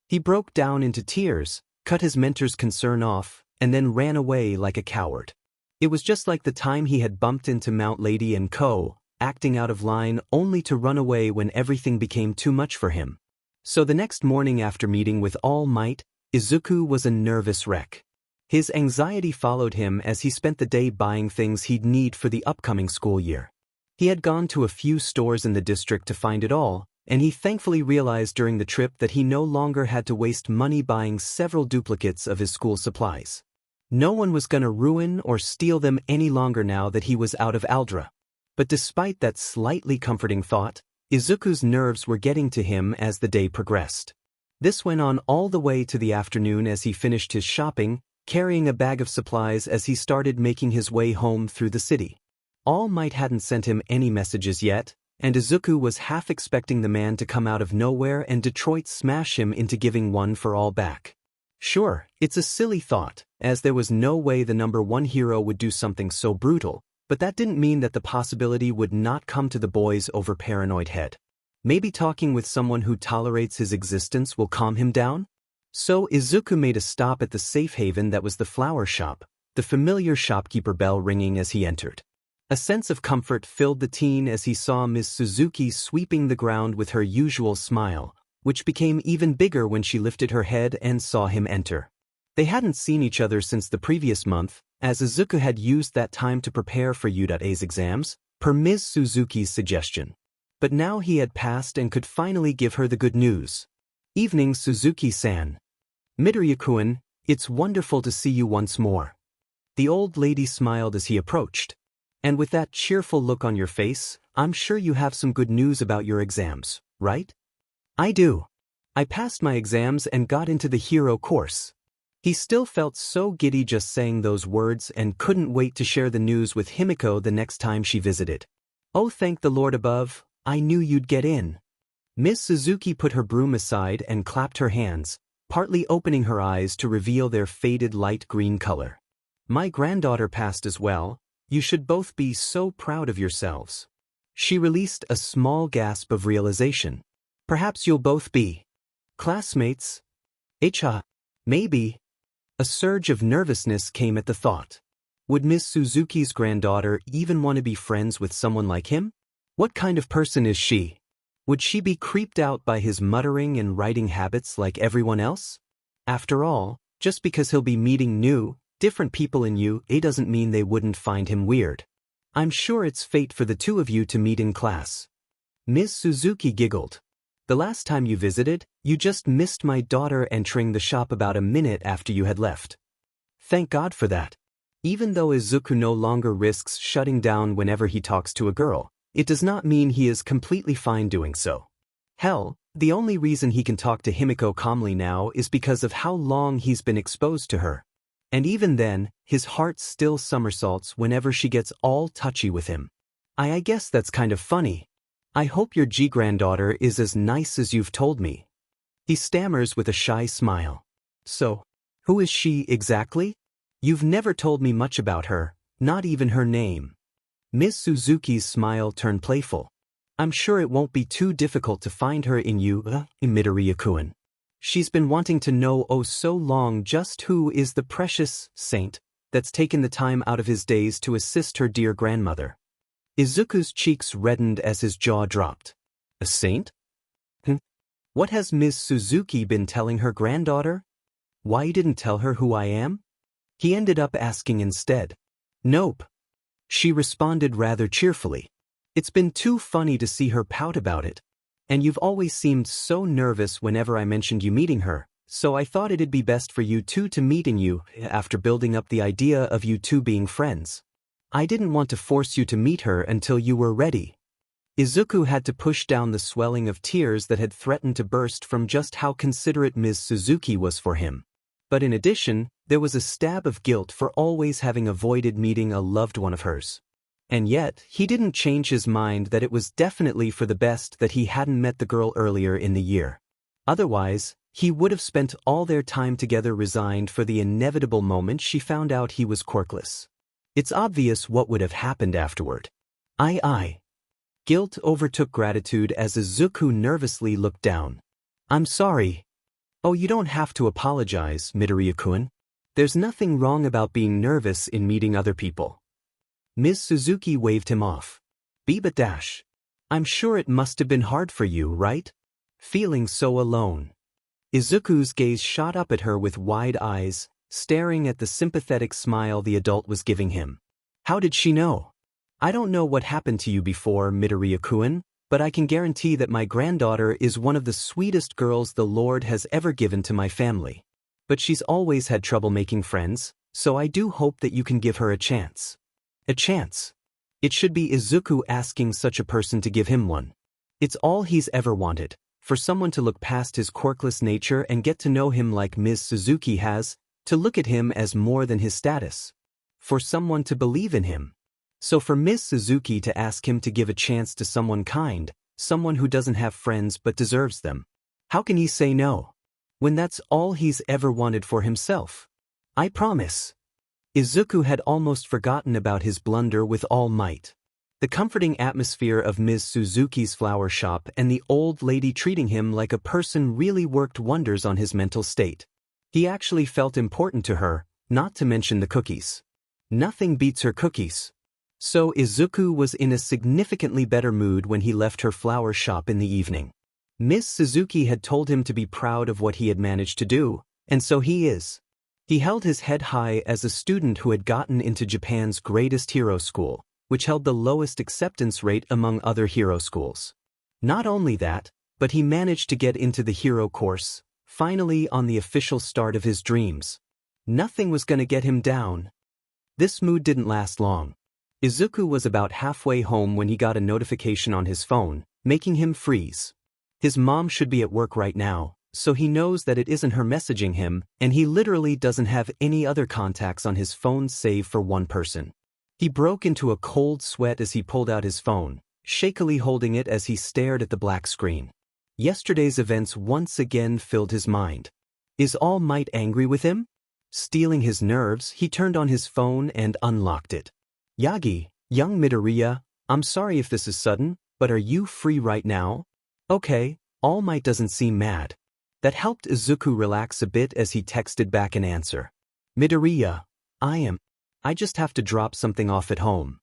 S1: He broke down into tears, cut his mentor's concern off, and then ran away like a coward. It was just like the time he had bumped into Mount Lady and Co., acting out of line only to run away when everything became too much for him. So the next morning after meeting with All Might, Izuku was a nervous wreck. His anxiety followed him as he spent the day buying things he'd need for the upcoming school year. He had gone to a few stores in the district to find it all, and he thankfully realized during the trip that he no longer had to waste money buying several duplicates of his school supplies. No one was going to ruin or steal them any longer now that he was out of Aldera. But despite that slightly comforting thought, Izuku's nerves were getting to him as the day progressed. This went on all the way to the afternoon as he finished his shopping, carrying a bag of supplies as he started making his way home through the city. All Might hadn't sent him any messages yet, and Izuku was half expecting the man to come out of nowhere and Detroit smash him into giving one for all back. Sure, it's a silly thought, as there was no way the number one hero would do something so brutal, but that didn't mean that the possibility would not come to the boy's over-paranoid head. Maybe talking with someone who tolerates his existence will calm him down? So Izuku made a stop at the safe haven that was the flower shop, the familiar shopkeeper bell ringing as he entered. A sense of comfort filled the teen as he saw Ms. Suzuki sweeping the ground with her usual smile, which became even bigger when she lifted her head and saw him enter. They hadn't seen each other since the previous month, as Izuku had used that time to prepare for UA's exams, per Ms. Suzuki's suggestion. But now he had passed and could finally give her the good news. Evening, Suzuki-san. Midoriya-kun, it's wonderful to see you once more. The old lady smiled as he approached. And with that cheerful look on your face, I'm sure you have some good news about your exams, right? I do. I passed my exams and got into the hero course. He still felt so giddy just saying those words and couldn't wait to share the news with Himiko the next time she visited. Oh, thank the Lord above, I knew you'd get in. Miss Suzuki put her broom aside and clapped her hands, partly opening her eyes to reveal their faded light green color. My granddaughter passed as well. You should both be so proud of yourselves. She released a small gasp of realization. Perhaps you'll both be classmates? Maybe. A surge of nervousness came at the thought. Would Miss Suzuki's granddaughter even want to be friends with someone like him? What kind of person is she? Would she be creeped out by his muttering and writing habits like everyone else? After all, just because he'll be meeting different people in UA doesn't mean they wouldn't find him weird. I'm sure it's fate for the two of you to meet in class. Miss Suzuki giggled. The last time you visited, you just missed my daughter entering the shop about a minute after you had left. Thank God for that. Even though Izuku no longer risks shutting down whenever he talks to a girl, it does not mean he is completely fine doing so. Hell, the only reason he can talk to Himiko calmly now is because of how long he's been exposed to her. And even then, his heart still somersaults whenever she gets all touchy with him. I guess that's kind of funny. I hope your granddaughter is as nice as you've told me. He stammers with a shy smile. So, who is she exactly? You've never told me much about her, not even her name. Miss Suzuki's smile turned playful. I'm sure it won't be too difficult to find her in Midoriya-kun. She's been wanting to know so long just who is the precious saint that's taken the time out of his days to assist her dear grandmother. Izuku's cheeks reddened as his jaw dropped. A saint? What has Miss Suzuki been telling her granddaughter? Why you didn't tell her who I am? He ended up asking instead. Nope. She responded rather cheerfully. It's been too funny to see her pout about it. And you've always seemed so nervous whenever I mentioned you meeting her, so I thought it'd be best for you two to meet in you after building up the idea of you two being friends. I didn't want to force you to meet her until you were ready. Izuku had to push down the swelling of tears that had threatened to burst from just how considerate Ms. Suzuki was for him. But in addition, there was a stab of guilt for always having avoided meeting a loved one of hers. And yet, he didn't change his mind that it was definitely for the best that he hadn't met the girl earlier in the year. Otherwise, he would have spent all their time together resigned for the inevitable moment she found out he was quirkless. It's obvious what would have happened afterward. Guilt overtook gratitude as Izuku nervously looked down. I'm sorry. Oh, you don't have to apologize, Midoriya-kun. There's nothing wrong about being nervous in meeting other people. Ms. Suzuki waved him off. I'm sure it must have been hard for you, right? Feeling so alone. Izuku's gaze shot up at her with wide eyes, staring at the sympathetic smile the adult was giving him. How did she know? I don't know what happened to you before, Midoriya-kun, but I can guarantee that my granddaughter is one of the sweetest girls the Lord has ever given to my family. But she's always had trouble making friends, so I do hope that you can give her a chance. A chance. It should be Izuku asking such a person to give him one. It's all he's ever wanted, for someone to look past his quirkless nature and get to know him like Ms. Suzuki has, to look at him as more than his status. For someone to believe in him. So for Ms. Suzuki to ask him to give a chance to someone kind, someone who doesn't have friends but deserves them. How can he say no? When that's all he's ever wanted for himself. I promise. Izuku had almost forgotten about his blunder with all might. The comforting atmosphere of Ms. Suzuki's flower shop and the old lady treating him like a person really worked wonders on his mental state. He actually felt important to her, not to mention the cookies. Nothing beats her cookies. So Izuku was in a significantly better mood when he left her flower shop in the evening. Ms. Suzuki had told him to be proud of what he had managed to do, and so he is. He held his head high as a student who had gotten into Japan's greatest hero school, which held the lowest acceptance rate among other hero schools. Not only that, but he managed to get into the hero course, finally on the official start of his dreams. Nothing was gonna get him down. This mood didn't last long. Izuku was about halfway home when he got a notification on his phone, making him freeze. His mom should be at work right now, so he knows that it isn't her messaging him, and he literally doesn't have any other contacts on his phone save for one person. He broke into a cold sweat as he pulled out his phone, shakily holding it as he stared at the black screen. Yesterday's events once again filled his mind. Is All Might angry with him? Stealing his nerves, he turned on his phone and unlocked it. Yagi, young Midoriya, I'm sorry if this is sudden, but are you free right now? Okay, All Might doesn't seem mad. That helped Izuku relax a bit as he texted back an answer. Midoriya, I just have to drop something off at home.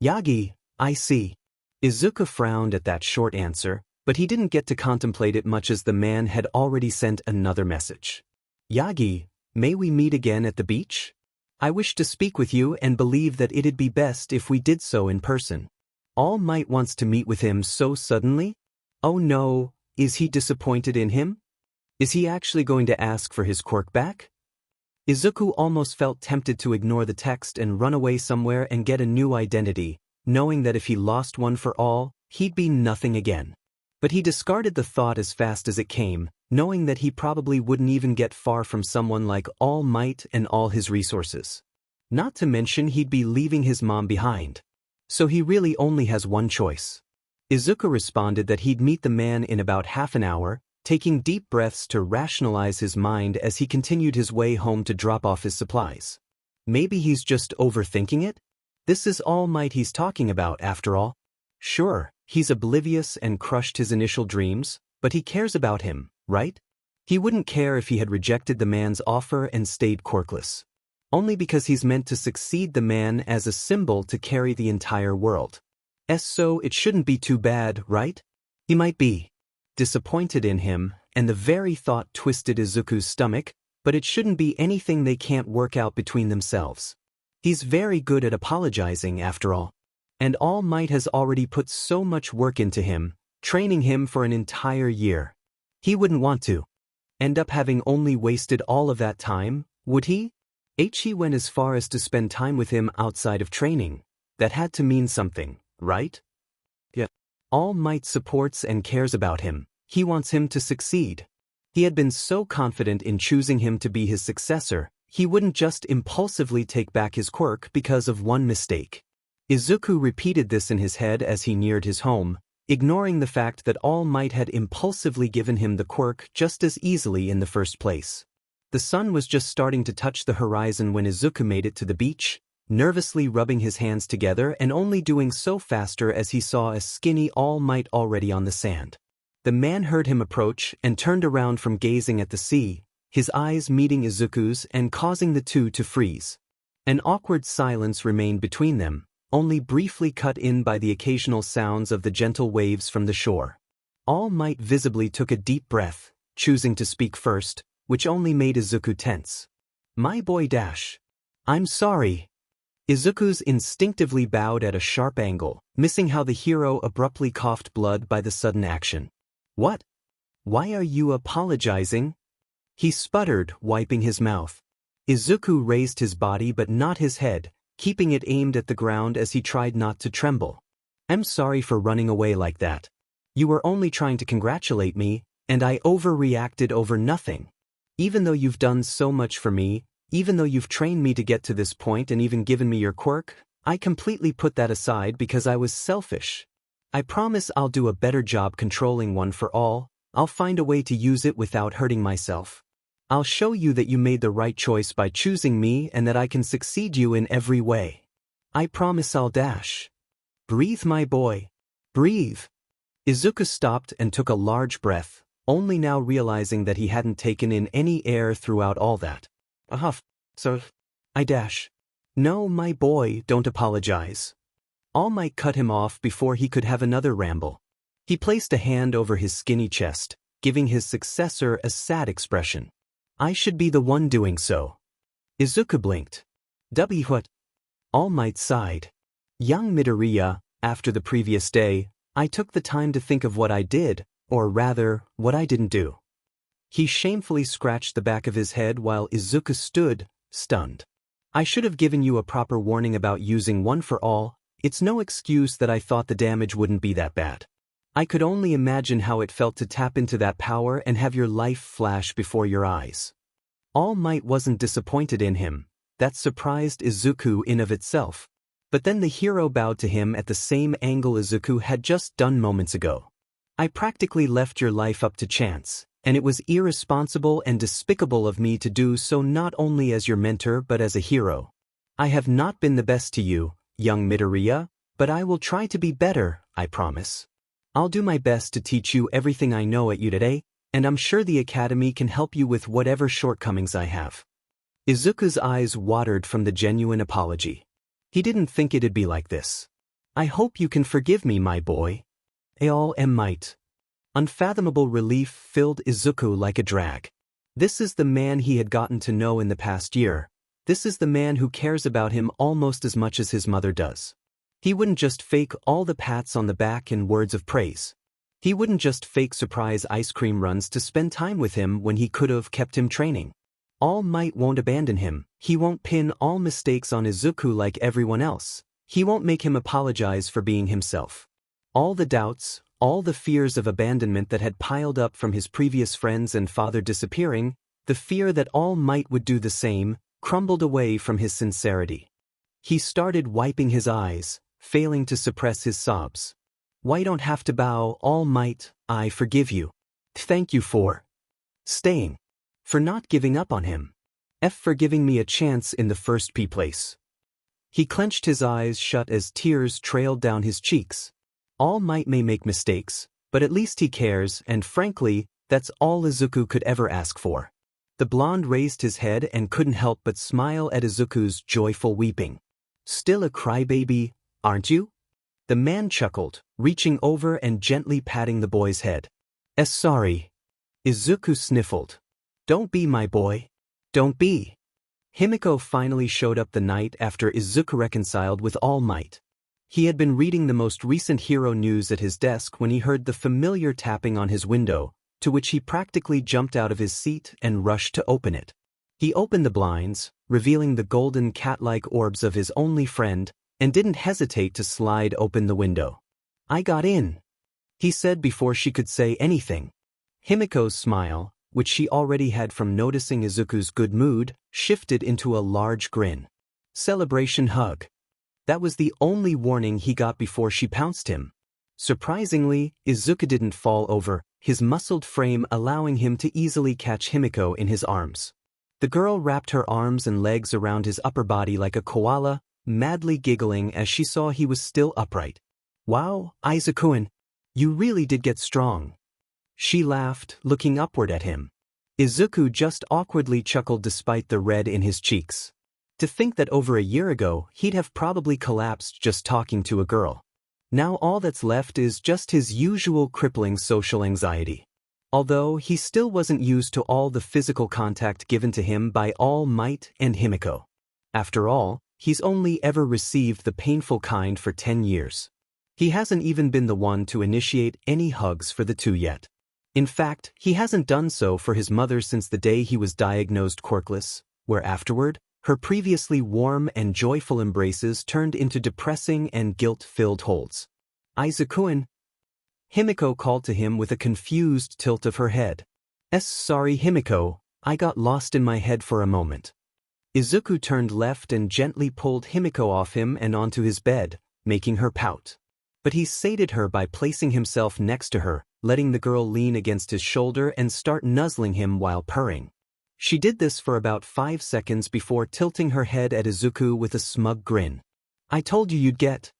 S1: Yagi, I see. Izuku frowned at that short answer, but he didn't get to contemplate it much as the man had already sent another message. Yagi, may we meet again at the beach? I wish to speak with you and believe that it'd be best if we did so in person. All Might wants to meet with him so suddenly? Oh no, is he disappointed in him? Is he actually going to ask for his quirk back? Izuku almost felt tempted to ignore the text and run away somewhere and get a new identity, knowing that if he lost one for all, he'd be nothing again. But he discarded the thought as fast as it came, knowing that he probably wouldn't even get far from someone like All Might and all his resources. Not to mention he'd be leaving his mom behind. So he really only has one choice. Izuku responded that he'd meet the man in about half an hour, taking deep breaths to rationalize his mind as he continued his way home to drop off his supplies. Maybe he's just overthinking it? This is All Might he's talking about, after all. Sure, he's oblivious and crushed his initial dreams, but he cares about him, right? He wouldn't care if he had rejected the man's offer and stayed quirkless. Only because he's meant to succeed the man as a symbol to carry the entire world. So it shouldn't be too bad, right? He might be disappointed in him, and the very thought twisted Izuku's stomach, but it shouldn't be anything they can't work out between themselves. He's very good at apologizing, after all. And All Might has already put so much work into him, training him for an entire year. He wouldn't want to end up having only wasted all of that time, would he? He went as far as to spend time with him outside of training. That had to mean something, right? Yeah. All Might supports and cares about him. He wants him to succeed. He had been so confident in choosing him to be his successor, he wouldn't just impulsively take back his quirk because of one mistake. Izuku repeated this in his head as he neared his home, ignoring the fact that All Might had impulsively given him the quirk just as easily in the first place. The sun was just starting to touch the horizon when Izuku made it to the beach, nervously rubbing his hands together and only doing so faster as he saw a skinny All Might already on the sand. The man heard him approach and turned around from gazing at the sea, his eyes meeting Izuku's and causing the two to freeze. An awkward silence remained between them, only briefly cut in by the occasional sounds of the gentle waves from the shore. All Might visibly took a deep breath, choosing to speak first, which only made Izuku tense. My boy dash. I'm sorry. Izuku's instinctively bowed at a sharp angle, missing how the hero abruptly coughed blood by the sudden action. What? Why are you apologizing? He sputtered, wiping his mouth. Izuku raised his body but not his head, keeping it aimed at the ground as he tried not to tremble. I'm sorry for running away like that. You were only trying to congratulate me, and I overreacted over nothing. Even though you've done so much for me, even though you've trained me to get to this point and even given me your quirk, I completely put that aside because I was selfish. I promise I'll do a better job controlling one for all. I'll find a way to use it without hurting myself. I'll show you that you made the right choice by choosing me and that I can succeed you in every way. I promise I'll dash. Breathe, my boy. Breathe. Izuku stopped and took a large breath, only now realizing that he hadn't taken in any air throughout all that. A huff. So, I dash. No, my boy, don't apologize. All Might cut him off before he could have another ramble. He placed a hand over his skinny chest, giving his successor a sad expression. I should be the one doing so. Izuku blinked. What? All Might sighed. Young Midoriya, after the previous day, I took the time to think of what I did, or rather, what I didn't do. He shamefully scratched the back of his head while Izuku stood, stunned. I should have given you a proper warning about using one for all. It's no excuse that I thought the damage wouldn't be that bad. I could only imagine how it felt to tap into that power and have your life flash before your eyes. All Might wasn't disappointed in him. That surprised Izuku in of itself. But then the hero bowed to him at the same angle Izuku had just done moments ago. I practically left your life up to chance, and it was irresponsible and despicable of me to do so, not only as your mentor but as a hero. I have not been the best to you, young Midoriya, but I will try to be better, I promise. I'll do my best to teach you everything I know at you today, and I'm sure the Academy can help you with whatever shortcomings I have. Izuku's eyes watered from the genuine apology. He didn't think it'd be like this. I hope you can forgive me, my boy. All Might. Unfathomable relief filled Izuku like a drag. This is the man he had gotten to know in the past year. This is the man who cares about him almost as much as his mother does. He wouldn't just fake all the pats on the back and words of praise. He wouldn't just fake surprise ice cream runs to spend time with him when he could have kept him training. All Might won't abandon him. He won't pin all mistakes on Izuku like everyone else. He won't make him apologize for being himself. All the doubts, all the fears of abandonment that had piled up from his previous friends and father disappearing, the fear that All Might would do the same, crumbled away from his sincerity. He started wiping his eyes, failing to suppress his sobs. Why don't have to bow, All Might, I forgive you. Thank you for staying. For not giving up on him. For giving me a chance in the first place. He clenched his eyes shut as tears trailed down his cheeks. All Might may make mistakes, but at least he cares, and frankly, that's all Izuku could ever ask for. The blonde raised his head and couldn't help but smile at Izuku's joyful weeping. Still a crybaby, aren't you? The man chuckled, reaching over and gently patting the boy's head. Sorry. Izuku sniffled. Don't be, my boy. Don't be. Himiko finally showed up the night after Izuku reconciled with All Might. He had been reading the most recent hero news at his desk when he heard the familiar tapping on his window, to which he practically jumped out of his seat and rushed to open it. He opened the blinds, revealing the golden cat-like orbs of his only friend, and didn't hesitate to slide open the window. I got in, he said before she could say anything. Himiko's smile, which she already had from noticing Izuku's good mood, shifted into a large grin. Celebration hug. That was the only warning he got before she pounced him. Surprisingly, Izuku didn't fall over, his muscled frame allowing him to easily catch Himiko in his arms. The girl wrapped her arms and legs around his upper body like a koala, madly giggling as she saw he was still upright. Wow, Izuku-kun, you really did get strong. She laughed, looking upward at him. Izuku just awkwardly chuckled despite the red in his cheeks. To think that over a year ago he'd have probably collapsed just talking to a girl. Now all that's left is just his usual crippling social anxiety. Although he still wasn't used to all the physical contact given to him by All Might and Himiko. After all, he's only ever received the painful kind for 10 years. He hasn't even been the one to initiate any hugs for the two yet. In fact, he hasn't done so for his mother since the day he was diagnosed quirkless, where afterward, her previously warm and joyful embraces turned into depressing and guilt-filled holds. Izuku-kun. Himiko called to him with a confused tilt of her head. Sorry Himiko, I got lost in my head for a moment. Izuku turned left and gently pulled Himiko off him and onto his bed, making her pout. But he sated her by placing himself next to her, letting the girl lean against his shoulder and start nuzzling him while purring. She did this for about 5 seconds before tilting her head at Izuku with a smug grin. I told you you'd get.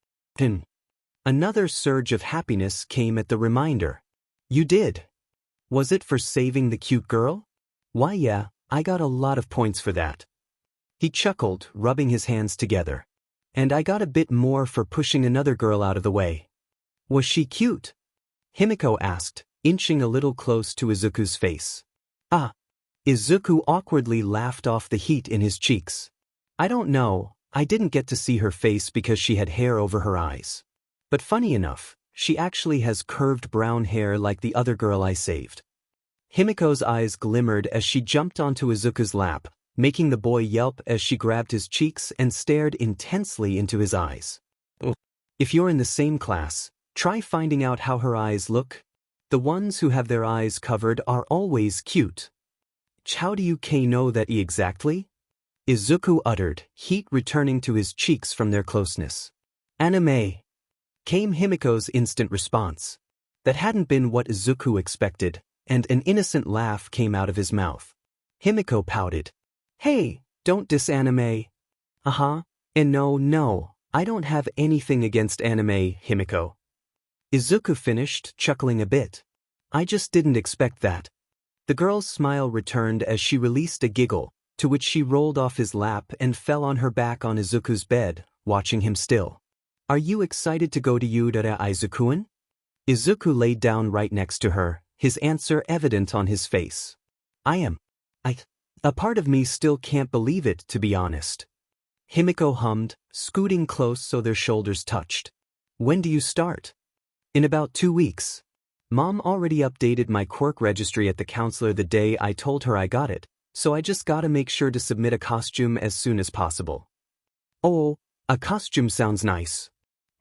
S1: Another surge of happiness came at the reminder. You did. Was it for saving the cute girl? Why yeah, I got a lot of points for that. He chuckled, rubbing his hands together. And I got a bit more for pushing another girl out of the way. Was she cute? Himiko asked, inching a little close to Izuku's face. Ah. Izuku awkwardly laughed off the heat in his cheeks. I don't know, I didn't get to see her face because she had hair over her eyes. But funny enough, she actually has curved brown hair like the other girl I saved. Himiko's eyes glimmered as she jumped onto Izuku's lap, making the boy yelp as she grabbed his cheeks and stared intensely into his eyes. If you're in the same class, try finding out how her eyes look. The ones who have their eyes covered are always cute. How do you know that exactly? Izuku uttered, heat returning to his cheeks from their closeness. Anime, came Himiko's instant response. That hadn't been what Izuku expected, and an innocent laugh came out of his mouth. Himiko pouted. Hey, don't diss anime. And no, I don't have anything against anime, Himiko. Izuku finished, chuckling a bit. I just didn't expect that. The girl's smile returned as she released a giggle, to which she rolled off his lap and fell on her back on Izuku's bed, watching him still. Are you excited to go to Yudara Izuku-en? Izuku laid down right next to her, his answer evident on his face. I am. A part of me still can't believe it, to be honest. Himiko hummed, scooting close so their shoulders touched. When do you start? In about 2 weeks. Mom already updated my quirk registry at the counselor the day I told her I got it, so I just gotta make sure to submit a costume as soon as possible. Oh, a costume sounds nice.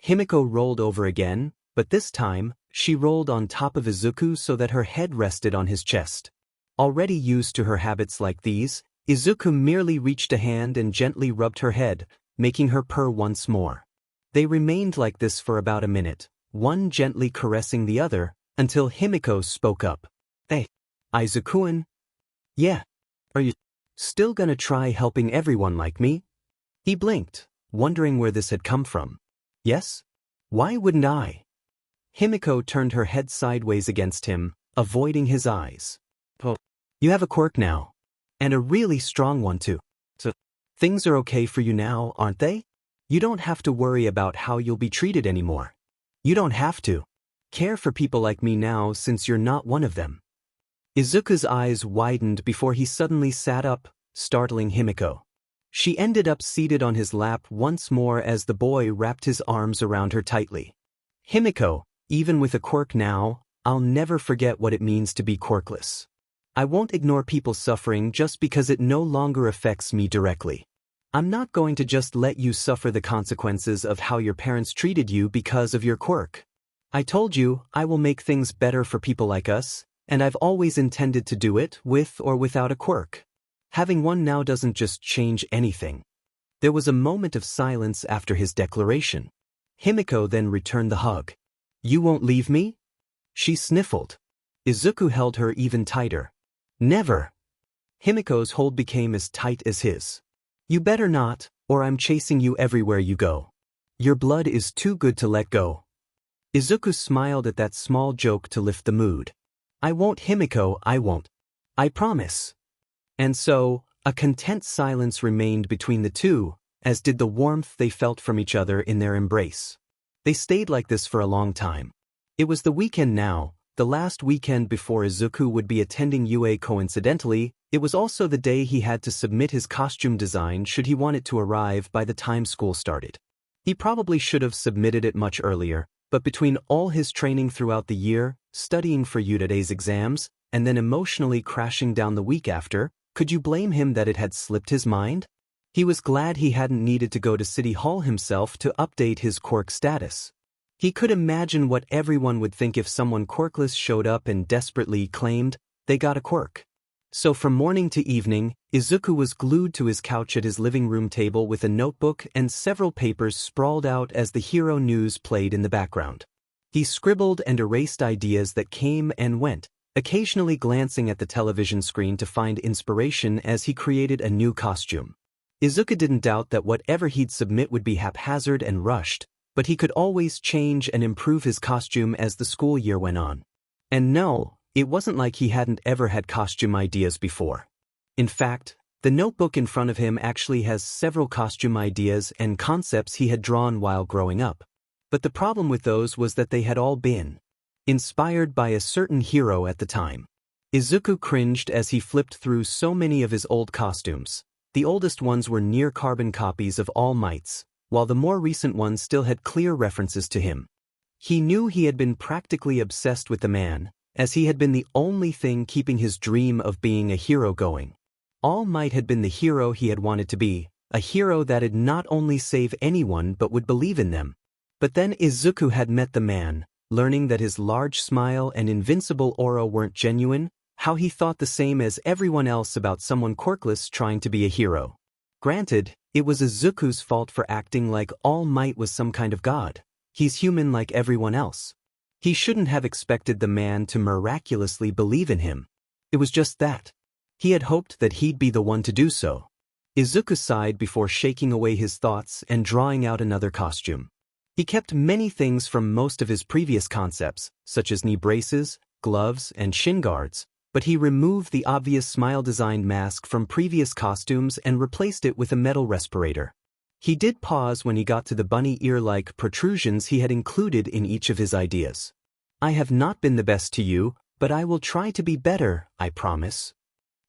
S1: Himiko rolled over again, but this time, she rolled on top of Izuku so that her head rested on his chest. Already used to her habits like these, Izuku merely reached a hand and gently rubbed her head, making her purr once more. They remained like this for about a minute, one gently caressing the other, until Himiko spoke up. Hey, Izuku-en? Yeah. Are you still gonna try helping everyone like me? He blinked, wondering where this had come from. Yes? Why wouldn't I? Himiko turned her head sideways against him, avoiding his eyes. Oh, you have a quirk now. And a really strong one too. So, things are okay for you now, aren't they? You don't have to worry about how you'll be treated anymore. You don't have to care for people like me now since you're not one of them. Izuku's eyes widened before he suddenly sat up, startling Himiko. She ended up seated on his lap once more as the boy wrapped his arms around her tightly. Himiko, even with a quirk now, I'll never forget what it means to be quirkless. I won't ignore people suffering just because it no longer affects me directly. I'm not going to just let you suffer the consequences of how your parents treated you because of your quirk. I told you I will make things better for people like us, and I've always intended to do it with or without a quirk. Having one now doesn't just change anything. There was a moment of silence after his declaration. Himiko then returned the hug. You won't leave me? She sniffled. Izuku held her even tighter. Never. Himiko's hold became as tight as his. You better not, or I'm chasing you everywhere you go. Your blood is too good to let go. Izuku smiled at that small joke to lift the mood. I won't, Himiko, I won't. I promise. And so, a content silence remained between the two, as did the warmth they felt from each other in their embrace. They stayed like this for a long time. It was the weekend now, the last weekend before Izuku would be attending UA. Coincidentally, it was also the day he had to submit his costume design should he want it to arrive by the time school started. He probably should have submitted it much earlier, but between all his training throughout the year, studying for UA's exams, and then emotionally crashing down the week after, could you blame him that it had slipped his mind? He was glad he hadn't needed to go to City Hall himself to update his quirk status. He could imagine what everyone would think if someone quirkless showed up and desperately claimed they got a quirk. So from morning to evening, Izuku was glued to his couch at his living room table with a notebook and several papers sprawled out as the hero news played in the background. He scribbled and erased ideas that came and went, occasionally glancing at the television screen to find inspiration as he created a new costume. Izuku didn't doubt that whatever he'd submit would be haphazard and rushed, but he could always change and improve his costume as the school year went on. And no, it wasn't like he hadn't ever had costume ideas before. In fact, the notebook in front of him actually has several costume ideas and concepts he had drawn while growing up. But the problem with those was that they had all been inspired by a certain hero at the time. Izuku cringed as he flipped through so many of his old costumes. The oldest ones were near-carbon copies of All Might's, while the more recent ones still had clear references to him. He knew he had been practically obsessed with the man, as he had been the only thing keeping his dream of being a hero going. All Might had been the hero he had wanted to be, a hero that'd not only save anyone but would believe in them. But then Izuku had met the man, learning that his large smile and invincible aura weren't genuine, how he thought the same as everyone else about someone quirkless trying to be a hero. Granted, it was Izuku's fault for acting like All Might was some kind of god. He's human like everyone else. He shouldn't have expected the man to miraculously believe in him. It was just that. He had hoped that he'd be the one to do so. Izuku sighed before shaking away his thoughts and drawing out another costume. He kept many things from most of his previous concepts, such as knee braces, gloves, and shin guards, but he removed the obvious smile-designed mask from previous costumes and replaced it with a metal respirator. He did pause when he got to the bunny ear-like protrusions he had included in each of his ideas. I have not been the best to you, but I will try to be better, I promise.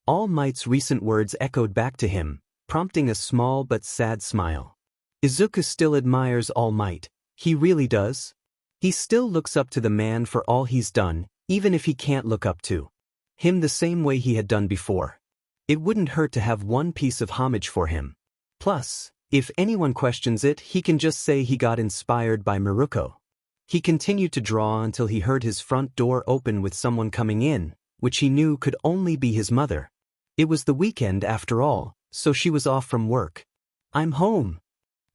S1: All Might's recent words echoed back to him, prompting a small but sad smile. Izuku still admires All Might. He really does. He still looks up to the man for all he's done, even if he can't look up to him the same way he had done before. It wouldn't hurt to have one piece of homage for him. Plus, if anyone questions it, he can just say he got inspired by Miruko. He continued to draw until he heard his front door open with someone coming in, which he knew could only be his mother. It was the weekend after all, so she was off from work. I'm home.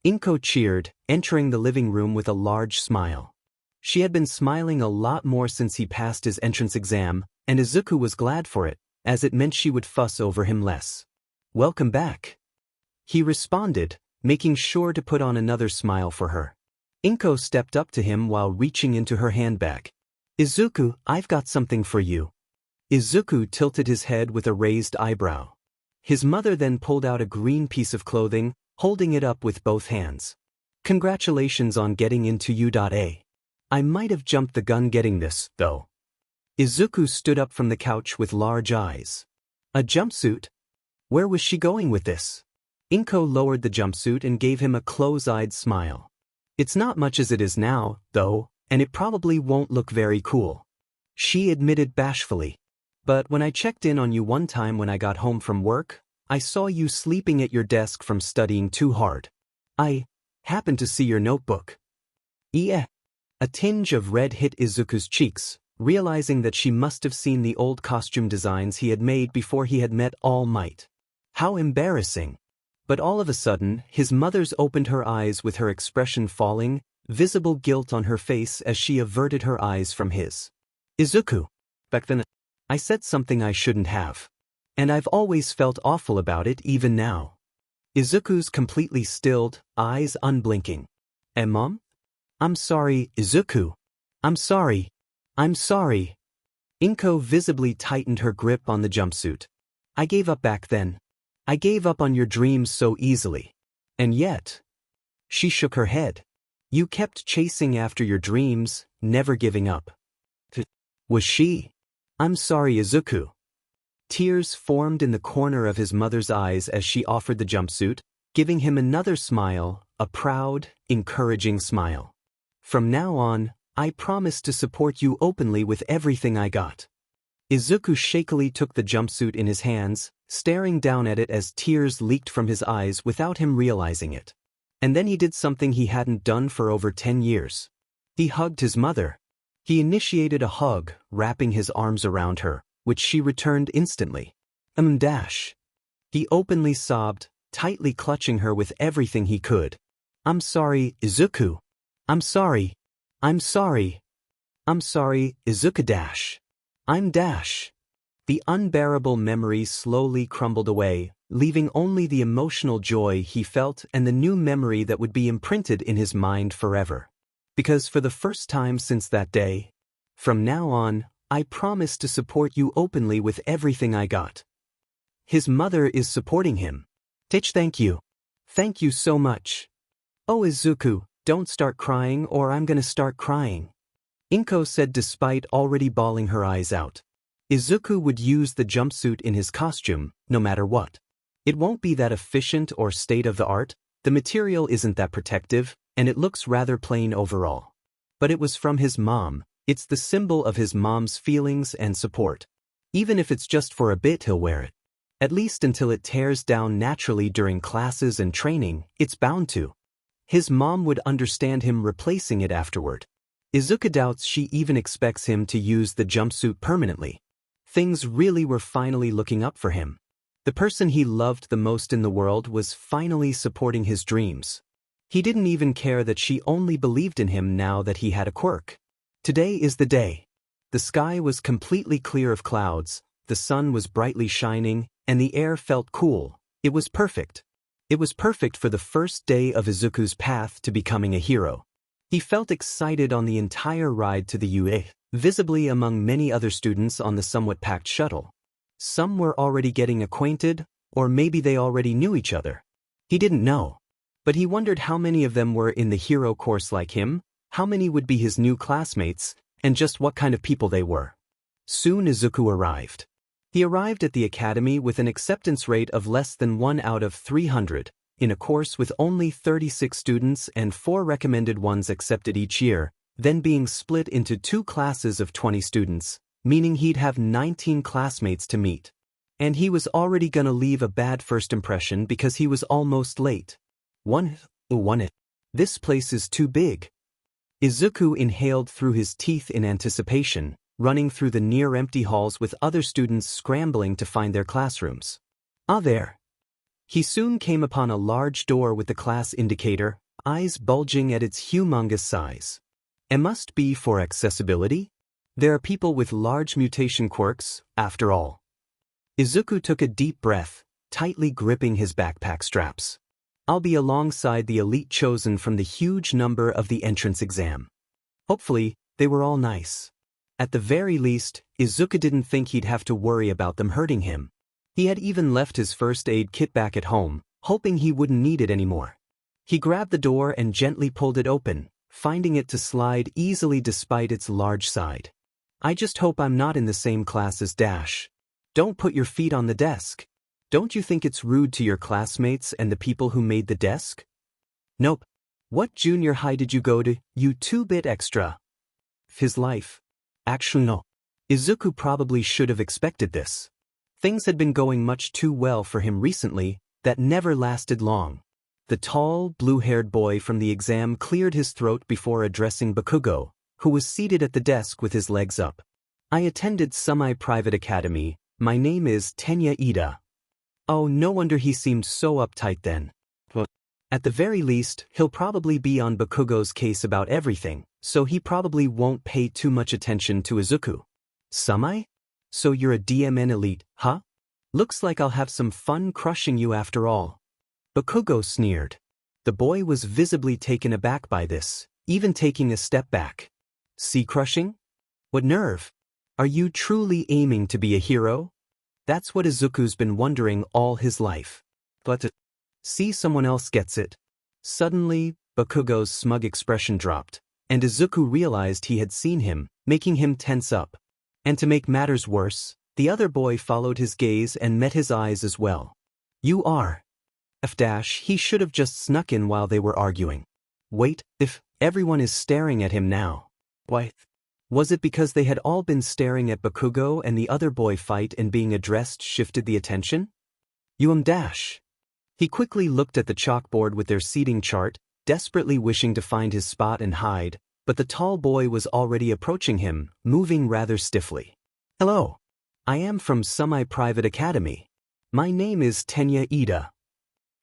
S1: Inko cheered, entering the living room with a large smile. She had been smiling a lot more since he passed his entrance exam, and Izuku was glad for it, as it meant she would fuss over him less. Welcome back. He responded, making sure to put on another smile for her. Inko stepped up to him while reaching into her handbag. Izuku, I've got something for you. Izuku tilted his head with a raised eyebrow. His mother then pulled out a green piece of clothing, holding it up with both hands. Congratulations on getting into U.A. I might have jumped the gun getting this, though. Izuku stood up from the couch with large eyes. A jumpsuit? Where was she going with this? Inko lowered the jumpsuit and gave him a close-eyed smile. It's not much as it is now, though, and it probably won't look very cool. She admitted bashfully. But when I checked in on you one time when I got home from work, I saw you sleeping at your desk from studying too hard. I happened to see your notebook. Yeah. A tinge of red hit Izuku's cheeks, realizing that she must have seen the old costume designs he had made before he had met All Might. How embarrassing. But all of a sudden, his mother's opened her eyes with her expression falling, visible guilt on her face as she averted her eyes from his. Izuku. Back then, I said something I shouldn't have. And I've always felt awful about it even now. Izuku's completely stilled, eyes unblinking. Mom? I'm sorry, Izuku. I'm sorry. I'm sorry. Inko visibly tightened her grip on the jumpsuit. I gave up back then. I gave up on your dreams so easily. And yet. She shook her head. You kept chasing after your dreams, never giving up. Was she? I'm sorry, Izuku. Tears formed in the corner of his mother's eyes as she offered the jumpsuit, giving him another smile, a proud, encouraging smile. From now on, I promise to support you openly with everything I got. Izuku shakily took the jumpsuit in his hands, staring down at it as tears leaked from his eyes without him realizing it. And then he did something he hadn't done for over 10 years. He hugged his mother. He initiated a hug, wrapping his arms around her, which she returned instantly. He openly sobbed, tightly clutching her with everything he could. I'm sorry, Izuku. I'm sorry. I'm sorry. I'm sorry, Izuku. I'm . The unbearable memory slowly crumbled away, leaving only the emotional joy he felt and the new memory that would be imprinted in his mind forever. Because for the first time since that day, from now on, I promise to support you openly with everything I got. His mother is supporting him. Thank you. Thank you so much. Oh Izuku, don't start crying or I'm gonna start crying. Inko said despite already bawling her eyes out. Izuku would use the jumpsuit in his costume, no matter what. It won't be that efficient or state-of-the-art, the material isn't that protective, and it looks rather plain overall. But it was from his mom. It's the symbol of his mom's feelings and support. Even if it's just for a bit, he'll wear it. At least until it tears down naturally during classes and training, it's bound to. His mom would understand him replacing it afterward. Izuku doubts she even expects him to use the jumpsuit permanently. Things really were finally looking up for him. The person he loved the most in the world was finally supporting his dreams. He didn't even care that she only believed in him now that he had a quirk. Today is the day. The sky was completely clear of clouds, the sun was brightly shining, and the air felt cool. It was perfect. It was perfect for the first day of Izuku's path to becoming a hero. He felt excited on the entire ride to the UA, visibly among many other students on the somewhat packed shuttle. Some were already getting acquainted, or maybe they already knew each other. He didn't know. But he wondered how many of them were in the hero course like him, how many would be his new classmates, and just what kind of people they were. Soon Izuku arrived. He arrived at the academy with an acceptance rate of less than 1 out of 300, in a course with only 36 students and 4 recommended ones accepted each year, then being split into 2 classes of 20 students, meaning he'd have 19 classmates to meet. And he was already gonna leave a bad first impression because he was almost late. This place is too big. Izuku inhaled through his teeth in anticipation, running through the near-empty halls with other students scrambling to find their classrooms. There. He soon came upon a large door with the class indicator, eyes bulging at its humongous size. It must be for accessibility? There are people with large mutation quirks, after all. Izuku took a deep breath, tightly gripping his backpack straps. I'll be alongside the elite chosen from the huge number of the entrance exam. Hopefully, they were all nice. At the very least, Izuku didn't think he'd have to worry about them hurting him. He had even left his first aid kit back at home, hoping he wouldn't need it anymore. He grabbed the door and gently pulled it open, finding it to slide easily despite its large side. I just hope I'm not in the same class as Dash. Don't put your feet on the desk. Don't you think it's rude to your classmates and the people who made the desk? Nope. What junior high did you go to, you 2-bit extra? His life. Actually no. Izuku probably should have expected this. Things had been going much too well for him recently, that never lasted long. The tall, blue-haired boy from the exam cleared his throat before addressing Bakugo, who was seated at the desk with his legs up. I attended semi-private academy. My name is Tenya Ida. Oh, no wonder he seemed so uptight then. At the very least, he'll probably be on Bakugo's case about everything, so he probably won't pay too much attention to Izuku. Semi? So you're a DMN elite, huh? Looks like I'll have some fun crushing you after all. Bakugo sneered. The boy was visibly taken aback by this, even taking a step back. See crushing? What nerve? Are you truly aiming to be a hero? That's what Izuku's been wondering all his life. But see, someone else gets it. Suddenly, Bakugo's smug expression dropped, and Izuku realized he had seen him, making him tense up. And to make matters worse, the other boy followed his gaze and met his eyes as well. You are. He should have just snuck in while they were arguing. Wait, if everyone is staring at him now. Why? Was it because they had all been staring at Bakugo and the other boy fight and being addressed shifted the attention? Dash. He quickly looked at the chalkboard with their seating chart, desperately wishing to find his spot and hide, but the tall boy was already approaching him, moving rather stiffly. Hello. I am from Semi-Private Academy. My name is Tenya Ida.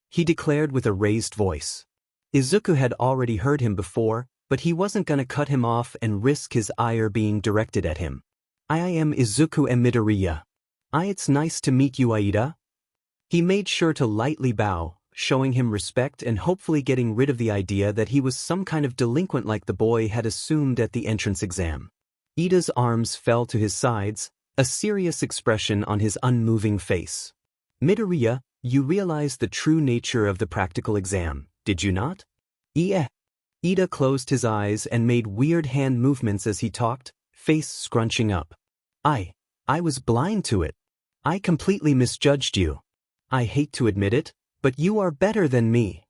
S1: He declared with a raised voice. Izuku had already heard him before, but he wasn't gonna cut him off and risk his ire being directed at him. I am Izuku Midoriya. It's nice to meet you, Aida. He made sure to lightly bow, showing him respect and hopefully getting rid of the idea that he was some kind of delinquent like the boy had assumed at the entrance exam. Ida's arms fell to his sides, a serious expression on his unmoving face. Midoriya, you realize the true nature of the practical exam, did you not? Yeah. Ida closed his eyes and made weird hand movements as he talked, face scrunching up. I was blind to it. I completely misjudged you. I hate to admit it, but you are better than me.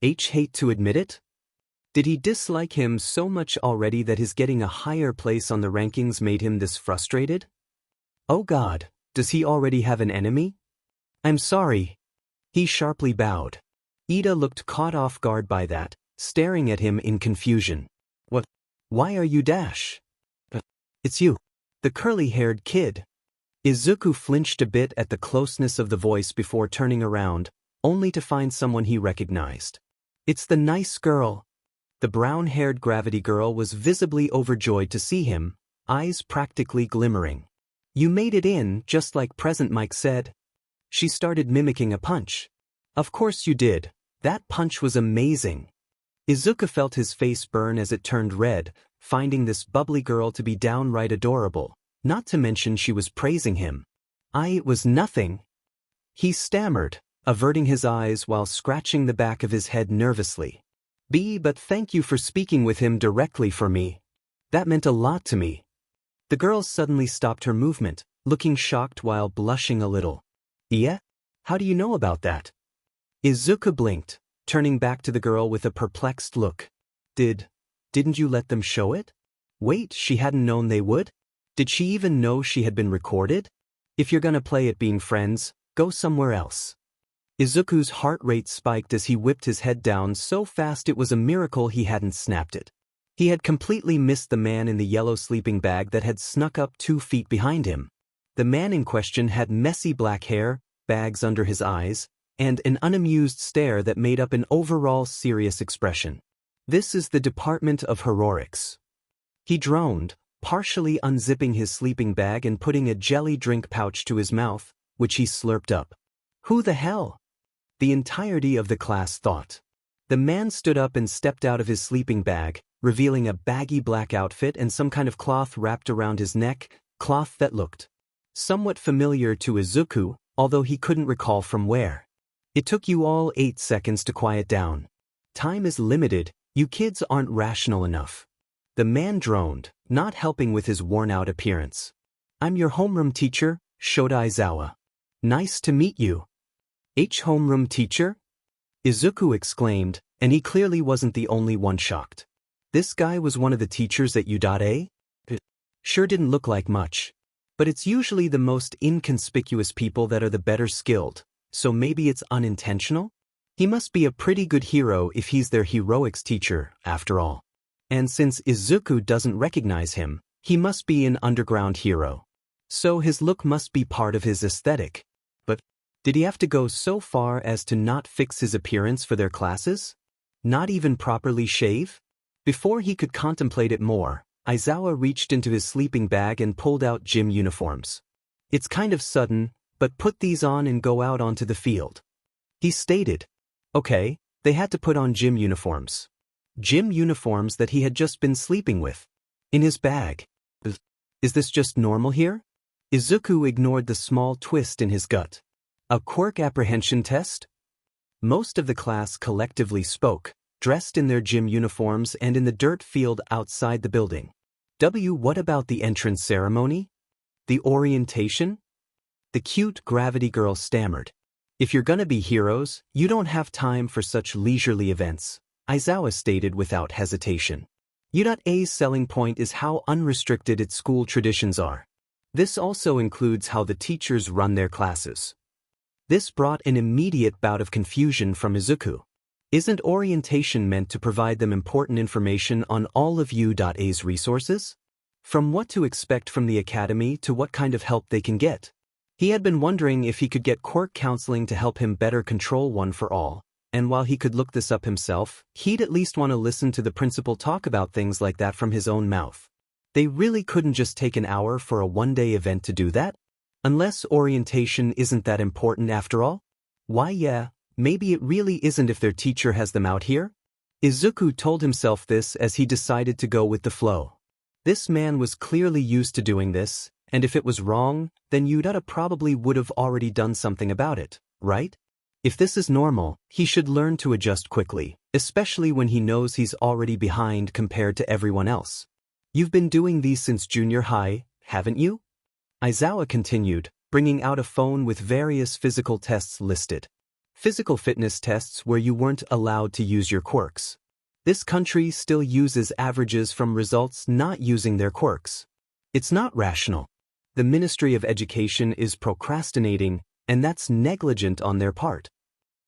S1: Hate to admit it? Did he dislike him so much already that his getting a higher place on the rankings made him this frustrated? Oh God, does he already have an enemy? I'm sorry. He sharply bowed. Ida looked caught off guard by that, staring at him in confusion. What? Why are you Dash? It's you. The curly-haired kid. Izuku flinched a bit at the closeness of the voice before turning around, only to find someone he recognized. It's the nice girl. The brown-haired gravity girl was visibly overjoyed to see him, eyes practically glimmering. You made it in, just like Present Mike said. She started mimicking a punch. Of course you did. That punch was amazing. Izuku felt his face burn as it turned red, finding this bubbly girl to be downright adorable, not to mention she was praising him. It was nothing. He stammered, averting his eyes while scratching the back of his head nervously. But thank you for speaking with him directly for me. That meant a lot to me. The girl suddenly stopped her movement, looking shocked while blushing a little. Yeah? How do you know about that? Izuku blinked, turning back to the girl with a perplexed look. Didn't you let them show it? Wait, she hadn't known they would? Did she even know she had been recorded? If you're gonna play at being friends, go somewhere else. Izuku's heart rate spiked as he whipped his head down so fast it was a miracle he hadn't snapped it. He had completely missed the man in the yellow sleeping bag that had snuck up 2 feet behind him. The man in question had messy black hair, bags under his eyes, and an unamused stare that made up an overall serious expression. This is the Department of Heroics. He droned, partially unzipping his sleeping bag and putting a jelly drink pouch to his mouth, which he slurped up. Who the hell? The entirety of the class thought. The man stood up and stepped out of his sleeping bag, revealing a baggy black outfit and some kind of cloth wrapped around his neck, cloth that looked somewhat familiar to Izuku, although he couldn't recall from where. It took you all 8 seconds to quiet down. Time is limited, you kids aren't rational enough. The man droned, not helping with his worn-out appearance. I'm your homeroom teacher, Shota Aizawa. Nice to meet you. Homeroom teacher? Izuku exclaimed, and he clearly wasn't the only one shocked. This guy was one of the teachers at U.A? Sure didn't look like much. But it's usually the most inconspicuous people that are the better skilled, so maybe it's unintentional? He must be a pretty good hero if he's their heroics teacher, after all. And since Izuku doesn't recognize him, he must be an underground hero. So his look must be part of his aesthetic. But did he have to go so far as to not fix his appearance for their classes? Not even properly shave? Before he could contemplate it more, Aizawa reached into his sleeping bag and pulled out gym uniforms. It's kind of sudden, but put these on and go out onto the field. He stated. Okay, they had to put on gym uniforms. Gym uniforms that he had just been sleeping with. In his bag. Is this just normal here? Izuku ignored the small twist in his gut. A Quirk apprehension test? Most of the class collectively spoke, dressed in their gym uniforms and in the dirt field outside the building. What about the entrance ceremony? The orientation? The cute gravity girl stammered. If you're gonna be heroes, you don't have time for such leisurely events, Aizawa stated without hesitation. U.A's selling point is how unrestricted its school traditions are. This also includes how the teachers run their classes. This brought an immediate bout of confusion from Izuku. Isn't orientation meant to provide them important information on all of U.A's resources? From what to expect from the academy to what kind of help they can get. He had been wondering if he could get Quirk counseling to help him better control One for All, and while he could look this up himself, he'd at least want to listen to the principal talk about things like that from his own mouth. They really couldn't just take an hour for a one-day event to do that? Unless orientation isn't that important after all? Why yeah, maybe it really isn't if their teacher has them out here? Izuku told himself this as he decided to go with the flow. This man was clearly used to doing this, and if it was wrong, then U.A probably would have already done something about it, right? If this is normal, he should learn to adjust quickly, especially when he knows he's already behind compared to everyone else. You've been doing these since junior high, haven't you? Aizawa continued, bringing out a phone with various physical tests listed. Physical fitness tests where you weren't allowed to use your quirks. This country still uses averages from results not using their quirks. It's not rational. The Ministry of Education is procrastinating, and that's negligent on their part.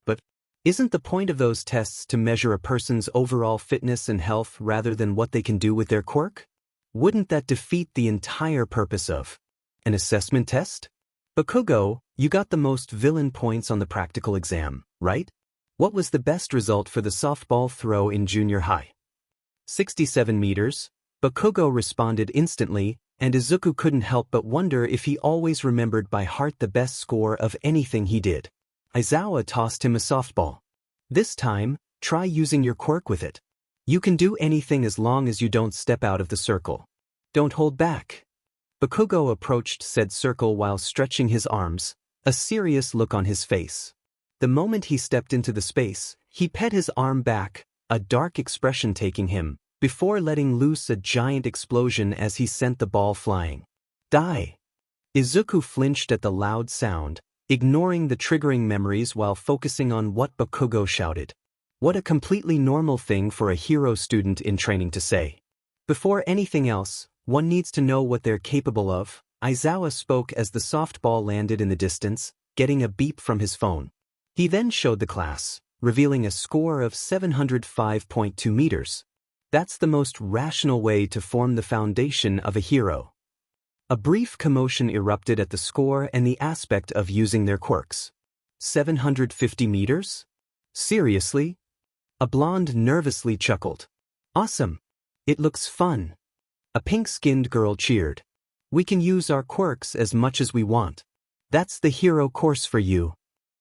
S1: But isn't the point of those tests to measure a person's overall fitness and health rather than what they can do with their quirk? Wouldn't that defeat the entire purpose of an assessment test? Bakugo, you got the most villain points on the practical exam, right? What was the best result for the softball throw in junior high? 67 meters. Bakugo responded instantly, and Izuku couldn't help but wonder if he always remembered by heart the best score of anything he did. Aizawa tossed him a softball. This time, try using your quirk with it. You can do anything as long as you don't step out of the circle. Don't hold back. Bakugo approached said circle while stretching his arms, a serious look on his face. The moment he stepped into the space, he pet his arm back, a dark expression taking him, before letting loose a giant explosion as he sent the ball flying. Die! Izuku flinched at the loud sound, ignoring the triggering memories while focusing on what Bakugo shouted. What a completely normal thing for a hero student in training to say. Before anything else, one needs to know what they're capable of, Aizawa spoke as the softball landed in the distance, getting a beep from his phone. He then showed the class, revealing a score of 705.2 meters. That's the most rational way to form the foundation of a hero. A brief commotion erupted at the score and the aspect of using their quirks. 750 meters? Seriously? A blonde nervously chuckled. Awesome. It looks fun. A pink-skinned girl cheered. We can use our quirks as much as we want. That's the hero course for you.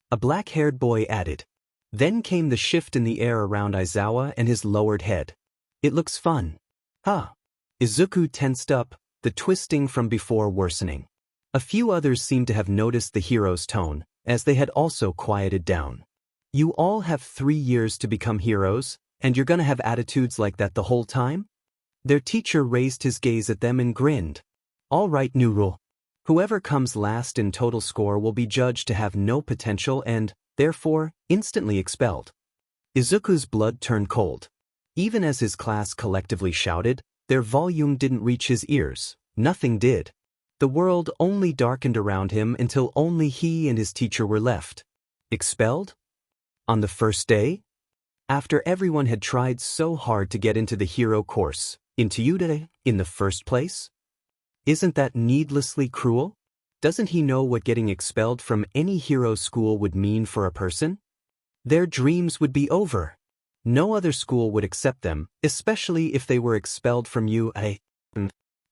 S1: A black-haired boy added. Then came the shift in the air around Aizawa and his lowered head. It looks fun. Huh. Izuku tensed up, the twisting from before worsening. A few others seemed to have noticed the hero's tone, as they had also quieted down. You all have 3 years to become heroes, and you're gonna have attitudes like that the whole time? Their teacher raised his gaze at them and grinned. All right, new rule. Whoever comes last in total score will be judged to have no potential and, therefore, instantly expelled. Izuku's blood turned cold. Even as his class collectively shouted, their volume didn't reach his ears. Nothing did. The world only darkened around him until only he and his teacher were left. Expelled? On the first day? After everyone had tried so hard to get into the hero course, into Yude, in the first place? Isn't that needlessly cruel? Doesn't he know what getting expelled from any hero school would mean for a person? Their dreams would be over. No other school would accept them, especially if they were expelled from UA.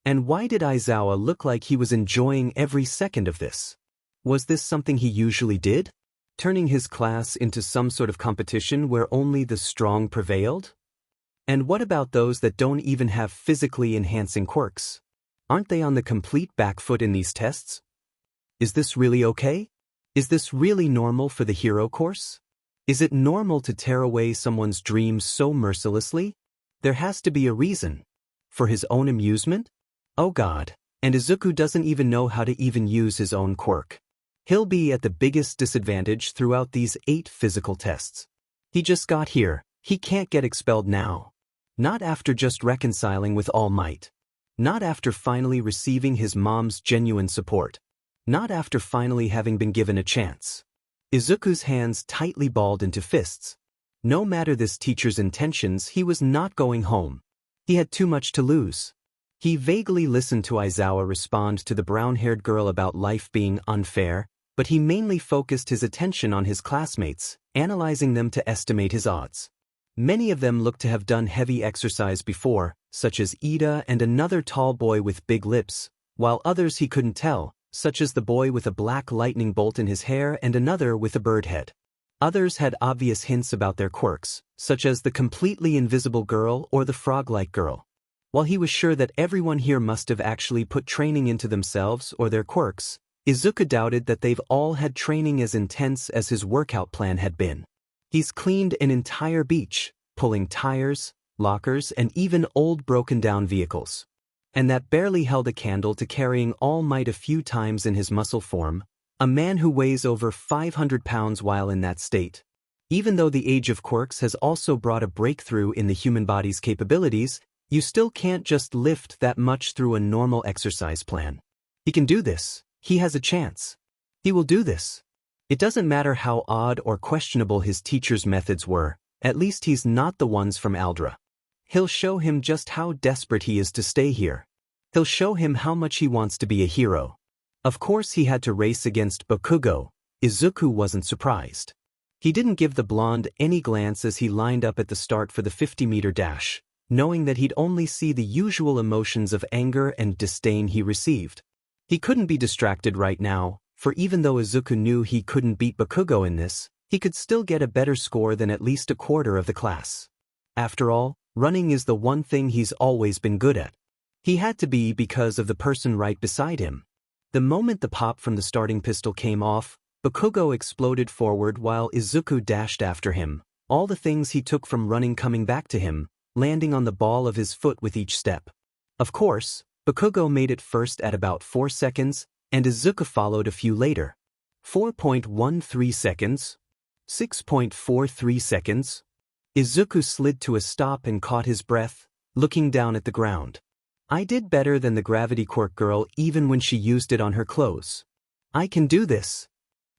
S1: And why did Aizawa look like he was enjoying every second of this? Was this something he usually did? Turning his class into some sort of competition where only the strong prevailed? And what about those that don't even have physically enhancing quirks? Aren't they on the complete back foot in these tests? Is this really okay? Is this really normal for the hero course? Is it normal to tear away someone's dreams so mercilessly? There has to be a reason. For his own amusement? Oh God, and Izuku doesn't even know how to even use his own quirk. He'll be at the biggest disadvantage throughout these 8 physical tests. He just got here, he can't get expelled now. Not after just reconciling with All Might. Not after finally receiving his mom's genuine support. Not after finally having been given a chance. Izuku's hands tightly balled into fists. No matter this teacher's intentions, he was not going home. He had too much to lose. He vaguely listened to Aizawa respond to the brown-haired girl about life being unfair, but he mainly focused his attention on his classmates, analyzing them to estimate his odds. Many of them looked to have done heavy exercise before, such as Ida and another tall boy with big lips, while others he couldn't tell, such as the boy with a black lightning bolt in his hair and another with a bird head. Others had obvious hints about their quirks, such as the completely invisible girl or the frog-like girl. While he was sure that everyone here must have actually put training into themselves or their quirks, Izuku doubted that they've all had training as intense as his workout plan had been. He's cleaned an entire beach, pulling tires, lockers, and even old broken-down vehicles. and that barely held a candle to carrying All Might a few times in his muscle form, a man who weighs over 500 pounds while in that state. Even though the age of quirks has also brought a breakthrough in the human body's capabilities, you still can't just lift that much through a normal exercise plan. He can do this. He has a chance. He will do this. It doesn't matter how odd or questionable his teacher's methods were, at least he's not the ones from Aldra. He'll show him just how desperate he is to stay here. He'll show him how much he wants to be a hero. Of course he had to race against Bakugo. Izuku wasn't surprised. He didn't give the blonde any glance as he lined up at the start for the 50-meter dash, knowing that he'd only see the usual emotions of anger and disdain he received. He couldn't be distracted right now, for even though Izuku knew he couldn't beat Bakugo in this, he could still get a better score than at least a quarter of the class. After all, running is the one thing he's always been good at. He had to be because of the person right beside him. The moment the pop from the starting pistol came off, Bakugo exploded forward while Izuku dashed after him, all the things he took from running coming back to him, landing on the ball of his foot with each step. Of course, Bakugo made it first at about 4 seconds, and Izuku followed a few later. 4.13 seconds. 6.43 seconds. Izuku slid to a stop and caught his breath, looking down at the ground. I did better than the gravity quirk girl even when she used it on her clothes. I can do this.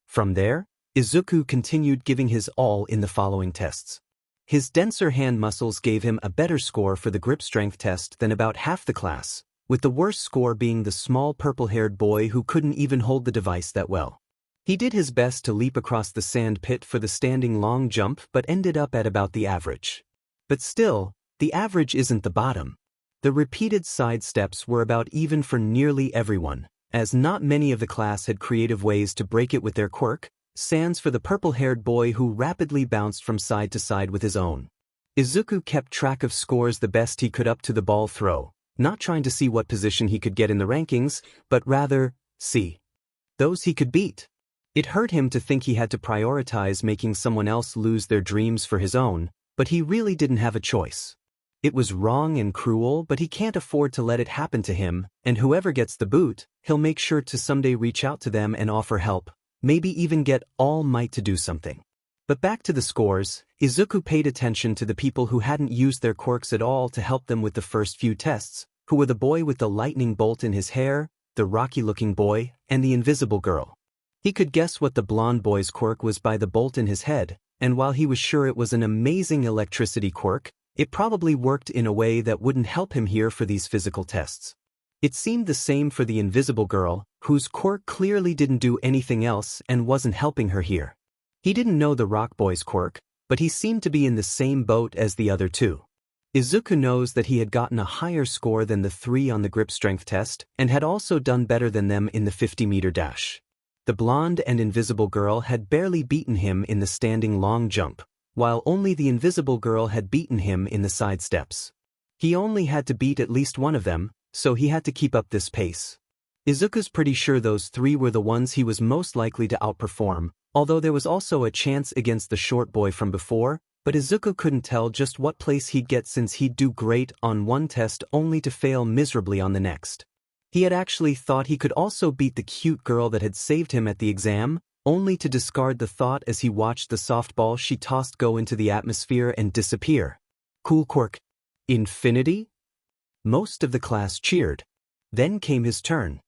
S1: From there, Izuku continued giving his all in the following tests. His denser hand muscles gave him a better score for the grip strength test than about half the class, with the worst score being the small purple-haired boy who couldn't even hold the device that well. He did his best to leap across the sand pit for the standing long jump but ended up at about the average. But still, the average isn't the bottom. The repeated side steps were about even for nearly everyone, as not many of the class had creative ways to break it with their quirk, sans for the purple-haired boy who rapidly bounced from side to side with his own. Izuku kept track of scores the best he could up to the ball throw, not trying to see what position he could get in the rankings, but rather, see those he could beat. It hurt him to think he had to prioritize making someone else lose their dreams for his own, but he really didn't have a choice. It was wrong and cruel, but he can't afford to let it happen to him, and whoever gets the boot, he'll make sure to someday reach out to them and offer help, maybe even get All Might to do something. But back to the scores, Izuku paid attention to the people who hadn't used their quirks at all to help them with the first few tests, who were the boy with the lightning bolt in his hair, the rocky-looking boy, and the invisible girl. He could guess what the blonde boy's quirk was by the bolt in his head, and while he was sure it was an amazing electricity quirk, it probably worked in a way that wouldn't help him here for these physical tests. It seemed the same for the invisible girl, whose quirk clearly didn't do anything else and wasn't helping her here. He didn't know the rock boy's quirk, but he seemed to be in the same boat as the other two. Izuku knows that he had gotten a higher score than the 3 on the grip strength test and had also done better than them in the 50-meter dash. The blonde and invisible girl had barely beaten him in the standing long jump, while only the invisible girl had beaten him in the side steps. He only had to beat at least one of them, so he had to keep up this pace. Izuku's pretty sure those 3 were the ones he was most likely to outperform, although there was also a chance against the short boy from before, but Izuku couldn't tell just what place he'd get since he'd do great on one test only to fail miserably on the next. He had actually thought he could also beat the cute girl that had saved him at the exam, only to discard the thought as he watched the softball she tossed go into the atmosphere and disappear. Cool quirk. Infinity? Most of the class cheered. Then came his turn.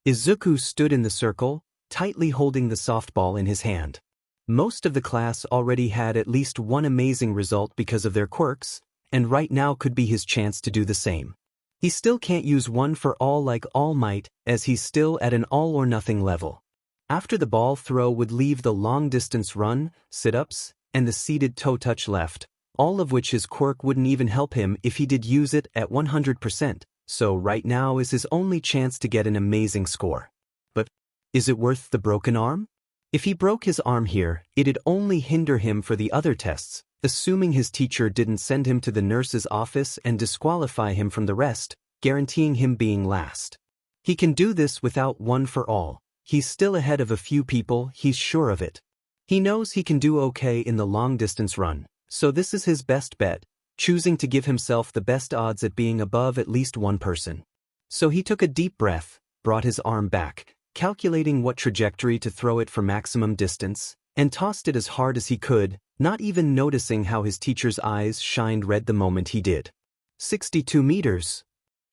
S1: Izuku stood in the circle, tightly holding the softball in his hand. Most of the class already had at least one amazing result because of their quirks, and right now could be his chance to do the same. He still can't use one for all like All Might, as he's still at an all-or-nothing level. After the ball throw would leave the long-distance run, sit-ups, and the seated toe touch left, all of which his quirk wouldn't even help him if he did use it at 100%, so right now is his only chance to get an amazing score. But is it worth the broken arm? If he broke his arm here, it'd only hinder him for the other tests, assuming his teacher didn't send him to the nurse's office and disqualify him from the rest, guaranteeing him being last. He can do this without one for all. He's still ahead of a few people, he's sure of it. He knows he can do okay in the long-distance run, so this is his best bet, choosing to give himself the best odds at being above at least one person. So he took a deep breath, brought his arm back, calculating what trajectory to throw it for maximum distance, and tossed it as hard as he could, not even noticing how his teacher's eyes shined red the moment he did. 62 meters.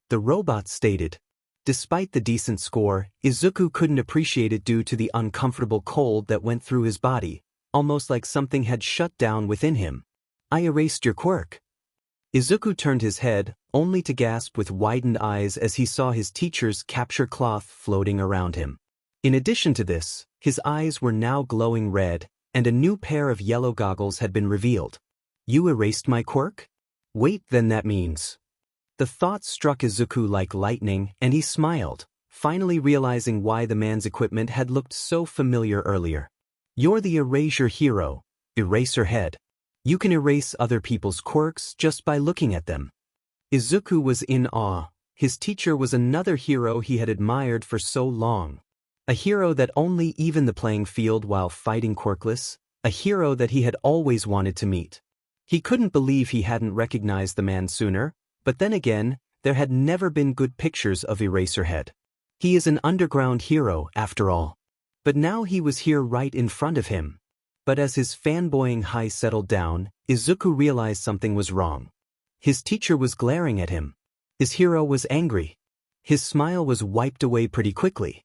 S1: The robot stated. Despite the decent score, Izuku couldn't appreciate it due to the uncomfortable cold that went through his body, almost like something had shut down within him. I erased your quirk. Izuku turned his head, only to gasp with widened eyes as he saw his teacher's capture cloth floating around him. In addition to this, his eyes were now glowing red, and a new pair of yellow goggles had been revealed. You erased my quirk? Wait, then that means. The thought struck Izuku like lightning, and he smiled, finally realizing why the man's equipment had looked so familiar earlier. You're the erasure hero, Eraserhead. You can erase other people's quirks just by looking at them. Izuku was in awe. His teacher was another hero he had admired for so long. A hero that only evened the playing field while fighting quirkless, a hero that he had always wanted to meet. He couldn't believe he hadn't recognized the man sooner, but then again, there had never been good pictures of Eraserhead. He is an underground hero, after all. But now he was here right in front of him. But as his fanboying high settled down, Izuku realized something was wrong. His teacher was glaring at him. His hero was angry. His smile was wiped away pretty quickly.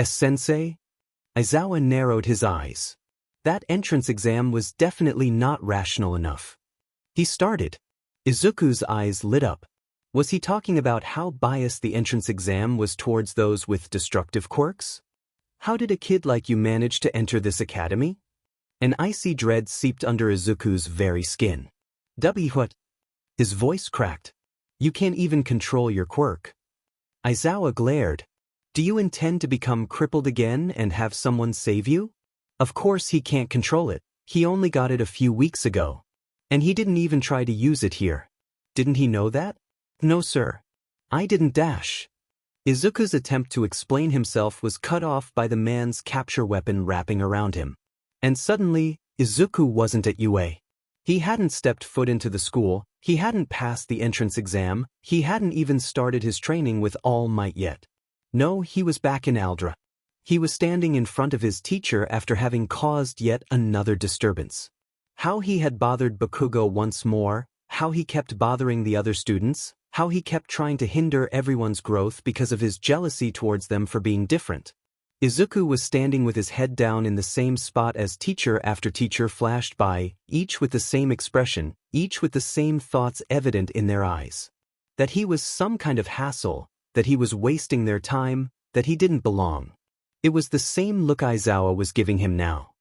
S1: Sensei? Aizawa narrowed his eyes. That entrance exam was definitely not rational enough. He started. Izuku's eyes lit up. Was he talking about how biased the entrance exam was towards those with destructive quirks? How did a kid like you manage to enter this academy? An icy dread seeped under Izuku's very skin. What? His voice cracked. You can't even control your quirk. Aizawa glared. Do you intend to become crippled again and have someone save you? Of course he can't control it. He only got it a few weeks ago. And he didn't even try to use it here. Didn't he know that? No, sir. I didn't dash. Izuku's attempt to explain himself was cut off by the man's capture weapon wrapping around him. And suddenly, Izuku wasn't at UA. He hadn't stepped foot into the school, he hadn't passed the entrance exam, he hadn't even started his training with All Might yet. No, he was back in Aldra. He was standing in front of his teacher after having caused yet another disturbance. How he had bothered Bakugo once more, how he kept bothering the other students, how he kept trying to hinder everyone's growth because of his jealousy towards them for being different. Izuku was standing with his head down in the same spot as teacher after teacher flashed by, each with the same expression, each with the same thoughts evident in their eyes. That he was some kind of hassle, that he was wasting their time, that he didn't belong. It was the same look Aizawa was giving him now.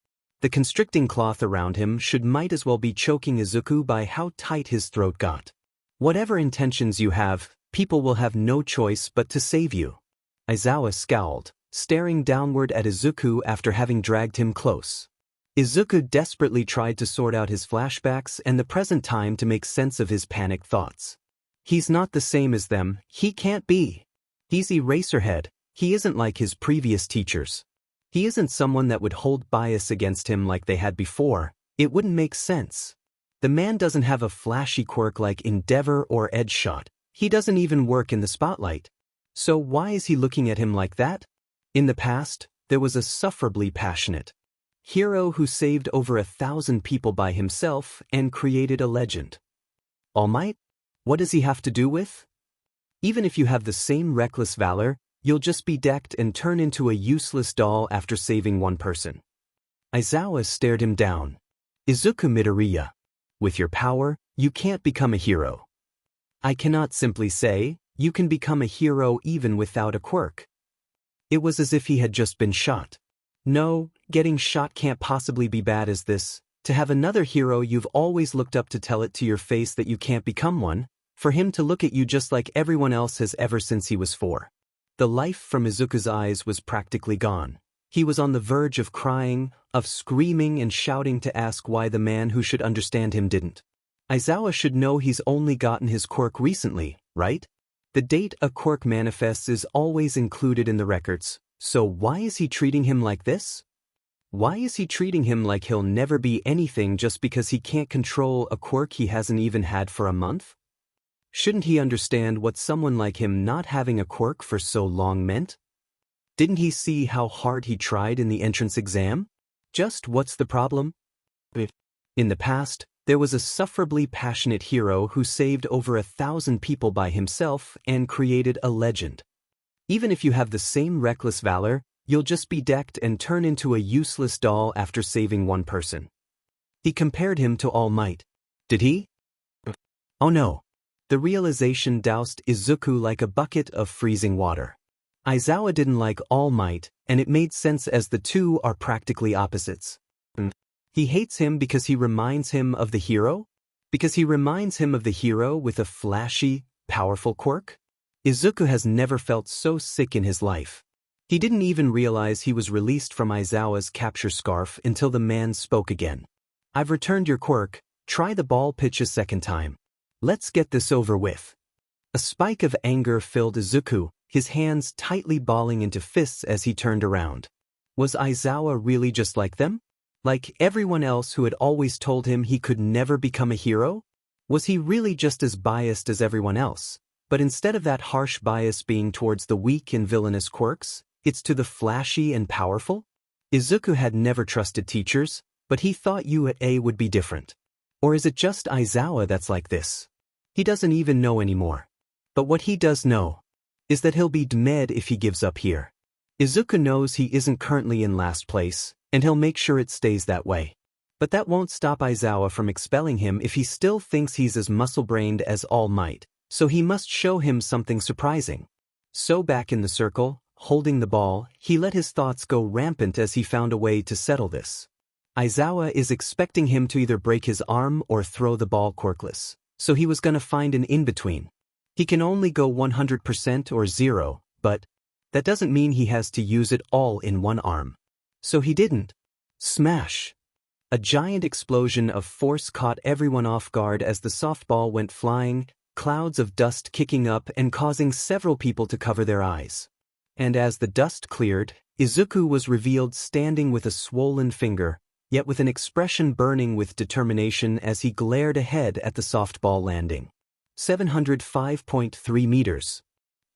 S1: The constricting cloth around him might as well be choking Izuku by how tight his throat got. Whatever intentions you have, people will have no choice but to save you. Aizawa scowled, staring downward at Izuku after having dragged him close. Izuku desperately tried to sort out his flashbacks and the present time to make sense of his panicked thoughts. He's not the same as them, he can't be. He's Eraserhead, he isn't like his previous teachers. He isn't someone that would hold bias against him like they had before, it wouldn't make sense. The man doesn't have a flashy quirk like Endeavor or Edgeshot, he doesn't even work in the spotlight. So why is he looking at him like that? In the past, there was a sufferably passionate hero who saved over 1,000 people by himself and created a legend. All Might? What does he have to do with? Even if you have the same reckless valor, you'll just be decked and turn into a useless doll after saving one person. Aizawa stared him down. Izuku Midoriya. With your power, you can't become a hero. I cannot simply say, you can become a hero even without a quirk. It was as if he had just been shot. No, getting shot can't possibly be bad as this. To have another hero you've always looked up to tell it to your face that you can't become one, for him to look at you just like everyone else has ever since he was 4. The life from Izuku's eyes was practically gone. He was on the verge of crying, of screaming and shouting to ask why the man who should understand him didn't. Aizawa should know he's only gotten his quirk recently, right? The date a quirk manifests is always included in the records, so why is he treating him like this? Why is he treating him like he'll never be anything just because he can't control a quirk he hasn't even had for a month? Shouldn't he understand what someone like him not having a quirk for so long meant? Didn't he see how hard he tried in the entrance exam? Just what's the problem? In the past, there was a sufferably passionate hero who saved over 1,000 people by himself and created a legend. Even if you have the same reckless valor, you'll just be decked and turn into a useless doll after saving one person. He compared him to All Might. Did he? Oh no. The realization doused Izuku like a bucket of freezing water. Aizawa didn't like All Might, and it made sense as the two are practically opposites. He hates him because he reminds him of the hero? Because he reminds him of the hero with a flashy, powerful quirk? Izuku has never felt so sick in his life. He didn't even realize he was released from Aizawa's capture scarf until the man spoke again. I've returned your quirk, try the ball pitch a second time. Let's get this over with. A spike of anger filled Izuku, his hands tightly balling into fists as he turned around. Was Aizawa really just like them? Like everyone else who had always told him he could never become a hero? Was he really just as biased as everyone else? But instead of that harsh bias being towards the weak and villainous quirks, it's to the flashy and powerful? Izuku had never trusted teachers, but he thought UA would be different. Or is it just Aizawa that's like this? He doesn't even know anymore. But what he does know is that he'll be dead if he gives up here. Izuku knows he isn't currently in last place, and he'll make sure it stays that way. But that won't stop Aizawa from expelling him if he still thinks he's as muscle-brained as All Might, so he must show him something surprising. So back in the circle, holding the ball, he let his thoughts go rampant as he found a way to settle this. Aizawa is expecting him to either break his arm or throw the ball quirkless, so he was gonna find an in-between. He can only go 100% or 0, but that doesn't mean he has to use it all in one arm. So he didn't. Smash! A giant explosion of force caught everyone off guard as the softball went flying, clouds of dust kicking up and causing several people to cover their eyes. And as the dust cleared, Izuku was revealed standing with a swollen finger, yet with an expression burning with determination as he glared ahead at the softball landing. 705.3 meters.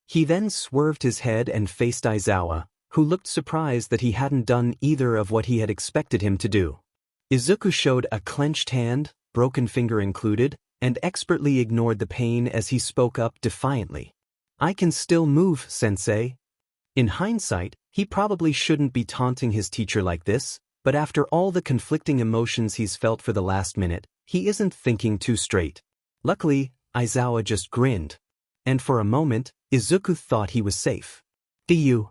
S1: He then swerved his head and faced Aizawa, who looked surprised that he hadn't done either of what he had expected him to do. Izuku showed a clenched hand, broken finger included, and expertly ignored the pain as he spoke up defiantly. I can still move, sensei. In hindsight, he probably shouldn't be taunting his teacher like this, but after all the conflicting emotions he's felt for the last minute, he isn't thinking too straight. Luckily, Aizawa just grinned. And for a moment, Izuku thought he was safe. "Du."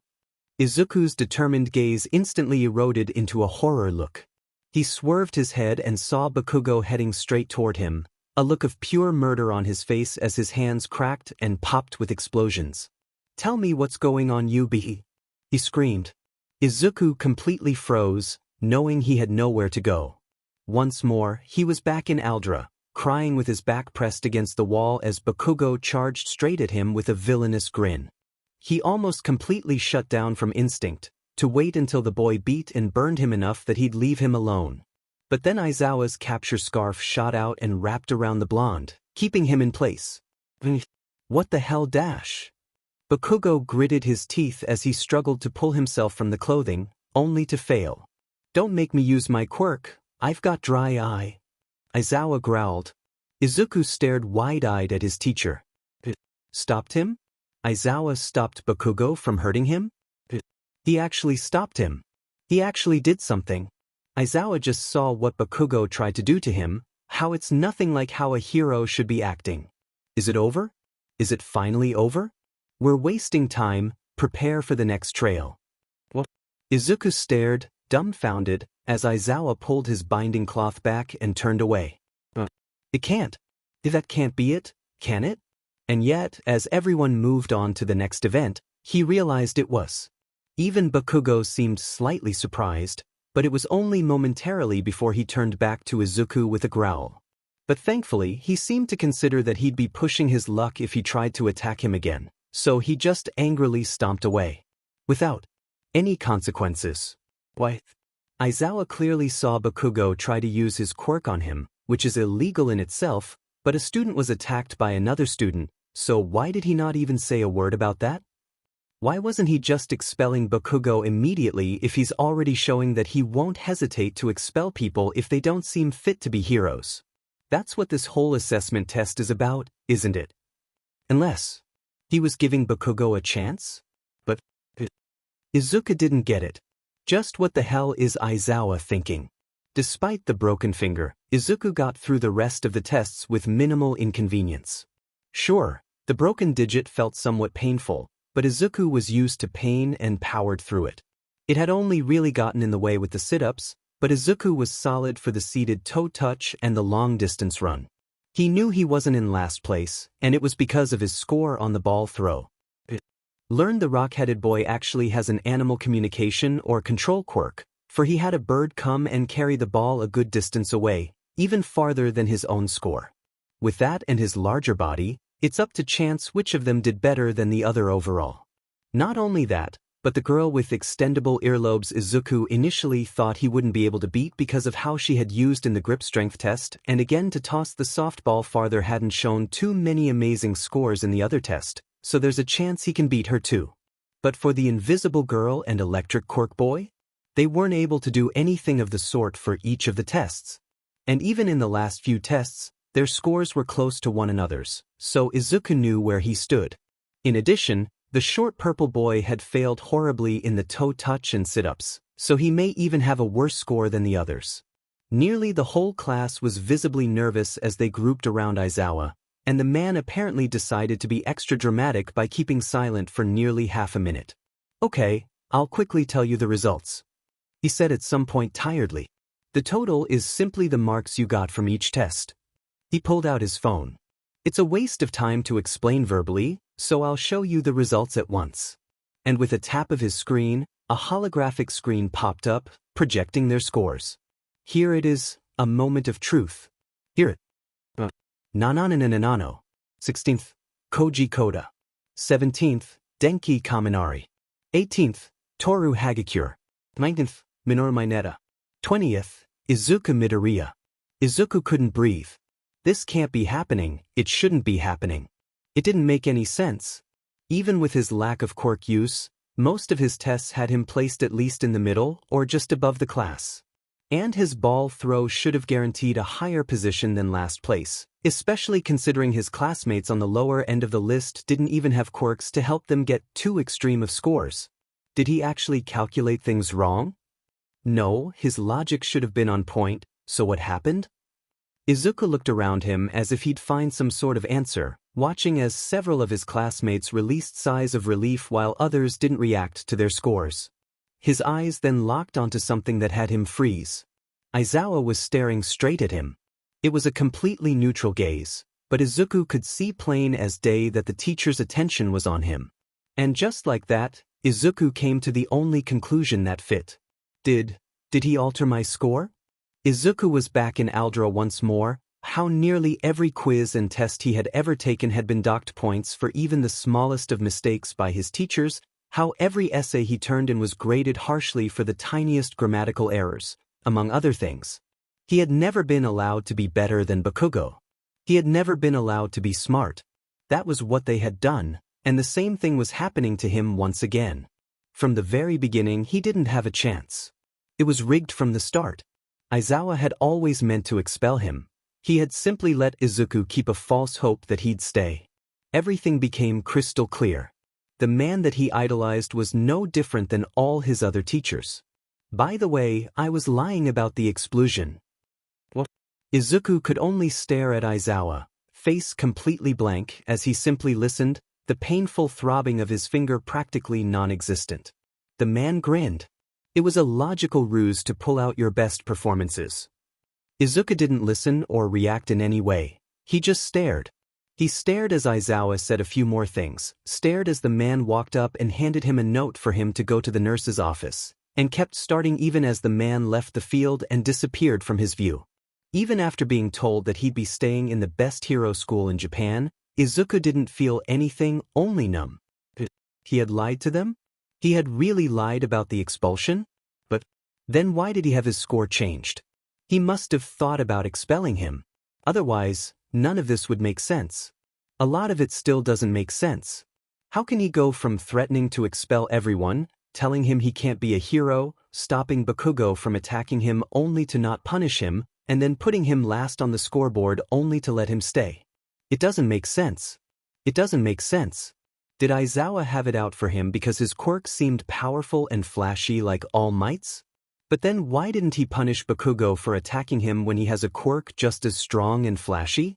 S1: Izuku's determined gaze instantly eroded into a horror look. He swerved his head and saw Bakugo heading straight toward him, a look of pure murder on his face as his hands cracked and popped with explosions. "Tell me what's going on, Yubi," he screamed. Izuku completely froze, knowing he had nowhere to go. Once more, he was back in Aldra, crying with his back pressed against the wall as Bakugo charged straight at him with a villainous grin. He almost completely shut down from instinct, to wait until the boy beat and burned him enough that he'd leave him alone. But then Aizawa's capture scarf shot out and wrapped around the blonde, keeping him in place. What the hell dash? Bakugo gritted his teeth as he struggled to pull himself from the clothing, only to fail. Don't make me use my quirk, I've got dry eye. Aizawa growled. Izuku stared wide-eyed at his teacher. Stopped him? Aizawa stopped Bakugo from hurting him? He actually stopped him. He actually did something. Aizawa just saw what Bakugo tried to do to him, how it's nothing like how a hero should be acting. Is it over? Is it finally over? We're wasting time, prepare for the next trail. What? Izuku stared, dumbfounded, as Aizawa pulled his binding cloth back and turned away. It can't. That can't be it, can it? And yet, as everyone moved on to the next event, he realized it was. Even Bakugo seemed slightly surprised, but it was only momentarily before he turned back to Izuku with a growl. But thankfully, he seemed to consider that he'd be pushing his luck if he tried to attack him again, so he just angrily stomped away. Without any consequences. Why? Aizawa clearly saw Bakugo try to use his quirk on him, which is illegal in itself, But a student was attacked by another student, so why did he not even say a word about that? Why wasn't he just expelling Bakugo immediately if he's already showing that he won't hesitate to expel people if they don't seem fit to be heroes? That's what this whole assessment test is about, isn't it? Unless he was giving Bakugo a chance? But Izuku didn't get it. Just what the hell is Aizawa thinking? Despite the broken finger, Izuku got through the rest of the tests with minimal inconvenience. Sure, the broken digit felt somewhat painful, but Izuku was used to pain and powered through it. It had only really gotten in the way with the sit-ups, but Izuku was solid for the seated toe touch and the long-distance run. He knew he wasn't in last place, and it was because of his score on the ball throw. Learned the rock-headed boy actually has an animal communication or control quirk, for he had a bird come and carry the ball a good distance away, even farther than his own score. With that and his larger body, it's up to chance which of them did better than the other overall. Not only that, but the girl with extendable earlobes Izuku initially thought he wouldn't be able to beat because of how she had used in the grip strength test, and again to toss the softball farther hadn't shown too many amazing scores in the other test, so there's a chance he can beat her too. But for the invisible girl and electric quirk boy? They weren't able to do anything of the sort for each of the tests. And even in the last few tests, their scores were close to one another's, so Izuku knew where he stood. In addition, the short purple boy had failed horribly in the toe touch and sit-ups, so he may even have a worse score than the others. Nearly the whole class was visibly nervous as they grouped around Aizawa, and the man apparently decided to be extra dramatic by keeping silent for nearly half a minute. "Okay, I'll quickly tell you the results," he said at some point tiredly. "The total is simply the marks you got from each test." He pulled out his phone. "It's a waste of time to explain verbally, so I'll show you the results at once." And with a tap of his screen, a holographic screen popped up, projecting their scores. Here it is, a moment of truth. Hear it. Nananananano. 16th, Koji Koda. 17th, Denki Kaminari. 18th, Toru Hagakure. 19th, Minoru Mineta. 20th, Izuku Midoriya. Izuku couldn't breathe. This can't be happening, it shouldn't be happening. It didn't make any sense. Even with his lack of quirk use, most of his tests had him placed at least in the middle or just above the class. And his ball throw should have guaranteed a higher position than last place, especially considering his classmates on the lower end of the list didn't even have quirks to help them get too extreme of scores. Did he actually calculate things wrong? No, his logic should have been on point, so what happened? Izuku looked around him as if he'd find some sort of answer, watching as several of his classmates released sighs of relief while others didn't react to their scores. His eyes then locked onto something that had him freeze. Aizawa was staring straight at him. It was a completely neutral gaze, but Izuku could see plain as day that the teacher's attention was on him. And just like that, Izuku came to the only conclusion that fit. Did he alter my score? Izuku was back in Aldra once more. How nearly every quiz and test he had ever taken had been docked points for even the smallest of mistakes by his teachers, how every essay he turned in was graded harshly for the tiniest grammatical errors, among other things. He had never been allowed to be better than Bakugo. He had never been allowed to be smart. That was what they had done, and the same thing was happening to him once again. From the very beginning he didn't have a chance. It was rigged from the start. Aizawa had always meant to expel him. He had simply let Izuku keep a false hope that he'd stay. Everything became crystal clear. The man that he idolized was no different than all his other teachers. By the way, I was lying about the explosion. What? Izuku could only stare at Aizawa, face completely blank as he simply listened, the painful throbbing of his finger practically non-existent. The man grinned. It was a logical ruse to pull out your best performances. Izuku didn't listen or react in any way. He just stared. He stared as Aizawa said a few more things, stared as the man walked up and handed him a note for him to go to the nurse's office, and kept starting even as the man left the field and disappeared from his view. Even after being told that he'd be staying in the best hero school in Japan, Izuku didn't feel anything, only numb. He had lied to them? He had really lied about the expulsion? But then why did he have his score changed? He must have thought about expelling him. Otherwise, none of this would make sense. A lot of it still doesn't make sense. How can he go from threatening to expel everyone, telling him he can't be a hero, stopping Bakugo from attacking him only to not punish him, and then putting him last on the scoreboard only to let him stay? It doesn't make sense. It doesn't make sense. Did Aizawa have it out for him because his quirk seemed powerful and flashy like All Might's? But then why didn't he punish Bakugo for attacking him when he has a quirk just as strong and flashy?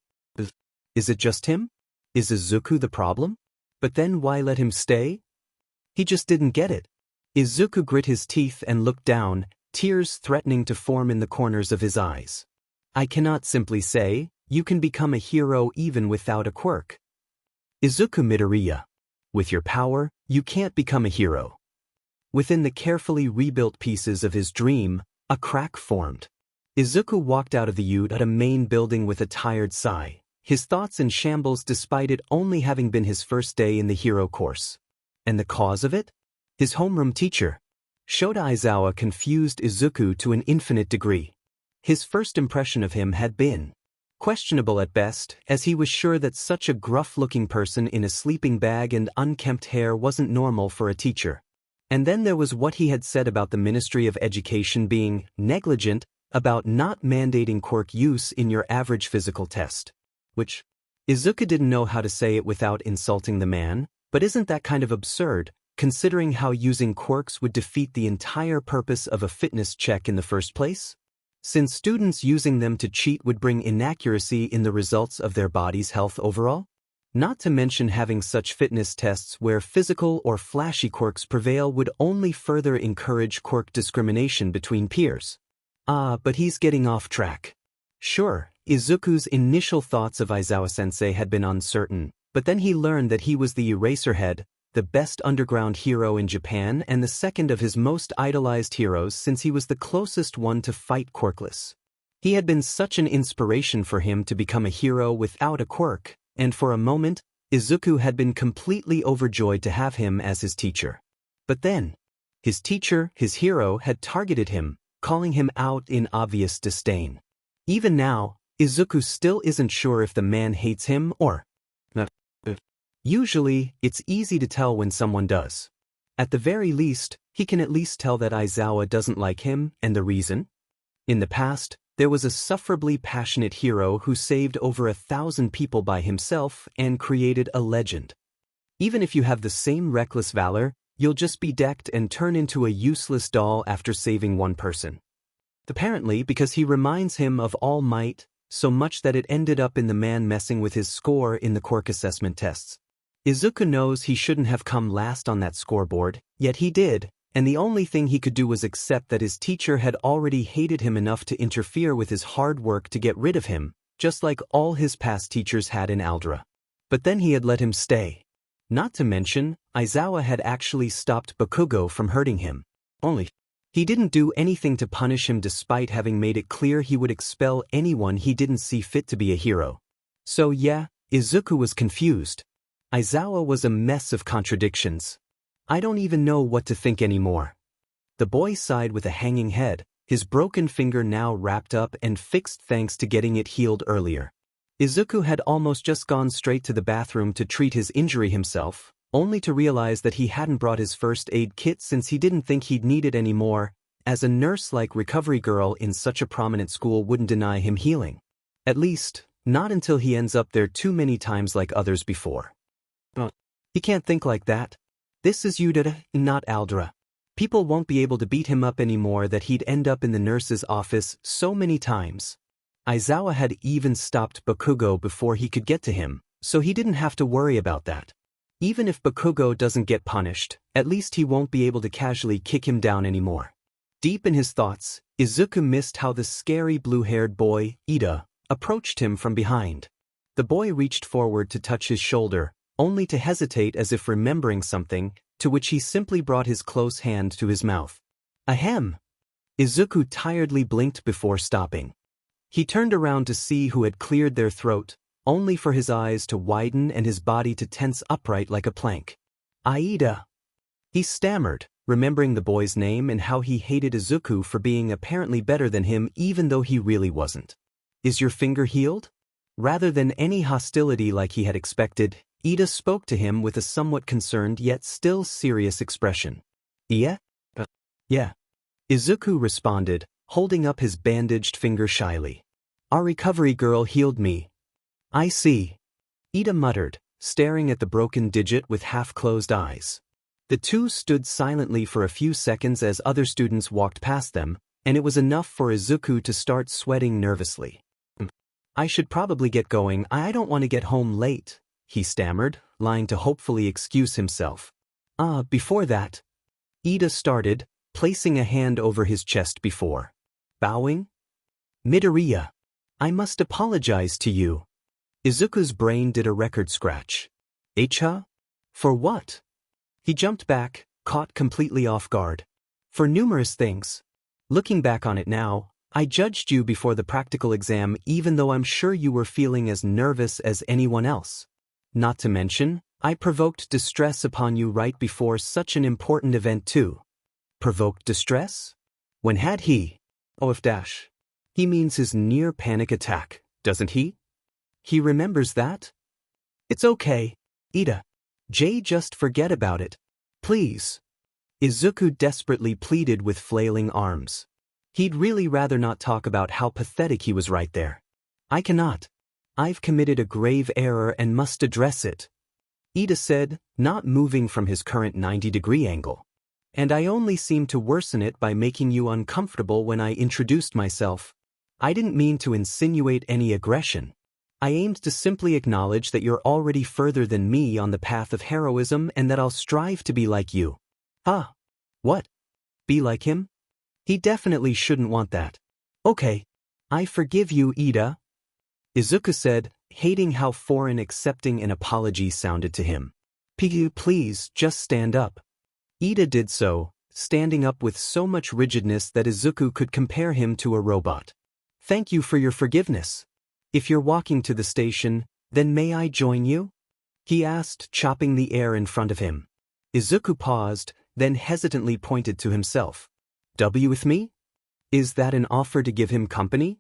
S1: Is it just him? Is Izuku the problem? But then why let him stay? He just didn't get it. Izuku grit his teeth and looked down, tears threatening to form in the corners of his eyes. I cannot simply say, you can become a hero even without a quirk. Izuku Midoriya. With your power, you can't become a hero. Within the carefully rebuilt pieces of his dream, a crack formed. Izuku walked out of the Yuta main building with a tired sigh, his thoughts in shambles despite it only having been his first day in the hero course. And the cause of it? His homeroom teacher. Shota Aizawa confused Izuku to an infinite degree. His first impression of him had been questionable at best, as he was sure that such a gruff-looking person in a sleeping bag and unkempt hair wasn't normal for a teacher. And then there was what he had said about the Ministry of Education being negligent about not mandating quirk use in your average physical test. Which, Izuku didn't know how to say it without insulting the man, but isn't that kind of absurd, considering how using quirks would defeat the entire purpose of a fitness check in the first place? Since students using them to cheat would bring inaccuracy in the results of their body's health overall? Not to mention having such fitness tests where physical or flashy quirks prevail would only further encourage quirk discrimination between peers. But he's getting off track. Sure, Izuku's initial thoughts of Aizawa-sensei had been uncertain, but then he learned that he was the Eraserhead, the best underground hero in Japan and the second of his most idolized heroes since he was the closest one to fight quirkless. He had been such an inspiration for him to become a hero without a quirk, and for a moment, Izuku had been completely overjoyed to have him as his teacher. But then, his teacher, his hero, had targeted him, calling him out in obvious disdain. Even now, Izuku still isn't sure if the man hates him or not. Usually, it's easy to tell when someone does. At the very least, he can at least tell that Aizawa doesn't like him, and the reason? In the past, there was a sufferably passionate hero who saved over 1,000 people by himself and created a legend. Even if you have the same reckless valor, you'll just be decked and turn into a useless doll after saving one person. Apparently because he reminds him of All Might, so much that it ended up in the man messing with his score in the quirk assessment tests. Izuku knows he shouldn't have come last on that scoreboard, yet he did, and the only thing he could do was accept that his teacher had already hated him enough to interfere with his hard work to get rid of him, just like all his past teachers had in Aldra. But then he had let him stay. Not to mention, Aizawa had actually stopped Bakugo from hurting him. Only, he didn't do anything to punish him despite having made it clear he would expel anyone he didn't see fit to be a hero. So yeah, Izuku was confused. Aizawa was a mess of contradictions. I don't even know what to think anymore. The boy sighed with a hanging head, his broken finger now wrapped up and fixed thanks to getting it healed earlier. Izuku had almost just gone straight to the bathroom to treat his injury himself, only to realize that he hadn't brought his first aid kit since he didn't think he'd need it anymore, as a nurse-like recovery girl in such a prominent school wouldn't deny him healing. At least, not until he ends up there too many times like others before. He can't think like that. This is Udara, not Aldra. People won't be able to beat him up anymore that he'd end up in the nurse's office so many times. Aizawa had even stopped Bakugo before he could get to him, so he didn't have to worry about that. Even if Bakugo doesn't get punished, at least he won't be able to casually kick him down anymore. Deep in his thoughts, Izuku missed how the scary blue-haired boy, Ida, approached him from behind. The boy reached forward to touch his shoulder, only to hesitate as if remembering something, to which he simply brought his close hand to his mouth. Ahem! Izuku tiredly blinked before stopping. He turned around to see who had cleared their throat, only for his eyes to widen and his body to tense upright like a plank. Aida! He stammered, remembering the boy's name and how he hated Izuku for being apparently better than him even though he really wasn't. Is your finger healed? Rather than any hostility like he had expected, Ida spoke to him with a somewhat concerned yet still serious expression. Yeah? Yeah. Izuku responded, holding up his bandaged finger shyly. Our recovery girl healed me. I see. Ida muttered, staring at the broken digit with half-closed eyes. The two stood silently for a few seconds as other students walked past them, and it was enough for Izuku to start sweating nervously. I should probably get going, I don't want to get home late, he stammered, lying to hopefully excuse himself. Before that. Ida started, placing a hand over his chest before bowing. Midoriya. I must apologize to you. Izuku's brain did a record scratch. Echa? For what? He jumped back, caught completely off guard. For numerous things. Looking back on it now, I judged you before the practical exam even though I'm sure you were feeling as nervous as anyone else. Not to mention, I provoked distress upon you right before such an important event too. Provoked distress? When had he? He means his near panic attack, doesn't he? He remembers that? It's okay, Ida. Just forget about it. Please. Izuku desperately pleaded with flailing arms. He'd really rather not talk about how pathetic he was right there. I cannot. I've committed a grave error and must address it. Ida said, not moving from his current 90-degree angle. And I only seemed to worsen it by making you uncomfortable when I introduced myself. I didn't mean to insinuate any aggression. I aimed to simply acknowledge that you're already further than me on the path of heroism and that I'll strive to be like you. What? Be like him? He definitely shouldn't want that. Okay. I forgive you, Ida. Izuku said, hating how foreign accepting an apology sounded to him. Please, just stand up. Ida did so, standing up with so much rigidness that Izuku could compare him to a robot. Thank you for your forgiveness. If you're walking to the station, then may I join you? He asked, chopping the air in front of him. Izuku paused, then hesitantly pointed to himself. With me? Is that an offer to give him company?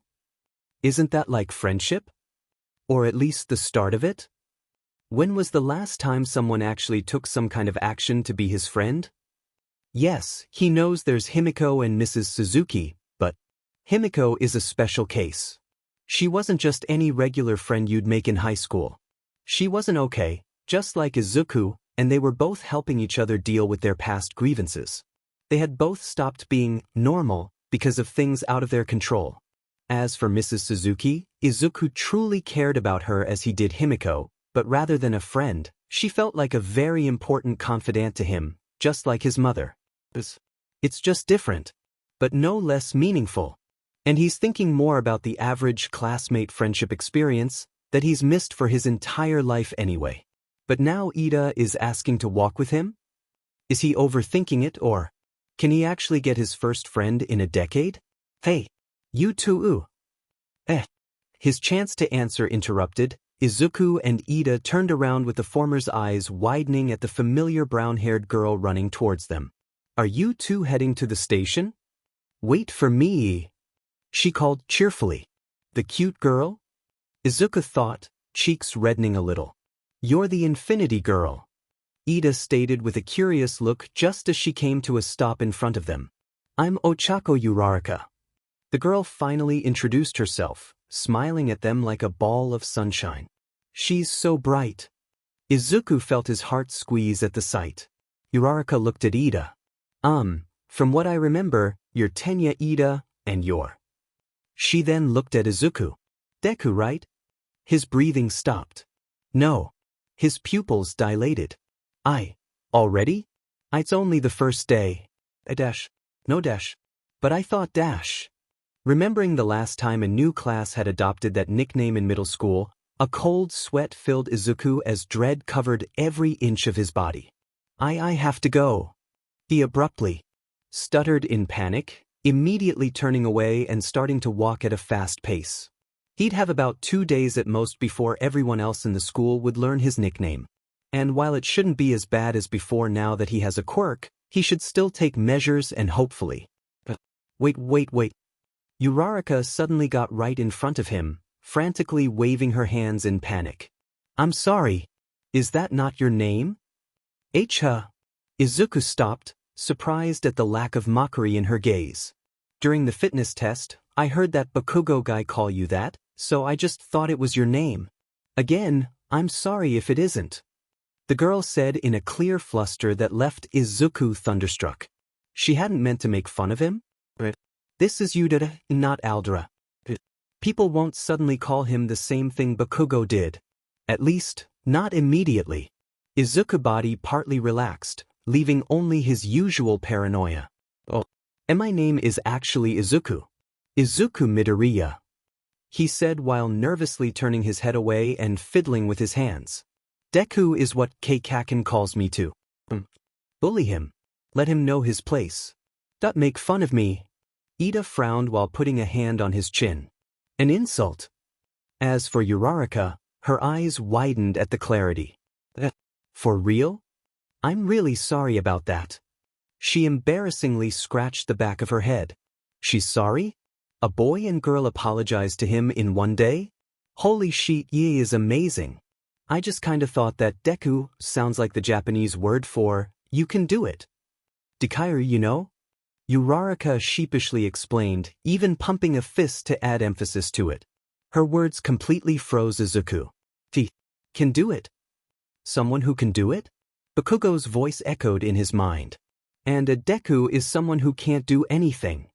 S1: Isn't that like friendship? Or at least the start of it? When was the last time someone actually took some kind of action to be his friend? Yes, he knows there's Himiko and Mrs. Suzuki, but Himiko is a special case. She wasn't just any regular friend you'd make in high school. She wasn't okay, just like Izuku, and they were both helping each other deal with their past grievances. They had both stopped being normal because of things out of their control. As for Mrs. Suzuki, Izuku truly cared about her as he did Himiko, but rather than a friend, she felt like a very important confidant to him, just like his mother. It's just different, but no less meaningful. And he's thinking more about the average classmate friendship experience that he's missed for his entire life anyway. But now Ida is asking to walk with him? Is he overthinking it, or can he actually get his first friend in a decade? Hey, you too. His chance to answer interrupted. Izuku and Ida turned around with the former's eyes widening at the familiar brown-haired girl running towards them. Are you two heading to the station? Wait for me, she called cheerfully. The cute girl? Izuku thought, cheeks reddening a little. You're the Infinity Girl, Ida stated with a curious look just as she came to a stop in front of them. I'm Ochako Uraraka. The girl finally introduced herself, smiling at them like a ball of sunshine. She's so bright. Izuku felt his heart squeeze at the sight. Uraraka looked at Ida. From what I remember, you're Tenya Ida, and you're. She then looked at Izuku. Deku, right? His breathing stopped. No. His pupils dilated. Already? It's only the first day. No. But I thought . Remembering the last time a new class had adopted that nickname in middle school, a cold sweat filled Izuku as dread covered every inch of his body. I have to go. He abruptly stuttered in panic, immediately turning away and starting to walk at a fast pace. He'd have about 2 days at most before everyone else in the school would learn his nickname. And while it shouldn't be as bad as before now that he has a quirk, he should still take measures and hopefully. Wait. Uraraka suddenly got right in front of him, frantically waving her hands in panic. I'm sorry. Is that not your name? Izuku stopped, surprised at the lack of mockery in her gaze. During the fitness test, I heard that Bakugo guy call you that, so I just thought it was your name. Again, I'm sorry if it isn't. The girl said in a clear fluster that left Izuku thunderstruck. She hadn't meant to make fun of him? This is Yudara, not Aldera. People won't suddenly call him the same thing Bakugo did. At least, not immediately. Izuku's body partly relaxed, leaving only his usual paranoia. Oh, and my name is actually Izuku. Izuku Midoriya, he said while nervously turning his head away and fiddling with his hands. Deku is what Kaken calls me to. Bully him. Let him know his place. Don't make fun of me. Ida frowned while putting a hand on his chin. An insult. As for Uraraka, her eyes widened at the clarity. For real? I'm really sorry about that. She embarrassingly scratched the back of her head. She's sorry? A boy and girl apologized to him in one day? Holy shit, ye is amazing. I just kinda thought that Deku sounds like the Japanese word for, you can do it. Dikairu, you know? Uraraka sheepishly explained, even pumping a fist to add emphasis to it. Her words completely froze Izuku. Can do it? Someone who can do it? Bakugo's voice echoed in his mind. And a Deku is someone who can't do anything.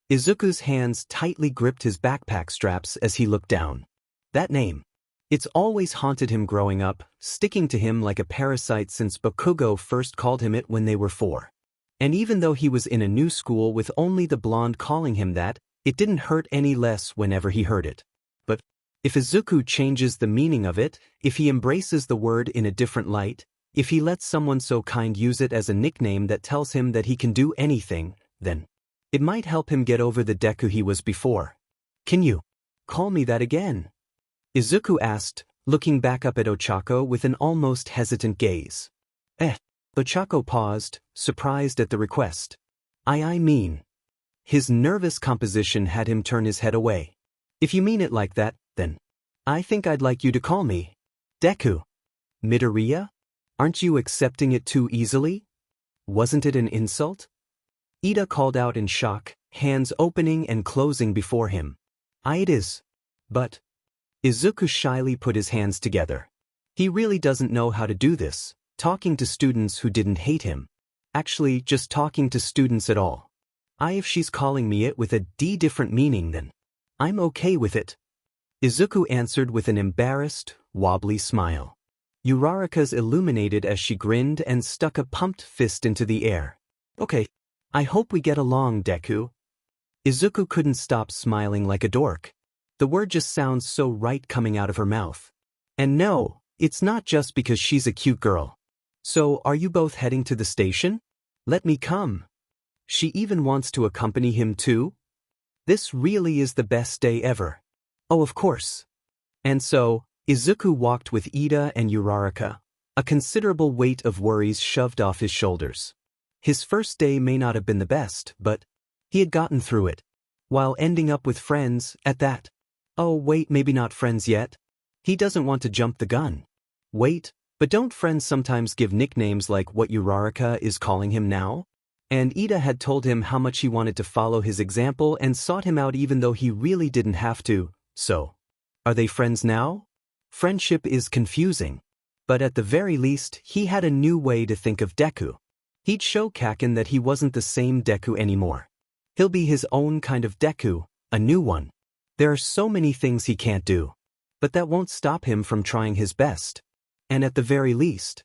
S1: Izuku's hands tightly gripped his backpack straps as he looked down. That name. It's always haunted him growing up, sticking to him like a parasite since Bakugo first called him it when they were 4. And even though he was in a new school with only the blonde calling him that, it didn't hurt any less whenever he heard it. But if Izuku changes the meaning of it, if he embraces the word in a different light, if he lets someone so kind use it as a nickname that tells him that he can do anything, then it might help him get over the Deku he was before. Can you call me that again? Izuku asked, looking back up at Ochako with an almost hesitant gaze. Ochako paused, surprised at the request. I mean. His nervous composition had him turn his head away. If you mean it like that, then I think I'd like you to call me Deku. Midoriya? Aren't you accepting it too easily? Wasn't it an insult? Ida called out in shock, hands opening and closing before him. It is. But Izuku shyly put his hands together. He really doesn't know how to do this, talking to students who didn't hate him. Actually, just talking to students at all. If she's calling me it with a different meaning then I'm okay with it. Izuku answered with an embarrassed, wobbly smile. Uraraka's illuminated as she grinned and stuck a pumped fist into the air. Okay. I hope we get along, Deku. Izuku couldn't stop smiling like a dork. The word just sounds so right coming out of her mouth. And no, it's not just because she's a cute girl. So, are you both heading to the station? Let me come. She even wants to accompany him too? This really is the best day ever. Oh, of course. And so, Izuku walked with Ida and Uraraka, a considerable weight of worries shoved off his shoulders. His first day may not have been the best, but he had gotten through it, while ending up with friends, at that. Oh wait, maybe not friends yet. He doesn't want to jump the gun. Wait, but don't friends sometimes give nicknames like what Uraraka is calling him now? And Ida had told him how much he wanted to follow his example and sought him out even though he really didn't have to, so. Are they friends now? Friendship is confusing. But at the very least, he had a new way to think of Deku. He'd show Kaken that he wasn't the same Deku anymore. He'll be his own kind of Deku, a new one. There are so many things he can't do. But that won't stop him from trying his best. And at the very least,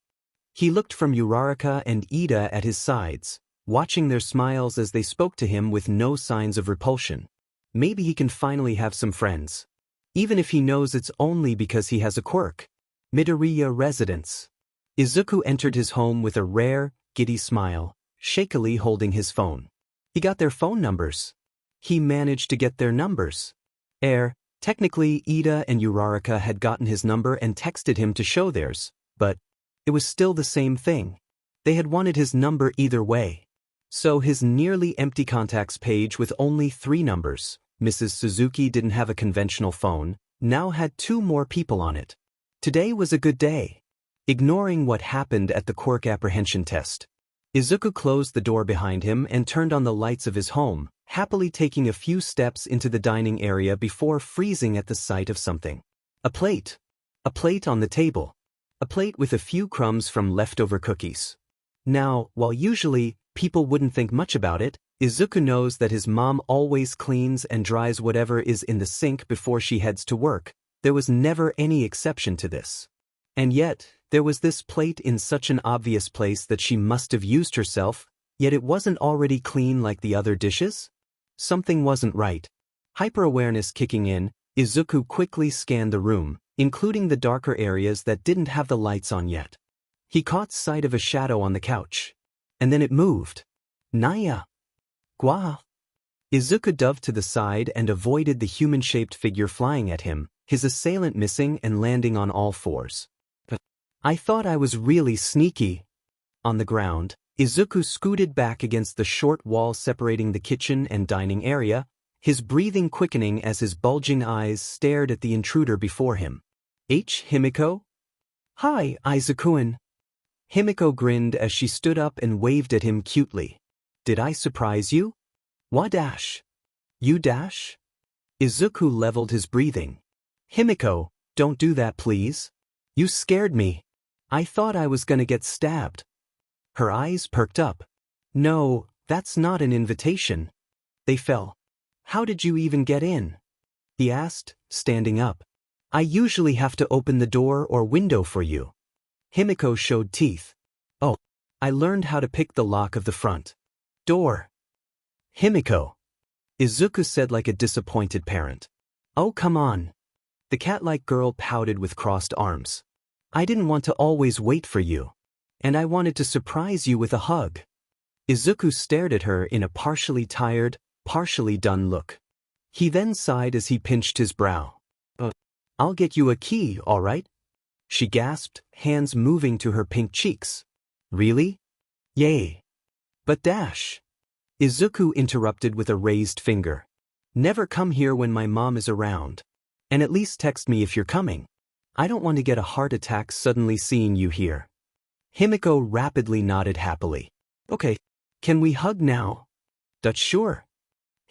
S1: he looked from Uraraka and Ida at his sides, watching their smiles as they spoke to him with no signs of repulsion. Maybe he can finally have some friends. Even if he knows it's only because he has a quirk. Midoriya residence. Izuku entered his home with a rare, giddy smile, shakily holding his phone. He got their phone numbers. He managed to get their numbers. Technically, Ida and Uraraka had gotten his number and texted him to show theirs, but it was still the same thing. They had wanted his number either way. So his nearly empty contacts page with only 3 numbers. Mrs. Suzuki didn't have a conventional phone, now had 2 more people on it. Today was a good day. Ignoring what happened at the Quirk apprehension test, Izuku closed the door behind him and turned on the lights of his home, happily taking a few steps into the dining area before freezing at the sight of something. A plate. A plate on the table. A plate with a few crumbs from leftover cookies. Now, while usually people wouldn't think much about it, Izuku knows that his mom always cleans and dries whatever is in the sink before she heads to work. There was never any exception to this. And yet, there was this plate in such an obvious place that she must have used herself, yet it wasn't already clean like the other dishes? Something wasn't right. Hyper-awareness kicking in, Izuku quickly scanned the room, including the darker areas that didn't have the lights on yet. He caught sight of a shadow on the couch. And then it moved. Naya. Gua. Izuku dove to the side and avoided the human-shaped figure flying at him, his assailant missing and landing on all 4s. I thought I was really sneaky. On the ground, Izuku scooted back against the short wall separating the kitchen and dining area, his breathing quickening as his bulging eyes stared at the intruder before him. Himiko? Hi, Izuku-an. Himiko grinned as she stood up and waved at him cutely. Did I surprise you? Wa dash. You dash? Izuku leveled his breathing. Himiko, don't do that please. You scared me. I thought I was gonna get stabbed. Her eyes perked up. No, that's not an invitation. They fell. How did you even get in? He asked, standing up. I usually have to open the door or window for you. Himiko showed teeth. Oh, I learned how to pick the lock of the front door. Himiko. Izuku said like a disappointed parent. Oh come on. The cat-like girl pouted with crossed arms. I didn't want to always wait for you. And I wanted to surprise you with a hug. Izuku stared at her in a partially tired, partially done look. He then sighed as he pinched his brow. I'll get you a key, all right? She gasped, hands moving to her pink cheeks. Really? Yay. But dash. Izuku interrupted with a raised finger. Never come here when my mom is around. And at least text me if you're coming. I don't want to get a heart attack suddenly seeing you here. Himiko rapidly nodded happily. Okay, can we hug now? That's sure.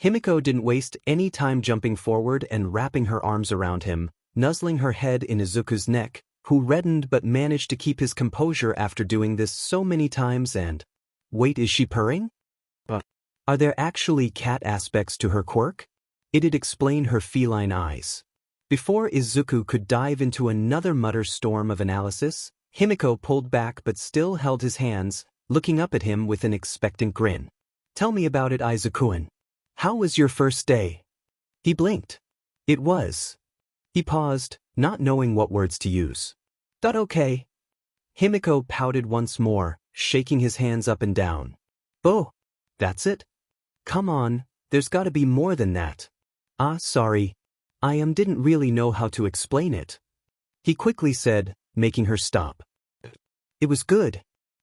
S1: Himiko didn't waste any time jumping forward and wrapping her arms around him, nuzzling her head in Izuku's neck, who reddened but managed to keep his composure after doing this so many times and… Wait, is she purring? Are there actually cat aspects to her quirk? It'd explain her feline eyes. Before Izuku could dive into another mutter storm of analysis, Himiko pulled back but still held his hands, looking up at him with an expectant grin. Tell me about it, Izuku-an. How was your first day? He blinked. It was. He paused, not knowing what words to use. That okay. Himiko pouted once more, shaking his hands up and down. Oh, that's it? Come on, there's gotta be more than that. Sorry. I didn't really know how to explain it. He quickly said, making her stop. It was good.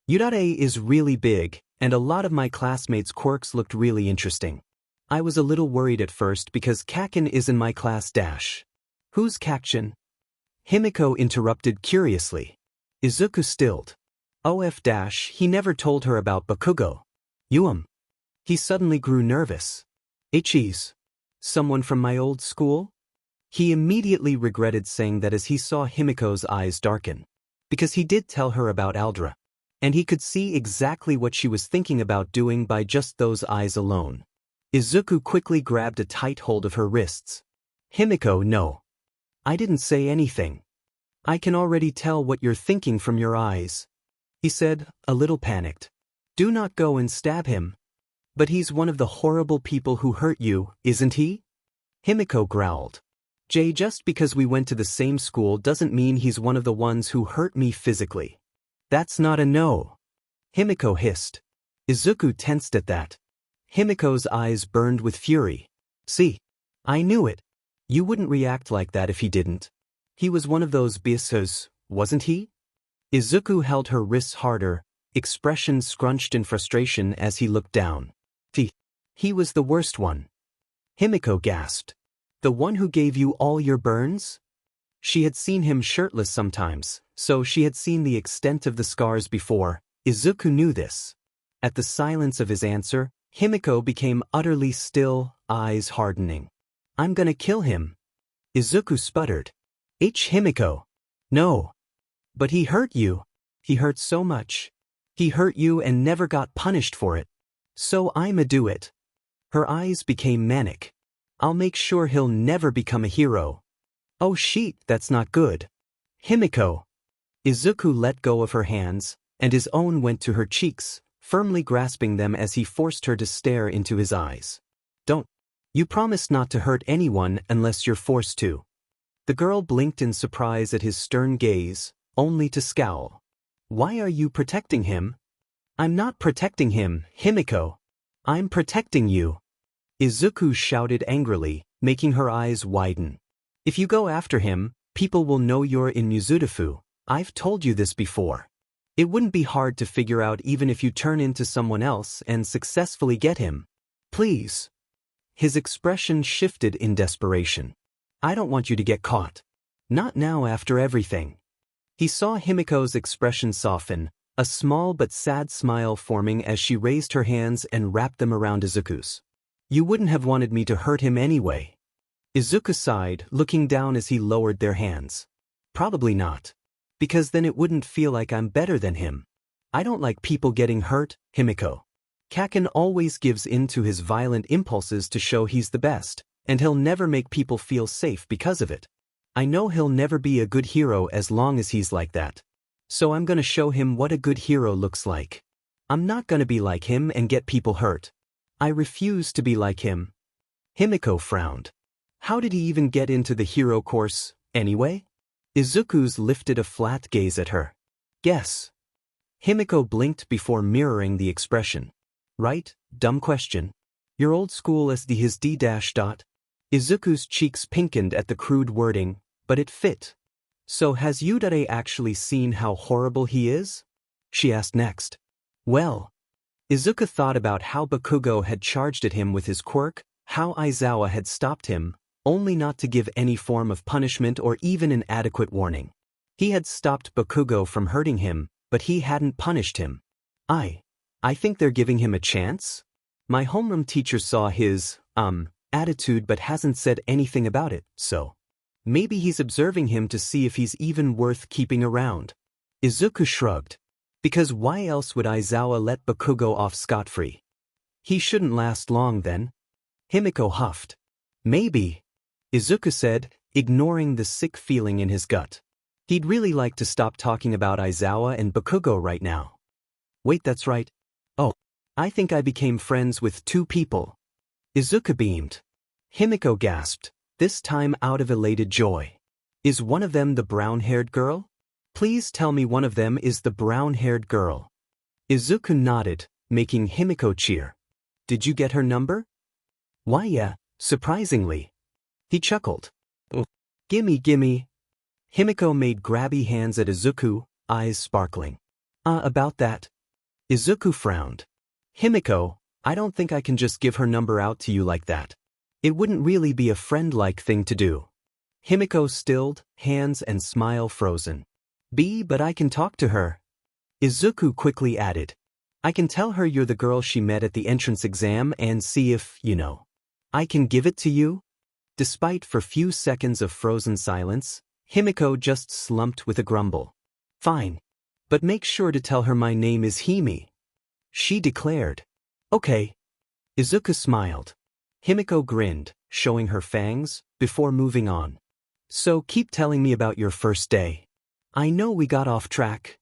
S1: Yurare is really big, and a lot of my classmates' quirks looked really interesting. I was a little worried at first because Kakin is in my class dash. Who's Kakin? Himiko interrupted curiously. Izuku stilled. OF dash, he never told her about Bakugo. He suddenly grew nervous. Ichis. Someone from my old school? He immediately regretted saying that as he saw Himiko's eyes darken. Because he did tell her about Aldra. And he could see exactly what she was thinking about doing by just those eyes alone. Izuku quickly grabbed a tight hold of her wrists. Himiko, no. I didn't say anything. I can already tell what you're thinking from your eyes. He said, a little panicked. Do not go and stab him. But he's one of the horrible people who hurt you, isn't he? Himiko growled. Jay, just because we went to the same school doesn't mean he's one of the ones who hurt me physically. That's not a no. Himiko hissed. Izuku tensed at that. Himiko's eyes burned with fury. See, I knew it. You wouldn't react like that if he didn't. He was one of those bissos, wasn't he? Izuku held her wrists harder, expression scrunched in frustration as he looked down. He was the worst one. Himiko gasped. The one who gave you all your burns? She had seen him shirtless sometimes, so she had seen the extent of the scars before. Izuku knew this. At the silence of his answer, Himiko became utterly still, eyes hardening. I'm gonna kill him. Izuku sputtered. Himiko. No. But he hurt you. He hurt so much. He hurt you and never got punished for it. So I'ma do it. Her eyes became manic. I'll make sure he'll never become a hero. Oh shit, that's not good. Himiko. Izuku let go of her hands, and his own went to her cheeks, firmly grasping them as he forced her to stare into his eyes. Don't. You promised not to hurt anyone unless you're forced to. The girl blinked in surprise at his stern gaze, only to scowl. Why are you protecting him? I'm not protecting him, Himiko. I'm protecting you. Izuku shouted angrily, making her eyes widen. If you go after him, people will know you're in Mizudafu. I've told you this before. It wouldn't be hard to figure out even if you turn into someone else and successfully get him. Please. His expression shifted in desperation. I don't want you to get caught. Not now after everything. He saw Himiko's expression soften, a small but sad smile forming as she raised her hands and wrapped them around Izuku's. You wouldn't have wanted me to hurt him anyway. Izuku sighed, looking down as he lowered their hands. Probably not. Because then it wouldn't feel like I'm better than him. I don't like people getting hurt, Himiko. Kaken always gives in to his violent impulses to show he's the best, and he'll never make people feel safe because of it. I know he'll never be a good hero as long as he's like that. So I'm gonna show him what a good hero looks like. I'm not gonna be like him and get people hurt. I refuse to be like him. Himiko frowned. How did he even get into the hero course, anyway? Izuku's lifted a flat gaze at her. Guess. Himiko blinked before mirroring the expression. Right, dumb question. You're old school as his D-. Izuku's cheeks pinkened at the crude wording, but it fit. So has Yudare actually seen how horrible he is? She asked next. Well. Izuku thought about how Bakugo had charged at him with his quirk, how Aizawa had stopped him, only not to give any form of punishment or even an adequate warning. He had stopped Bakugo from hurting him, but he hadn't punished him. I think they're giving him a chance? My homeroom teacher saw his, attitude but hasn't said anything about it, so. Maybe he's observing him to see if he's even worth keeping around. Izuku shrugged. Because why else would Aizawa let Bakugo off scot-free? He shouldn't last long then. Himiko huffed. Maybe. Izuku said, ignoring the sick feeling in his gut. He'd really like to stop talking about Aizawa and Bakugo right now. Wait, that's right. Oh, I think I became friends with two people. Izuku beamed. Himiko gasped, this time out of elated joy. Is one of them the brown-haired girl? Please tell me one of them is the brown-haired girl. Izuku nodded, making Himiko cheer. Did you get her number? Why yeah, surprisingly. He chuckled. Oh. Gimme. Himiko made grabby hands at Izuku, eyes sparkling. About that. Izuku frowned. Himiko, I don't think I can just give her number out to you like that. It wouldn't really be a friend-like thing to do. Himiko stilled, hands and smile frozen. But I can talk to her. Izuku quickly added. I can tell her you're the girl she met at the entrance exam and see if, I can give it to you? Despite for few seconds of frozen silence, Himiko just slumped with a grumble. Fine. But make sure to tell her my name is Himi. She declared. Okay. Izuku smiled. Himiko grinned, showing her fangs, before moving on. So keep telling me about your first day. I know we got off track.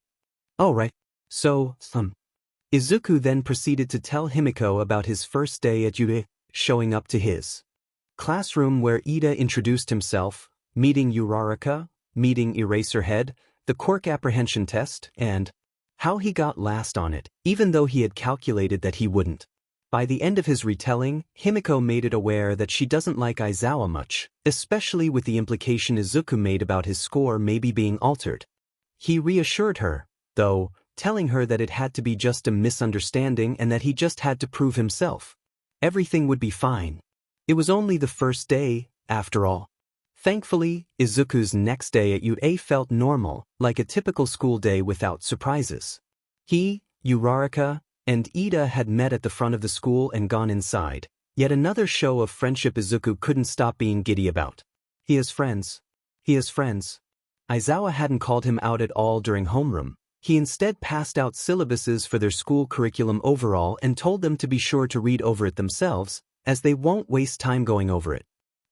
S1: Oh right. So, Izuku then proceeded to tell Himiko about his first day at Yude, showing up to his classroom where Ida introduced himself, meeting Uraraka, meeting Eraserhead, the Quirk apprehension test, and how he got last on it, even though he had calculated that he wouldn't. By the end of his retelling, Himiko made it aware that she doesn't like Aizawa much, especially with the implication Izuku made about his score maybe being altered. He reassured her, though, telling her that it had to be just a misunderstanding and that he just had to prove himself. Everything would be fine. It was only the first day, after all. Thankfully, Izuku's next day at UA felt normal, like a typical school day without surprises. He, Uraraka, and Ida had met at the front of the school and gone inside. Yet another show of friendship Izuku couldn't stop being giddy about. He has friends. He has friends. Aizawa hadn't called him out at all during homeroom. He instead passed out syllabuses for their school curriculum overall and told them to be sure to read over it themselves, as they won't waste time going over it.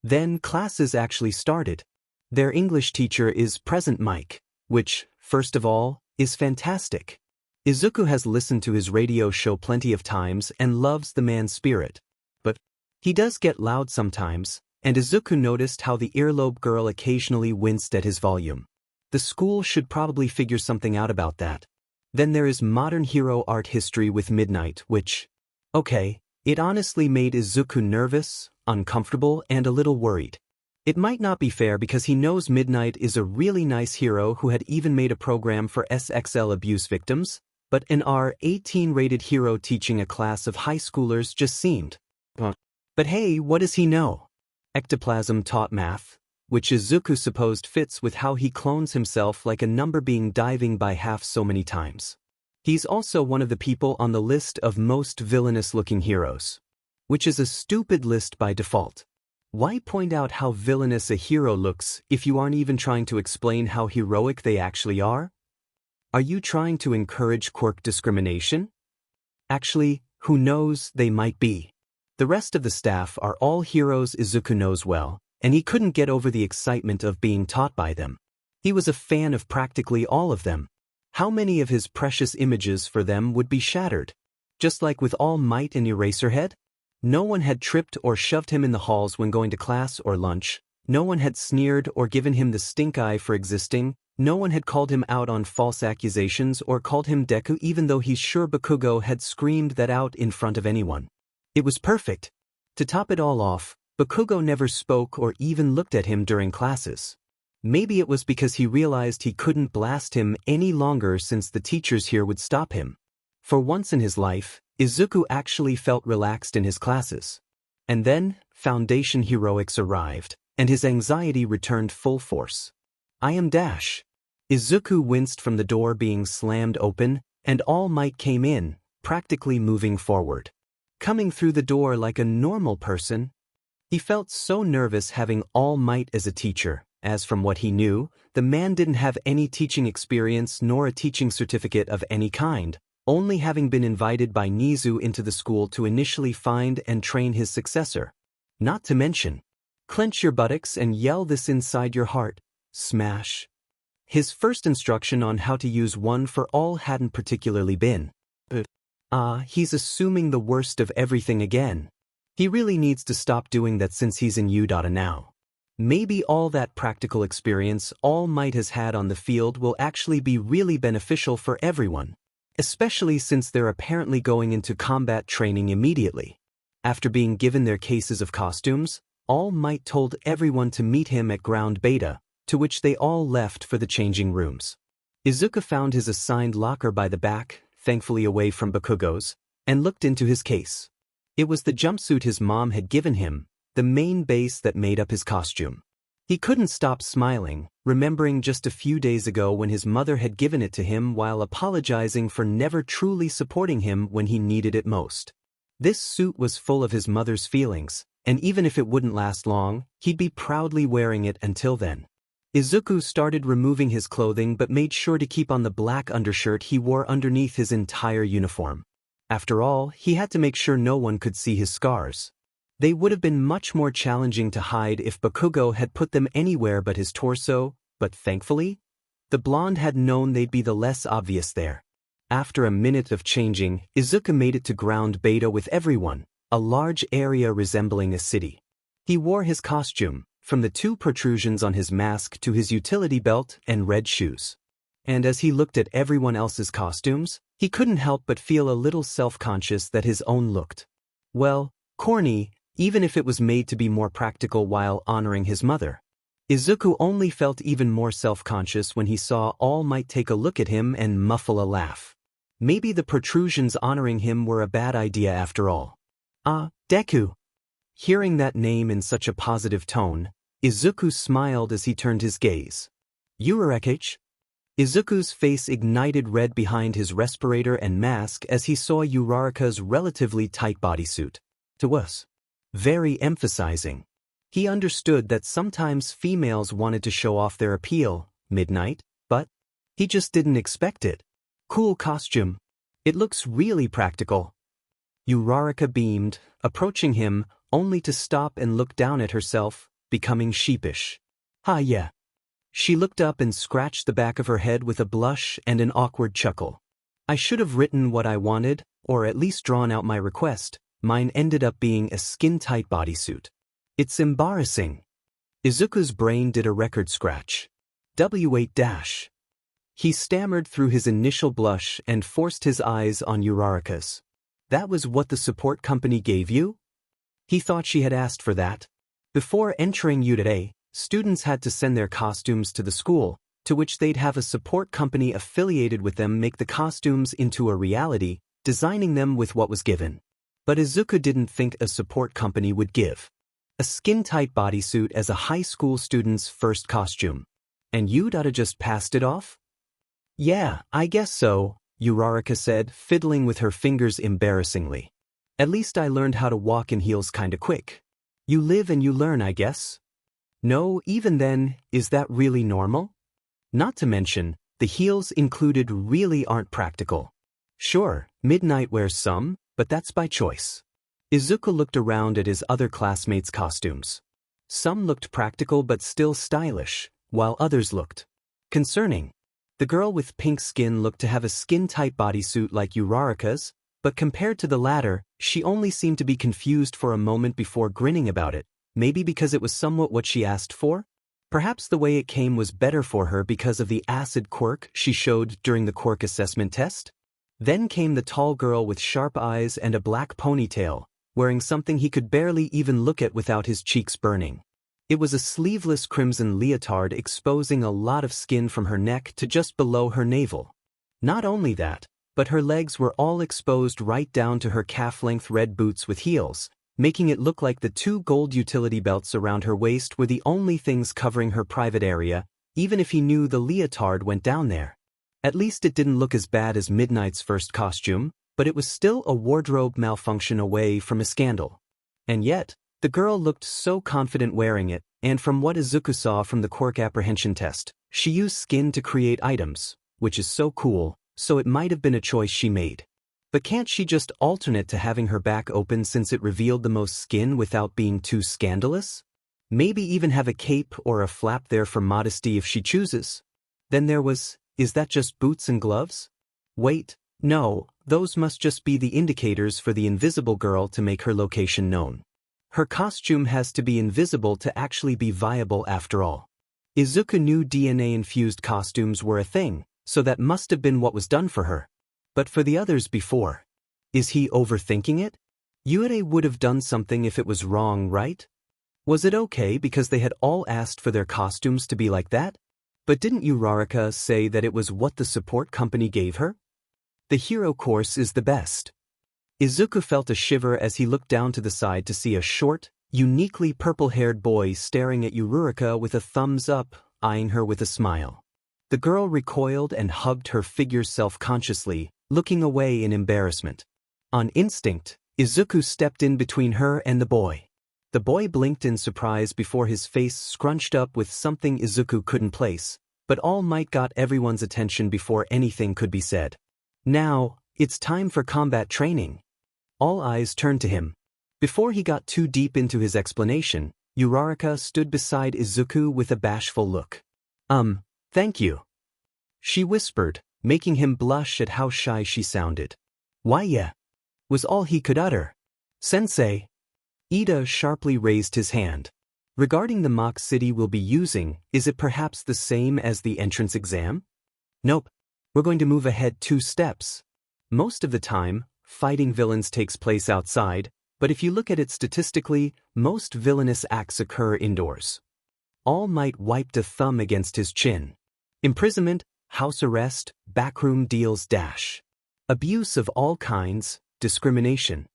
S1: Then classes actually started. Their English teacher is Present Mike, which, first of all, is fantastic. Izuku has listened to his radio show plenty of times and loves the man's spirit. But he does get loud sometimes, and Izuku noticed how the earlobe girl occasionally winced at his volume. The school should probably figure something out about that. Then there is modern hero art history with Midnight, which, okay, it honestly made Izuku nervous, uncomfortable, and a little worried. It might not be fair because he knows Midnight is a really nice hero who had even made a program for SXL abuse victims, but an R18 rated hero teaching a class of high schoolers just seemed. But hey, what does he know? Ectoplasm taught math, which Izuku supposed fits with how he clones himself like a number being diving by half so many times. He's also one of the people on the list of most villainous-looking heroes. Which is a stupid list by default. Why point out how villainous a hero looks if you aren't even trying to explain how heroic they actually are? Are you trying to encourage quirk discrimination? Actually, who knows, they might be. The rest of the staff are all heroes Izuku knows well, and he couldn't get over the excitement of being taught by them. He was a fan of practically all of them. How many of his precious images for them would be shattered? Just like with All Might and Eraserhead? No one had tripped or shoved him in the halls when going to class or lunch. No one had sneered or given him the stink eye for existing. No one had called him out on false accusations or called him Deku even though he's sure Bakugo had screamed that out in front of anyone. It was perfect. To top it all off, Bakugo never spoke or even looked at him during classes. Maybe it was because he realized he couldn't blast him any longer since the teachers here would stop him. For once in his life, Izuku actually felt relaxed in his classes. And then, Foundation Heroics arrived, and his anxiety returned full force. I am Dash. Izuku winced from the door being slammed open, and All Might came in, practically moving forward. Coming through the door like a normal person. He felt so nervous having All Might as a teacher, as from what he knew, the man didn't have any teaching experience nor a teaching certificate of any kind, only having been invited by Nizu into the school to initially find and train his successor. Not to mention, clench your buttocks and yell this inside your heart, smash. His first instruction on how to use One for All hadn't particularly been. He's assuming the worst of everything again. He really needs to stop doing that since he's in UDOTA now. Maybe all that practical experience All Might has had on the field will actually be really beneficial for everyone, especially since they're apparently going into combat training immediately. After being given their cases of costumes, All Might told everyone to meet him at ground beta, to which they all left for the changing rooms. Izuku found his assigned locker by the back, thankfully away from Bakugo's, and looked into his case. It was the jumpsuit his mom had given him, the main base that made up his costume. He couldn't stop smiling, remembering just a few days ago when his mother had given it to him while apologizing for never truly supporting him when he needed it most. This suit was full of his mother's feelings, and even if it wouldn't last long, he'd be proudly wearing it until then. Izuku started removing his clothing but made sure to keep on the black undershirt he wore underneath his entire uniform. After all, he had to make sure no one could see his scars. They would have been much more challenging to hide if Bakugo had put them anywhere but his torso, but thankfully, the blonde had known they'd be the less obvious there. After a minute of changing, Izuku made it to ground beta with everyone, a large area resembling a city. He wore his costume, from the two protrusions on his mask to his utility belt and red shoes. And as he looked at everyone else's costumes, he couldn't help but feel a little self-conscious that his own looked, well, corny, even if it was made to be more practical while honoring his mother. Izuku only felt even more self-conscious when he saw All Might take a look at him and muffle a laugh. Maybe the protrusions honoring him were a bad idea after all. Deku. Hearing that name in such a positive tone, Izuku smiled as he turned his gaze. Uraraka? Izuku's face ignited red behind his respirator and mask as he saw Uraraka's relatively tight bodysuit. To us. Very emphasizing. He understood that sometimes females wanted to show off their appeal, Midnight, but he just didn't expect it. Cool costume. It looks really practical. Uraraka beamed, approaching him, only to stop and look down at herself, becoming sheepish. Yeah. She looked up and scratched the back of her head with a blush and an awkward chuckle. I should have written what I wanted, or at least drawn out my request. Mine ended up being a skin-tight bodysuit. It's embarrassing. Izuku's brain did a record scratch. W8-. He stammered through his initial blush and forced his eyes on Uraraka's. That was what the support company gave you? He thought she had asked for that. Before entering U today, students had to send their costumes to the school, to which they'd have a support company affiliated with them make the costumes into a reality, designing them with what was given. But Izuku didn't think a support company would give a skin-tight bodysuit as a high school student's first costume. And you'd just passed it off? Yeah, I guess so, Uraraka said, fiddling with her fingers embarrassingly. At least I learned how to walk in heels kinda quick. You live and you learn, I guess. No, even then, is that really normal? Not to mention, the heels included really aren't practical. Sure, Midnight wears some, but that's by choice. Izuku looked around at his other classmates' costumes. Some looked practical but still stylish, while others looked concerning. The girl with pink skin looked to have a skin-tight bodysuit like Uraraka's, but compared to the latter, she only seemed to be confused for a moment before grinning about it, maybe because it was somewhat what she asked for? Perhaps the way it came was better for her because of the acid quirk she showed during the quirk assessment test? Then came the tall girl with sharp eyes and a black ponytail, wearing something he could barely even look at without his cheeks burning. It was a sleeveless crimson leotard exposing a lot of skin from her neck to just below her navel. Not only that, but her legs were all exposed right down to her calf-length red boots with heels, making it look like the two gold utility belts around her waist were the only things covering her private area, even if he knew the leotard went down there. At least it didn't look as bad as Midnight's first costume, but it was still a wardrobe malfunction away from a scandal. And yet, the girl looked so confident wearing it, and from what Izuku saw from the quirk apprehension test, she used skin to create items, which is so cool, so it might have been a choice she made. But can't she just alternate to having her back open since it revealed the most skin without being too scandalous? Maybe even have a cape or a flap there for modesty if she chooses. Then there was, is that just boots and gloves? Wait, no, those must just be the indicators for the invisible girl to make her location known. Her costume has to be invisible to actually be viable after all. Izuku knew DNA-infused costumes were a thing, so that must have been what was done for her. But for the others before, is he overthinking it? Yurei would have done something if it was wrong, right? Was it okay because they had all asked for their costumes to be like that? But didn't Uraraka say that it was what the support company gave her? The hero course is the best. Izuku felt a shiver as he looked down to the side to see a short, uniquely purple-haired boy staring at Uraraka with a thumbs up, eyeing her with a smile. The girl recoiled and hugged her figure self-consciously, looking away in embarrassment. On instinct, Izuku stepped in between her and the boy. The boy blinked in surprise before his face scrunched up with something Izuku couldn't place, but All Might got everyone's attention before anything could be said. Now, it's time for combat training. All eyes turned to him. Before he got too deep into his explanation, Uraraka stood beside Izuku with a bashful look. Thank you. She whispered, making him blush at how shy she sounded. Why yeah, was all he could utter. Sensei. Ida sharply raised his hand. Regarding the mock city we'll be using, is it perhaps the same as the entrance exam? Nope. We're going to move ahead 2 steps. Most of the time, fighting villains takes place outside, but if you look at it statistically, most villainous acts occur indoors. All Might wiped a thumb against his chin. Imprisonment, house arrest, backroom deals dash. Abuse of all kinds, discrimination.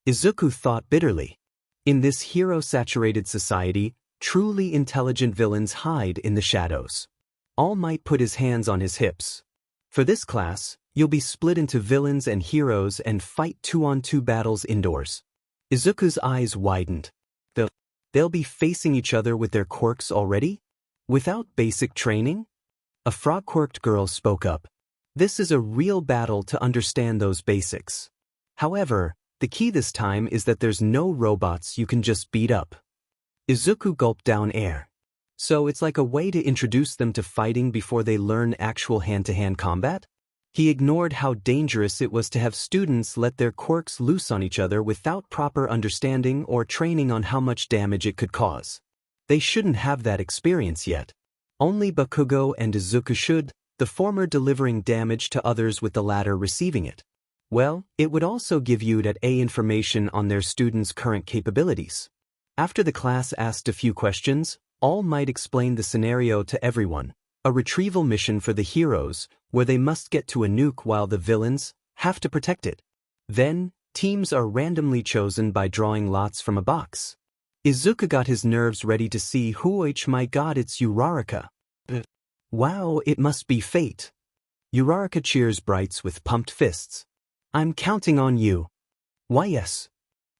S1: Izuku thought bitterly. In this hero-saturated society, truly intelligent villains hide in the shadows. All Might put his hands on his hips. For this class, you'll be split into villains and heroes and fight 2-on-2 battles indoors. Izuku's eyes widened. They'll be facing each other with their quirks already? Without basic training? A frog-quirked girl spoke up. This is a real battle to understand those basics. However, the key this time is that there's no robots you can just beat up. Izuku gulped down air. So it's like a way to introduce them to fighting before they learn actual hand-to-hand combat? He ignored how dangerous it was to have students let their quirks loose on each other without proper understanding or training on how much damage it could cause. They shouldn't have that experience yet. Only Bakugo and Izuku should, the former delivering damage to others with the latter receiving it. Well, it would also give you that information on their students' current capabilities. After the class asked a few questions, All Might explain the scenario to everyone. A retrieval mission for the heroes, where they must get to a nuke while the villains have to protect it. Then, teams are randomly chosen by drawing lots from a box. Izuku got his nerves ready to see who. My god, it's Uraraka. Wow, it must be fate. Uraraka cheers Brights with pumped fists. I'm counting on you. Why yes.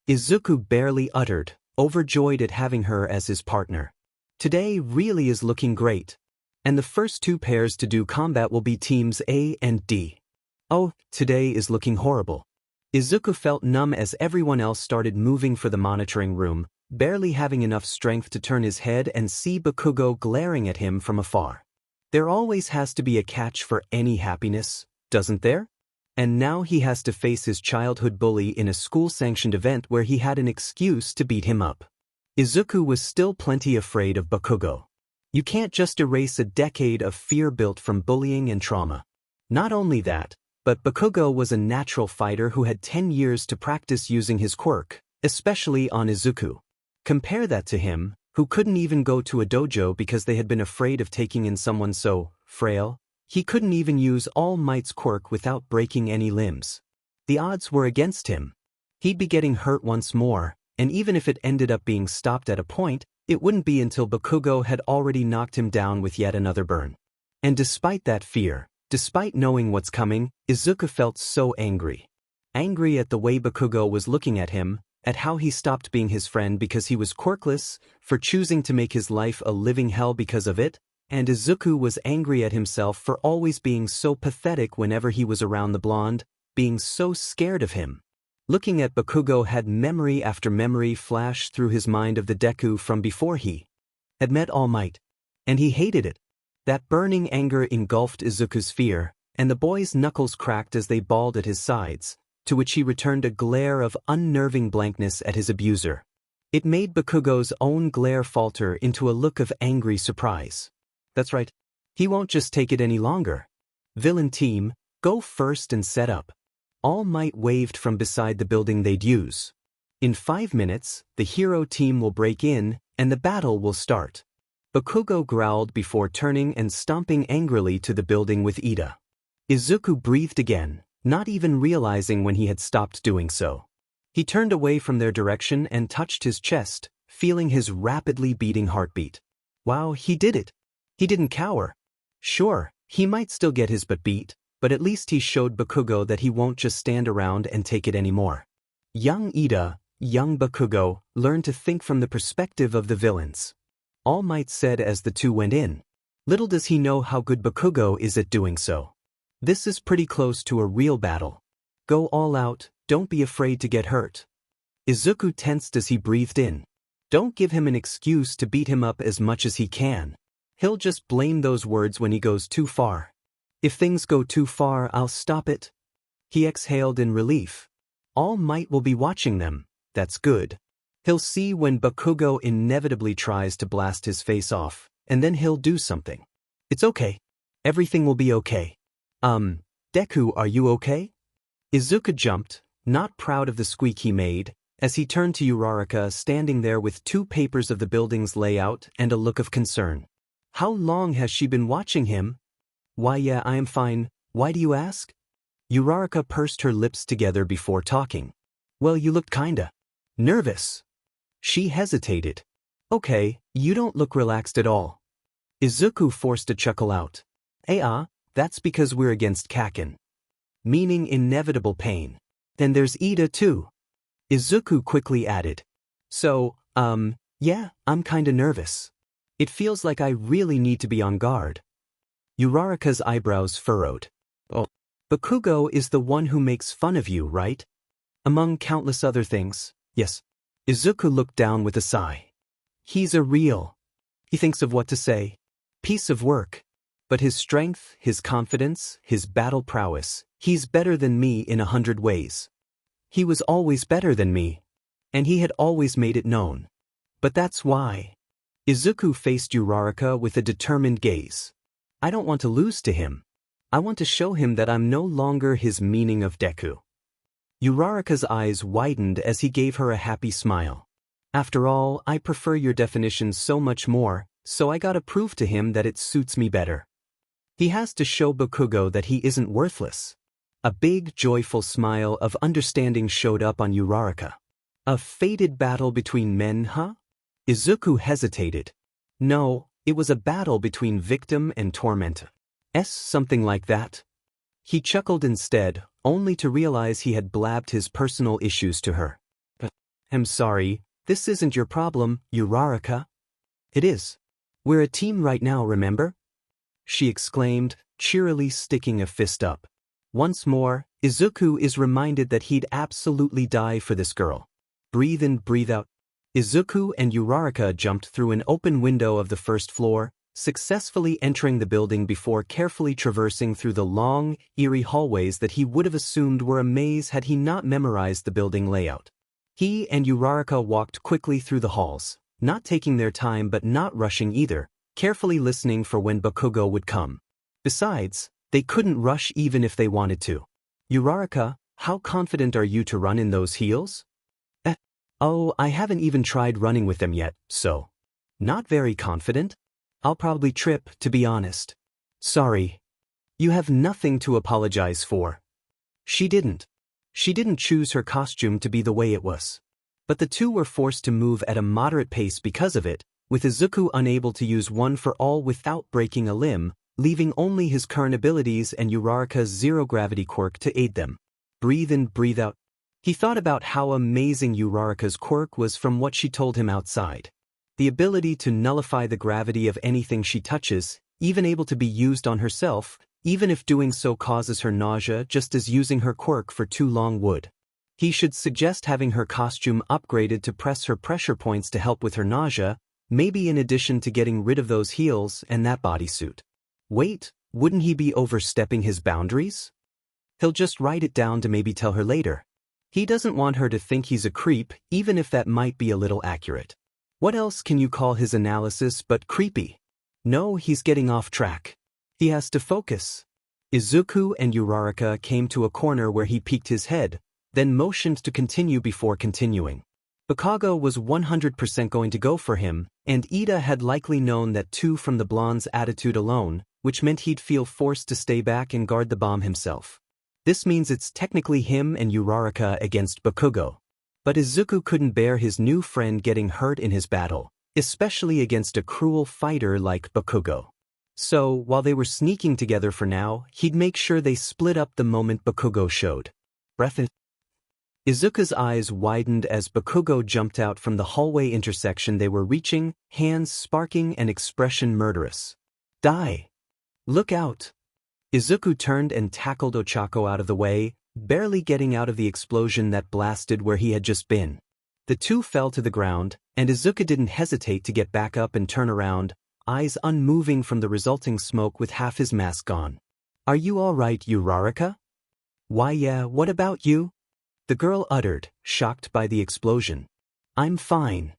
S1: Izuku barely uttered, overjoyed at having her as his partner. Today really is looking great. And the first 2 pairs to do combat will be teams A and D. Oh, today is looking horrible. Izuku felt numb as everyone else started moving for the monitoring room, barely having enough strength to turn his head and see Bakugo glaring at him from afar. There always has to be a catch for any happiness, doesn't there? And now he has to face his childhood bully in a school-sanctioned event where he had an excuse to beat him up. Izuku was still plenty afraid of Bakugo. You can't just erase a decade of fear built from bullying and trauma. Not only that, but Bakugo was a natural fighter who had 10 years to practice using his quirk, especially on Izuku. Compare that to him, who couldn't even go to a dojo because they had been afraid of taking in someone so frail. He couldn't even use All Might's quirk without breaking any limbs. The odds were against him. He'd be getting hurt once more, and even if it ended up being stopped at a point, it wouldn't be until Bakugo had already knocked him down with yet another burn. And despite that fear, despite knowing what's coming, Izuku felt so angry. Angry at the way Bakugo was looking at him, at how he stopped being his friend because he was quirkless, for choosing to make his life a living hell because of it, and Izuku was angry at himself for always being so pathetic whenever he was around the blonde, being so scared of him. Looking at Bakugo had memory after memory flash through his mind of the Deku from before he had met All Might. And he hated it. That burning anger engulfed Izuku's fear, and the boy's knuckles cracked as they balled at his sides, to which he returned a glare of unnerving blankness at his abuser. It made Bakugo's own glare falter into a look of angry surprise. That's right. He won't just take it any longer. Villain team, go first and set up. All Might waved from beside the building they'd use. In 5 minutes, the hero team will break in, and the battle will start. Bakugo growled before turning and stomping angrily to the building with Ida. Izuku breathed again, not even realizing when he had stopped doing so. He turned away from their direction and touched his chest, feeling his rapidly beating heartbeat. Wow, he did it. He didn't cower. Sure, he might still get his butt beat, but at least he showed Bakugo that he won't just stand around and take it anymore. Young Ida, young Bakugo, learned to think from the perspective of the villains. All Might said as the two went in. Little does he know how good Bakugo is at doing so. This is pretty close to a real battle. Go all out, don't be afraid to get hurt. Izuku tensed as he breathed in. Don't give him an excuse to beat him up as much as he can. He'll just blame those words when he goes too far. If things go too far, I'll stop it. He exhaled in relief. All Might will be watching them. That's good. He'll see when Bakugo inevitably tries to blast his face off, and then he'll do something. It's okay. Everything will be okay. Deku, are you okay? Izuku jumped, not proud of the squeak he made, as he turned to Uraraka standing there with 2 papers of the building's layout and a look of concern. How long has she been watching him? Why yeah, I am fine. Why do you ask? Uraraka pursed her lips together before talking. Well, you looked kinda nervous. She hesitated. Okay, you don't look relaxed at all. Izuku forced a chuckle out. That's because we're against Kaken. Meaning inevitable pain. Then there's Ida too. Izuku quickly added. So, yeah, I'm kinda nervous. It feels like I really need to be on guard. Uraraka's eyebrows furrowed. Oh, Bakugo is the one who makes fun of you, right? Among countless other things, yes. Izuku looked down with a sigh. He's a real. He thinks of what to say. Piece of work. But his strength, his confidence, his battle prowess, he's better than me in 100 ways. He was always better than me. And he had always made it known. But that's why. Izuku faced Uraraka with a determined gaze. I don't want to lose to him. I want to show him that I'm no longer his meaning of Deku. Uraraka's eyes widened as he gave her a happy smile. After all, I prefer your definition so much more, so I gotta prove to him that it suits me better. He has to show Bakugo that he isn't worthless. A big, joyful smile of understanding showed up on Uraraka. A fated battle between men, huh? Izuku hesitated. No, it was a battle between victim and tormentor. Something like that. He chuckled instead, only to realize he had blabbed his personal issues to her. I'm sorry, this isn't your problem, Uraraka. It is. We're a team right now, remember? She exclaimed, cheerily sticking a fist up. Once more, Izuku is reminded that he'd absolutely die for this girl. Breathe in, breathe out. Izuku and Uraraka jumped through an open window of the first floor, successfully entering the building before carefully traversing through the long, eerie hallways that he would have assumed were a maze had he not memorized the building layout. He and Uraraka walked quickly through the halls, not taking their time but not rushing either, carefully listening for when Bakugo would come. Besides, they couldn't rush even if they wanted to. Uraraka, how confident are you to run in those heels? Oh, I haven't even tried running with them yet, so. Not very confident? I'll probably trip, to be honest. Sorry. You have nothing to apologize for. She didn't. She didn't choose her costume to be the way it was. But the two were forced to move at a moderate pace because of it, with Izuku unable to use one for all without breaking a limb, leaving only his current abilities and Uraraka's zero-gravity quirk to aid them. Breathe in, breathe out. He thought about how amazing Uraraka's quirk was from what she told him outside. The ability to nullify the gravity of anything she touches, even able to be used on herself, even if doing so causes her nausea just as using her quirk for too long would. He should suggest having her costume upgraded to press her pressure points to help with her nausea, maybe in addition to getting rid of those heels and that bodysuit. Wait, wouldn't he be overstepping his boundaries? He'll just write it down to maybe tell her later. He doesn't want her to think he's a creep, even if that might be a little accurate. What else can you call his analysis but creepy? No, he's getting off track. He has to focus. Izuku and Uraraka came to a corner where he peeked his head, then motioned to continue before continuing. Bakugo was 100% going to go for him, and Ida had likely known that too from the blonde's attitude alone, which meant he'd feel forced to stay back and guard the bomb himself. This means it's technically him and Uraraka against Bakugo. But Izuku couldn't bear his new friend getting hurt in his battle, especially against a cruel fighter like Bakugo. So, while they were sneaking together for now, he'd make sure they split up the moment Bakugo showed. Breath in. Izuku's eyes widened as Bakugo jumped out from the hallway intersection they were reaching, hands sparking and expression murderous. Die! Look out! Izuku turned and tackled Ochako out of the way, barely getting out of the explosion that blasted where he had just been. The two fell to the ground, and Izuku didn't hesitate to get back up and turn around, eyes unmoving from the resulting smoke with half his mask gone. Are you all right, Uraraka? Why yeah, what about you? The girl uttered, shocked by the explosion. I'm fine.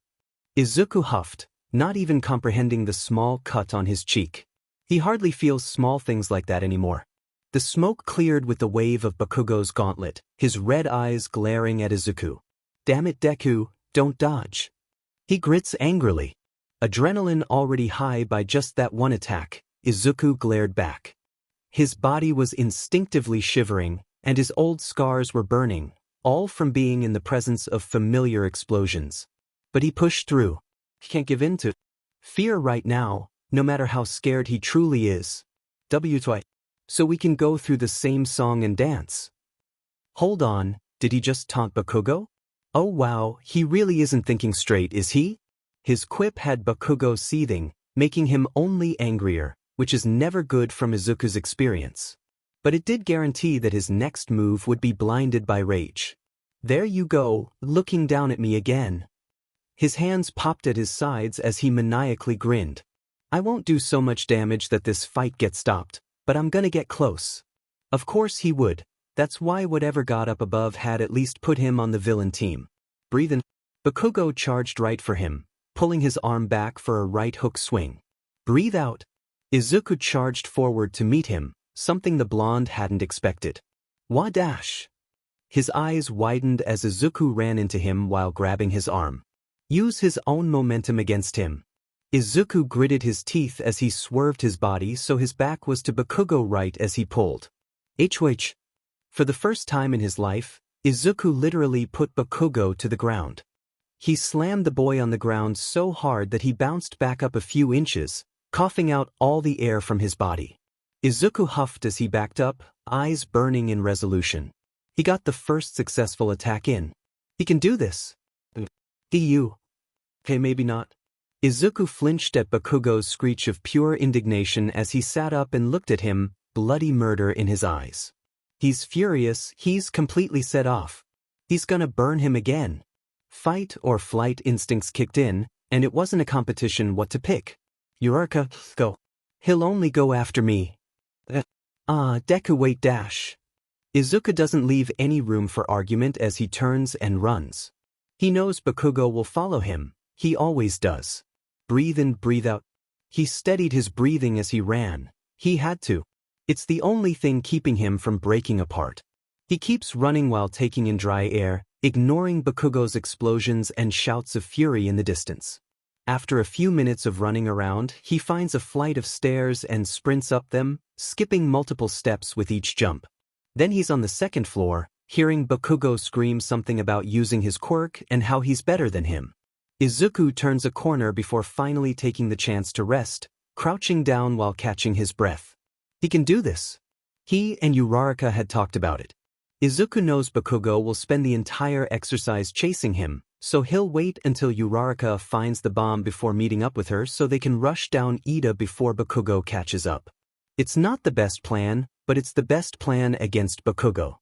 S1: Izuku huffed, not even comprehending the small cut on his cheek. He hardly feels small things like that anymore. The smoke cleared with the wave of Bakugo's gauntlet, his red eyes glaring at Izuku. Damn it, Deku, don't dodge. He grits angrily. Adrenaline already high by just that one attack, Izuku glared back. His body was instinctively shivering, and his old scars were burning, all from being in the presence of familiar explosions. But he pushed through. He can't give in to fear right now, no matter how scared he truly is. So we can go through the same song and dance. Hold on, did he just taunt Bakugo? Oh wow, he really isn't thinking straight, is he? His quip had Bakugo seething, making him only angrier, which is never good from Izuku's experience. But it did guarantee that his next move would be blinded by rage. There you go, looking down at me again. His hands popped at his sides as he maniacally grinned. I won't do so much damage that this fight gets stopped, but I'm gonna get close. Of course he would. That's why whatever got up above had at least put him on the villain team. Breathe in. Bakugo charged right for him, pulling his arm back for a right hook swing. Breathe out. Izuku charged forward to meet him, something the blonde hadn't expected. Wadash! His eyes widened as Izuku ran into him while grabbing his arm. Use his own momentum against him. Izuku gritted his teeth as he swerved his body so his back was to Bakugo right as he pulled. HH. For the first time in his life, Izuku literally put Bakugo to the ground. He slammed the boy on the ground so hard that he bounced back up a few inches, coughing out all the air from his body. Izuku huffed as he backed up, eyes burning in resolution. He got the first successful attack in. He can do this. EU. Okay, maybe not. Izuku flinched at Bakugo's screech of pure indignation as he sat up and looked at him, bloody murder in his eyes. He's furious, he's completely set off. He's gonna burn him again. Fight or flight instincts kicked in, and it wasn't a competition what to pick. Uraraka, go. He'll only go after me. Deku wait dash. Izuku doesn't leave any room for argument as he turns and runs. He knows Bakugo will follow him, he always does. Breathe in, breathe out. He steadied his breathing as he ran. He had to. It's the only thing keeping him from breaking apart. He keeps running while taking in dry air, ignoring Bakugo's explosions and shouts of fury in the distance. After a few minutes of running around, he finds a flight of stairs and sprints up them, skipping multiple steps with each jump. Then he's on the second floor, hearing Bakugo scream something about using his quirk and how he's better than him. Izuku turns a corner before finally taking the chance to rest, crouching down while catching his breath. He can do this. He and Uraraka had talked about it. Izuku knows Bakugo will spend the entire exercise chasing him, so he'll wait until Uraraka finds the bomb before meeting up with her so they can rush down Ida before Bakugo catches up. It's not the best plan, but it's the best plan against Bakugo.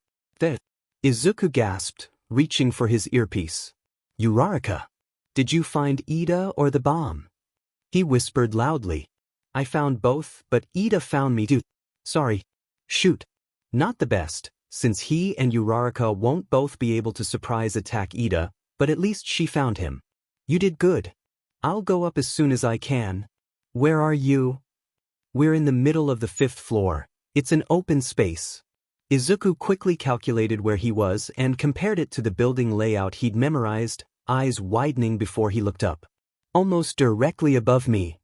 S1: Izuku gasped, reaching for his earpiece. Uraraka. Did you find Ida or the bomb? He whispered loudly. I found both, but Ida found me too. Sorry. Shoot. Not the best, since he and Uraraka won't both be able to surprise attack Ida, but at least she found him. You did good. I'll go up as soon as I can. Where are you? We're in the middle of the 5th floor. It's an open space. Izuku quickly calculated where he was and compared it to the building layout he'd memorized, eyes widening before he looked up. Almost directly above me.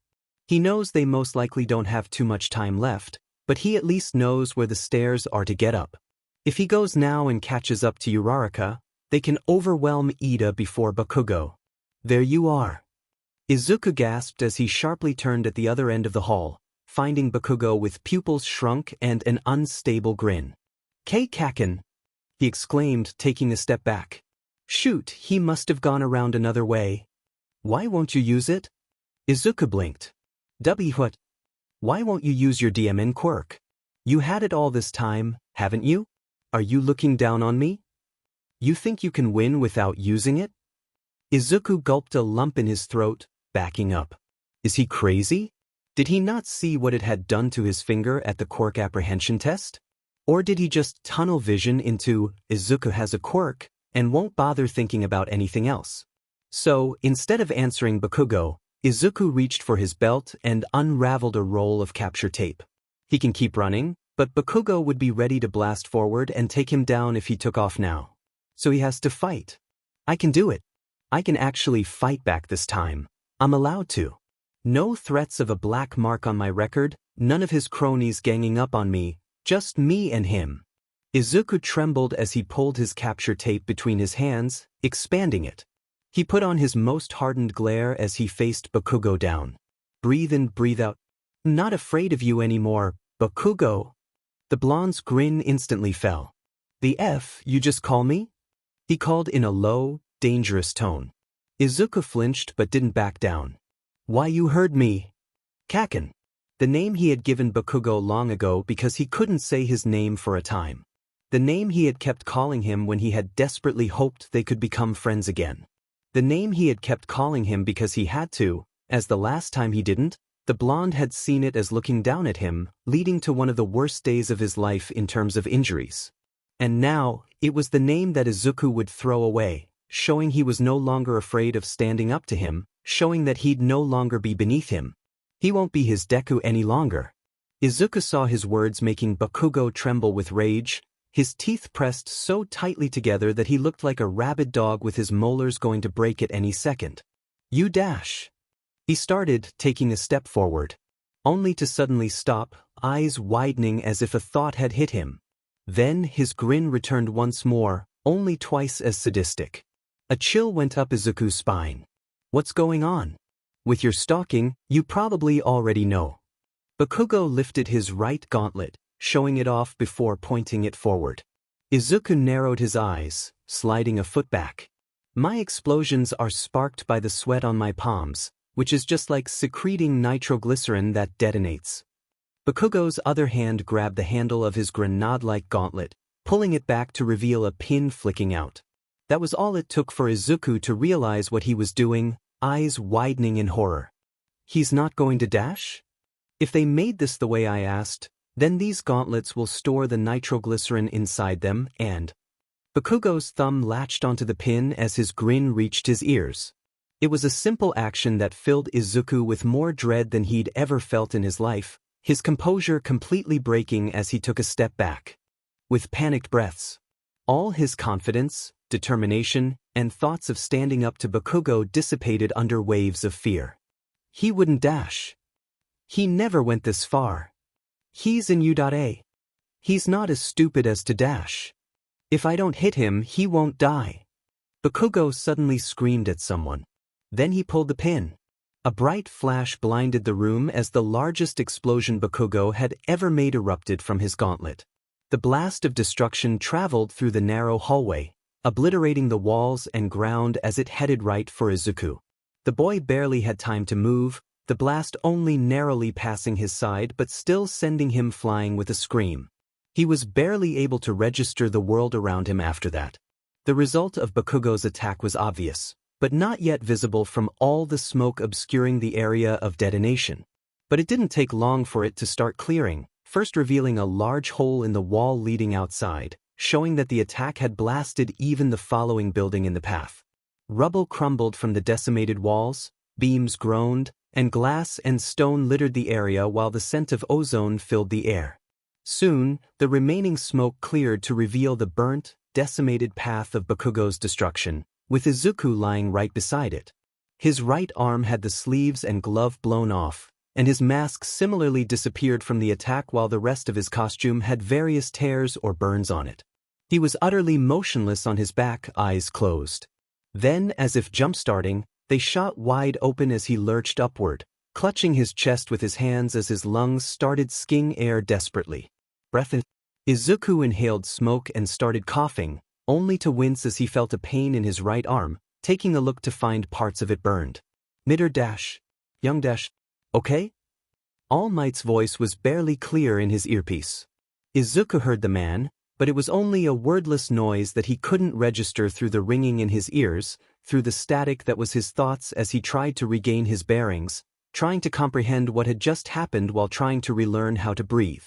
S1: He knows they most likely don't have too much time left, but he at least knows where the stairs are to get up. If he goes now and catches up to Uraraka, they can overwhelm Ida before Bakugo. There you are. Izuku gasped as he sharply turned at the other end of the hall, finding Bakugo with pupils shrunk and an unstable grin. Kaken! He exclaimed, taking a step back. Shoot, he must have gone around another way. Why won't you use it? Izuku blinked. What? Why won't you use your DMN quirk? You had it all this time, haven't you? Are you looking down on me? You think you can win without using it? Izuku gulped a lump in his throat, backing up. Is he crazy? Did he not see what it had done to his finger at the quirk apprehension test? Or did he just tunnel vision into, Izuku has a quirk, and won't bother thinking about anything else? So, instead of answering Bakugo, Izuku reached for his belt and unraveled a roll of capture tape. He can keep running, but Bakugo would be ready to blast forward and take him down if he took off now. So he has to fight. I can do it. I can actually fight back this time. I'm allowed to. No threats of a black mark on my record, none of his cronies ganging up on me, just me and him. Izuku trembled as he pulled his capture tape between his hands, expanding it. He put on his most hardened glare as he faced Bakugo down. Breathe in, breathe out. I'm not afraid of you anymore, Bakugo. The blonde's grin instantly fell. The F you just call me? He called in a low, dangerous tone. Izuku flinched but didn't back down. Why, you heard me. Kaken. The name he had given Bakugo long ago because he couldn't say his name for a time. The name he had kept calling him when he had desperately hoped they could become friends again. The name he had kept calling him because he had to, as the last time he didn't, the blonde had seen it as looking down at him, leading to one of the worst days of his life in terms of injuries. And now, it was the name that Izuku would throw away, showing he was no longer afraid of standing up to him, showing that he'd no longer be beneath him. He won't be his Deku any longer. Izuku saw his words making Bakugo tremble with rage, his teeth pressed so tightly together that he looked like a rabid dog with his molars going to break at any second. You dash. He started, taking a step forward, only to suddenly stop, eyes widening as if a thought had hit him. Then his grin returned once more, only twice as sadistic. A chill went up Izuku's spine. What's going on? With your stalking, you probably already know. Bakugo lifted his right gauntlet, showing it off before pointing it forward. Izuku narrowed his eyes, sliding a foot back. My explosions are sparked by the sweat on my palms, which is just like secreting nitroglycerin that detonates. Bakugo's other hand grabbed the handle of his grenade-like gauntlet, pulling it back to reveal a pin flicking out. That was all it took for Izuku to realize what he was doing, eyes widening in horror. He's not going to dash? If they made this the way I asked, then these gauntlets will store the nitroglycerin inside them and… Bakugo's thumb latched onto the pin as his grin reached his ears. It was a simple action that filled Izuku with more dread than he'd ever felt in his life, his composure completely breaking as he took a step back. With panicked breaths, all his confidence, determination, and thoughts of standing up to Bakugo dissipated under waves of fear. He wouldn't dash. He never went this far. He's in U.A. He's not as stupid as to dash. If I don't hit him, he won't die. Bakugo suddenly screamed at someone. Then he pulled the pin. A bright flash blinded the room as the largest explosion Bakugo had ever made erupted from his gauntlet. The blast of destruction traveled through the narrow hallway, obliterating the walls and ground as it headed right for Izuku. The boy barely had time to move, the blast only narrowly passing his side but still sending him flying with a scream. He was barely able to register the world around him after that. The result of Bakugo's attack was obvious, but not yet visible from all the smoke obscuring the area of detonation. But it didn't take long for it to start clearing, first revealing a large hole in the wall leading outside, showing that the attack had blasted even the following building in the path. Rubble crumbled from the decimated walls, beams groaned, and glass and stone littered the area while the scent of ozone filled the air. Soon, the remaining smoke cleared to reveal the burnt, decimated path of Bakugo's destruction, with Izuku lying right beside it. His right arm had the sleeves and glove blown off, and his mask similarly disappeared from the attack while the rest of his costume had various tears or burns on it. He was utterly motionless on his back, eyes closed. Then, as if jump-starting, they shot wide open as he lurched upward, clutching his chest with his hands as his lungs started skiing air desperately. Breath in. Izuku inhaled smoke and started coughing, only to wince as he felt a pain in his right arm, taking a look to find parts of it burned. Mitter dash. Young dash. Okay? All Might's voice was barely clear in his earpiece. Izuku heard the man, but it was only a wordless noise that he couldn't register through the ringing in his ears, through the static that was his thoughts as he tried to regain his bearings, trying to comprehend what had just happened while trying to relearn how to breathe.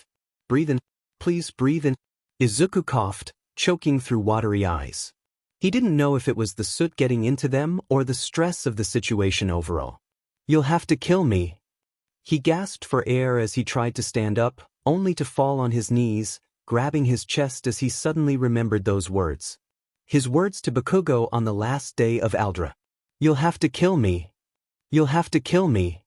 S1: Breathe in. Please breathe in. Izuku coughed, choking through watery eyes. He didn't know if it was the soot getting into them or the stress of the situation overall. You'll have to kill me. He gasped for air as he tried to stand up, only to fall on his knees, grabbing his chest as he suddenly remembered those words. His words to Bakugo on the last day of Aldra. You'll have to kill me. You'll have to kill me.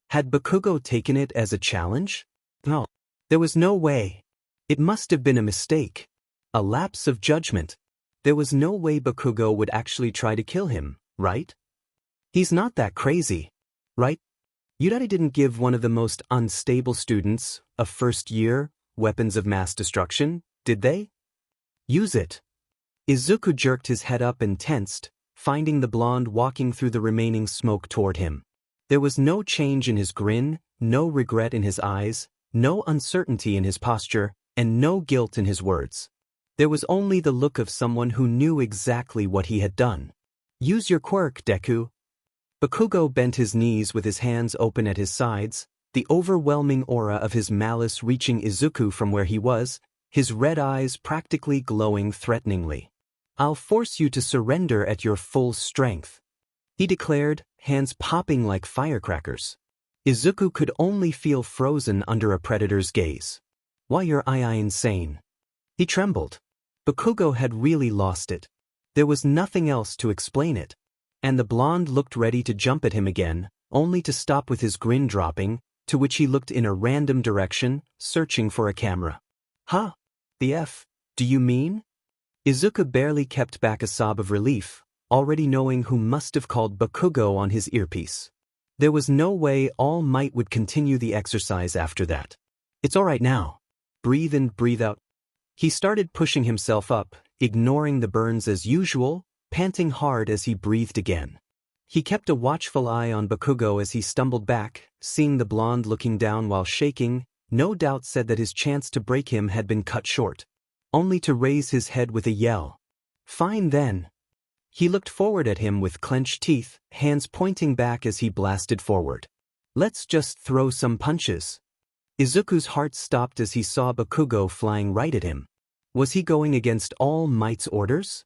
S1: Had Bakugo taken it as a challenge? No. There was no way. It must have been a mistake. A lapse of judgment. There was no way Bakugo would actually try to kill him, right? He's not that crazy, right? Yudari didn't give one of the most unstable students, a first year, weapons of mass destruction, did they? Use it. Izuku jerked his head up and tensed, finding the blonde walking through the remaining smoke toward him. There was no change in his grin, no regret in his eyes, no uncertainty in his posture, and no guilt in his words. There was only the look of someone who knew exactly what he had done. Use your quirk, Deku. Bakugo bent his knees with his hands open at his sides, the overwhelming aura of his malice reaching Izuku from where he was, his red eyes practically glowing threateningly. I'll force you to surrender at your full strength, he declared, hands popping like firecrackers. Izuku could only feel frozen under a predator's gaze. Why you're insane? He trembled. Bakugo had really lost it. There was nothing else to explain it. And the blonde looked ready to jump at him again, only to stop with his grin dropping, to which he looked in a random direction, searching for a camera. Huh? The F, do you mean? Izuku barely kept back a sob of relief, already knowing who must have called Bakugo on his earpiece. There was no way All Might would continue the exercise after that. It's all right now. Breathe in, breathe out. He started pushing himself up, ignoring the burns as usual, panting hard as he breathed again. He kept a watchful eye on Bakugo as he stumbled back, seeing the blonde looking down while shaking, no doubt said that his chance to break him had been cut short. Only to raise his head with a yell. Fine then. He looked forward at him with clenched teeth, hands pointing back as he blasted forward. Let's just throw some punches. Izuku's heart stopped as he saw Bakugo flying right at him. Was he going against All Might's orders?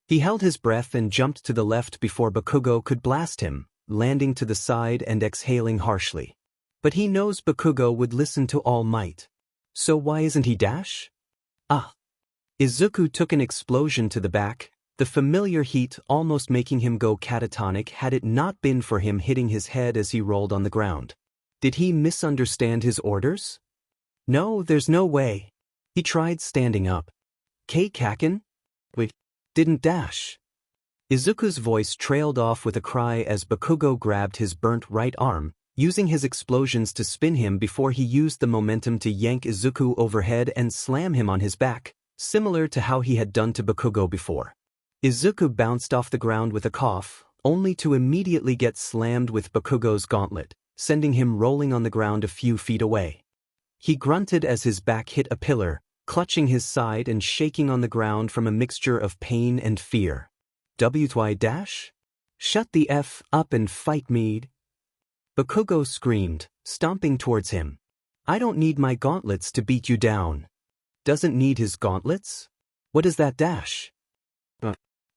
S1: He held his breath and jumped to the left before Bakugo could blast him, landing to the side and exhaling harshly. But he knows Bakugo would listen to All Might. So why isn't he dash? Ah. Izuku took an explosion to the back, the familiar heat almost making him go catatonic had it not been for him hitting his head as he rolled on the ground. Did he misunderstand his orders? No, there's no way. He tried standing up. Kaken? Wait, didn't dash. Izuku's voice trailed off with a cry as Bakugo grabbed his burnt right arm, using his explosions to spin him before he used the momentum to yank Izuku overhead and slam him on his back, similar to how he had done to Bakugo before. Izuku bounced off the ground with a cough, only to immediately get slammed with Bakugo's gauntlet, sending him rolling on the ground a few feet away. He grunted as his back hit a pillar, clutching his side and shaking on the ground from a mixture of pain and fear. WY dash? Shut the F up and fight me. Bakugo screamed, stomping towards him. I don't need my gauntlets to beat you down. Doesn't need his gauntlets? What is that dash?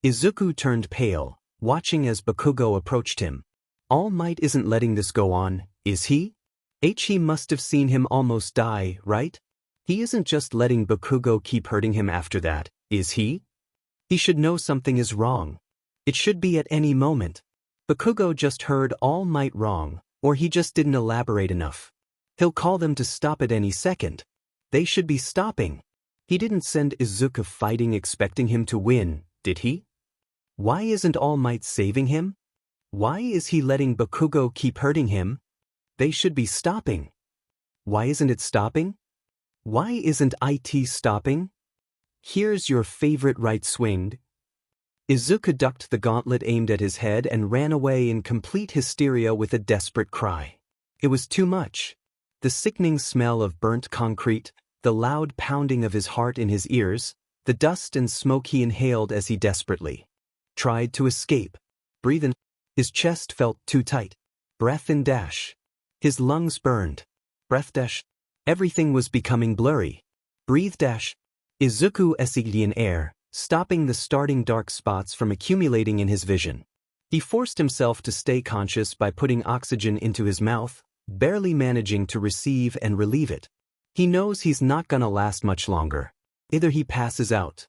S1: Izuku turned pale, watching as Bakugo approached him. All Might isn't letting this go on, is he? He must have seen him almost die, right? He isn't just letting Bakugo keep hurting him after that, is he? He should know something is wrong. It should be at any moment. Bakugo just heard All Might wrong, or he just didn't elaborate enough. He'll call them to stop at any second. They should be stopping. He didn't send Izuku fighting expecting him to win, did he? Why isn't All Might saving him? Why is he letting Bakugo keep hurting him? They should be stopping. Why isn't it stopping? Why isn't it stopping? Here's your favorite right swing. Izuku ducked the gauntlet aimed at his head and ran away in complete hysteria with a desperate cry. It was too much. The sickening smell of burnt concrete, the loud pounding of his heart in his ears, the dust and smoke he inhaled as he desperately tried to escape. Breathe in. His chest felt too tight. Breath in dash. His lungs burned. Breath dash. Everything was becoming blurry. Breathe dash. Izuku essayed in air, stopping the starting dark spots from accumulating in his vision. He forced himself to stay conscious by putting oxygen into his mouth, barely managing to receive and relieve it. He knows he's not gonna last much longer. Either he passes out,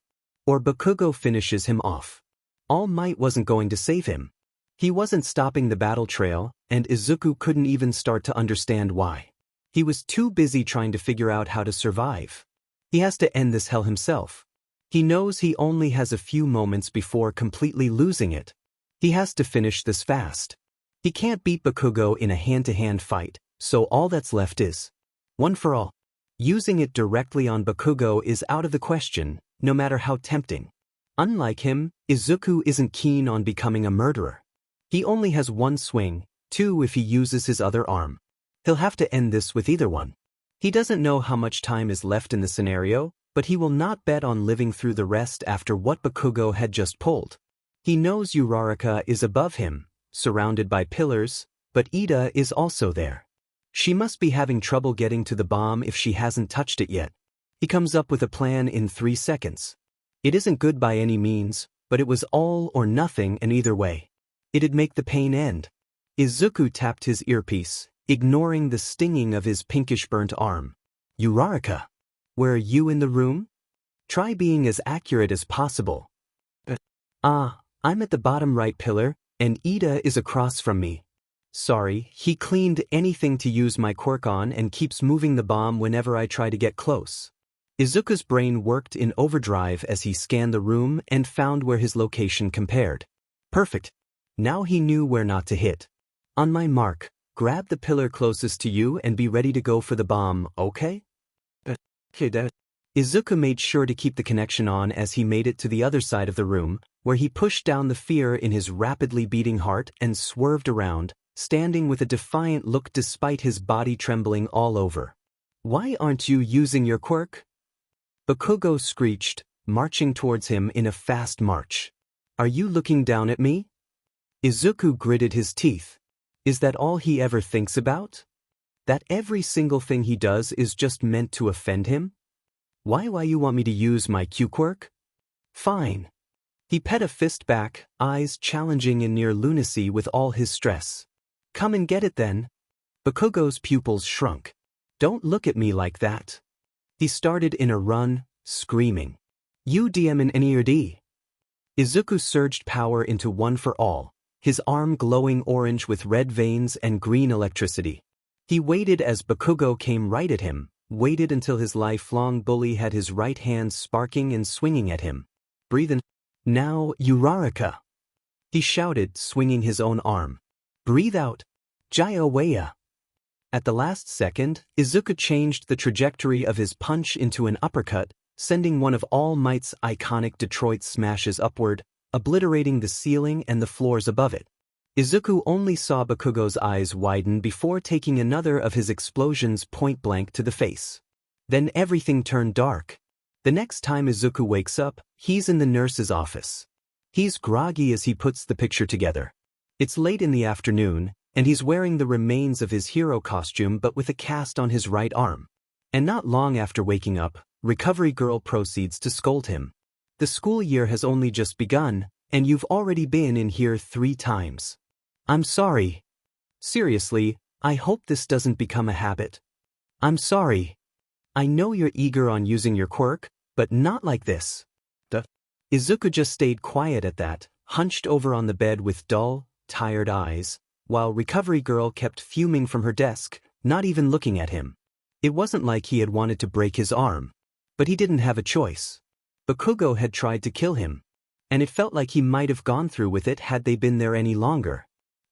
S1: or Bakugo finishes him off. All Might wasn't going to save him. He wasn't stopping the battle trail, and Izuku couldn't even start to understand why. He was too busy trying to figure out how to survive. He has to end this hell himself. He knows he only has a few moments before completely losing it. He has to finish this fast. He can't beat Bakugo in a hand-to-hand fight, so all that's left is one for all. Using it directly on Bakugo is out of the question, no matter how tempting. Unlike him, Izuku isn't keen on becoming a murderer. He only has one swing, two if he uses his other arm. He'll have to end this with either one. He doesn't know how much time is left in the scenario, but he will not bet on living through the rest after what Bakugo had just pulled. He knows Uraraka is above him, surrounded by pillars, but Ida is also there. She must be having trouble getting to the bomb if she hasn't touched it yet. He comes up with a plan in 3 seconds. It isn't good by any means, but it was all or nothing, and either way, it'd make the pain end. Izuku tapped his earpiece, ignoring the stinging of his pinkish-burnt arm. Uraraka, where are you in the room? Try being as accurate as possible. I'm at the bottom right pillar, and Ida is across from me. Sorry, he cleaned anything to use my quirk on and keeps moving the bomb whenever I try to get close. Izuku's brain worked in overdrive as he scanned the room and found where his location compared. Perfect. Now he knew where not to hit. On my mark, grab the pillar closest to you and be ready to go for the bomb, okay? Izuku made sure to keep the connection on as he made it to the other side of the room, where he pushed down the fear in his rapidly beating heart and swerved around, standing with a defiant look despite his body trembling all over. Why aren't you using your quirk? Bakugo screeched, marching towards him in a fast march. Are you looking down at me? Izuku gritted his teeth. Is that all he ever thinks about? That every single thing he does is just meant to offend him? Why you want me to use my Q-quirk? Fine. He pet a fist back, eyes challenging in near lunacy with all his stress. Come and get it then. Bakugo's pupils shrunk. Don't look at me like that. He started in a run, screaming. You DM in any or D. Izuku surged power into one for all, his arm glowing orange with red veins and green electricity. He waited as Bakugo came right at him, waited until his lifelong bully had his right hand sparking and swinging at him. Breathe in. Now, Uraraka. He shouted, swinging his own arm. Breathe out. Jaiweya. At the last second, Izuku changed the trajectory of his punch into an uppercut, sending one of All Might's iconic Detroit smashes upward, obliterating the ceiling and the floors above it. Izuku only saw Bakugo's eyes widen before taking another of his explosions point-blank to the face. Then everything turned dark. The next time Izuku wakes up, he's in the nurse's office. He's groggy as he puts the picture together. It's late in the afternoon, and he's wearing the remains of his hero costume but with a cast on his right arm. And not long after waking up, Recovery Girl proceeds to scold him. The school year has only just begun, and you've already been in here 3 times. I'm sorry. Seriously, I hope this doesn't become a habit. I'm sorry. I know you're eager on using your quirk, but not like this. Izuku just stayed quiet at that, hunched over on the bed with dull, tired eyes, while Recovery Girl kept fuming from her desk, not even looking at him. It wasn't like he had wanted to break his arm, but he didn't have a choice. Bakugo had tried to kill him, and it felt like he might have gone through with it had they been there any longer.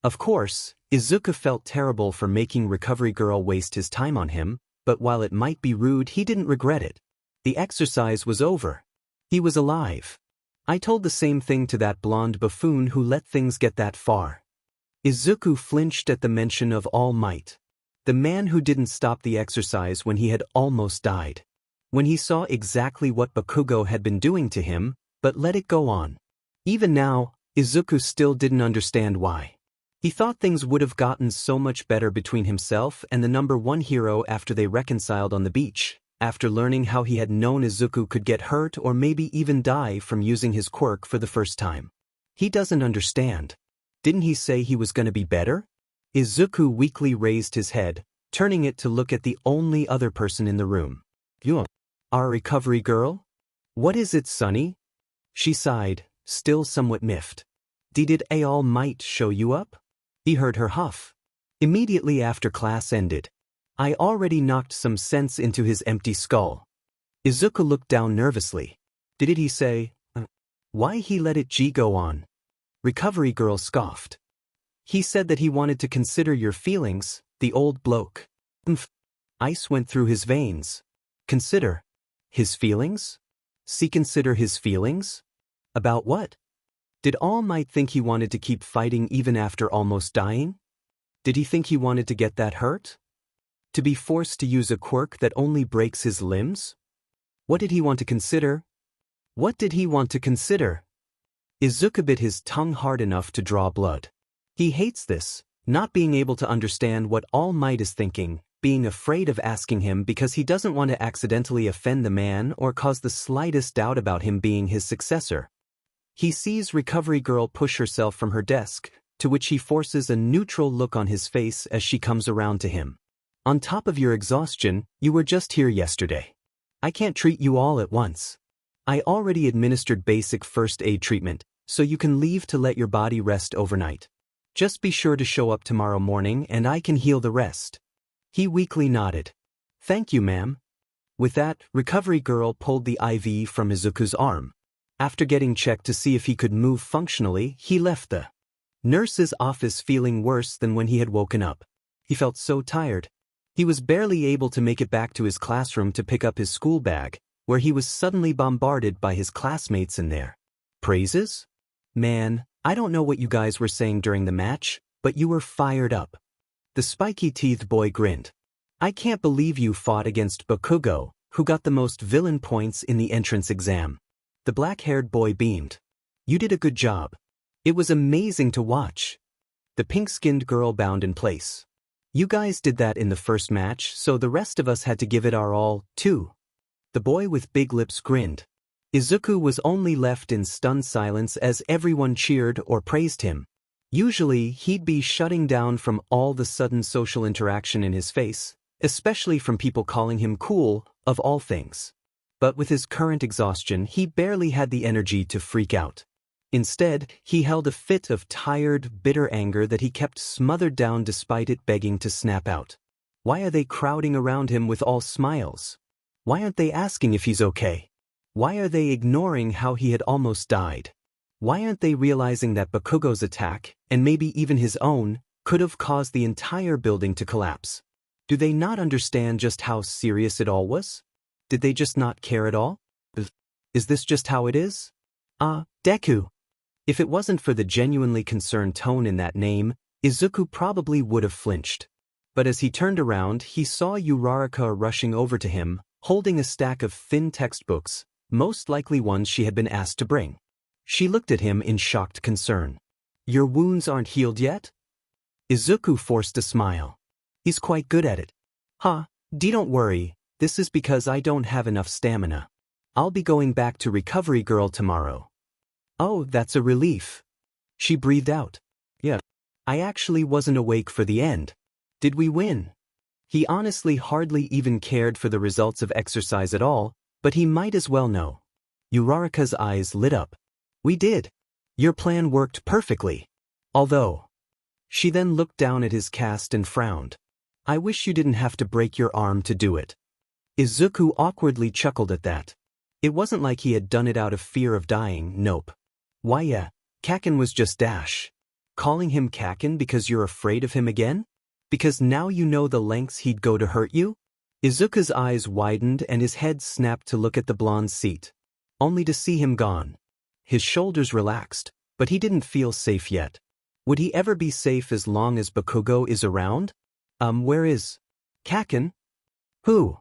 S1: Of course, Izuku felt terrible for making Recovery Girl waste his time on him, but while it might be rude, he didn't regret it. The exercise was over. He was alive. I told the same thing to that blonde buffoon who let things get that far. Izuku flinched at the mention of All Might, the man who didn't stop the exercise when he had almost died. When he saw exactly what Bakugo had been doing to him, but let it go on. Even now, Izuku still didn't understand why. He thought things would have gotten so much better between himself and the #1 hero after they reconciled on the beach, after learning how he had known Izuku could get hurt or maybe even die from using his quirk for the first time. He doesn't understand. Didn't he say he was going to be better? Izuku weakly raised his head, turning it to look at the only other person in the room. Our Recovery Girl? What is it, Sonny? She sighed, still somewhat miffed. Did All Might show you up? He heard her huff. Immediately after class ended. I already knocked some sense into his empty skull. Izuku looked down nervously. Did he say, why he let it go on? Recovery girl scoffed. He said that he wanted to consider your feelings, the old bloke. Ice went through his veins. Consider. His feelings? See, consider his feelings? About what? Did All Might think he wanted to keep fighting even after almost dying? Did he think he wanted to get that hurt? To be forced to use a quirk that only breaks his limbs? What did he want to consider? What did he want to consider? Izuku bit his tongue hard enough to draw blood. He hates this, not being able to understand what All Might is thinking, being afraid of asking him because he doesn't want to accidentally offend the man or cause the slightest doubt about him being his successor. He sees Recovery Girl push herself from her desk, to which he forces a neutral look on his face as she comes around to him. On top of your exhaustion, you were just here yesterday. I can't treat you all at once. I already administered basic first aid treatment, so you can leave to let your body rest overnight. Just be sure to show up tomorrow morning and I can heal the rest. He weakly nodded. Thank you, ma'am. With that, Recovery Girl pulled the IV from Izuku's arm. After getting checked to see if he could move functionally, he left the nurse's office feeling worse than when he had woken up. He felt so tired. He was barely able to make it back to his classroom to pick up his school bag, where he was suddenly bombarded by his classmates in there. Praises? Man, I don't know what you guys were saying during the match, but you were fired up. The spiky-teethed boy grinned. I can't believe you fought against Bakugo, who got the most villain points in the entrance exam. The black-haired boy beamed. You did a good job. It was amazing to watch. The pink-skinned girl bound in place. You guys did that in the first match, so the rest of us had to give it our all, too. The boy with big lips grinned. Izuku was only left in stunned silence as everyone cheered or praised him. Usually, he'd be shutting down from all the sudden social interaction in his face, especially from people calling him cool, of all things. But with his current exhaustion, he barely had the energy to freak out. Instead, he held a fit of tired, bitter anger that he kept smothered down despite it begging to snap out. Why are they crowding around him with all smiles? Why aren't they asking if he's okay? Why are they ignoring how he had almost died? Why aren't they realizing that Bakugo's attack, and maybe even his own, could have caused the entire building to collapse? Do they not understand just how serious it all was? Did they just not care at all? Is this just how it is? Deku. If it wasn't for the genuinely concerned tone in that name, Izuku probably would have flinched. But as he turned around, he saw Uraraka rushing over to him, holding a stack of thin textbooks, most likely ones she had been asked to bring. She looked at him in shocked concern. Your wounds aren't healed yet? Izuku forced a smile. He's quite good at it. Don't worry, this is because I don't have enough stamina. I'll be going back to Recovery Girl tomorrow. Oh, that's a relief. She breathed out. Yeah. I actually wasn't awake for the end. Did we win? He honestly hardly even cared for the results of exercise at all, but he might as well know. Uraraka's eyes lit up. We did. Your plan worked perfectly. Although. She then looked down at his cast and frowned. I wish you didn't have to break your arm to do it. Izuku awkwardly chuckled at that. It wasn't like he had done it out of fear of dying, nope. Why yeah, Kaken was just dash. Calling him Kaken because you're afraid of him again? Because now you know the lengths he'd go to hurt you? Izuku's eyes widened and his head snapped to look at the blonde's seat. Only to see him gone. His shoulders relaxed, but he didn't feel safe yet. Would he ever be safe as long as Bakugo is around? Where is Kaken? Who?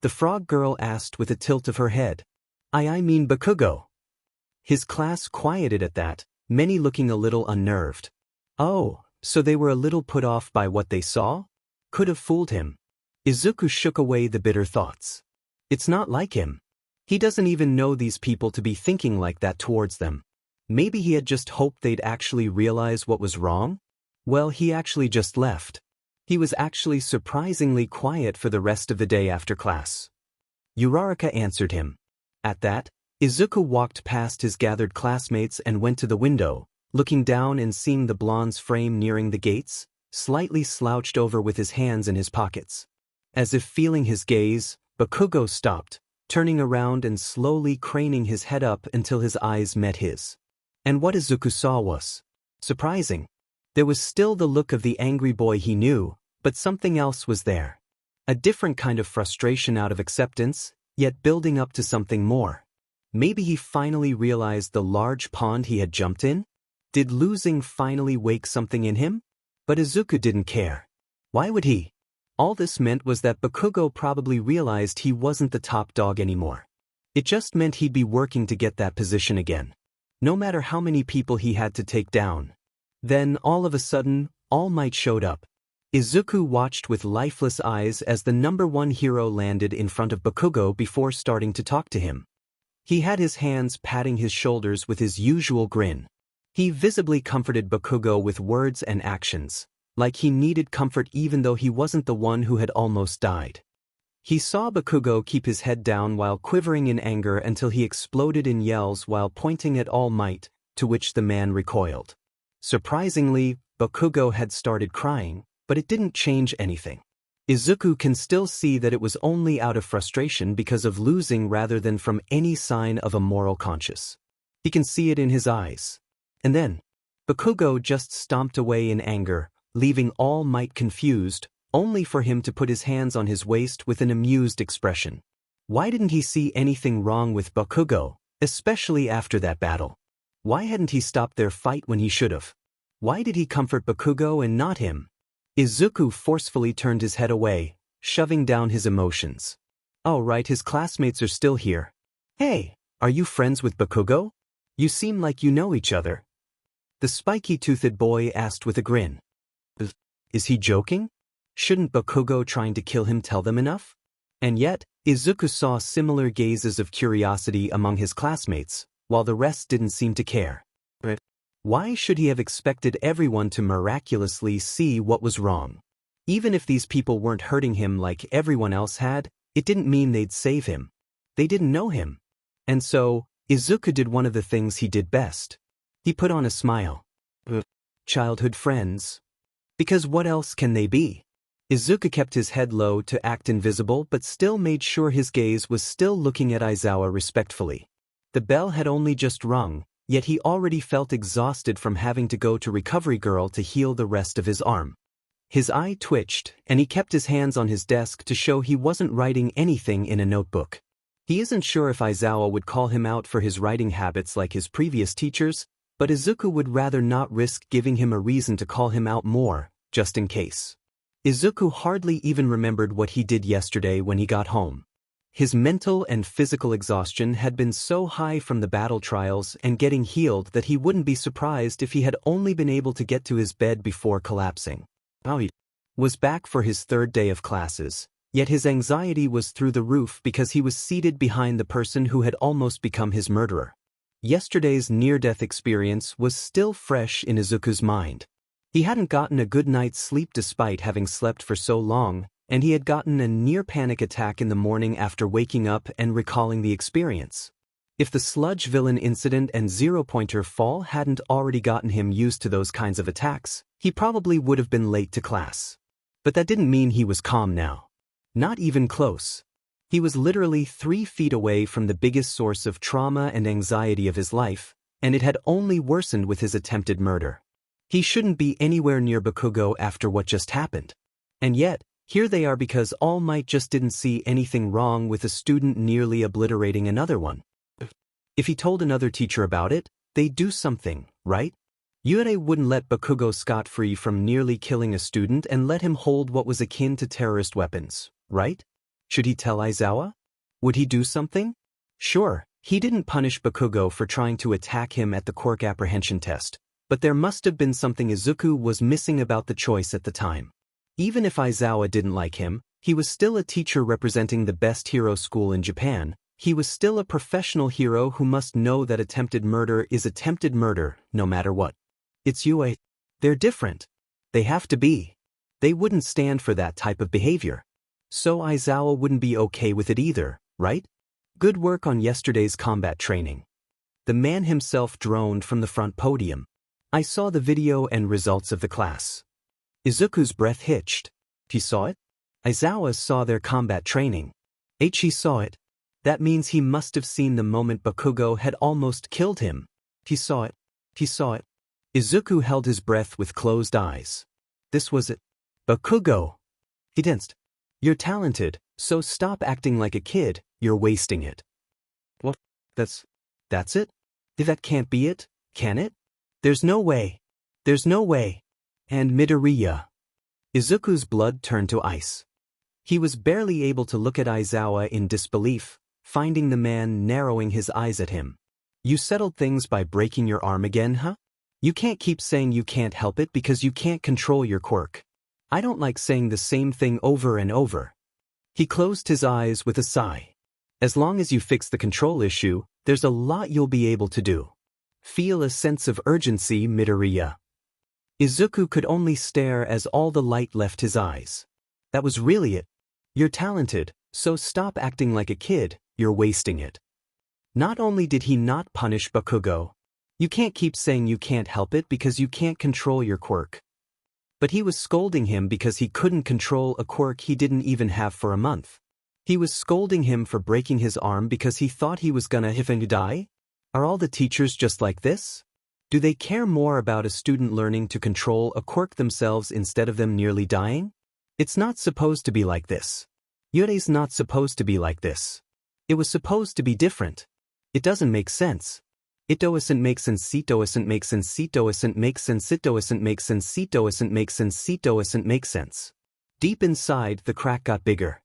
S1: The frog girl asked with a tilt of her head. I mean Bakugo. His class quieted at that, many looking a little unnerved. Oh, so they were a little put off by what they saw? Could have fooled him. Izuku shook away the bitter thoughts. It's not like him. He doesn't even know these people to be thinking like that towards them. Maybe he had just hoped they'd actually realize what was wrong? Well, he actually just left. He was actually surprisingly quiet for the rest of the day after class. Uraraka answered him. At that, Izuku walked past his gathered classmates and went to the window, looking down and seeing the blonde's frame nearing the gates, slightly slouched over with his hands in his pockets. As if feeling his gaze, Bakugo stopped, turning around and slowly craning his head up until his eyes met his. And what Izuku saw was surprising. There was still the look of the angry boy he knew, but something else was there. A different kind of frustration out of acceptance, yet building up to something more. Maybe he finally realized the large pond he had jumped in? Did losing finally wake something in him? But Izuku didn't care. Why would he? All this meant was that Bakugo probably realized he wasn't the top dog anymore. It just meant he'd be working to get that position again. No matter how many people he had to take down. Then, all of a sudden, All Might showed up. Izuku watched with lifeless eyes as the #1 hero landed in front of Bakugo before starting to talk to him. He had his hands patting his shoulders with his usual grin. He visibly comforted Bakugo with words and actions, like he needed comfort even though he wasn't the one who had almost died. He saw Bakugo keep his head down while quivering in anger until he exploded in yells while pointing at All Might, to which the man recoiled. Surprisingly, Bakugo had started crying, but it didn't change anything. Izuku can still see that it was only out of frustration because of losing rather than from any sign of a moral conscience. He can see it in his eyes. And then, Bakugo just stomped away in anger, leaving All Might confused, only for him to put his hands on his waist with an amused expression. Why didn't he see anything wrong with Bakugo, especially after that battle? Why hadn't he stopped their fight when he should have? Why did he comfort Bakugo and not him? Izuku forcefully turned his head away, shoving down his emotions. Oh right, his classmates are still here. Hey, are you friends with Bakugo? You seem like you know each other. The spiky-toothed boy asked with a grin. Is he joking? Shouldn't Bakugo trying to kill him tell them enough? And yet, Izuku saw similar gazes of curiosity among his classmates, while the rest didn't seem to care. But why should he have expected everyone to miraculously see what was wrong? Even if these people weren't hurting him like everyone else had, it didn't mean they'd save him. They didn't know him. And so, Izuku did one of the things he did best. He put on a smile. Childhood friends. Because what else can they be? Izuku kept his head low to act invisible but still made sure his gaze was still looking at Aizawa respectfully. The bell had only just rung, yet he already felt exhausted from having to go to Recovery Girl to heal the rest of his arm. His eye twitched, and he kept his hands on his desk to show he wasn't writing anything in a notebook. He isn't sure if Aizawa would call him out for his writing habits like his previous teachers, but Izuku would rather not risk giving him a reason to call him out more, just in case. Izuku hardly even remembered what he did yesterday when he got home. His mental and physical exhaustion had been so high from the battle trials and getting healed that he wouldn't be surprised if he had only been able to get to his bed before collapsing. He was back for his 3rd day of classes, yet his anxiety was through the roof because he was seated behind the person who had almost become his murderer. Yesterday's near-death experience was still fresh in Izuku's mind. He hadn't gotten a good night's sleep despite having slept for so long, and he had gotten a near-panic attack in the morning after waking up and recalling the experience. If the Sludge villain incident and zero-pointer fall hadn't already gotten him used to those kinds of attacks, he probably would have been late to class. But that didn't mean he was calm now. Not even close. He was literally 3 feet away from the biggest source of trauma and anxiety of his life, and it had only worsened with his attempted murder. He shouldn't be anywhere near Bakugo after what just happened. And yet, here they are because All Might just didn't see anything wrong with a student nearly obliterating another one. If he told another teacher about it, they'd do something, right? Yurei wouldn't let Bakugo scot-free from nearly killing a student and let him hold what was akin to terrorist weapons, right? Should he tell Aizawa? Would he do something? Sure, he didn't punish Bakugo for trying to attack him at the Quirk apprehension test, but there must have been something Izuku was missing about the choice at the time. Even if Aizawa didn't like him, he was still a teacher representing the best hero school in Japan. He was still a professional hero who must know that attempted murder is attempted murder, no matter what. It's Yue. They're different. They have to be. They wouldn't stand for that type of behavior. So Aizawa wouldn't be okay with it either, right? Good work on yesterday's combat training. The man himself droned from the front podium. I saw the video and results of the class. Izuku's breath hitched. He saw it? Aizawa saw their combat training. He saw it. That means he must have seen the moment Bakugo had almost killed him. He saw it. He saw it. Izuku held his breath with closed eyes. This was it. Bakugo. He danced. You're talented, so stop acting like a kid, you're wasting it. What? That's it? That can't be it, can it? There's no way. There's no way. And Midoriya. Izuku's blood turned to ice. He was barely able to look at Aizawa in disbelief, finding the man narrowing his eyes at him. You settled things by breaking your arm again, huh? You can't keep saying you can't help it because you can't control your quirk. I don't like saying the same thing over and over. He closed his eyes with a sigh. As long as you fix the control issue, there's a lot you'll be able to do. Feel a sense of urgency, Midoriya. Izuku could only stare as all the light left his eyes. That was really it. You're talented, so stop acting like a kid, you're wasting it. Not only did he not punish Bakugo, you can't keep saying you can't help it because you can't control your quirk. But he was scolding him because he couldn't control a quirk he didn't even have for a month. He was scolding him for breaking his arm because he thought he was gonna die? Are all the teachers just like this? Do they care more about a student learning to control a quirk themselves instead of them nearly dying? It's not supposed to be like this. Yurei's not supposed to be like this. It was supposed to be different. It doesn't make sense. It doesn't make sense. It doesn't make sense. It doesn't make sense. It doesn't make sense. It doesn't make sense. It doesn't make sense. Deep inside, the crack got bigger.